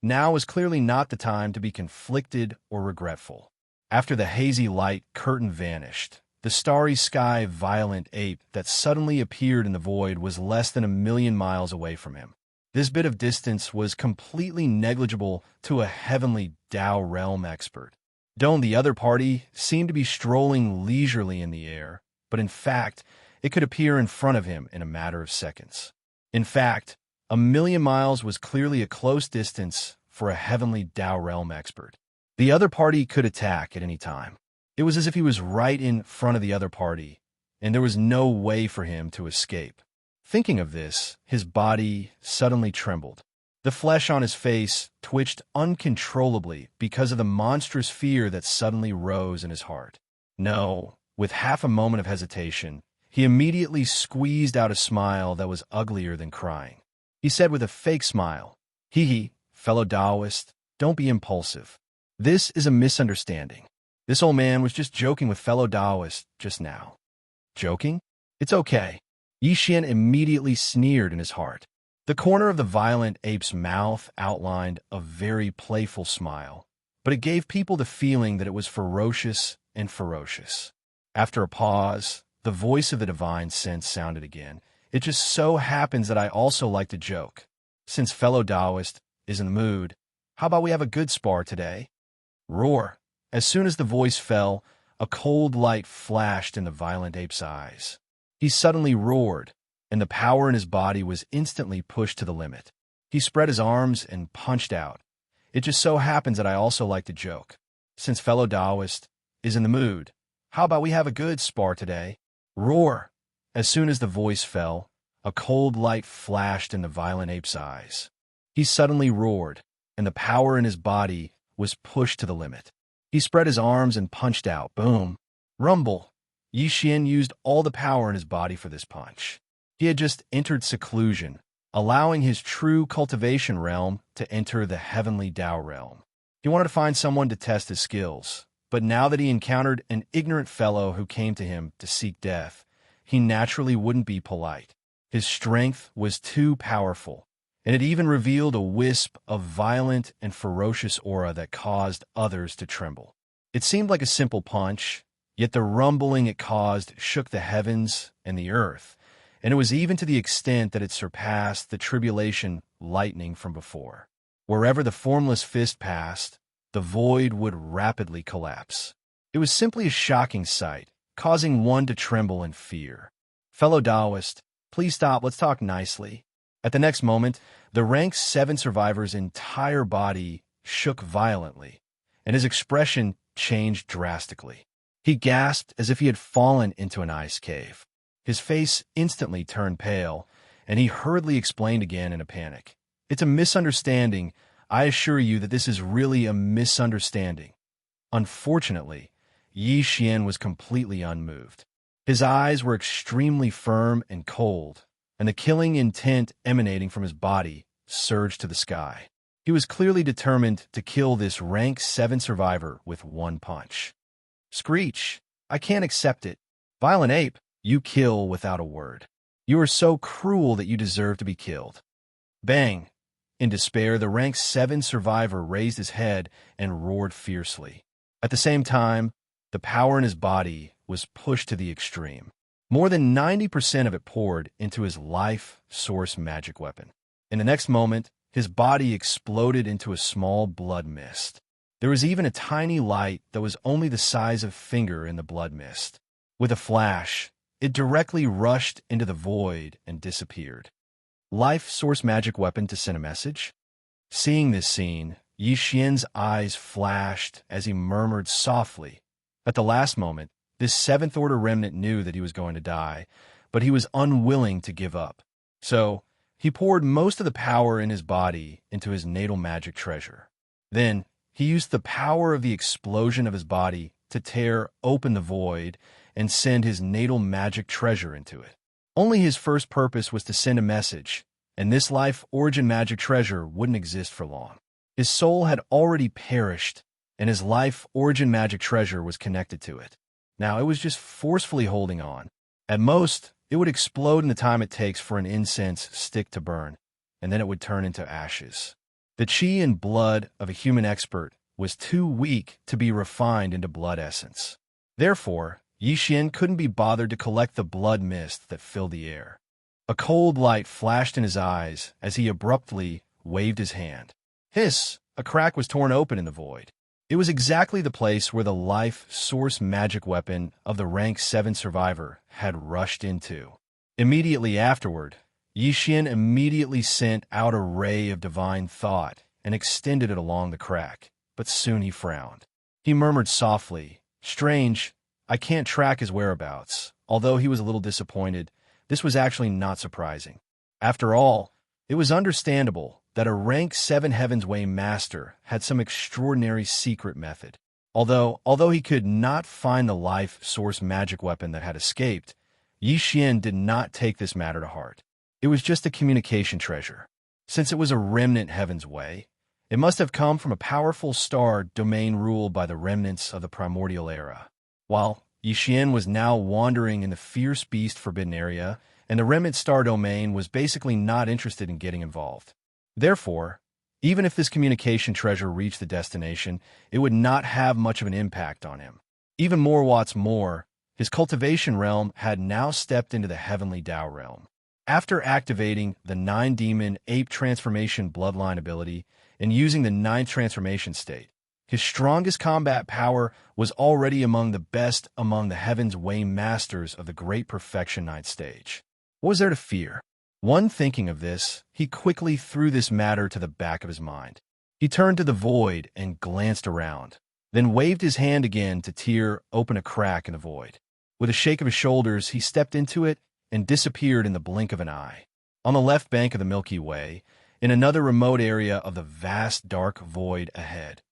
now was clearly not the time to be conflicted or regretful. After the hazy light curtain vanished, the starry sky violent ape that suddenly appeared in the void was less than 1,000,000 miles away from him. This bit of distance was completely negligible to a heavenly Tao realm expert. Don't the other party seemed to be strolling leisurely in the air, but in fact, it could appear in front of him in a matter of seconds. In fact, 1,000,000 miles was clearly a close distance for a heavenly Tao realm expert. The other party could attack at any time. It was as if he was right in front of the other party, and there was no way for him to escape. Thinking of this, his body suddenly trembled. The flesh on his face twitched uncontrollably because of the monstrous fear that suddenly rose in his heart. No, with half a moment of hesitation, he immediately squeezed out a smile that was uglier than crying. He said with a fake smile, "Hee, fellow Taoist, don't be impulsive. This is a misunderstanding. This old man was just joking with fellow Taoists just now." Joking? It's okay. Yixian immediately sneered in his heart. The corner of the violent ape's mouth outlined a very playful smile, but it gave people the feeling that it was ferocious and ferocious. After a pause, the voice of the divine sense sounded again. "It just so happens that I also like to joke. Since fellow Taoist is in the mood, how about we have a good spar today?" Roar! As soon as the voice fell, a cold light flashed in the violent ape's eyes. He suddenly roared, and the power in his body was instantly pushed to the limit. He spread his arms and punched out. "It just so happens that I also like to joke. Since fellow Taoist is in the mood, how about we have a good spar today?" Roar! As soon as the voice fell, a cold light flashed in the violent ape's eyes. He suddenly roared, and the power in his body was pushed to the limit. He spread his arms and punched out. Boom! Rumble! Yixian used all the power in his body for this punch. He had just entered seclusion, allowing his true cultivation realm to enter the heavenly Tao realm. He wanted to find someone to test his skills, but now that he encountered an ignorant fellow who came to him to seek death, he naturally wouldn't be polite. His strength was too powerful, and it even revealed a wisp of violent and ferocious aura that caused others to tremble. It seemed like a simple punch, yet the rumbling it caused shook the heavens and the earth, and it was even to the extent that it surpassed the tribulation lightning from before. Wherever the formless fist passed, the void would rapidly collapse. It was simply a shocking sight, causing one to tremble in fear. "Fellow Taoist, please stop, let's talk nicely." At the next moment, the rank 7 survivor's entire body shook violently, and his expression changed drastically. He gasped as if he had fallen into an ice cave. His face instantly turned pale, and he hurriedly explained again in a panic. "It's a misunderstanding. I assure you that this is really a misunderstanding." Unfortunately, Yi Xian was completely unmoved. His eyes were extremely firm and cold, and the killing intent emanating from his body surged to the sky. He was clearly determined to kill this rank 7 survivor with one punch. "Screech, I can't accept it. Violent ape, you kill without a word. You are so cruel that you deserve to be killed." Bang! In despair, the rank 7 survivor raised his head and roared fiercely. At the same time, the power in his body was pushed to the extreme. More than 90% of it poured into his life source magic weapon. In the next moment, his body exploded into a small blood mist. There was even a tiny light that was only the size of a finger in the blood mist. With a flash, it directly rushed into the void and disappeared. Life source magic weapon to send a message? Seeing this scene, Yi Xian's eyes flashed as he murmured softly. At the last moment, this 7th Order remnant knew that he was going to die, but he was unwilling to give up. So, he poured most of the power in his body into his natal magic treasure. Then, he used the power of the explosion of his body to tear open the void and send his natal magic treasure into it. Only his first purpose was to send a message, and this life origin magic treasure wouldn't exist for long. His soul had already perished, and his life origin magic treasure was connected to it. Now it was just forcefully holding on. At most, it would explode in the time it takes for an incense stick to burn, and then it would turn into ashes. The qi and blood of a human expert was too weak to be refined into blood essence. Therefore, Yi Xian couldn't be bothered to collect the blood mist that filled the air. A cold light flashed in his eyes as he abruptly waved his hand. Hiss! A crack was torn open in the void. It was exactly the place where the life source magic weapon of the rank 7 survivor had rushed into. Immediately afterward, Yi Xian immediately sent out a ray of divine thought and extended it along the crack, but soon he frowned. He murmured softly, "Strange, I can't track his whereabouts." Although he was a little disappointed, this was actually not surprising. After all, it was understandable that a rank 7 Heaven's Way master had some extraordinary secret method. Although he could not find the life source magic weapon that had escaped, Yi Xian did not take this matter to heart. It was just a communication treasure. Since it was a remnant Heaven's Way, it must have come from a powerful star domain ruled by the remnants of the primordial era. While Yi Xian was now wandering in the fierce beast forbidden area, and the remnant star domain was basically not interested in getting involved. Therefore, even if this communication treasure reached the destination, it would not have much of an impact on him. Even what's more, his cultivation realm had now stepped into the heavenly Tao realm. After activating the 9-demon ape transformation bloodline ability and using the 9th transformation state, his strongest combat power was already among the best among the Heaven's Way masters of the Great Perfection 9th stage. What was there to fear? One thinking of this, he quickly threw this matter to the back of his mind. He turned to the void and glanced around, then waved his hand again to tear open a crack in the void. With a shake of his shoulders, he stepped into it and disappeared in the blink of an eye. On the left bank of the Milky Way, in another remote area of the vast dark void ahead.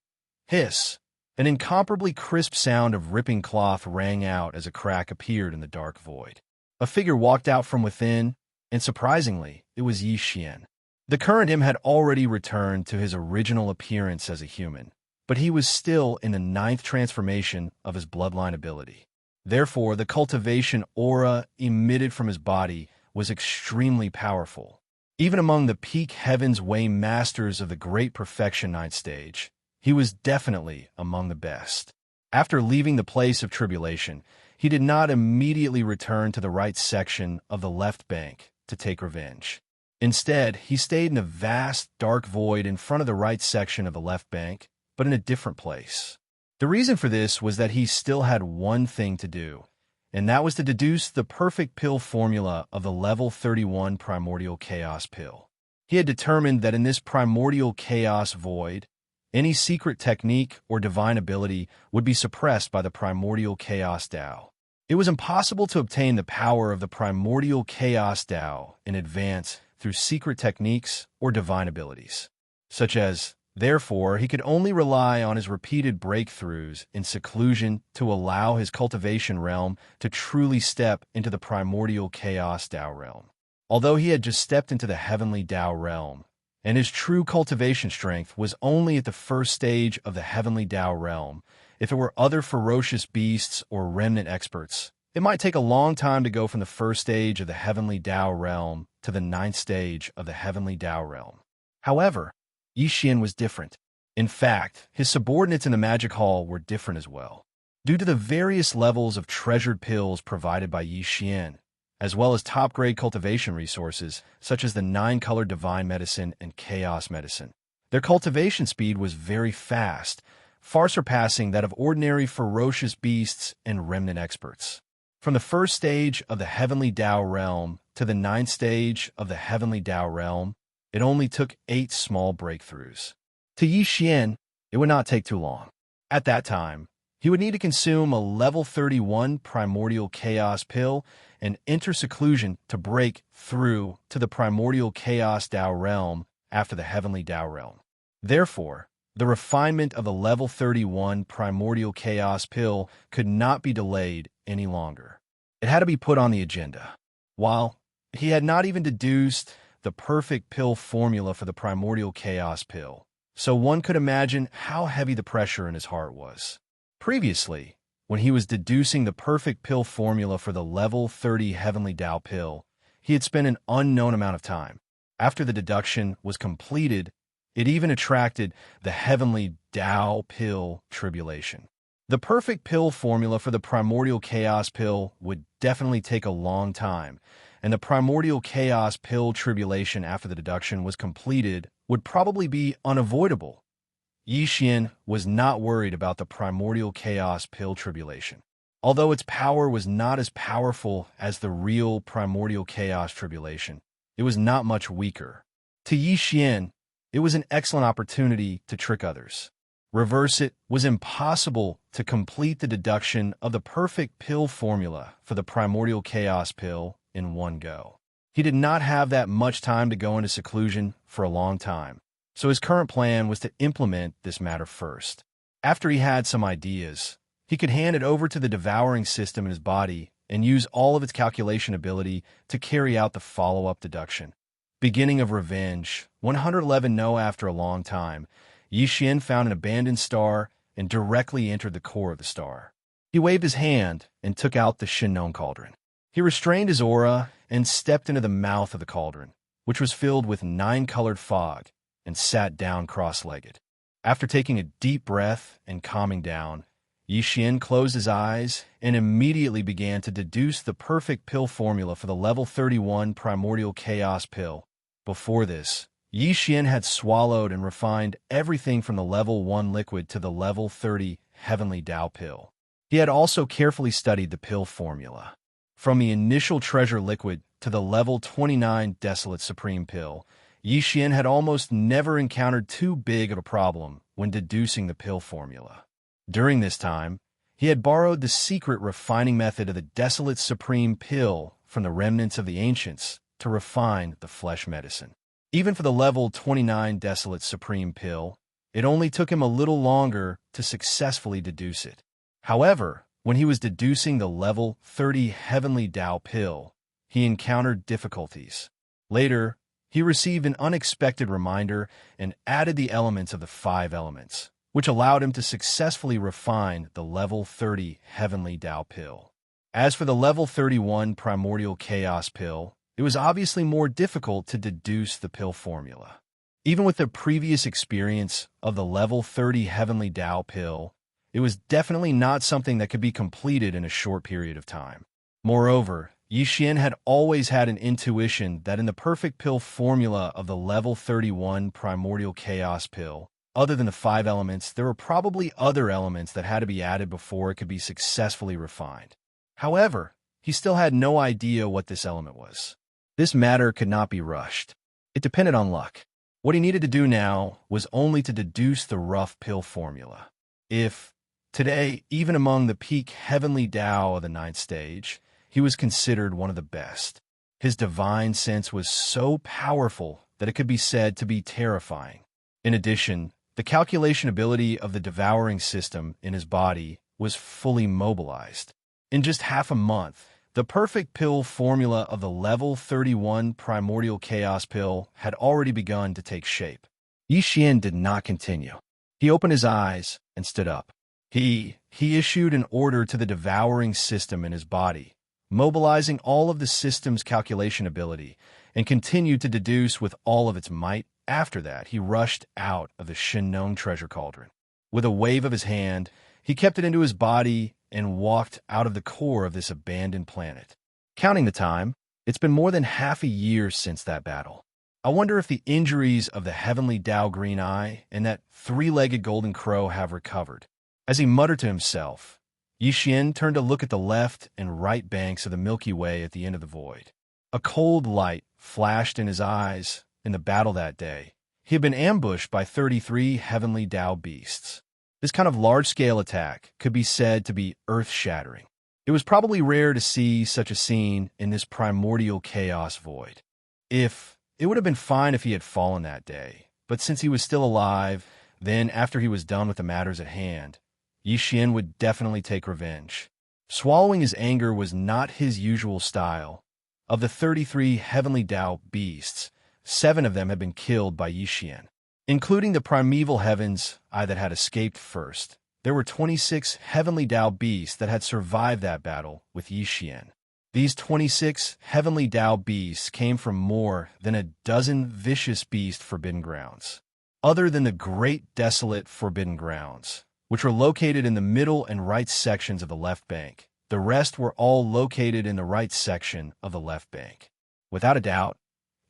Hiss! An incomparably crisp sound of ripping cloth rang out as a crack appeared in the dark void. A figure walked out from within, and surprisingly, it was Yi Xian. The current him had already returned to his original appearance as a human, but he was still in the 9th transformation of his bloodline ability. Therefore, the cultivation aura emitted from his body was extremely powerful. Even among the peak Heaven's Way masters of the Great Perfection 9th stage, he was definitely among the best. After leaving the place of tribulation, he did not immediately return to the right section of the left bank to take revenge. Instead, he stayed in a vast, dark void in front of the right section of the left bank, but in a different place. The reason for this was that he still had one thing to do, and that was to deduce the perfect pill formula of the level 31 primordial chaos pill. He had determined that in this primordial chaos void, Any secret technique or divine ability would be suppressed by the primordial chaos Tao. It was impossible to obtain the power of the primordial chaos Tao in advance through secret techniques or divine abilities, such as, therefore, he could only rely on his repeated breakthroughs in seclusion to allow his cultivation realm to truly step into the primordial chaos Tao realm. Although he had just stepped into the heavenly Tao realm, and his true cultivation strength was only at the first stage of the heavenly Tao realm, if it were other ferocious beasts or remnant experts, it might take a long time to go from the first stage of the heavenly Tao realm to the 9th stage of the heavenly Tao realm. However, Xianxia was different. In fact, his subordinates in the magic hall were different as well. Due to the various levels of treasured pills provided by Xianxia, as well as top-grade cultivation resources such as the 9-color divine medicine and chaos medicine, their cultivation speed was very fast, far surpassing that of ordinary ferocious beasts and remnant experts. From the first stage of the heavenly Tao realm to the 9th stage of the heavenly Tao realm, it only took 8 small breakthroughs. To Xianxia, it would not take too long. At that time, he would need to consume a level 31 primordial chaos pill and enter seclusion to break through to the primordial chaos Tao realm after the heavenly Tao realm. Therefore, the refinement of the level 31 primordial chaos pill could not be delayed any longer. It had to be put on the agenda. While he had not even deduced the perfect pill formula for the primordial chaos pill, so one could imagine how heavy the pressure in his heart was. Previously, when he was deducing the perfect pill formula for the level 30 heavenly Tao pill, he had spent an unknown amount of time. After the deduction was completed, it even attracted the heavenly Tao pill tribulation. The perfect pill formula for the primordial chaos pill would definitely take a long time, and the primordial chaos pill tribulation after the deduction was completed would probably be unavoidable. Xianxia was not worried about the primordial chaos pill tribulation. Although its power was not as powerful as the real primordial chaos tribulation, it was not much weaker. To Xianxia, it was an excellent opportunity to trick others. Reverse it was impossible to complete the deduction of the perfect pill formula for the primordial chaos pill in one go. He did not have that much time to go into seclusion for a long time, so his current plan was to implement this matter first. After he had some ideas, he could hand it over to the devouring system in his body and use all of its calculation ability to carry out the follow-up deduction. Beginning of revenge, 111 No. After a long time, Xianxia found an abandoned star and directly entered the core of the star. He waved his hand and took out the Shinnon cauldron. He restrained his aura and stepped into the mouth of the cauldron, which was filled with 9-colored fog, and sat down cross-legged. After taking a deep breath and calming down, Xianxia closed his eyes and immediately began to deduce the perfect pill formula for the level 31 primordial chaos pill. Before this, Xianxia had swallowed and refined everything from the level 1 liquid to the level 30 heavenly Tao pill. He had also carefully studied the pill formula. From the initial treasure liquid to the level 29 desolate supreme pill, Xianxia had almost never encountered too big of a problem when deducing the pill formula. During this time, he had borrowed the secret refining method of the desolate supreme pill from the remnants of the ancients to refine the flesh medicine. Even for the level 29 desolate supreme pill, it only took him a little longer to successfully deduce it. However, when he was deducing the level 30 heavenly Tao pill, he encountered difficulties. Later, he received an unexpected reminder and added the elements of the 5 elements, which allowed him to successfully refine the level 30 heavenly Tao pill. As for the level 31 primordial chaos pill, it was obviously more difficult to deduce the pill formula. Even with the previous experience of the level 30 heavenly Tao pill, it was definitely not something that could be completed in a short period of time. Moreover, Xianxia had always had an intuition that in the perfect pill formula of the level 31 primordial chaos pill, other than the 5 elements, there were probably other elements that had to be added before it could be successfully refined. However, he still had no idea what this element was. This matter could not be rushed. It depended on luck. What he needed to do now was only to deduce the rough pill formula. If, today, even among the peak heavenly Tao of the ninth stage, he was considered one of the best. His divine sense was so powerful that it could be said to be terrifying. In addition, the calculation ability of the devouring system in his body was fully mobilized. In just half a month, the perfect pill formula of the level 31 primordial chaos pill had already begun to take shape. Xianxia did not continue. He opened his eyes and stood up. He issued an order to the devouring system in his body, mobilizing all of the system's calculation ability, and continued to deduce with all of its might. After that, he rushed out of the Shinnong treasure cauldron. With a wave of his hand, he kept it into his body and walked out of the core of this abandoned planet. Counting the time, it's been more than half a year since that battle. I wonder if the injuries of the heavenly Tao Green Eye and that three-legged golden crow have recovered. As he muttered to himself, Xianxia turned to look at the left and right banks of the Milky Way at the end of the void. A cold light flashed in his eyes. In the battle that day, he had been ambushed by 33 heavenly Tao beasts. This kind of large-scale attack could be said to be earth-shattering. It was probably rare to see such a scene in this primordial chaos void. It would have been fine if he had fallen that day, but since he was still alive, then after he was done with the matters at hand, Xianxia would definitely take revenge. Swallowing his anger was not his usual style. Of the 33 heavenly Tao beasts, 7 of them had been killed by Xianxia. Including the primeval heavens that had escaped first, there were 26 heavenly Tao beasts that had survived that battle with Xianxia. These 26 heavenly Tao beasts came from more than a dozen vicious beast forbidden grounds. Other than the great desolate forbidden grounds, which were located in the middle and right sections of the left bank, the rest were all located in the right section of the left bank. Without a doubt,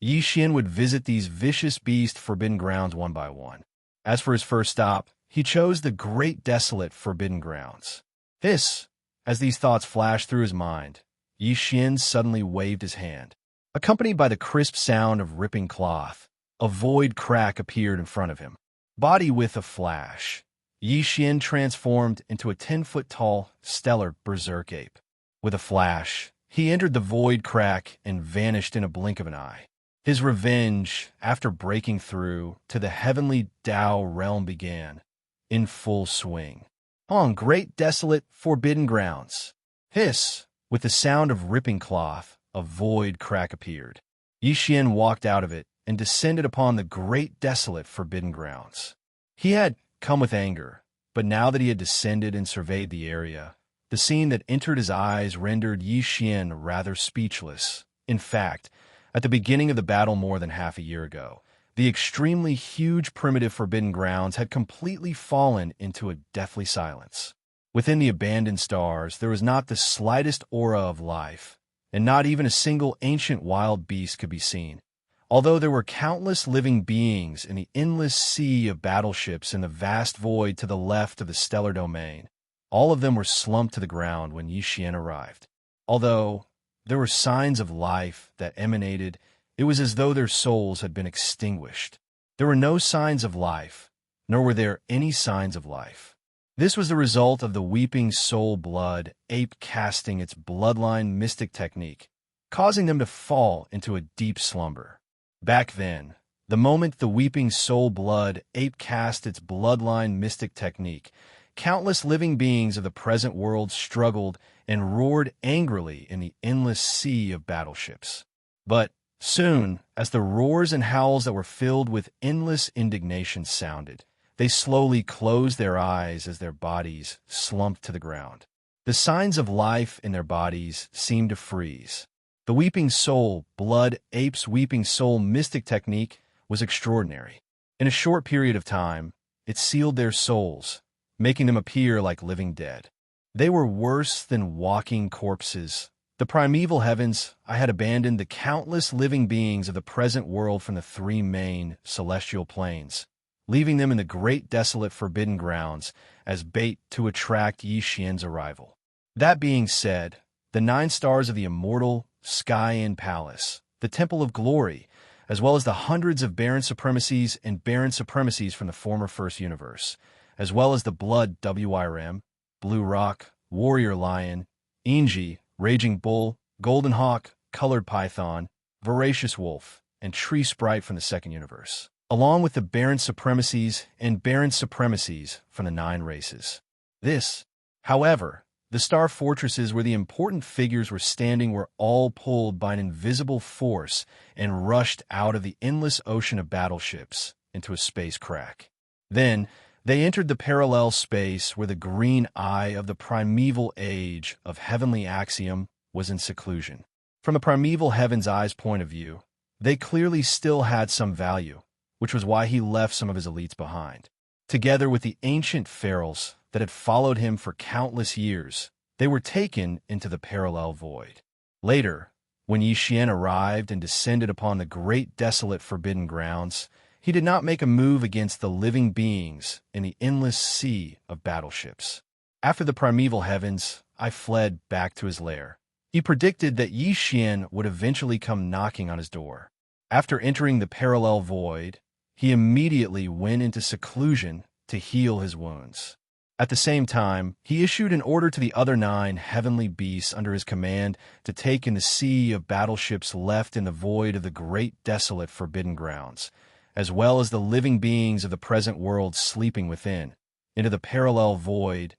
Xianxia would visit these vicious beast forbidden grounds one by one. As for his first stop, he chose the great desolate forbidden grounds. As these thoughts flashed through his mind, Xianxia suddenly waved his hand. Accompanied by the crisp sound of ripping cloth, a void crack appeared in front of him. Body with a flash, Xianxia transformed into a 10-foot-tall, stellar berserk ape. With a flash, he entered the void crack and vanished in a blink of an eye. His revenge, after breaking through to the heavenly Tao realm, began, in full swing. On great desolate forbidden grounds. With the sound of ripping cloth, a void crack appeared. Xianxia walked out of it and descended upon the great desolate forbidden grounds. He had come with anger, but now that he had descended and surveyed the area, the scene that entered his eyes rendered Xianxia rather speechless. In fact, at the beginning of the battle more than half a year ago, the extremely huge primitive forbidden grounds had completely fallen into a deathly silence. Within the abandoned stars, there was not the slightest aura of life, and not even a single ancient wild beast could be seen. Although there were countless living beings in the endless sea of battleships in the vast void to the left of the stellar domain, all of them were slumped to the ground when Xianxia arrived. Although there were signs of life that emanated, it was as though their souls had been extinguished. There were no signs of life, nor were there any signs of life. This was the result of the weeping soul blood ape casting its bloodline mystic technique, causing them to fall into a deep slumber. Back then, the moment the weeping soul blood ape cast its bloodline mystic technique, countless living beings of the present world struggled and roared angrily in the endless sea of battleships. But soon, as the roars and howls that were filled with endless indignation sounded, they slowly closed their eyes as their bodies slumped to the ground. The signs of life in their bodies seemed to freeze. The weeping soul blood ape's weeping soul mystic technique was extraordinary. In a short period of time, it sealed their souls, making them appear like living dead. They were worse than walking corpses. The primeval heavens, I had abandoned the countless living beings of the present world from the 3 main celestial planes, leaving them in the great desolate forbidden grounds as bait to attract Xianxia's arrival. That being said, the 9 stars of the immortal Sky Inn Palace, the Temple of Glory, as well as the hundreds of Baron Supremacies and Baron Supremacies from the former First Universe, as well as the Blood WIRM, Blue Rock, Warrior Lion, Inji, Raging Bull, Golden Hawk, Colored Python, Voracious Wolf, and Tree Sprite from the Second Universe, along with the Baron Supremacies and Baron Supremacies from the 9 races. This, however, the Star Fortresses where the important figures were standing were all pulled by an invisible force and rushed out of the endless ocean of battleships into a space crack. Then, they entered the parallel space where the green eye of the primeval age of Heavenly Axiom was in seclusion. From the primeval Heaven's Eye's point of view, they clearly still had some value, which was why he left some of his elites behind. Together with the ancient ferals that had followed him for countless years, they were taken into the parallel void. Later, when Yixian arrived and descended upon the great desolate forbidden grounds, he did not make a move against the living beings in the endless sea of battleships. After the primeval heavens, I fled back to his lair. He predicted that Yixian would eventually come knocking on his door. After entering the parallel void, he immediately went into seclusion to heal his wounds. At the same time, he issued an order to the other 9 heavenly beasts under his command to take in the sea of battleships left in the void of the great desolate forbidden grounds, as well as the living beings of the present world sleeping within, into the parallel void.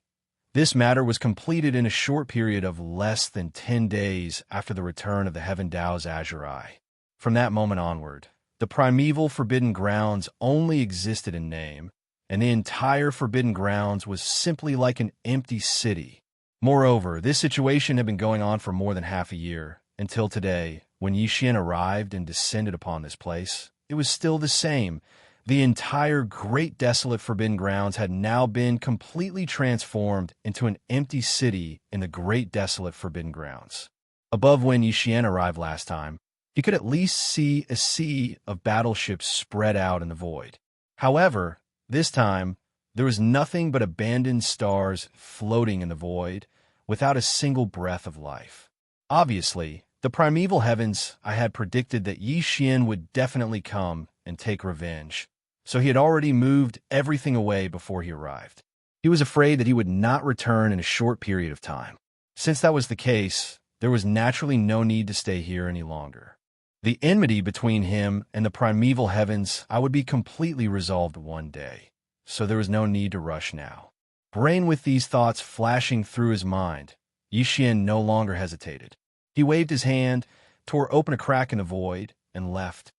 This matter was completed in a short period of less than 10 days after the return of the Heaven Dao's Azure Eye. From that moment onward, the primeval forbidden grounds only existed in name, and the entire Forbidden Grounds was simply like an empty city. Moreover, this situation had been going on for more than half a year, until today, when Yixian arrived and descended upon this place. It was still the same. The entire great desolate Forbidden Grounds had now been completely transformed into an empty city in the great desolate Forbidden Grounds. Above when Yixian arrived last time, he could at least see a sea of battleships spread out in the void. However, this time, there was nothing but abandoned stars floating in the void, without a single breath of life. Obviously, the primeval heavens I had predicted that Yixian would definitely come and take revenge, so he had already moved everything away before he arrived. He was afraid that he would not return in a short period of time. Since that was the case, there was naturally no need to stay here any longer. The enmity between him and the primeval heavens I would be completely resolved one day, so there was no need to rush now. Brain with these thoughts flashing through his mind, Yixian no longer hesitated. He waved his hand, tore open a crack in the void, and left.